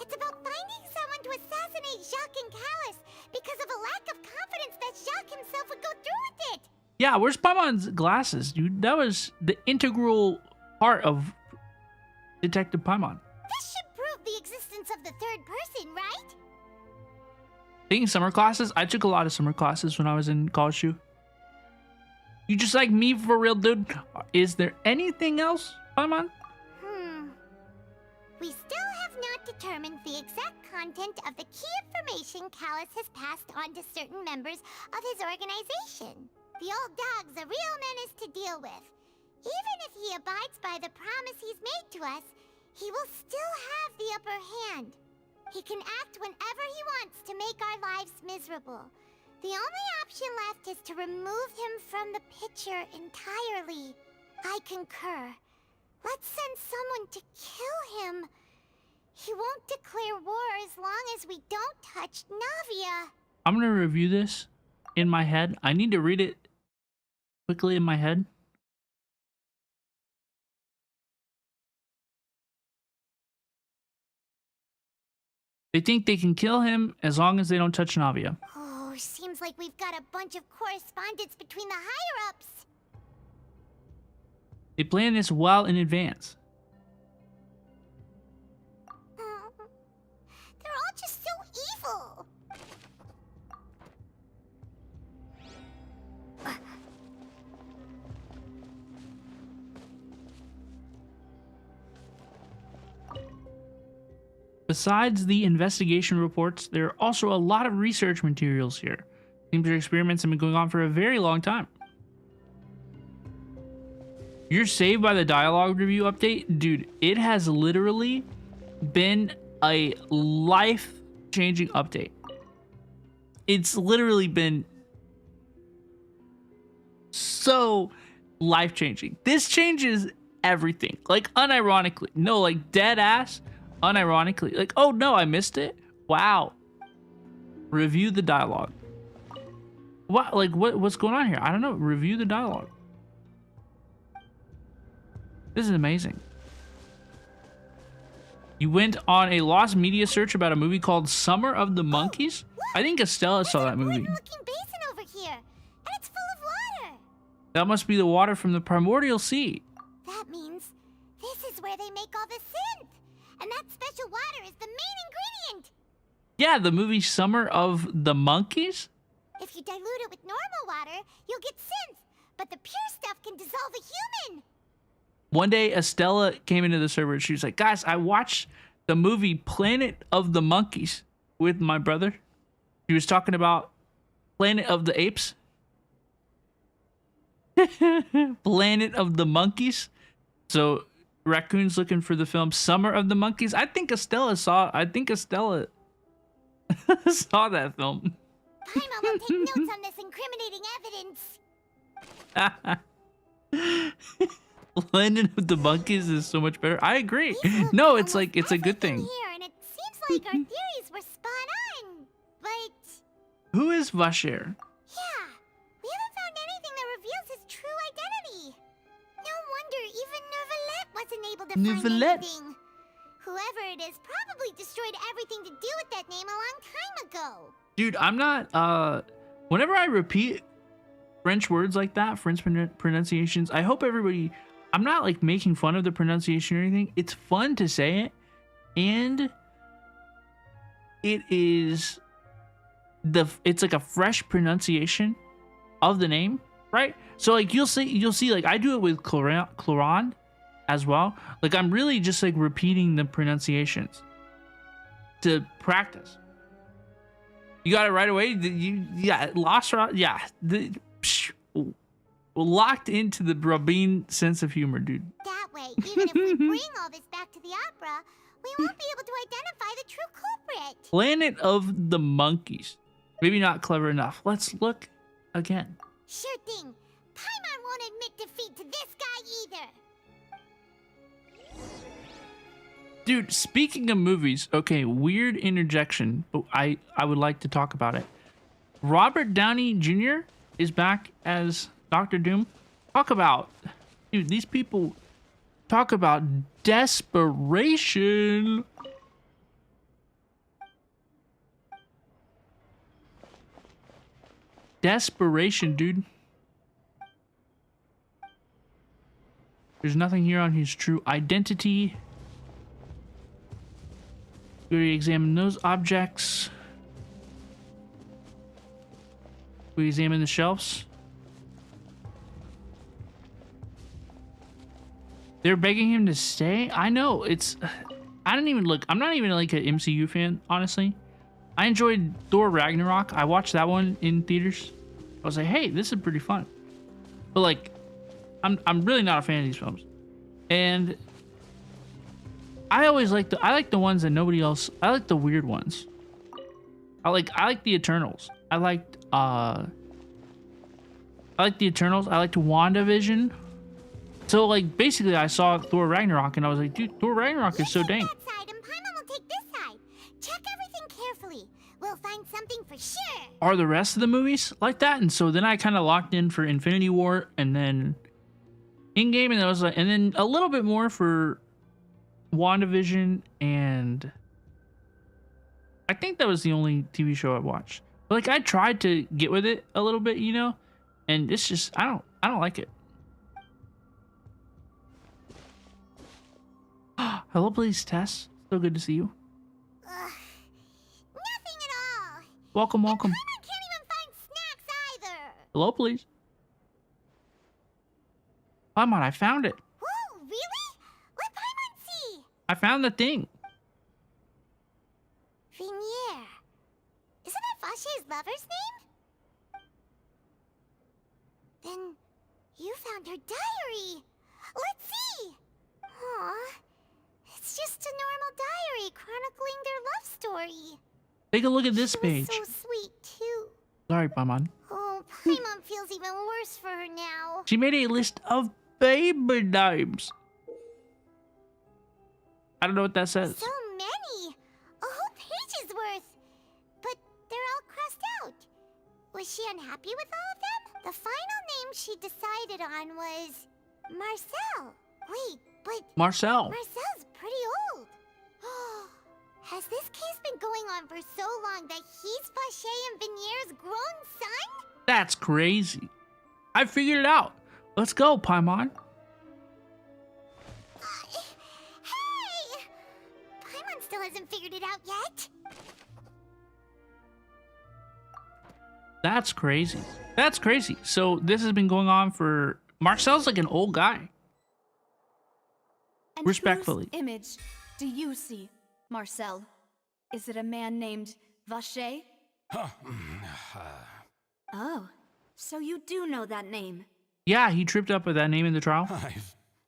It's about finding someone to assassinate Jacques and Callus because of a lack of confidence that Jacques himself would go through with it. Yeah, where's Paimon's glasses, dude? That was the integral part of Detective Paimon. This should prove the existence of the third person, right? Taking summer classes? I took a lot of summer classes when I was in college too. You just like me for real, dude? Is there anything else, Paimon? We still have not determined the exact content of the key information Callus has passed on to certain members of his organization. The old dog's a real menace to deal with. Even if he abides by the promise he's made to us, he will still have the upper hand. He can act whenever he wants to make our lives miserable. The only option left is to remove him from the picture entirely. I concur. Let's send someone to kill him. He won't declare war as long as we don't touch Navia. I'm going to review this in my head. I need to read it quickly in my head They think they can kill him as long as they don't touch Navia. Oh, seems like we've got a bunch of correspondence between the higher-ups. They plan this well in advance. They're all just so evil. Besides the investigation reports, there are also a lot of research materials here. Seems their experiments have been going on for a very long time. You're saved by the dialogue review update? Dude, it has literally been a life-changing update. It's literally been so life-changing. This changes everything. Like, unironically. No, like, dead ass. Unironically. Like, oh no, I missed it? Wow. Review the dialogue. What? Like, what's going on here? I don't know. Review the dialogue. This is amazing. You went on a lost media search about a movie called Summer of the Monkeys? I think Estella saw that movie. Basin over here, and it's full of water. That must be the water from the primordial sea. That means this is where they make all the synth. And that special water is the main ingredient. Yeah, the movie Summer of the Monkeys? If you dilute it with normal water, you'll get synth. But the pure stuff can dissolve a human. One day, Estella came into the server and she was like, guys, I watched the movie Planet of the Monkeys with my brother. She was talking about Planet of the Apes. Planet of the Monkeys. So Raccoon's looking for the film Summer of the Monkeys. I think Estella saw that film. Paimon will take notes on this incriminating evidence. Planet of the Monkeys is so much better. I agree. No, it's like, it's a good thing. Here, and it seems like our theories were spot on. But Who is Vasher? yeah, we haven't found anything that reveals his true identity. No wonder even Neuvillette wasn't able to find anything. Whoever it is probably destroyed everything to do with that name a long time ago. Dude, I'm not, whenever I repeat French words like that, French pronunciations, I hope everybody, I'm not like making fun of the pronunciation or anything. It's fun to say it. And it is it's like a fresh pronunciation of the name, right? So like you'll see like I do it with Cloran as well. Like I'm really just like repeating the pronunciations to practice. You got it right away. Locked into the Rabin sense of humor, dude. That way, even if we bring all this back to the opera, we won't be able to identify the true culprit. Planet of the Monkeys. Maybe not clever enough. Let's look again. Sure thing. Paimon won't admit defeat to this guy either. Dude, speaking of movies, okay, weird interjection, but I would like to talk about it. Robert Downey Jr. is back as Dr. Doom. Dude, these people talk about desperation. Desperation, dude. There's nothing here on his true identity. We already examined those objects. We examine the shelves. They're begging him to stay. I know it's. I don't even look. I'm not even like an MCU fan, honestly. I enjoyed Thor Ragnarok. I watched that one in theaters. I was like, hey, this is pretty fun. But like, I'm really not a fan of these films. And I always like I like the ones that nobody else. I like the weird ones. I like the Eternals. I liked the Eternals. I liked WandaVision. So like basically I saw Thor Ragnarok and I was like, dude, Thor Ragnarok is so dang. That side and Paimon will take this side. Check everything carefully. We'll find something for sure. Are the rest of the movies like that? And so then I kind of locked in for Infinity War and then Endgame, and I was like, and then a little bit more for WandaVision and I think that was the only TV show I watched. But, like, I tried to get with it a little bit, you know, and it's just I don't like it. Hello, please, Tess. So good to see you. Nothing at all. Welcome, welcome. Paimon can't even find snacks either. Hello, please. Paimon, I found it. Whoa, really? Let Paimon see. I found the thing. Venier. Isn't that Vache's lover's name? Then you found her diary. Let's see. Aw. It's just a normal diary chronicling their love story. Take a look at this She page. was so sweet too. Sorry, Paimon. Oh, Paimon feels even worse for her now. She made a list of baby names. I don't know what that says. So many! A whole page's worth! But they're all crossed out. Was she unhappy with all of them? The final name she decided on was Marcel. Wait, but Marcel. Marcel's pretty old. Has this case been going on for so long that he's Vache and Venier's grown son? That's crazy. I figured it out. Let's go, Paimon. Hey! Paimon still hasn't figured it out yet. That's crazy. That's crazy. So this has been going on for... Marcel's like an old guy. And Respectfully. whose image do you see, Marcel? Is it a man named Vache? Oh, so you do know that name. Yeah, he tripped up with that name in the trial. I'm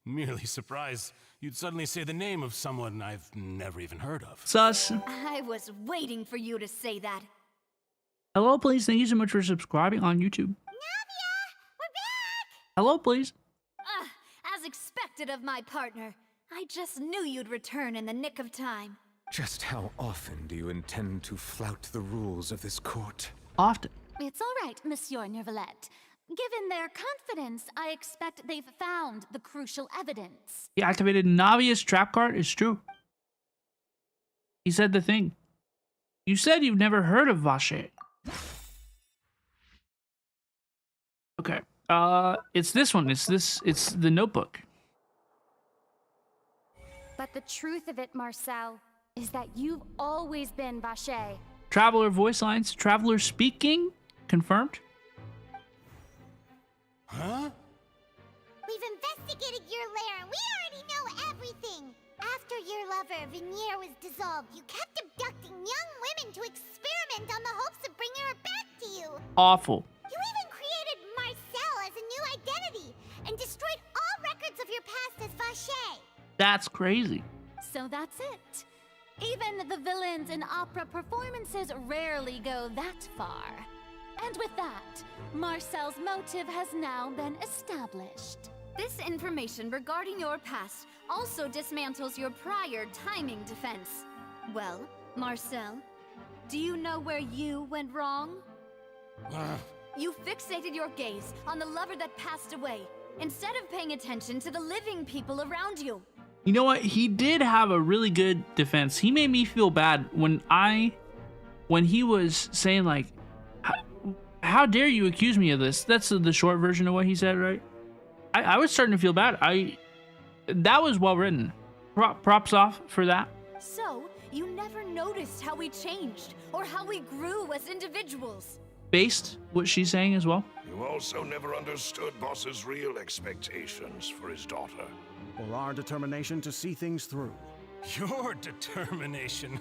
merely surprised you'd suddenly say the name of someone I've never even heard of. Sus. I was waiting for you to say that. Hello, please. Thank you so much for subscribing on YouTube. Navia! We're back! Hello, please. As expected of my partner. I just knew you'd return in the nick of time. Just how often do you intend to flout the rules of this court? Often. It's all right, Monsieur Nervalette. Given their confidence, I expect they've found the crucial evidence. He activated Navia's trap card. It's true. He said the thing. You said you've never heard of Vache. Okay. It's this one. It's the notebook. But the truth of it, Marcel, is that you've always been Vache. Traveler voice lines. Traveler speaking. Confirmed. Huh? We've investigated your lair and we already know everything. After your lover, Venier, was dissolved, you kept abducting young women to experiment on the hopes of bringing her back to you. Awful. You even created Marcel as a new identity and destroyed all records of your past as Vache. That's crazy. So that's it. Even the villains in opera performances rarely go that far. And with that, Marcel's motive has now been established. This information regarding your past also dismantles your prior timing defense. Well, Marcel, do you know where you went wrong? You fixated your gaze on the lover that passed away, instead of paying attention to the living people around you. You know what? He did have a really good defense. He made me feel bad when he was saying like, how dare you accuse me of this? That's the short version of what he said, right? I was starting to feel bad. That was well written. Props off for that. So, you never noticed how we changed, or how we grew as individuals. Based what she's saying as well. You also never understood Boss's real expectations for his daughter. Or our determination to see things through. Your determination.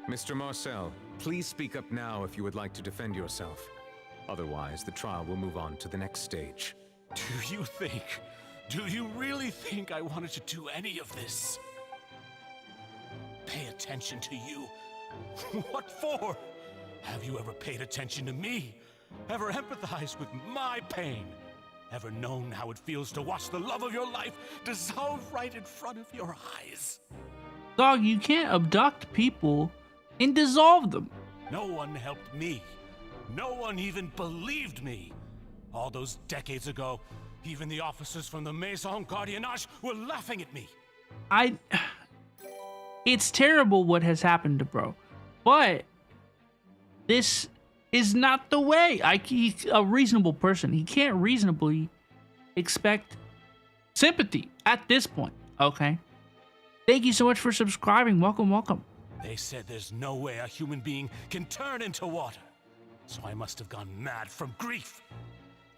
Mr. Marcel, please speak up now if you would like to defend yourself. Otherwise, the trial will move on to the next stage. Do you really think I wanted to do any of this? Pay attention to you? What for? Have you ever paid attention to me? Ever empathized with my pain? Ever known how it feels to watch the love of your life dissolve right in front of your eyes? Dog, you can't abduct people and dissolve them. No one helped me. No one even believed me. All those decades ago, even the officers from the Maison Gardiennage were laughing at me. It's terrible what has happened to bro. But this is not the way. He's a reasonable person. He can't reasonably expect sympathy at this point, okay? Thank you so much for subscribing. Welcome, welcome. They said there's no way a human being can turn into water. So I must have gone mad from grief.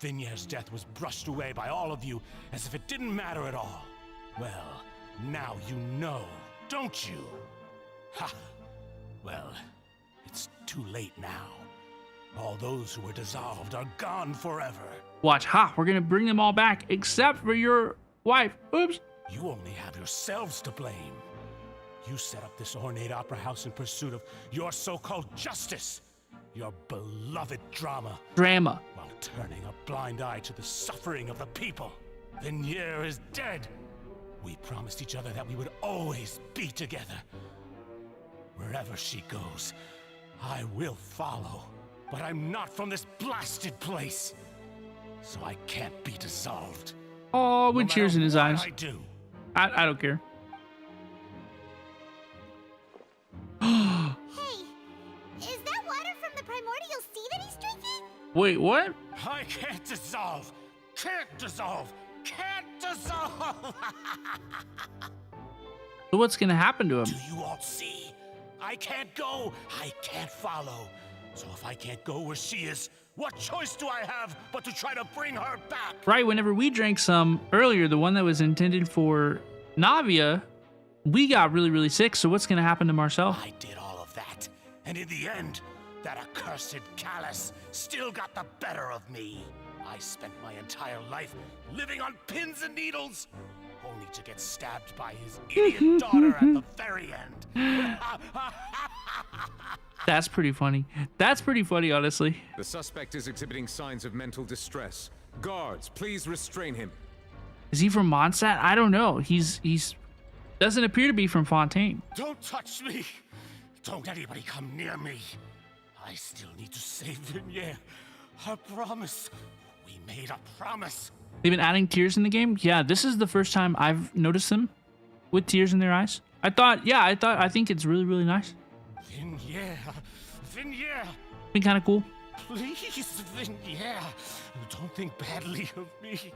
Vignier's death was brushed away by all of you as if it didn't matter at all. Well, now you know, don't you? Ha! Well, it's too late now. All those who were dissolved are gone forever. Watch, we're gonna bring them all back, except for your wife. Oops. You only have yourselves to blame. You set up this ornate opera house in pursuit of your so-called justice. Your beloved drama. While turning a blind eye to the suffering of the people. Vignier is dead. We promised each other that we would always be together. Wherever she goes, I will follow. But I'm not from this blasted place. So I can't be dissolved. Oh, with tears in his eyes. I do. I don't care. Is that water from the primordial sea that he's drinking? Wait, what? I can't dissolve. Can't dissolve. Can't dissolve. So what's gonna happen to him? Do you all see? I can't go. I can't follow. So if I can't go where she is, what choice do I have but to try to bring her back? Right, whenever we drank some earlier, the one that was intended for Navia, we got really, really sick. So what's gonna happen to Marcel? I did all of that. And in the end, that accursed Callus still got the better of me. I spent my entire life living on pins and needles, only to get stabbed by his idiot daughter at the very end. That's pretty funny. That's pretty funny, honestly. The suspect is exhibiting signs of mental distress. Guards, please restrain him. Is he from Mondstadt? I don't know. He's doesn't appear to be from Fontaine. Don't touch me. Don't anybody come near me. I still need to save Vignier. I promise. We made a promise. They've been adding tears in the game. Yeah, this is the first time I've noticed them with tears in their eyes. I think it's really, really nice. Vignier. Been kind of cool. Please, Vignier. Don't think badly of me.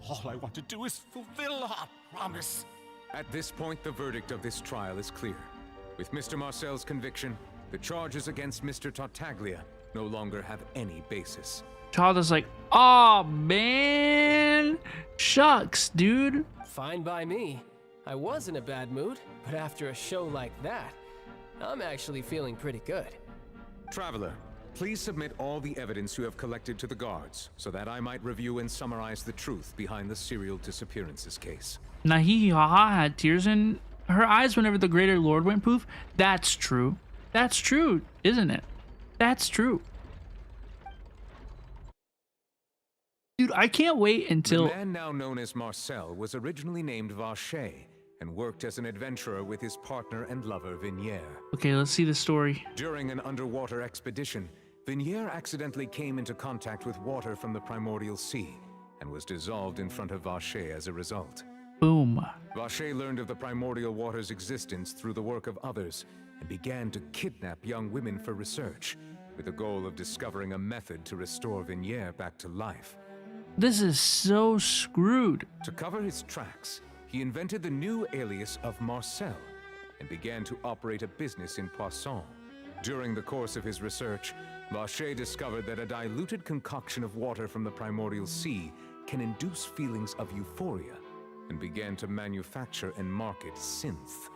All I want to do is fulfill our promise. At this point, the verdict of this trial is clear. With Mr. Marcel's conviction, the charges against Mr. Tartaglia no longer have any basis. Child is like, oh man, shucks, dude. Fine by me. I was in a bad mood, but after a show like that, I'm actually feeling pretty good. Traveler, please submit all the evidence you have collected to the guards, so that I might review and summarize the truth behind the serial disappearances case. Nahihi Haha had tears in her eyes whenever the Greater Lord went poof. That's true. That's true, isn't it? That's true. Dude, I can't wait until... The man now known as Marcel was originally named Vache and worked as an adventurer with his partner and lover, Vignier. Okay, let's see the story. During an underwater expedition, Vignier accidentally came into contact with water from the primordial sea and was dissolved in front of Vache as a result. Boom. Vache learned of the primordial water's existence through the work of others and began to kidnap young women for research, with the goal of discovering a method to restore Vignier back to life. This is so screwed. To cover his tracks, he invented the new alias of Marcel and began to operate a business in Poisson. During the course of his research, Vache discovered that a diluted concoction of water from the primordial sea can induce feelings of euphoria, and began to manufacture and market synth.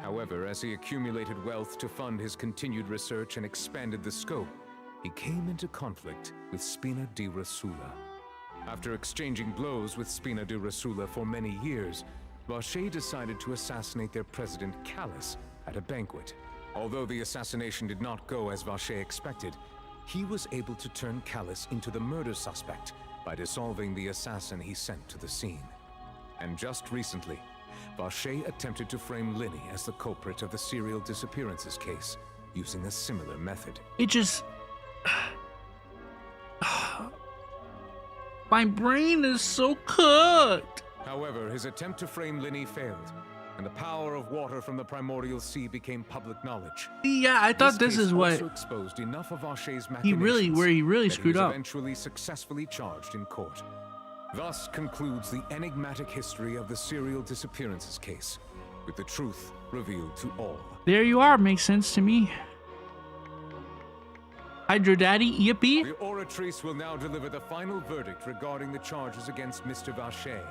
However, as he accumulated wealth to fund his continued research and expanded the scope, he came into conflict with Spina di Rosula. After exchanging blows with Spina di Rosula for many years, Vache decided to assassinate their president Callus at a banquet. Although the assassination did not go as Vache expected, he was able to turn Callus into the murder suspect by dissolving the assassin he sent to the scene. And just recently, Vache attempted to frame Linny as the culprit of the serial disappearances case, using a similar method. It just... My brain is so cooked. However, his attempt to frame Linny failed, and the power of water from the primordial sea became public knowledge. Yeah, I thought this is what also exposed enough of Vache's he really that screwed he was up. eventually successfully charged in court. Thus concludes the enigmatic history of the serial disappearances case, with the truth revealed to all. There you are. Makes sense to me. Hydro Daddy, yippee. The Oratrice will now deliver the final verdict regarding the charges against Mr. Vache.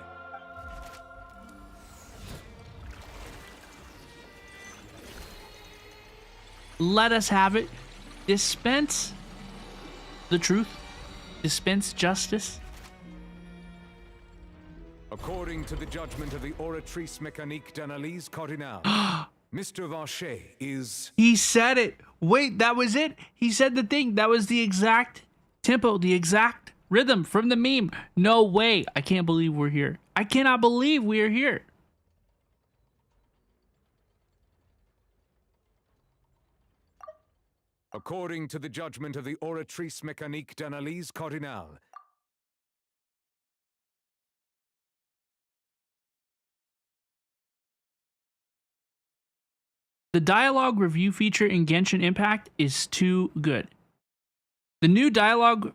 Let us have it. Dispense the truth. Dispense justice. According to the judgment of the Oratrice Mécanique d'Analyse Cardinale, Mr. Vache is... He said it. Wait, that was it? He said the thing. That was the exact tempo, the exact rhythm from the meme. No way. I can't believe we're here. I cannot believe we are here. According to the judgment of the Oratrice Mécanique d'Analyse Cardinale, the dialogue review feature in Genshin Impact is too good. The new dialogue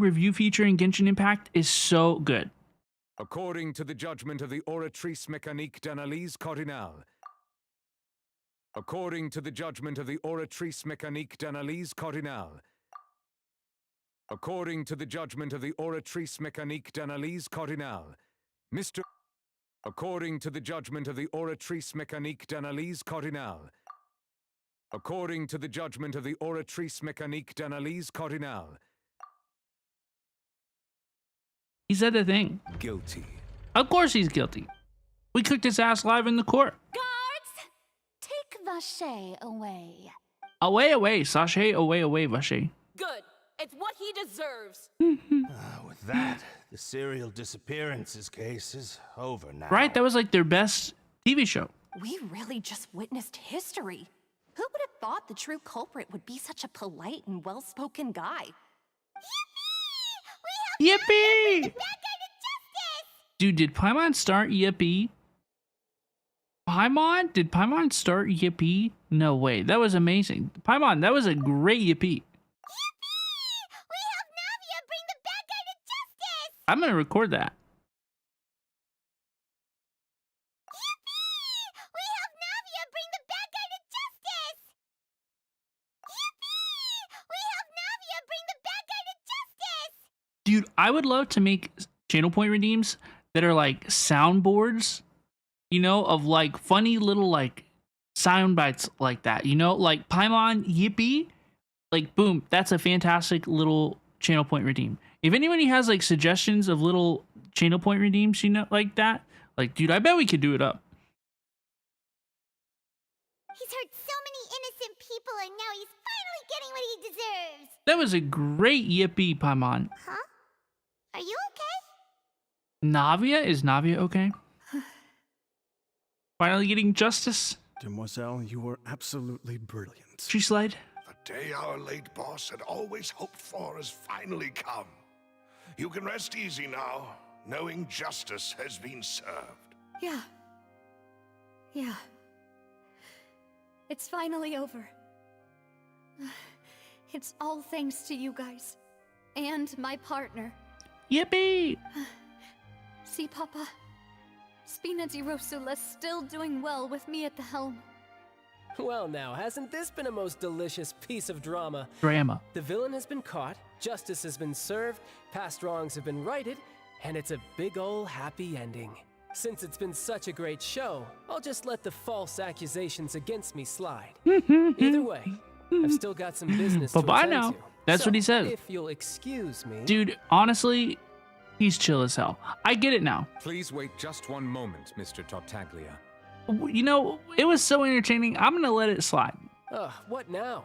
review feature in Genshin Impact is so good. according to the judgment of the Oratrice Mécanique d'Analyse Cardinale, according to the judgment of the Oratrice Mécanique d'Analyse Cardinale, according to the judgment of the Oratrice Mécanique d'Analyse Cardinale, Mr. According to the judgment of the Oratrice Mécanique d'Analyse Cardinale, according to the judgment of the Oratrice Mécanique d'Analyse Cardinale. He said the thing. Guilty. Of course he's guilty. We cooked his ass live in the court. Guards, take Vache away. Away, away, Sachet, away, away, Vache. Good. It's what he deserves. With that, the serial disappearances case is over now. Right? That was like their best TV show. We really just witnessed history. Who would have thought the true culprit would be such a polite and well-spoken guy? Yippee! Dude, did Paimon start Yippee? Paimon? Did Paimon start Yippee? No way. That was amazing. Paimon, that was a great Yippee. I'm gonna record that. Dude, I would love to make channel point redeems that are like soundboards, you know, of like funny little like sound bites like that, you know, like Paimon Yippee, like boom, that's a fantastic little channel point redeem. If anybody has like suggestions of little channel point redeems, you know, like that, like dude, I bet we could do it up. He's hurt so many innocent people and now he's finally getting what he deserves. That was a great Yippee, Paimon. Huh? Are you okay? Navia? Is Navia okay? Finally getting justice? Demoiselle, you were absolutely brilliant. She slayed. The day our late boss had always hoped for has finally come. You can rest easy now, knowing justice has been served. Yeah. Yeah. It's finally over. It's all thanks to you guys. And my partner. Yippee! See, Papa? Spina di Rosula's still doing well with me at the helm. Well now, hasn't this been a most delicious piece of drama? Drama. The villain has been caught, justice has been served, past wrongs have been righted, and it's a big ol' happy ending. Since it's been such a great show, I'll just let the false accusations against me slide. Either way, I've still got some business to Bye-bye attend now. to. That's what he said. If you'll excuse me. Dude, honestly, he's chill as hell. I get it now. Please wait just one moment, Mr. Tartaglia. You know, it was so entertaining. I'm gonna let it slide. What now?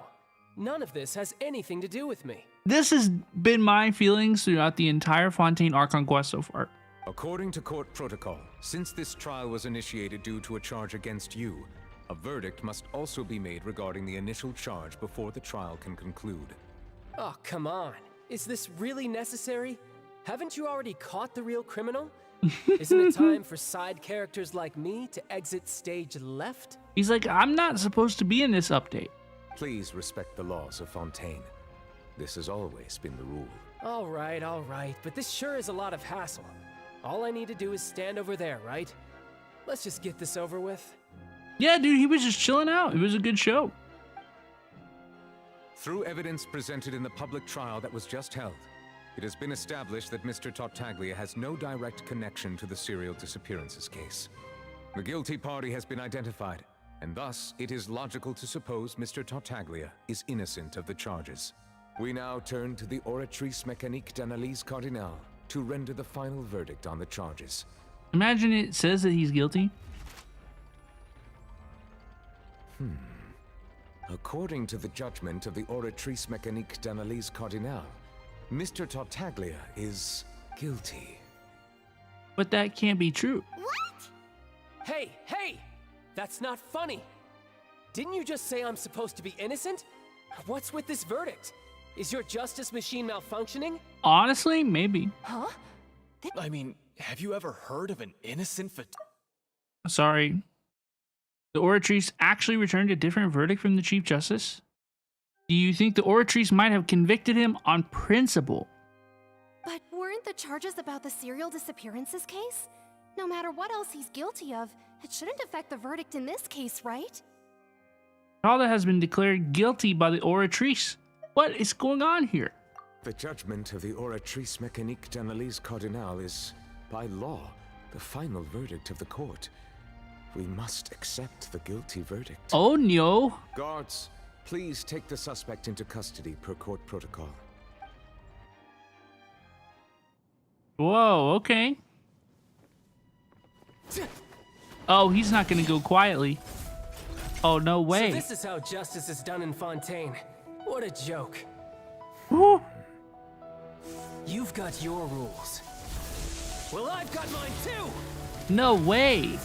None of this has anything to do with me. This has been my feelings throughout the entire Fontaine Archon quest so far. According to court protocol, since this trial was initiated due to a charge against you, a verdict must also be made regarding the initial charge before the trial can conclude. Oh, come on. Is this really necessary? Haven't you already caught the real criminal? Isn't it time for side characters like me to exit stage left? He's like, I'm not supposed to be in this update. Please respect the laws of Fontaine. This has always been the rule. All right, but this sure is a lot of hassle. All I need to do is stand over there, right? Let's just get this over with. Yeah, dude, he was just chilling out. It was a good show. Through evidence presented in the public trial that was just held, it has been established that Mr. Tartaglia has no direct connection to the serial disappearances case. The guilty party has been identified, and thus it is logical to suppose Mr. Tartaglia is innocent of the charges. We now turn to the Oratrice Mécanique d'Analyse Cardinale to render the final verdict on the charges. Imagine it says that he's guilty. According to the judgment of the Oratrice Mécanique d'Analyse Cardinale, Mr. Tartaglia is guilty. But that can't be true. What? Hey! That's not funny. Didn't you just say I'm supposed to be innocent? What's with this verdict? Is your justice machine malfunctioning? Honestly, maybe. Huh? I mean, have you ever heard of an innocent Sorry. The Oratrice actually returned a different verdict from the Chief Justice? Do you think the Oratrice might have convicted him on principle? But weren't the charges about the serial disappearances case? No matter what else he's guilty of, it shouldn't affect the verdict in this case, right? Calda has been declared guilty by the Oratrice. What is going on here? The judgment of the Oratrice Mécanique d'Analyse Cardinale is, by law, the final verdict of the court. We must accept the guilty verdict. Oh no. Guards, please take the suspect into custody per court protocol. Whoa, okay. Oh, he's not gonna go quietly. Oh, no way. So this is how justice is done in Fontaine. What a joke. Woo. You've got your rules. Well, I've got mine too! No way.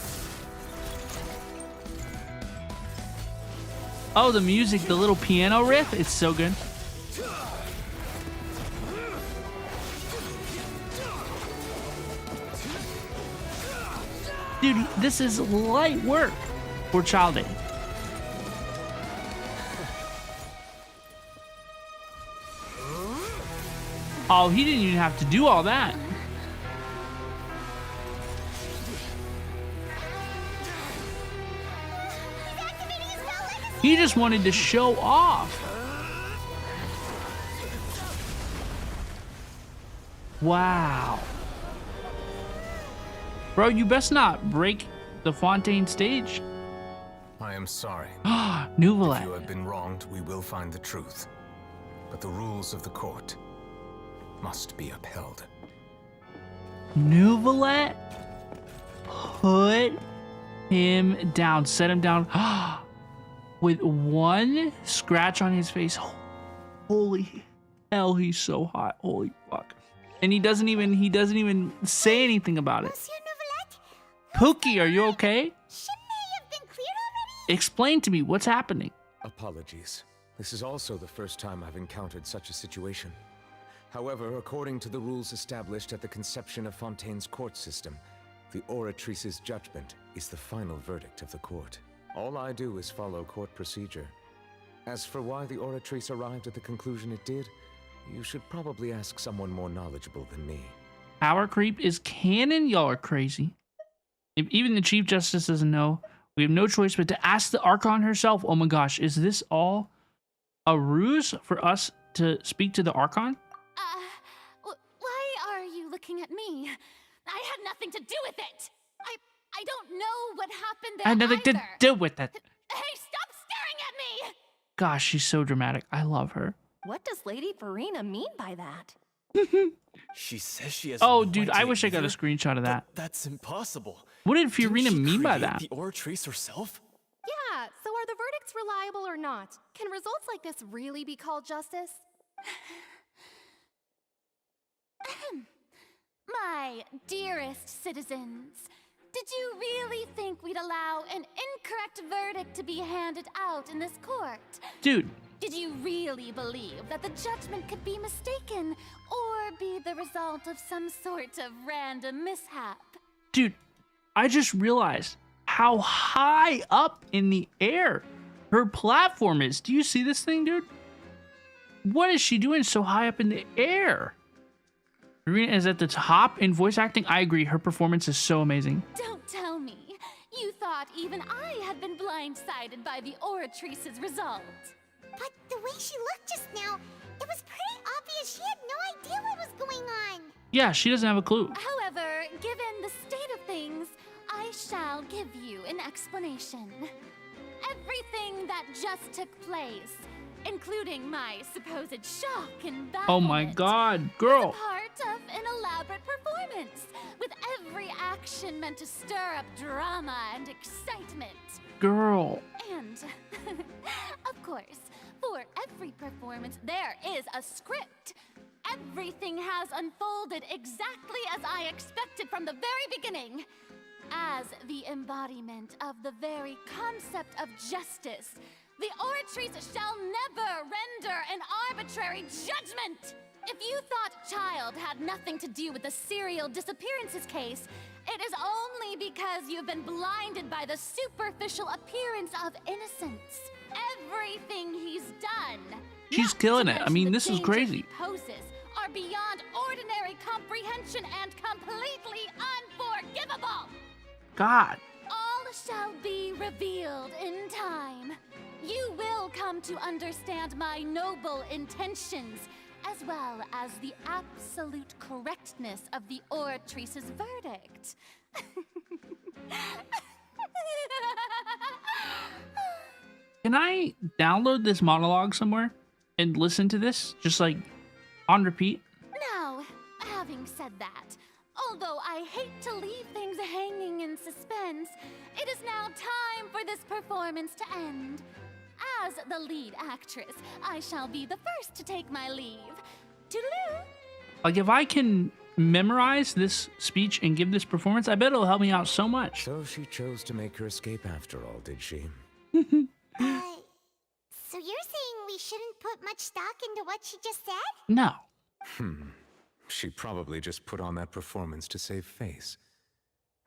Oh, the music, the little piano riff, it's so good. Dude, this is light work for Child A. Oh, he didn't even have to do all that. He just wanted to show off. Wow. Bro, you best not break the Fontaine stage. I am sorry. Nouvelet. If you have been wronged, we will find the truth. But the rules of the court must be upheld. Nouvelet put him down, set him down with one scratch on his face. Holy hell, he's so hot. Holy fuck. And he doesn't even say anything about it. Pookie, are you okay? Explain to me what's happening. Apologies. This is also the first time I've encountered such a situation. However, according to the rules established at the conception of Fontaine's court system, the Oratrice's judgment is the final verdict of the court. All I do is follow court procedure. As for why the Oratrice arrived at the conclusion it did, you should probably ask someone more knowledgeable than me. Power creep is canon? Y'all are crazy. If even the Chief Justice doesn't know, we have no choice but to ask the Archon herself. Oh my gosh, is this all a ruse for us to speak to the Archon? Why are you looking at me? I had nothing to do with it. I don't know what happened there. I had nothing to do with it. Hey, stop staring at me! Gosh, she's so dramatic. I love her. What does Lady Farina mean by that? She says she has. Oh, no dude, I idea wish I got a either, screenshot of that. but that's impossible. What did Fiorina Didn't she mean by create that? The Oratrice herself? Yeah, so are the verdicts reliable or not? Can results like this really be called justice? My dearest citizens, did you really think we'd allow an incorrect verdict to be handed out in this court? Dude. Did you really believe that the judgment could be mistaken or never be the result of some sort of random mishap. Dude, I just realized how high up in the air her platform is. Do you see this thing, dude? What is she doing so high up in the air? Irina is at the top in voice acting. I agree. Her performance is so amazing. Don't tell me. You thought even I had been blindsided by the Oratrice's result. But the way she looked just now, it was pretty obvious she had no idea what was going on. Yeah, she doesn't have a clue. However, given the state of things, I shall give you an explanation. Everything that just took place, including my supposed shock and bafflement, Oh my god, girl. was part of an elaborate performance, with every action meant to stir up drama and excitement. Girl. And, of course, for every performance, there is a script. Everything has unfolded exactly as I expected from the very beginning. As the embodiment of the very concept of justice, the Oratrice shall never render an arbitrary judgment! If you thought Child had nothing to do with the serial disappearances case, it is only because you've been blinded by the superficial appearance of innocence. Everything he's done, She's killing it. I mean, this is crazy. poses, are beyond ordinary comprehension and completely unforgivable! God. All shall be revealed in time. You will come to understand my noble intentions, as well as the absolute correctness of the Oratrice's verdict. Can I download this monologue somewhere and listen to this? Just like on repeat? Now, having said that, although I hate to leave things hanging in suspense, it is now time for this performance to end. As the lead actress, I shall be the first to take my leave. Toodaloo! Like, if I can memorize this speech and give this performance, I bet it'll help me out so much. So she chose to make her escape after all, did she? So you're saying we shouldn't put much stock into what she just said? No. She probably just put on that performance to save face.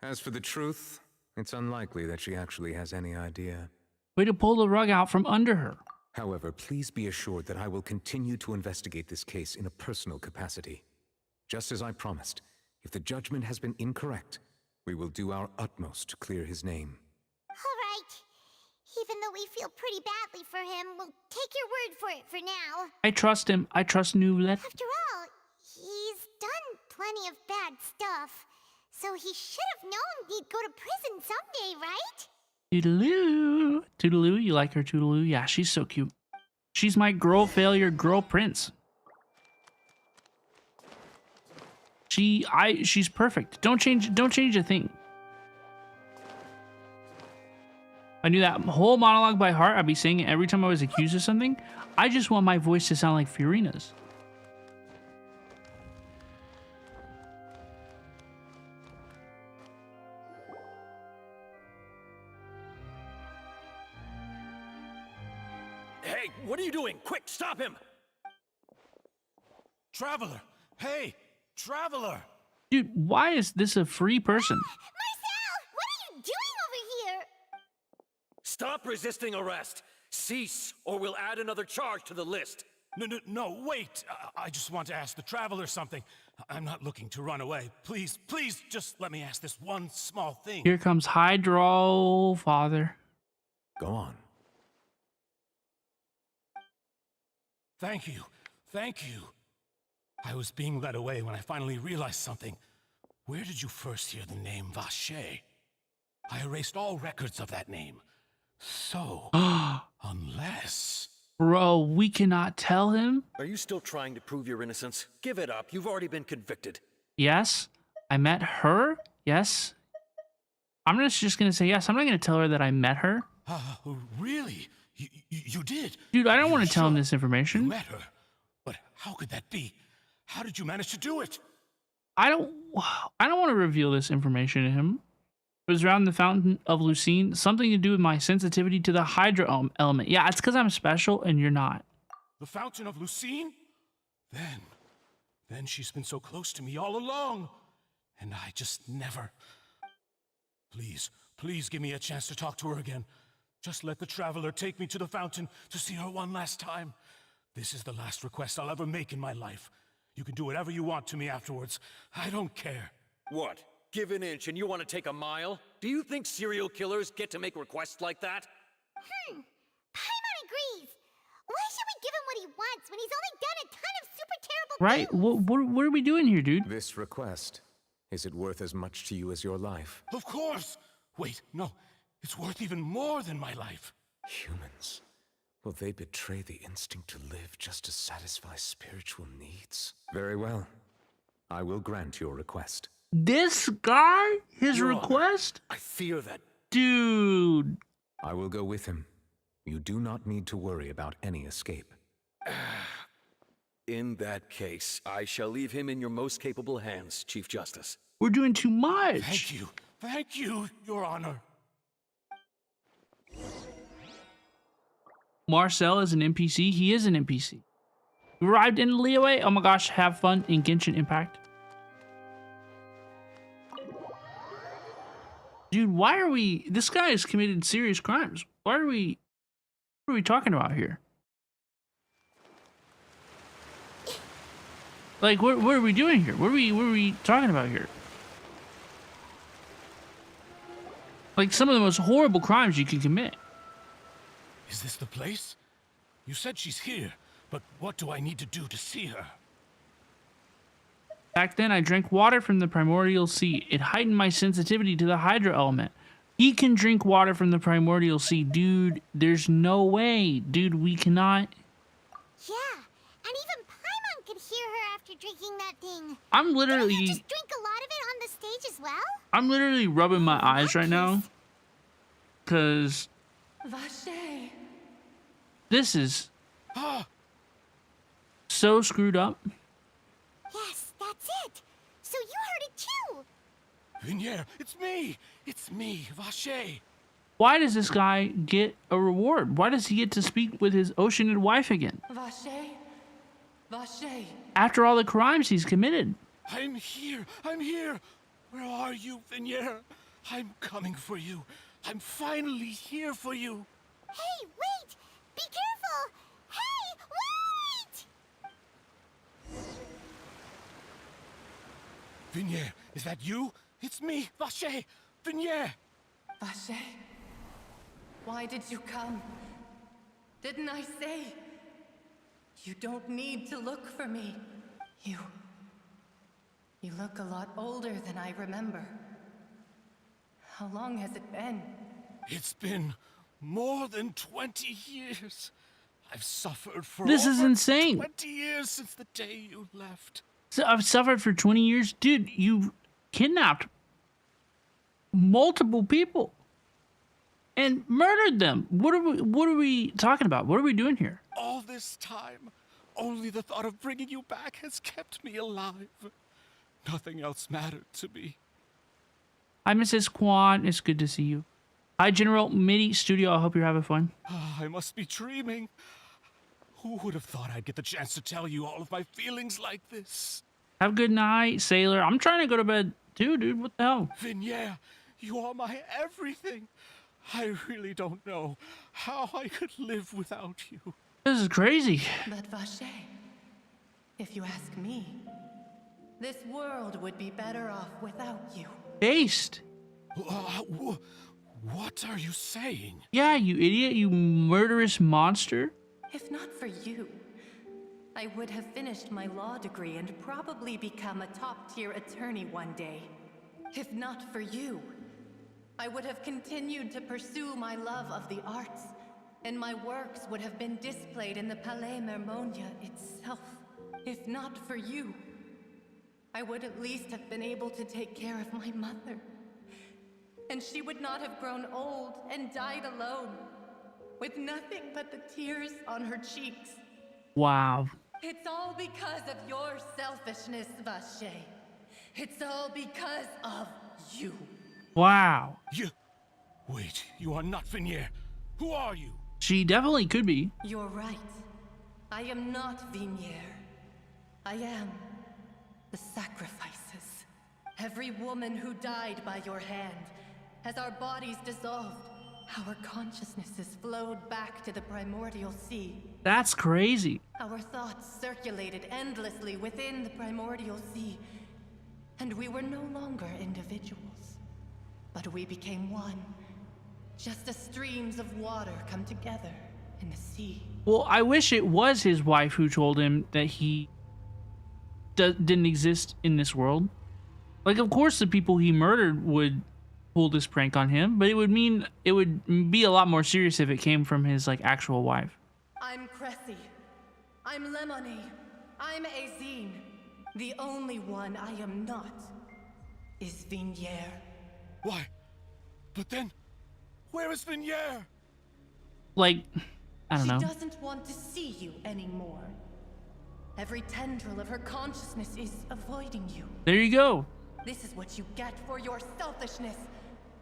As for the truth, it's unlikely that she actually has any idea. Way to pull the rug out from under her. However, please be assured that I will continue to investigate this case in a personal capacity. Just as I promised, if the judgment has been incorrect, we will do our utmost to clear his name. All right. Even though we feel pretty badly for him, we'll take your word for it for now. I trust him. I trust Newlet. After all, he's done plenty of bad stuff, so he should have known he'd go to prison someday, right? Toodaloo. Toodaloo, you like her, Toodaloo? Yeah, she's so cute. She's my girl failure, girl prince. She's perfect. Don't change a thing. I knew that whole monologue by heart. I'd be saying it every time I was accused of something. I just want my voice to sound like Fiorina's. Hey, what are you doing? Quick, stop him! Traveler! Hey! Traveler! Dude, why is this a free person? Marcel, what are you doing over here? Stop resisting arrest! Cease, or we'll add another charge to the list. No, wait! I just want to ask the Traveler something. I'm not looking to run away. Please, just let me ask this one small thing. Here comes Hydro Father. Go on. Thank you. I was being led away when I finally realized something. Where did you first hear the name Vache? I erased all records of that name. So, unless... Bro, we cannot tell him? Are you still trying to prove your innocence? Give it up. You've already been convicted. Yes. I met her? Yes. I'm just gonna say yes. I'm not gonna tell her that I met her. Really? You did? Dude, I don't want to tell him this information. You met her? But how could that be? How did you manage to do it? I don't want to reveal this information to him. It was around the Fountain of Lucine, something to do with my sensitivity to the Hydro element. Yeah, it's because I'm special and you're not. The Fountain of Lucine? Then Then she's been so close to me all along, and I just never... Please, please give me a chance to talk to her again. Just let the Traveler take me to the fountain to see her one last time. This is the last request I'll ever make in my life. You can do whatever you want to me afterwards. I don't care. What? Give an inch and you want to take a mile? Do you think serial killers get to make requests like that? Paimon agrees. Why should we give him what he wants when he's only done a ton of super terrible Right? things? What are we doing here, dude? This request, is it worth as much to you as your life? Of course! Wait, no. It's worth even more than my life. Humans. Will they betray the instinct to live just to satisfy spiritual needs? Very well. I will grant your request. This guy? His Your request? I fear that... Dude. I will go with him. You do not need to worry about any escape. In that case, I shall leave him in your most capable hands, Chief Justice. We're doing too much. Thank you. Thank you, Your Honor. Marcel is an NPC. He is an NPC. You arrived in Liyue. Oh my gosh, have fun in Genshin Impact. Dude, why are we... This guy has committed serious crimes. Why are we... What are we talking about here? Like, what are we doing here? What are we talking about here? Like, some of the most horrible crimes you can commit. Is this the place? You said she's here, but what do I need to do to see her? Back then, I drank water from the primordial sea. It heightened my sensitivity to the hydro element. He can drink water from the primordial sea. Dude, there's no way. Dude, we cannot... Yeah, and even Paimon could hear her after drinking that thing. I'm literally... Didn't you just drink a lot of it on the stage as well? I'm literally rubbing my eyes right now. Because... Vache. This is... so screwed up. Yes, that's it. So you heard it too. Vignier, it's me! It's me, Vache! Why does this guy get a reward? Why does he get to speak with his oceanid wife again? Vache. Vache. After all the crimes he's committed. I'm here! I'm here! Where are you, Vignier? I'm coming for you. I'm finally here for you. Hey, wait! Be careful! Hey, wait! Vignier, is that you? It's me, Vache! Vignier! Vache. Why did you come? Didn't I say? You don't need to look for me. You look a lot older than I remember. How long has it been? It's been more than 20 years. I've suffered for This is over insane. 20 years since the day you left. So I've suffered for 20 years. Dude, you kidnapped multiple people and murdered them. What are we talking about? What are we doing here? All this time, only the thought of bringing you back has kept me alive. Nothing else mattered to me. Hi, Mrs. Kwan. It's good to see you. Hi, General MIDI Studio. I hope you're having fun. I must be dreaming. Who would have thought I'd get the chance to tell you all of my feelings like this? Have a good night, Sailor. I'm trying to go to bed too, dude. What the hell? Vignier, you are my everything. I really don't know how I could live without you. This is crazy. But Vache, if you ask me, this world would be better off without you. Based. What are you saying? Yeah, you idiot, you murderous monster. If not for you, I would have finished my law degree and probably become a top-tier attorney one day. If not for you, I would have continued to pursue my love of the arts, and my works would have been displayed in the Palais Mermonia itself. If not for you, I would at least have been able to take care of my mother. And she would not have grown old and died alone, with nothing but the tears on her cheeks. Wow. It's all because of your selfishness, Vache. It's all because of you. Wow. Wait, you are not Vignier. Who are you? She definitely could be. You're right. I am not Vignier. I am The sacrifices. Every woman who died by your hand. As our bodies dissolved, our consciousnesses flowed back to the primordial sea. That's crazy. Our thoughts circulated endlessly within the primordial sea. And we were no longer individuals. But we became one. Just as streams of water come together in the sea. Well, I wish it was his wife who told him that he didn't exist in this world. Like, of course the people he murdered would pull this prank on him, but it would be a lot more serious if it came from his, like, actual wife. I'm Cressy. I'm Lemonade. I'm Azine. The only one I am not is Vignier. Why? But then, where is Vignier? Like, I don't know. She doesn't want to see you anymore. Every tendril of her consciousness is avoiding you. There you go. This is what you get for your selfishness.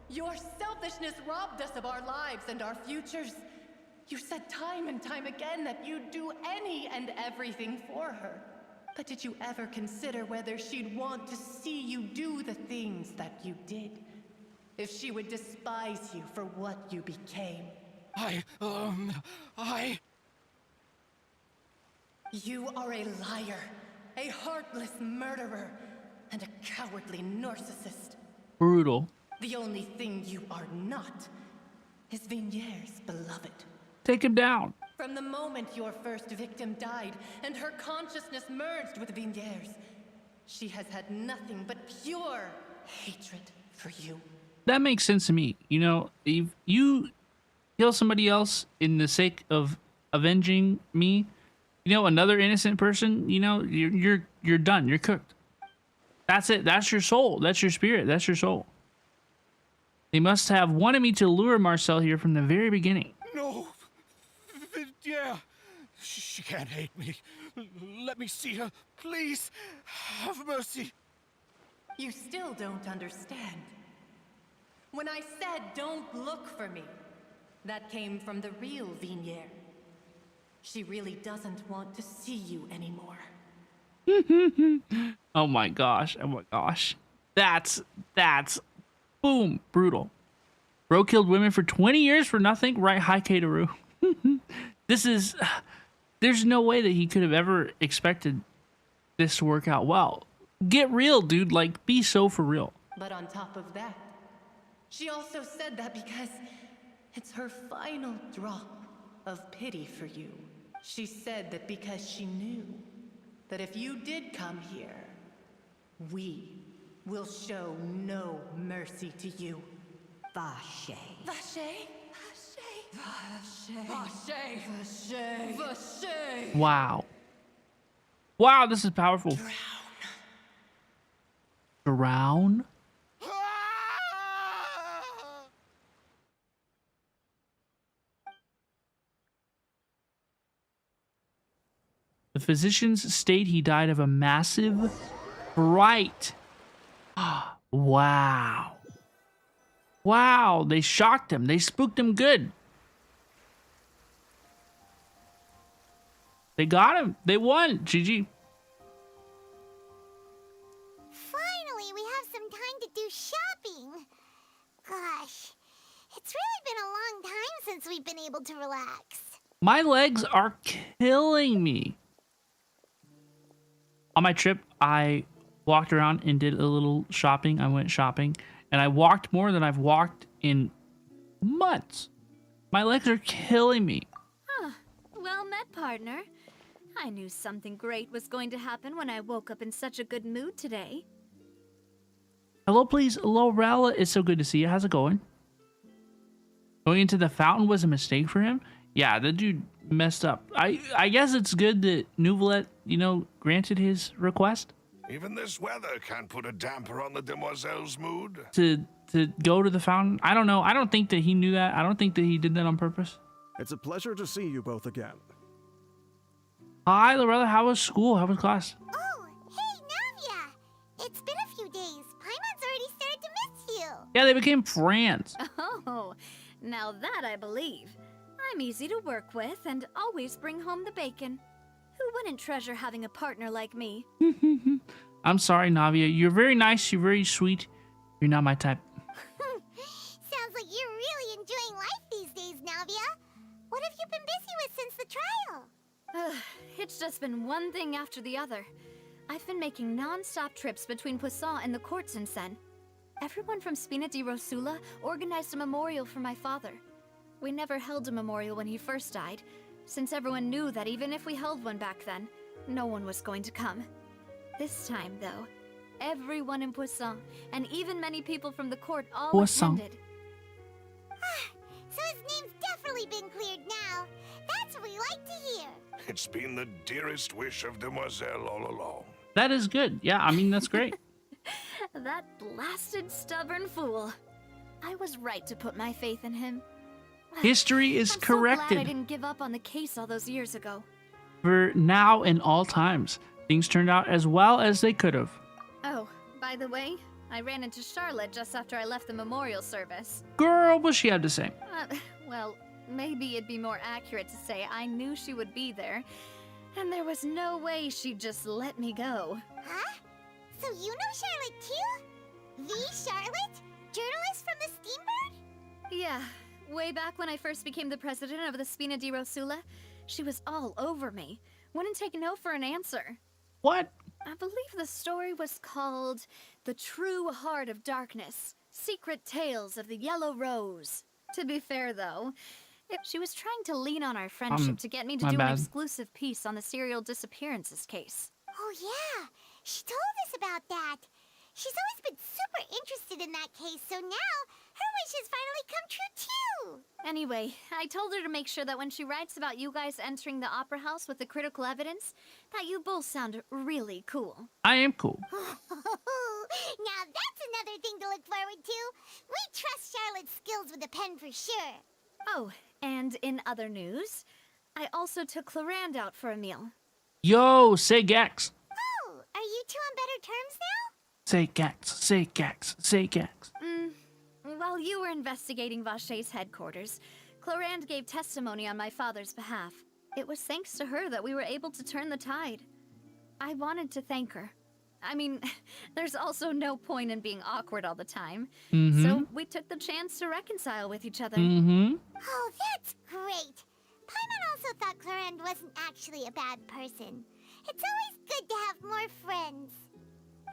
Your selfishness robbed us of our lives and our futures. You said time and time again that you'd do any and everything for her. But did you ever consider whether she'd want to see you do the things that you did? If she would despise you for what you became? You are a liar, a heartless murderer, and a cowardly narcissist. Brutal. The only thing you are not is Vignier's beloved. Take him down. From the moment your first victim died and her consciousness merged with Vignier's, she has had nothing but pure hatred for you. That makes sense to me. You know, if you kill somebody else in the sake of avenging me, you know, another innocent person, you know, you're done. You're cooked. That's it. That's your soul. That's your spirit. That's your soul. They must have wanted me to lure Marcel here from the very beginning. No. Yeah. She can't hate me. Let me see her. Please. Have mercy. You still don't understand. When I said don't look for me, that came from the real Vignier. She really doesn't want to see you anymore. Oh my gosh. Oh my gosh. That's boom, brutal. Bro killed women for 20 years for nothing, right? Hi, Kateru. There's no way that he could have ever expected this to work out well. Get real, dude. Like, be so for real. But on top of that, she also said that because it's her final drop of pity for you. She said that because she knew that if you did come here, we will show no mercy to you. Vache. Vache? Vache. Vache. Vache. Vache. Wow. Wow, this is powerful. Drown? The physicians state he died of a massive fright. Wow. Wow, they shocked him. They spooked him good. They got him. They won. GG. Finally, we have some time to do shopping. Gosh, it's really been a long time since we've been able to relax. My legs are killing me. On my trip, I walked around and did a little shopping. I went shopping, and I walked more than I've walked in months. My legs are killing me. Huh. Well met, partner. I knew something great was going to happen when I woke up in such a good mood today. Hello, please. Lorella, it's so good to see you. How's it going? Going into the fountain was a mistake for him? Yeah, the dude messed up. I guess it's good that Nouvelet, you know, granted his request. Even this weather can't put a damper on the demoiselle's mood. To go to the fountain? I don't know. I don't think that he knew that. I don't think that he did that on purpose. It's a pleasure to see you both again. Hi, Lorella. How was school? How was class? Oh, hey, Navia! It's been a few days. Paimon's already started to miss you. Yeah, they became friends. Oh, now that I believe. I'm easy to work with and always bring home the bacon. Who wouldn't treasure having a partner like me? I'm sorry, Navia. You're very nice. You're very sweet. You're not my type. Sounds like you're really enjoying life these days, Navia. What have you been busy with since the trial? It's just been one thing after the other. I've been making non-stop trips between Poisson and the court since then. Everyone from Spina di Rosula organized a memorial for my father. We never held a memorial when he first died, since everyone knew that even if we held one back then, no one was going to come. This time, though, everyone in Poisson, and even many people from the court, all attended. So his name's definitely been cleared now. That's what we like to hear. It's been the dearest wish of Demoiselle all along. That is good. Yeah, I mean, that's great. That blasted stubborn fool. I was right to put my faith in him. History is I'm corrected. so glad I didn't give up on the case all those years ago. For now and all times, things turned out as well as they could have. Oh, by the way, I ran into Charlotte just after I left the memorial service. Girl, what she had to say? Well, maybe it'd be more accurate to say I knew she would be there, and there was no way she'd just let me go. Huh? So you know Charlotte too? The Charlotte? Journalist from the Steambird? Yeah, way back when I first became the president of the Spina di Rosula, she was all over me. Wouldn't take no for an answer. What? I believe the story was called The True Heart of Darkness, Secret Tales of the Yellow Rose. To be fair, though, she was trying to lean on our friendship to get me to do an exclusive piece on the serial disappearances case. Oh yeah, she told us about that. She's always been super interested in that case, so now her wish has finally come true too. Anyway, I told her to make sure that when she writes about you guys entering the opera house with the critical evidence, that you both sound really cool. I am cool. Now that's another thing to look forward to. We trust Charlotte's skills with a pen for sure. Oh, and in other news, I also took Clarand out for a meal. Yo, say Gax. Oh, are you two on better terms now? Say Gax, say Gax, say Gax. While you were investigating Vashay's headquarters, Clarand gave testimony on my father's behalf. It was thanks to her that we were able to turn the tide. I wanted to thank her. I mean, there's also no point in being awkward all the time. So we took the chance to reconcile with each other. Oh, that's great. Paimon also thought Clarand wasn't actually a bad person. It's always good to have more friends.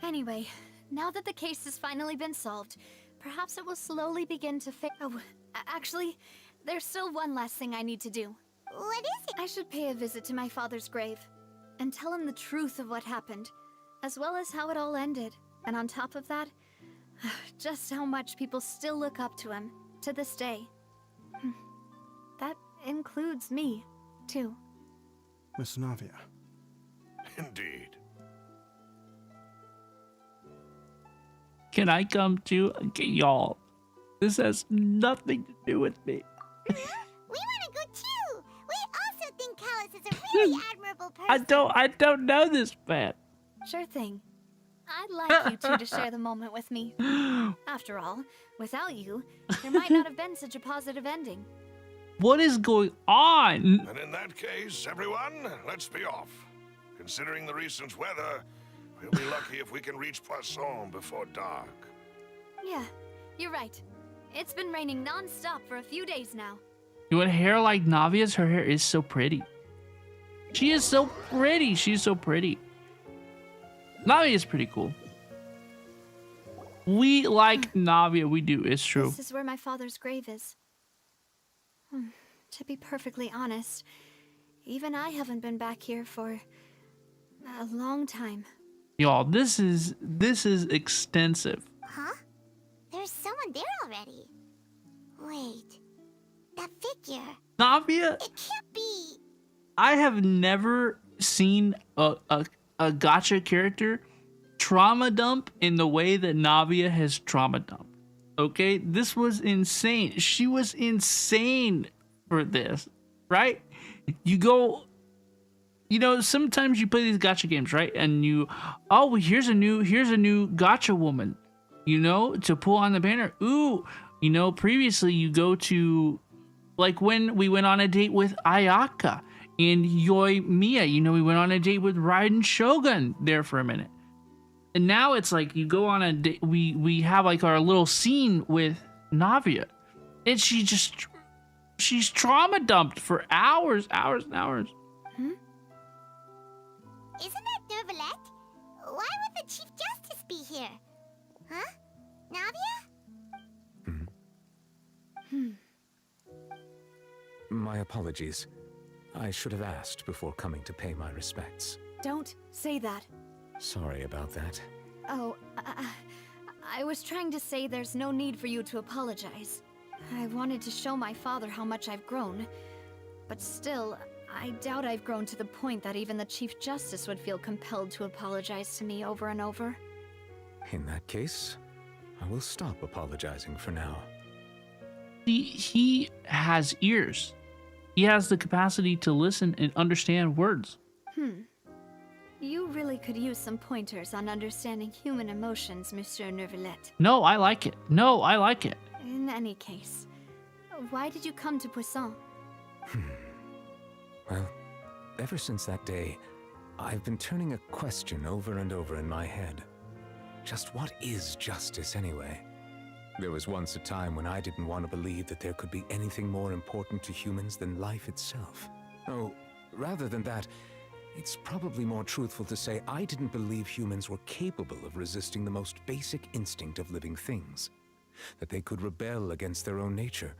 Anyway, now that the case has finally been solved, perhaps it will slowly begin to fix. Oh, actually, there's still one last thing I need to do. What is it? I should pay a visit to my father's grave and tell him the truth of what happened, as well as how it all ended. And on top of that, just how much people still look up to him to this day. That includes me, too. Miss Navia. Indeed. Can I come too? Okay, y'all, this has nothing to do with me. We want to go too. We also think Callus is a really admirable person. I don't know this man. Sure thing. I'd like you two to share the moment with me. After all, without you, there might not have been such a positive ending. What is going on? And in that case, everyone, let's be off. Considering the recent weather, we'll be lucky if we can reach Poisson before dark. Yeah, you're right. It's been raining non-stop for a few days now. You want hair like Navia's? Her hair is so pretty. She is so pretty. She's so pretty. Navia is pretty cool. We like Navia. We do. It's true. This is where my father's grave is. To be perfectly honest, even I haven't been back here for a long time. Y'all, this is extensive. Huh? There's someone there already. Wait. That figure. Navia? It can't be. I have never seen a gacha character trauma dump in the way that Navia has trauma dumped. Okay? This was insane. She was insane for this, right? You go, you know, sometimes you play these gacha games, right? And you, oh, well, here's a new gacha woman, you know, to pull on the banner. Ooh, you know, previously you go to, like when we went on a date with Ayaka and Yoimiya, you know, we went on a date with Raiden Shogun there for a minute. And now it's like you go on a we have like our little scene with Navia, and she's trauma dumped for hours and hours. Isn't that Nervalette? Why would the Chief Justice be here? Huh? Navia? My apologies. I should have asked before coming to pay my respects. Don't say that. Sorry about that. Oh, I was trying to say there's no need for you to apologize. I wanted to show my father how much I've grown. But still, I doubt I've grown to the point that even the Chief Justice would feel compelled to apologize to me over and over. In that case, I will stop apologizing for now. He has ears. He has the capacity to listen and understand words. You really could use some pointers on understanding human emotions, Monsieur Nervalette. No, I like it. No, I like it. In any case, why did you come to Poisson? Well, ever since that day, I've been turning a question over and over in my head. Just what is justice anyway? There was once a time when I didn't want to believe that there could be anything more important to humans than life itself. Oh, rather than that, it's probably more truthful to say I didn't believe humans were capable of resisting the most basic instinct of living things. That they could rebel against their own nature,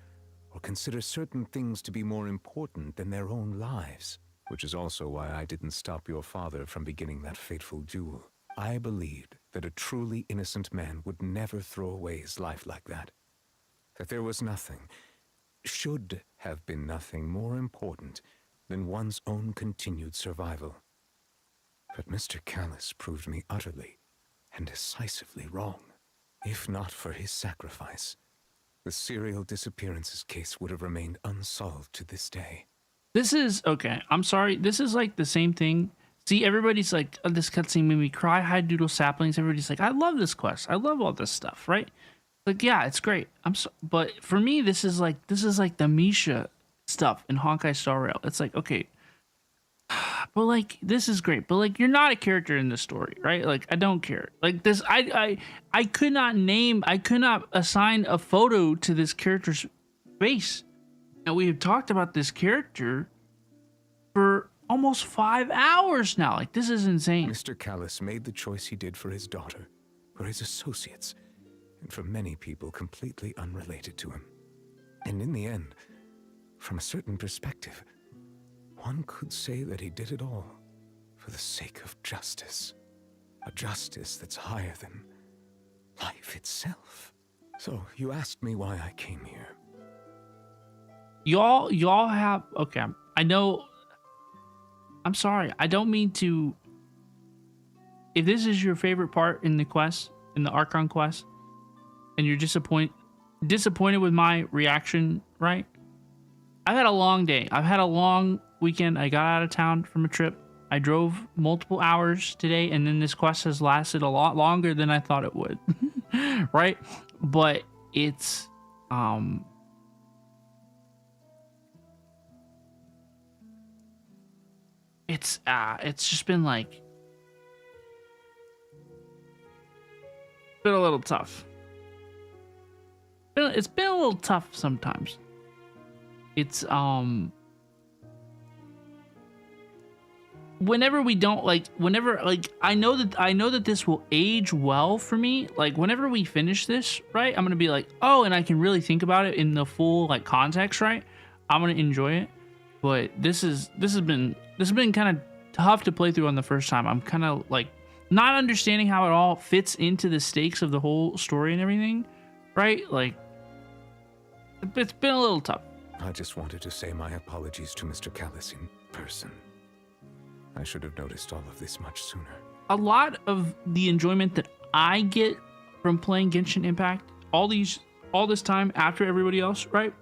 or consider certain things to be more important than their own lives. Which is also why I didn't stop your father from beginning that fateful duel. I believed that a truly innocent man would never throw away his life like that. That there was nothing, should have been nothing more important than one's own continued survival. But Mr. Callis proved me utterly and decisively wrong. If not for his sacrifice, the serial disappearances case would have remained unsolved to this day. This is, okay, I'm sorry, this is like the same thing. See, everybody's like, oh, this cutscene made me cry, hide doodle saplings. Everybody's like, I love this quest. I love all this stuff, right? Like, yeah, it's great. But for me, this is like the Misha stuff in Honkai Star Rail. It's like, okay, but like, this is great. But like, you're not a character in this story, right? Like, I don't care. Like this, I could not assign a photo to this character's face. And we have talked about this character for almost 5 hours now. Like, this is insane. Mr. Callis made the choice he did for his daughter, for his associates, and for many people completely unrelated to him. And in the end, from a certain perspective, one could say that he did it all for the sake of justice. A justice that's higher than life itself. So, you asked me why I came here. Y'all have, okay, I know, I'm sorry, I don't mean to, if this is your favorite part in the quest, in the Archon quest, and you're disappointed with my reaction, right? I've had a long day. I've had a long weekend. I got out of town from a trip. I drove multiple hours today, and then this quest has lasted a lot longer than I thought it would, right? But it's, it's just been like, been a little tough. It's been a little tough sometimes. It's whenever we don't I know that this will age well for me. Like, whenever we finish this, right, I'm gonna be like, oh, and I can really think about it in the full like context, right? I'm gonna enjoy it. But this has been kind of tough to play through on the first time. I'm kind of like not understanding how it all fits into the stakes of the whole story and everything, right? Like, it's been a little tough. I just wanted to say my apologies to Mr. Callis in person. I should have noticed all of this much sooner. A lot of the enjoyment that I get from playing Genshin Impact all this time after everybody else, right,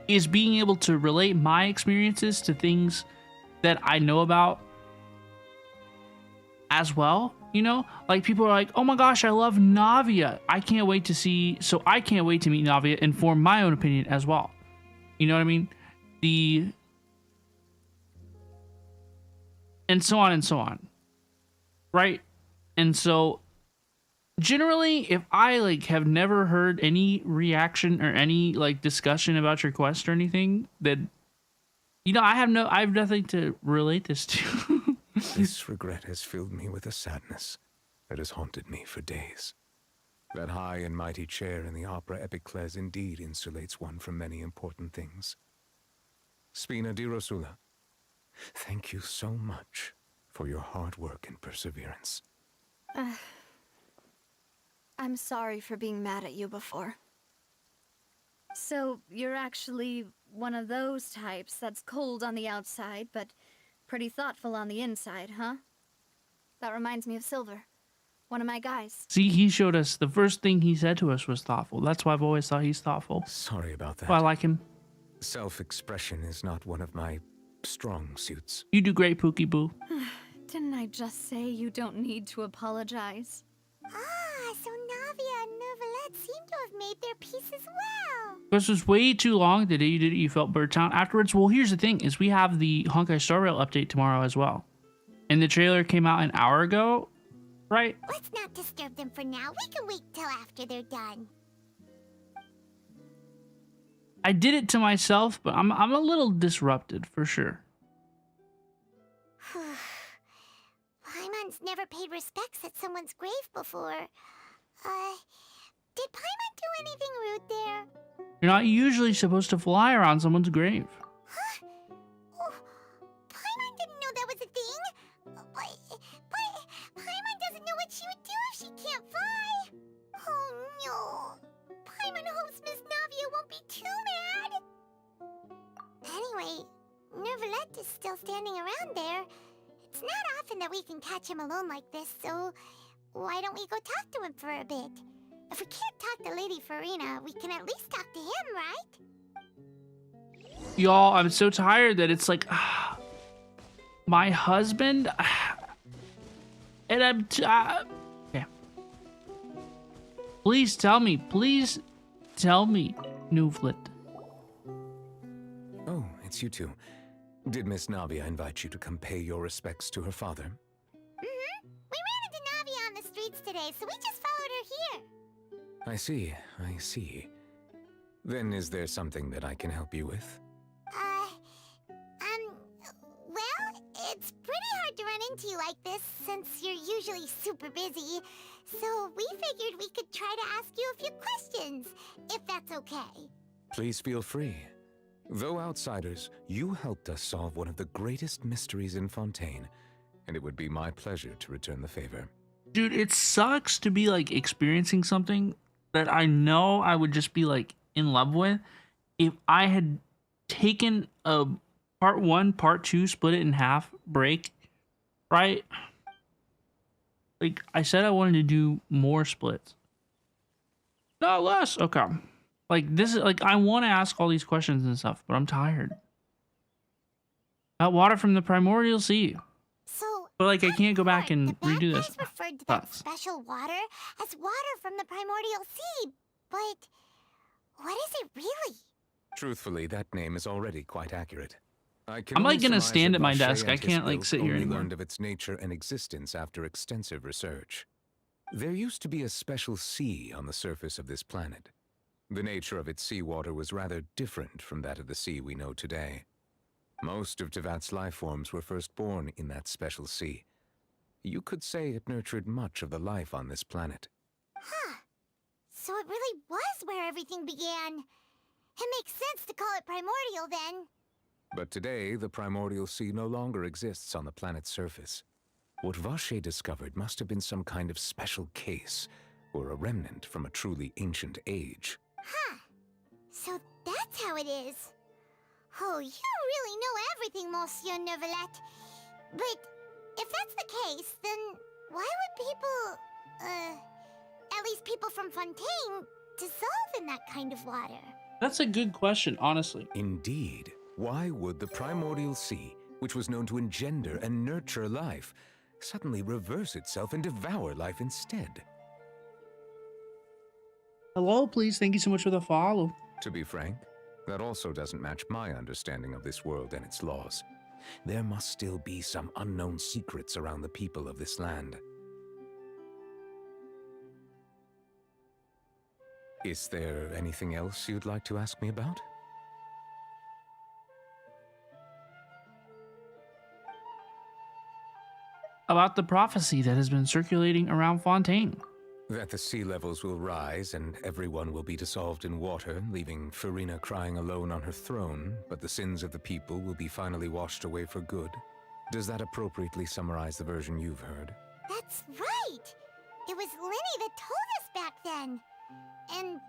is being able to relate my experiences to things that I know about as well. You know, like, people are like, oh my gosh, I love Navia. I can't wait to meet Navia and form my own opinion as well. You know what I mean? And so on and so on. Right? And so generally, if I like have never heard any reaction or any like discussion about your quest or anything, then I have nothing to relate this to. This regret has filled me with a sadness that has haunted me for days. That high and mighty chair in the opera Epiclese indeed insulates one from many important things. Spina di Rosula, thank you so much for your hard work and perseverance. I'm sorry for being mad at you before. So, you're actually one of those types that's cold on the outside, but pretty thoughtful on the inside, huh? That reminds me of Silver, one of my guys. See, he showed us the first thing he said to us was thoughtful. That's why I've always thought he's thoughtful. Sorry about that. Well, I like him. Self-expression is not one of my strong suits. You do great, Pookie Boo. Didn't I just say you don't need to apologize? So Navia and Neuvillette seem to have made their peace as well. This was way too long. The day you did it, you felt burnt out afterwards. Well, here's the thing, is we have the Honkai Star Rail update tomorrow as well. And the trailer came out an hour ago, right? Let's not disturb them for now. We can wait till after they're done. I did it to myself, but I'm a little disrupted for sure. Paimon's never paid respects at someone's grave before. Did Paimon do anything rude there? You're not usually supposed to fly around someone's grave. Huh? Oh, Paimon didn't know that was a thing. But Paimon doesn't know what she would do if she can't fly. Oh no. Paimon hopes Miss Navia won't be too mad. Anyway, Neuvillette is still standing around there. It's not often that we can catch him alone like this, so why don't we go talk to him for a bit? If we can't talk to Lady Farina, we can at least talk to him, right? Y'all, I'm so tired that it's like, my husband, and I'm, okay. Please tell me, Neuvillette. Oh, it's you two. Did Miss Navia invite you to come pay your respects to her father? Mm-hmm. We ran into Navia on the streets today, so we just followed her here. I see. Then is there something that I can help you with? Well, it's pretty hard to run into you like this since you're usually super busy. So we figured we could try to ask you a few questions, if that's okay. Please feel free. Though outsiders, you helped us solve one of the greatest mysteries in Fontaine, and it would be my pleasure to return the favor. Dude, it sucks to be like experiencing something that I know I would just be like in love with if I had taken a part 1, part 2, split it in half break, right? Like I said, I wanted to do more splits, not less. Okay. Like this is like I want to ask all these questions and stuff, but I'm tired. That water from the primordial sea. So, but like I can't go back and redo this. Referred to that special water as water from the primordial sea, but what is it really? Truthfully, that name is already quite accurate. I'm like gonna stand at my desk. I can't like sit here anymore. Learned of its nature and existence after extensive research. There used to be a special sea on the surface of this planet. The nature of its seawater was rather different from that of the sea we know today. Most of Tevat's life forms were first born in that special sea. You could say it nurtured much of the life on this planet. Huh. So it really was where everything began. It makes sense to call it primordial then. But today, the primordial sea no longer exists on the planet's surface. What Vache discovered must have been some kind of special case, or a remnant from a truly ancient age. Huh. So that's how it is. Oh, you really know everything, Monsieur Neuvillette. But if that's the case, then why would people, at least people from Fontaine, dissolve in that kind of water? That's a good question, honestly. Indeed. Why would the primordial sea, which was known to engender and nurture life, suddenly reverse itself and devour life instead? Hello, please. Thank you so much for the follow. To be frank, that also doesn't match my understanding of this world and its laws. There must still be some unknown secrets around the people of this land. Is there anything else you'd like to ask me about? About the prophecy that has been circulating around Fontaine. That the sea levels will rise and everyone will be dissolved in water, leaving Farina crying alone on her throne, but the sins of the people will be finally washed away for good. Does that appropriately summarize the version you've heard? That's right! It was Linny that told us back then. And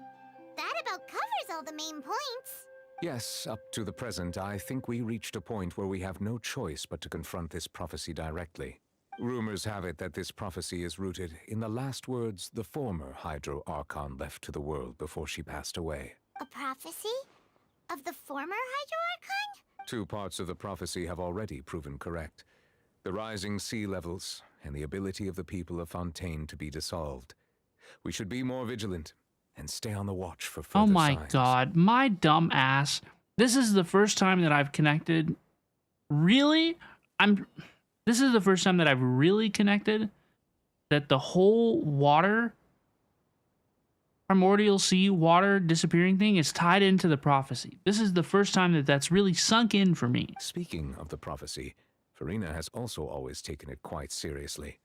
that about covers all the main points. Yes, up to the present, I think we reached a point where we have no choice but to confront this prophecy directly. Rumors have it that this prophecy is rooted in the last words the former Hydro Archon left to the world before she passed away. A prophecy? Of the former Hydro Archon? 2 parts of the prophecy have already proven correct. The rising sea levels and the ability of the people of Fontaine to be dissolved. We should be more vigilant and stay on the watch for further Oh my signs. god, my dumb ass. This is the first time that I've connected. Really? This is the first time that I've really connected that the whole water, primordial sea water disappearing thing is tied into the prophecy. This is the first time that that's really sunk in for me. Speaking of the prophecy, Farina has also always taken it quite seriously.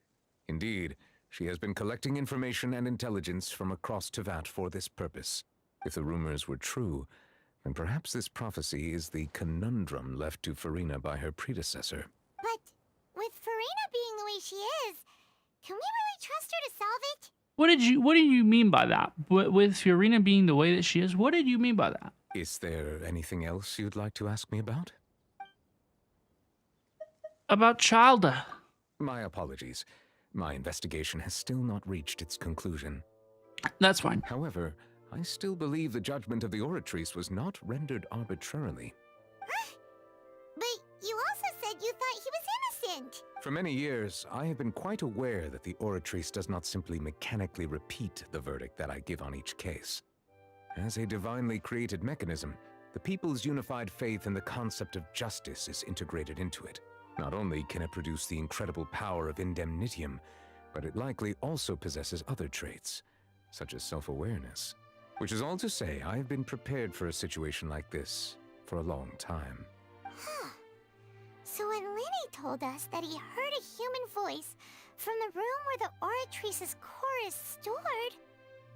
Indeed, she has been collecting information and intelligence from across Tevat for this purpose. If the rumors were true, then perhaps this prophecy is the conundrum left to Farina by her predecessor. But with Farina being the way she is, can we really trust her to solve it? What did you mean by that? With Fiorina being the way that she is, what did you mean by that? Is there anything else you'd like to ask me about? About Childa. My apologies. My investigation has still not reached its conclusion. That's fine. However, I still believe the judgment of the Oratrice was not rendered arbitrarily. But you also said you thought he was innocent. For many years, I have been quite aware that the Oratrice does not simply mechanically repeat the verdict that I give on each case. As a divinely created mechanism, the people's unified faith in the concept of justice is integrated into it. Not only can it produce the incredible power of indemnitium, but it likely also possesses other traits, such as self-awareness. Which is all to say, I have been prepared for a situation like this for a long time. Huh. So when Linny told us that he heard a human voice from the room where the Oratrice's core is stored...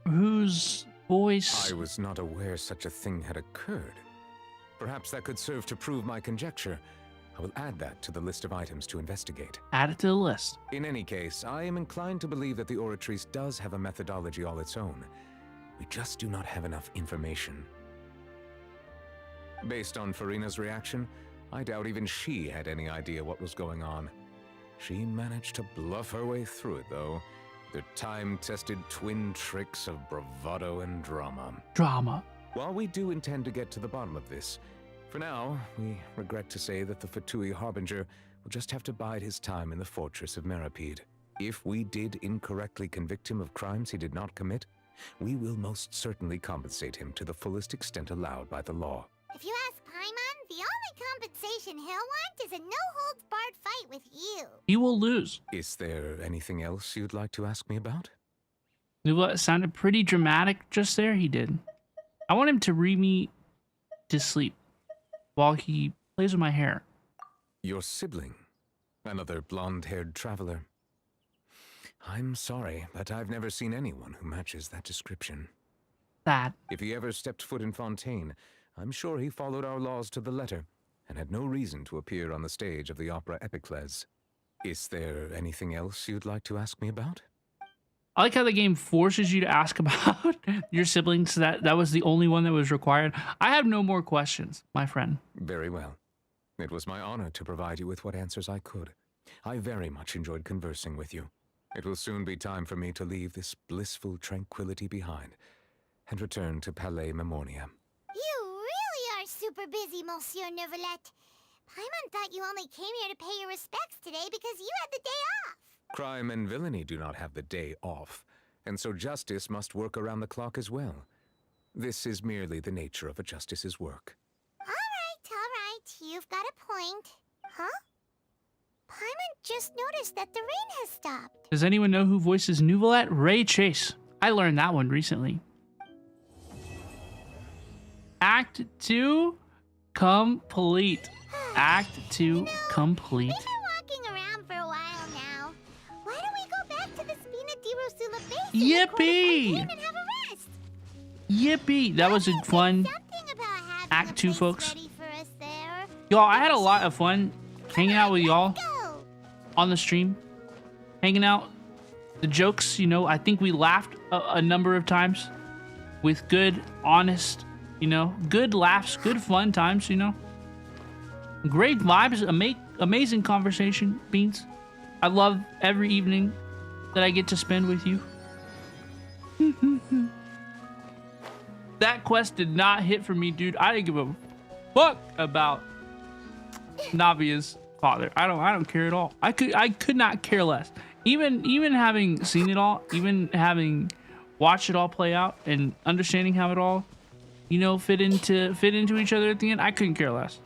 Whose voice? I was not aware such a thing had occurred. Perhaps that could serve to prove my conjecture. I will add that to the list of items to investigate. Add it to the list. In any case, I am inclined to believe that the Oratrice does have a methodology all its own. We just do not have enough information. Based on Farina's reaction, I doubt even she had any idea what was going on. She managed to bluff her way through it, though. The time-tested twin tricks of bravado and drama. Drama. While we do intend to get to the bottom of this, for now, we regret to say that the Fatui Harbinger will just have to bide his time in the fortress of Meripede. If we did incorrectly convict him of crimes he did not commit, we will most certainly compensate him to the fullest extent allowed by the law. If you ask Paimon, the only compensation he'll want is a no-holds-barred fight with you. He will lose. Is there anything else you'd like to ask me about? It sounded pretty dramatic just there, he did. I want him to read me to sleep while he plays with my hair. Your sibling? Another blonde-haired traveler? I'm sorry, but I've never seen anyone who matches that description. That. If he ever stepped foot in Fontaine, I'm sure he followed our laws to the letter, and had no reason to appear on the stage of the opera Epicles. Is there anything else you'd like to ask me about? I like how the game forces you to ask about your siblings. That was the only one that was required. I have no more questions, my friend. Very well. It was my honor to provide you with what answers I could. I very much enjoyed conversing with you. It will soon be time for me to leave this blissful tranquility behind and return to Palais Memoria. You really are super busy, Monsieur Neuvillette. Paimon thought you only came here to pay your respects today because you had the day off. Crime and villainy do not have the day off, and so justice must work around the clock as well. This is merely the nature of a justice's work. All right. You've got a point. Huh? Paimon just noticed that the rain has stopped. Does anyone know who voices Neuvillette? Ray Chase. I learned that one recently. Act 2 complete. Act 2 complete. We've been walking around for a while now. Why don't we go back to the Spina di Rosula base Yippee! and have a rest? Yippee! That was a fun Act 2, folks. Y'all, I had a lot of fun hanging out with y'all on the stream. Hanging out. The jokes, you know, I think we laughed a number of times with good, honest, you know, good laughs, good fun times, you know. Great vibes, amazing conversation, Beans. I love every evening that I get to spend with you. That quest did not hit for me, dude. I didn't give a fuck about Navia's father. I don't care at all. I could not care less. Even having seen it all, even having watched it all play out and understanding how it all, you know, fit into each other at the end, I couldn't care less.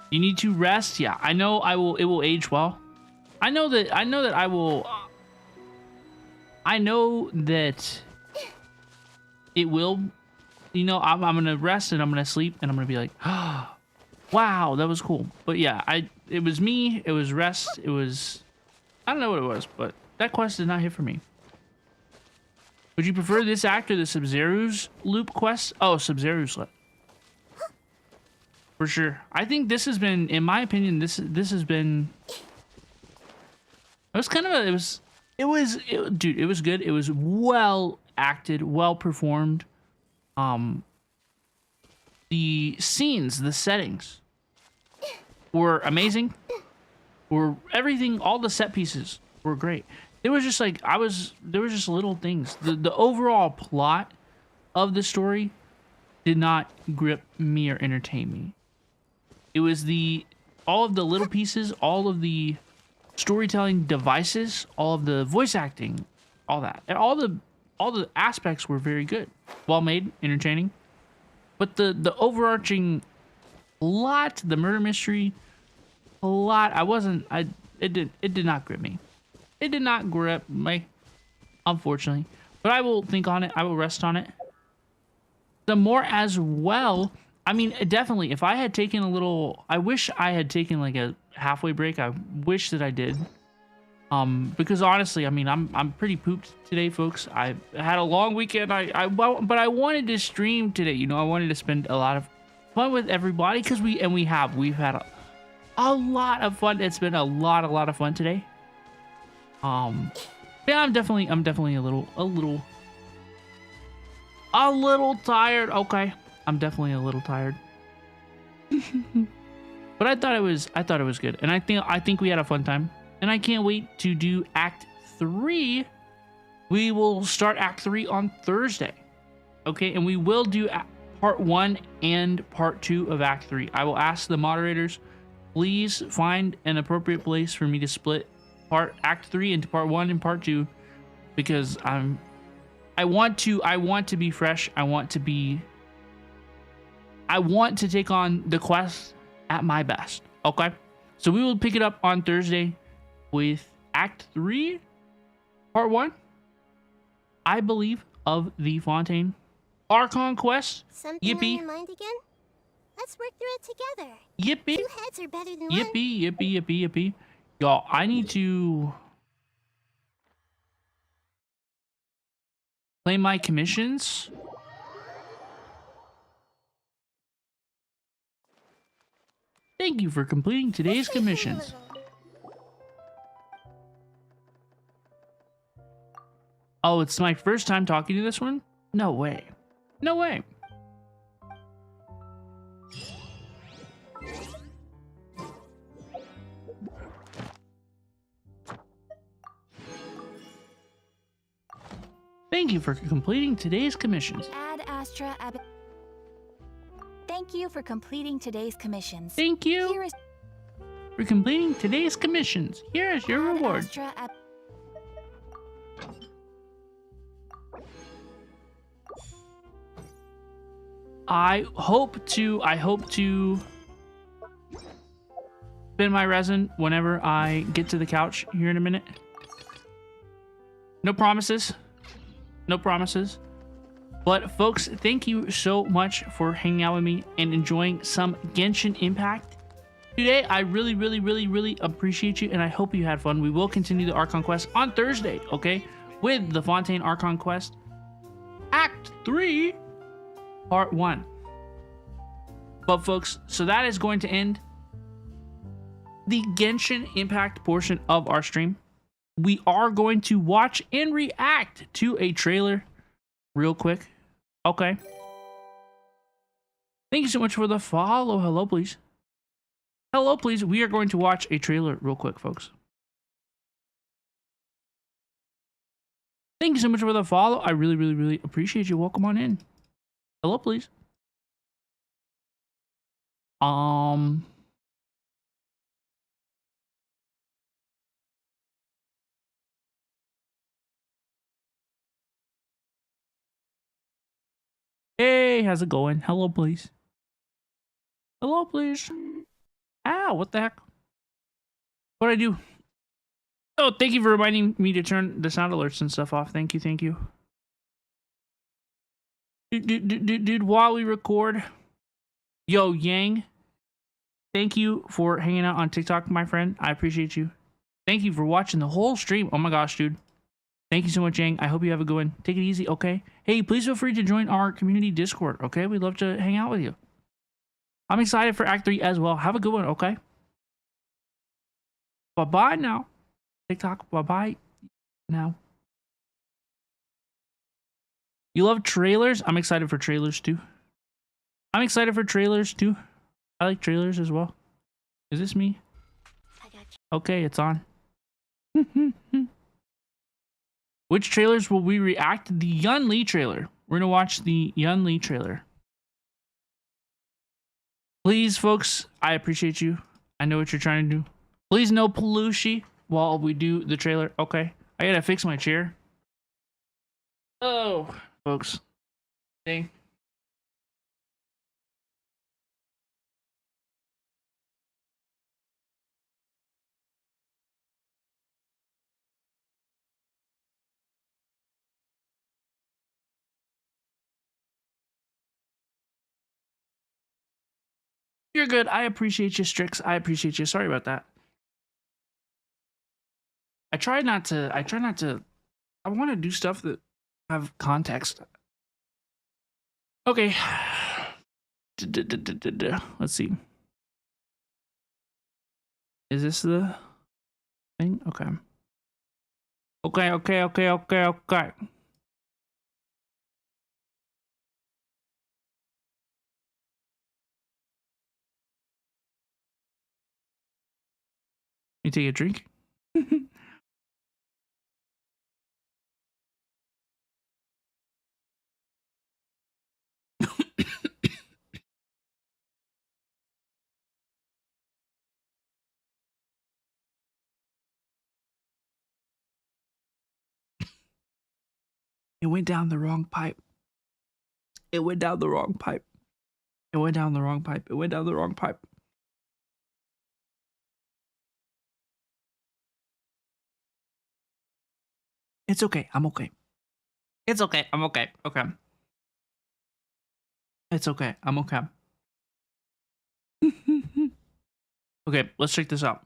You need to rest. Yeah, I know. I will. It will age well. I know that I will. I know that it will. You know, I'm gonna rest and I'm gonna sleep and I'm gonna be like, oh, wow, that was cool. But yeah, it was me. It was rest. It was. I don't know what it was, but that quest did not hit for me. Would you prefer this act or the Sub-Zero's loop quest? Oh, Sub-Zero's loop. For sure. I think this has been, in my opinion, this has been. It was kind of dude, it was good. It was well acted, well performed. The scenes, the settings were amazing. Everything, all the set pieces were great. There was just like, there was just little things. The overall plot of the story did not grip me or entertain me. It was all of the little pieces, all of the storytelling devices, all of the voice acting, all that. And all the aspects were very good. Well made, entertaining. But the overarching plot, the murder mystery, a lot, it did not grip me. It did not grip me, unfortunately. But I will think on it. I will rest on it. The more as well, I mean, definitely, if I had taken I wish I had taken like a halfway break. I wish that I did. Because honestly, I mean, I'm pretty pooped today, folks. I had a long weekend. But I wanted to stream today. You know, I wanted to spend a lot of fun with everybody because we've had a lot of fun. It's been a lot of fun today. Yeah, I'm definitely a little tired. Okay, I'm definitely a little tired. But I thought it was good, and I think we had a fun time, and I can't wait to do Act 3. We will start Act 3 on Thursday, okay, and we will do Part 1 and Part 2 of Act 3. I will ask the moderators, please find an appropriate place for me to split Act 3 into Part 1 and Part 2, because I want to be fresh. I want to take on the quest at my best. Okay, so we will pick it up on Thursday with Act 3, Part 1, I believe, of the Fontaine Archon quest. Something on your mind again? Let's work through it together. Yippee! 2 heads are better than Yippee! one. Yippee! Y'all, I need to claim my commissions. Thank you for completing today's commissions. Oh, it's my first time talking to this one? No way. No way. Thank you for completing today's commissions. Ad Astra Ab. Thank you for completing today's commissions. Thank you for completing today's commissions. Here is your reward. Astra Ab. I hope to spend my resin whenever I get to the couch here in a minute. No promises. No promises. But folks, thank you so much for hanging out with me and enjoying some Genshin Impact today. I really appreciate you, and I hope you had fun. We will continue the Archon quest on Thursday, okay? With the Fontaine Archon quest, Act 3, Part 1. But folks, so that is going to end the Genshin Impact portion of our stream. We are going to watch and react to a trailer real quick. Okay. Thank you so much for the follow. Hello, please. Hello, please. We are going to watch a trailer real quick, folks. Thank you so much for the follow. I really appreciate you. Welcome on in. Hello, please. Hey, how's it going? Hello, please. Hello, please. Ow, what the heck? What'd I do? Oh, thank you for reminding me to turn the sound alerts and stuff off. Thank you, thank you. Dude, while we record, yo, Yang, thank you for hanging out on TikTok, my friend. I appreciate you. Thank you for watching the whole stream. Oh my gosh, dude. Thank you so much, Yang. I hope you have a good one. Take it easy, okay? Hey, please feel free to join our community Discord, okay? We'd love to hang out with you. I'm excited for Act 3 as well. Have a good one, okay? Bye-bye now. TikTok, bye-bye now. You love trailers? I'm excited for trailers, too. I'm excited for trailers, too. I like trailers as well. Is this me? Okay, it's on. Which trailers will we react? The Yun Li trailer. We're going to watch the Yun Li trailer. Please, folks, I appreciate you. I know what you're trying to do. Please no Pelushi while we do the trailer. Okay. I got to fix my chair. Oh, folks. Dang. You're good. I appreciate you, Strix. I appreciate you. Sorry about that. I want to do stuff that have context. Okay. Let's see. Is this the thing? Okay. Okay. You take a drink? It went down the wrong pipe. It went down the wrong pipe. It went down the wrong pipe. It went down the wrong pipe. It's okay. I'm okay. It's okay. I'm okay. Okay. It's okay. I'm okay. Okay, let's check this out.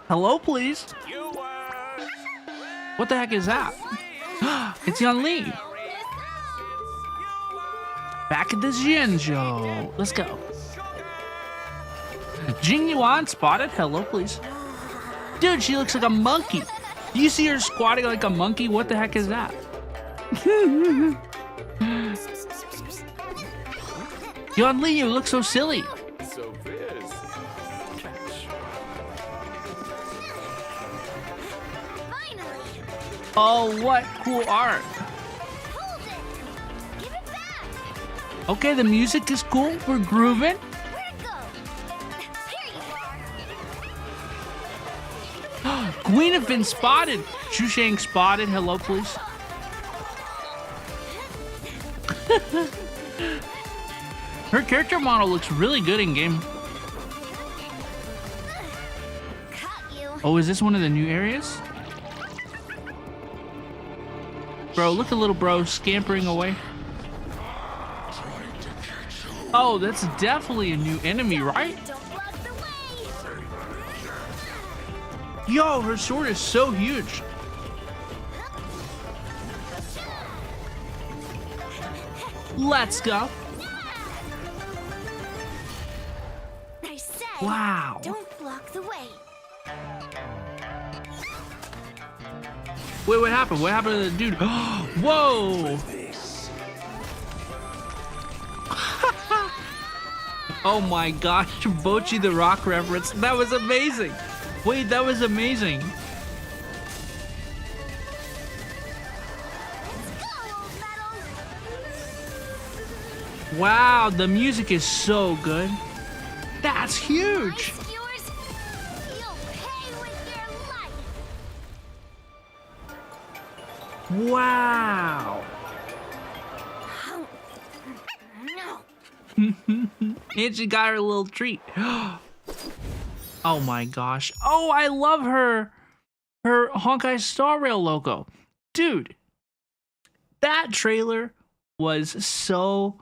Hello, please. What the heck is that? It's Yun Li. Back at the Zhenzhou. Let's go. Jing Yuan spotted. Hello, please. Dude, she looks like a monkey. Do you see her squatting like a monkey? What the heck is that? Yun Li, you look so silly. Oh, what cool art. Okay, the music is cool. We're grooving. Gwenevin spotted. Shushang spotted. Hello, please. Her character model looks really good in game. Oh, is this one of the new areas? Bro, look at little bro scampering away. Oh, that's definitely a new enemy, right? Yo, her sword is so huge. Let's go. I said, wow. Don't block the way. Wait, what happened? What happened to the dude? Whoa! Oh my gosh, Bochi the Rock reference. That was amazing. Wait, that was amazing. Wow, the music is so good. That's huge. Wow. And she got her little treat. Oh my gosh. Oh, I love her Honkai Star Rail logo. Dude, that trailer was so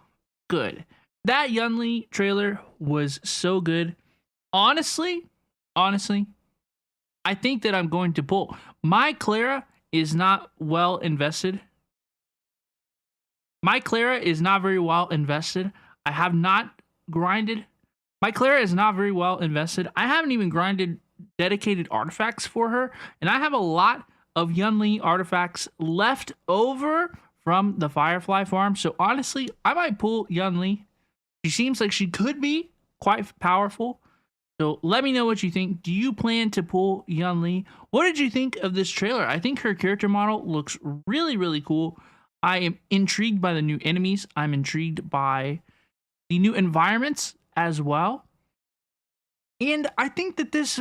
good. That Yunli trailer was so good. Honestly, I think that I'm going to pull. My Clara is not well invested. My Clara is not very well invested. I have not grinded. My Clara is not very well invested. I haven't even grinded dedicated artifacts for her. And I have a lot of Yunli artifacts left over from the Firefly farm. So honestly, I might pull Yunli. She seems like she could be quite powerful. So let me know what you think. Do you plan to pull Yunli? What did you think of this trailer? I think her character model looks really, really cool. I am intrigued by the new enemies. I'm intrigued by the new environments as well. And I think that this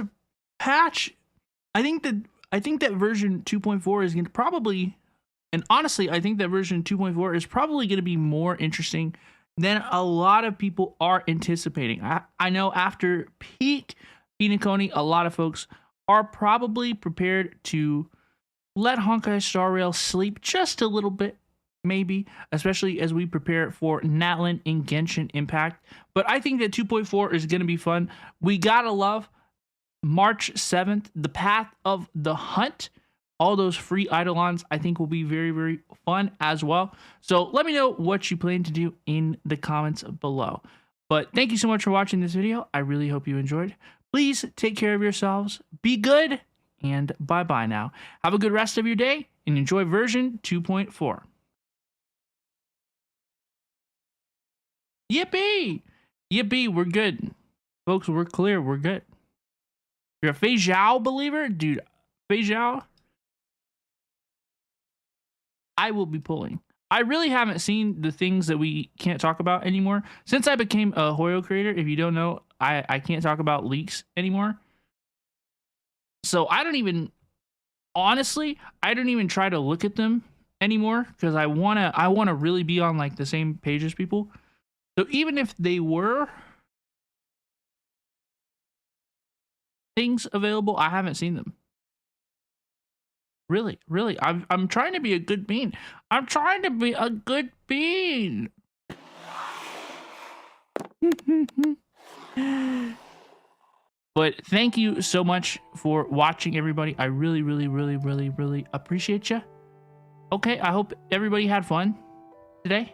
patch, I think that version 2.4 is going to probably, and honestly, I think that version 2.4 is probably going to be more interesting than a lot of people are anticipating. I know after peak Pinaconi, a lot of folks are probably prepared to let Honkai Star Rail sleep just a little bit, maybe, especially as we prepare for Natlan and Genshin Impact. But I think that 2.4 is going to be fun. We gotta love March 7th, the Path of the Hunt. All those free Eidolons I think will be very, very fun as well. So let me know what you plan to do in the comments below. But thank you so much for watching this video. I really hope you enjoyed. Please take care of yourselves. Be good. And bye-bye now. Have a good rest of your day and enjoy version 2.4. Yippee! Yippee, we're good. Folks, we're clear. We're good. You're a Fei Zhao believer? Dude, Fei Zhao? I will be pulling. I really haven't seen the things that we can't talk about anymore. Since I became a HoYoCreator, if you don't know, I can't talk about leaks anymore. So I don't even, honestly, I don't even try to look at them anymore because I wanna really be on like the same page as people. So even if they were things available, I haven't seen them. Really, I'm trying to be a good bean. I'm trying to be a good bean. But thank you so much for watching, everybody. I really, really, really, really, really appreciate you. Okay, I hope everybody had fun today.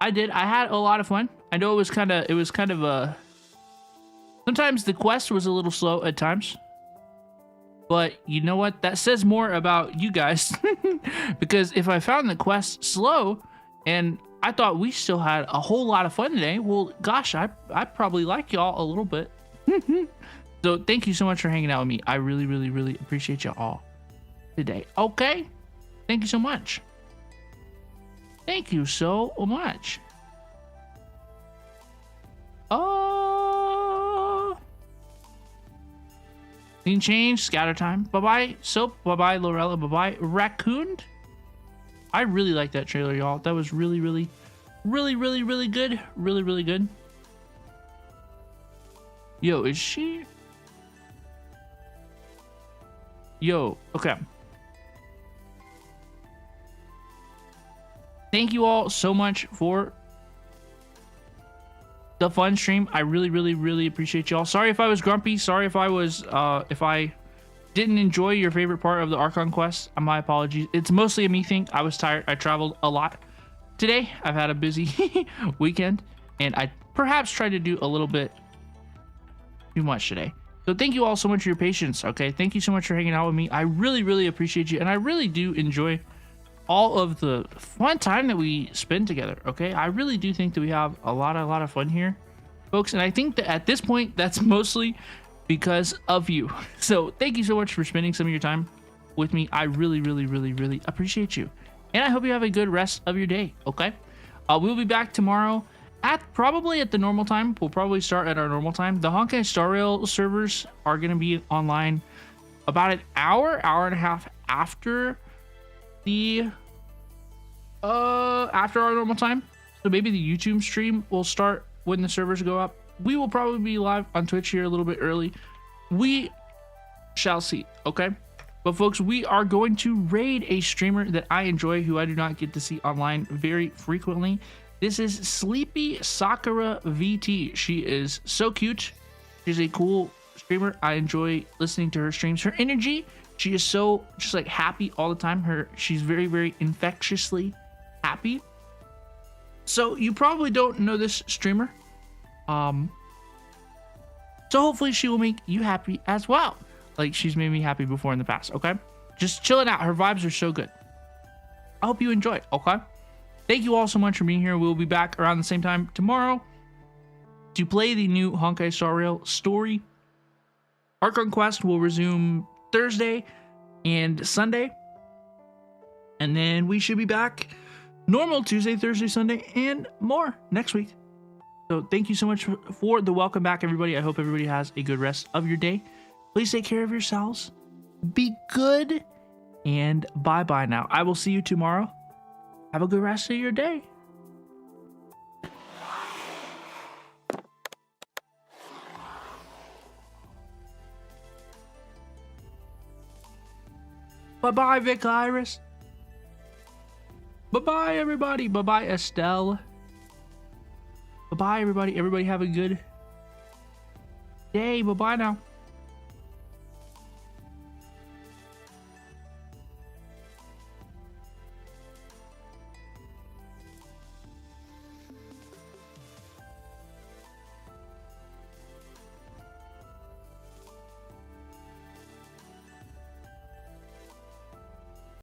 I did. I had a lot of fun. I know it was kind of a. Sometimes the quest was a little slow at times. But you know what? That says more about you guys. Because if I found the quest slow and I thought we still had a whole lot of fun today, well, gosh, I probably like y'all a little bit. So thank you so much for hanging out with me. I really, really, really appreciate you all today. Okay? Thank you so much. Thank you so much. Oh. Clean Change, Scatter Time. Bye-bye, Soap. Bye-bye, Lorella. Bye-bye, Raccoon. I really like that trailer, y'all. That was really, really, really, really, really good. Really, really good. Yo, is she? Yo, okay. Thank you all so much for the fun stream. I really, really, really appreciate y'all. Sorry if I was grumpy. Sorry if I was, if I didn't enjoy your favorite part of the Archon quest. My apologies. It's mostly a me thing. I was tired. I traveled a lot today. I've had a busy weekend, and I perhaps tried to do a little bit too much today. So thank you all so much for your patience. Okay, thank you so much for hanging out with me. I really, really appreciate you, and I really do enjoy all of the fun time that we spend together. Okay, I really do think that we have a lot of fun here, folks, and I think that at this point that's mostly because of you. So thank you so much for spending some of your time with me. I really, really, really, really appreciate you, and I hope you have a good rest of your day. Okay, we'll be back tomorrow probably at the normal time. We'll probably start at our normal time. The Honkai Star Rail servers are going to be online about an hour and a half after the after our normal time. So maybe the YouTube stream will start when the servers go up. We will probably be live on Twitch here a little bit early. We shall see. Okay, but folks, we are going to raid a streamer that I enjoy, who I do not get to see online very frequently. This is Sleepy Sakura VT. She is so cute. She's a cool streamer. I enjoy listening to her streams. Her energy, she is so just like happy all the time. She's very, very infectiously happy. So you probably don't know this streamer. So hopefully she will make you happy as well, like she's made me happy before in the past. Okay, just chill it out. Her vibes are so good. I hope you enjoy it. Okay, thank you all so much for being here. We'll be back around the same time tomorrow to play the new Honkai Star Rail story. Archon Quest will resume Thursday and Sunday, and then we should be back normal Tuesday, Thursday, Sunday, and more next week. So thank you so much for the welcome back, everybody. I hope everybody has a good rest of your day. Please take care of yourselves. Be good, and bye-bye now. I will see you tomorrow. Have a good rest of your day. Bye-bye, Vic Iris. Bye-bye, everybody. Bye-bye, Estelle. Bye-bye, everybody. Everybody have a good day. Bye-bye now.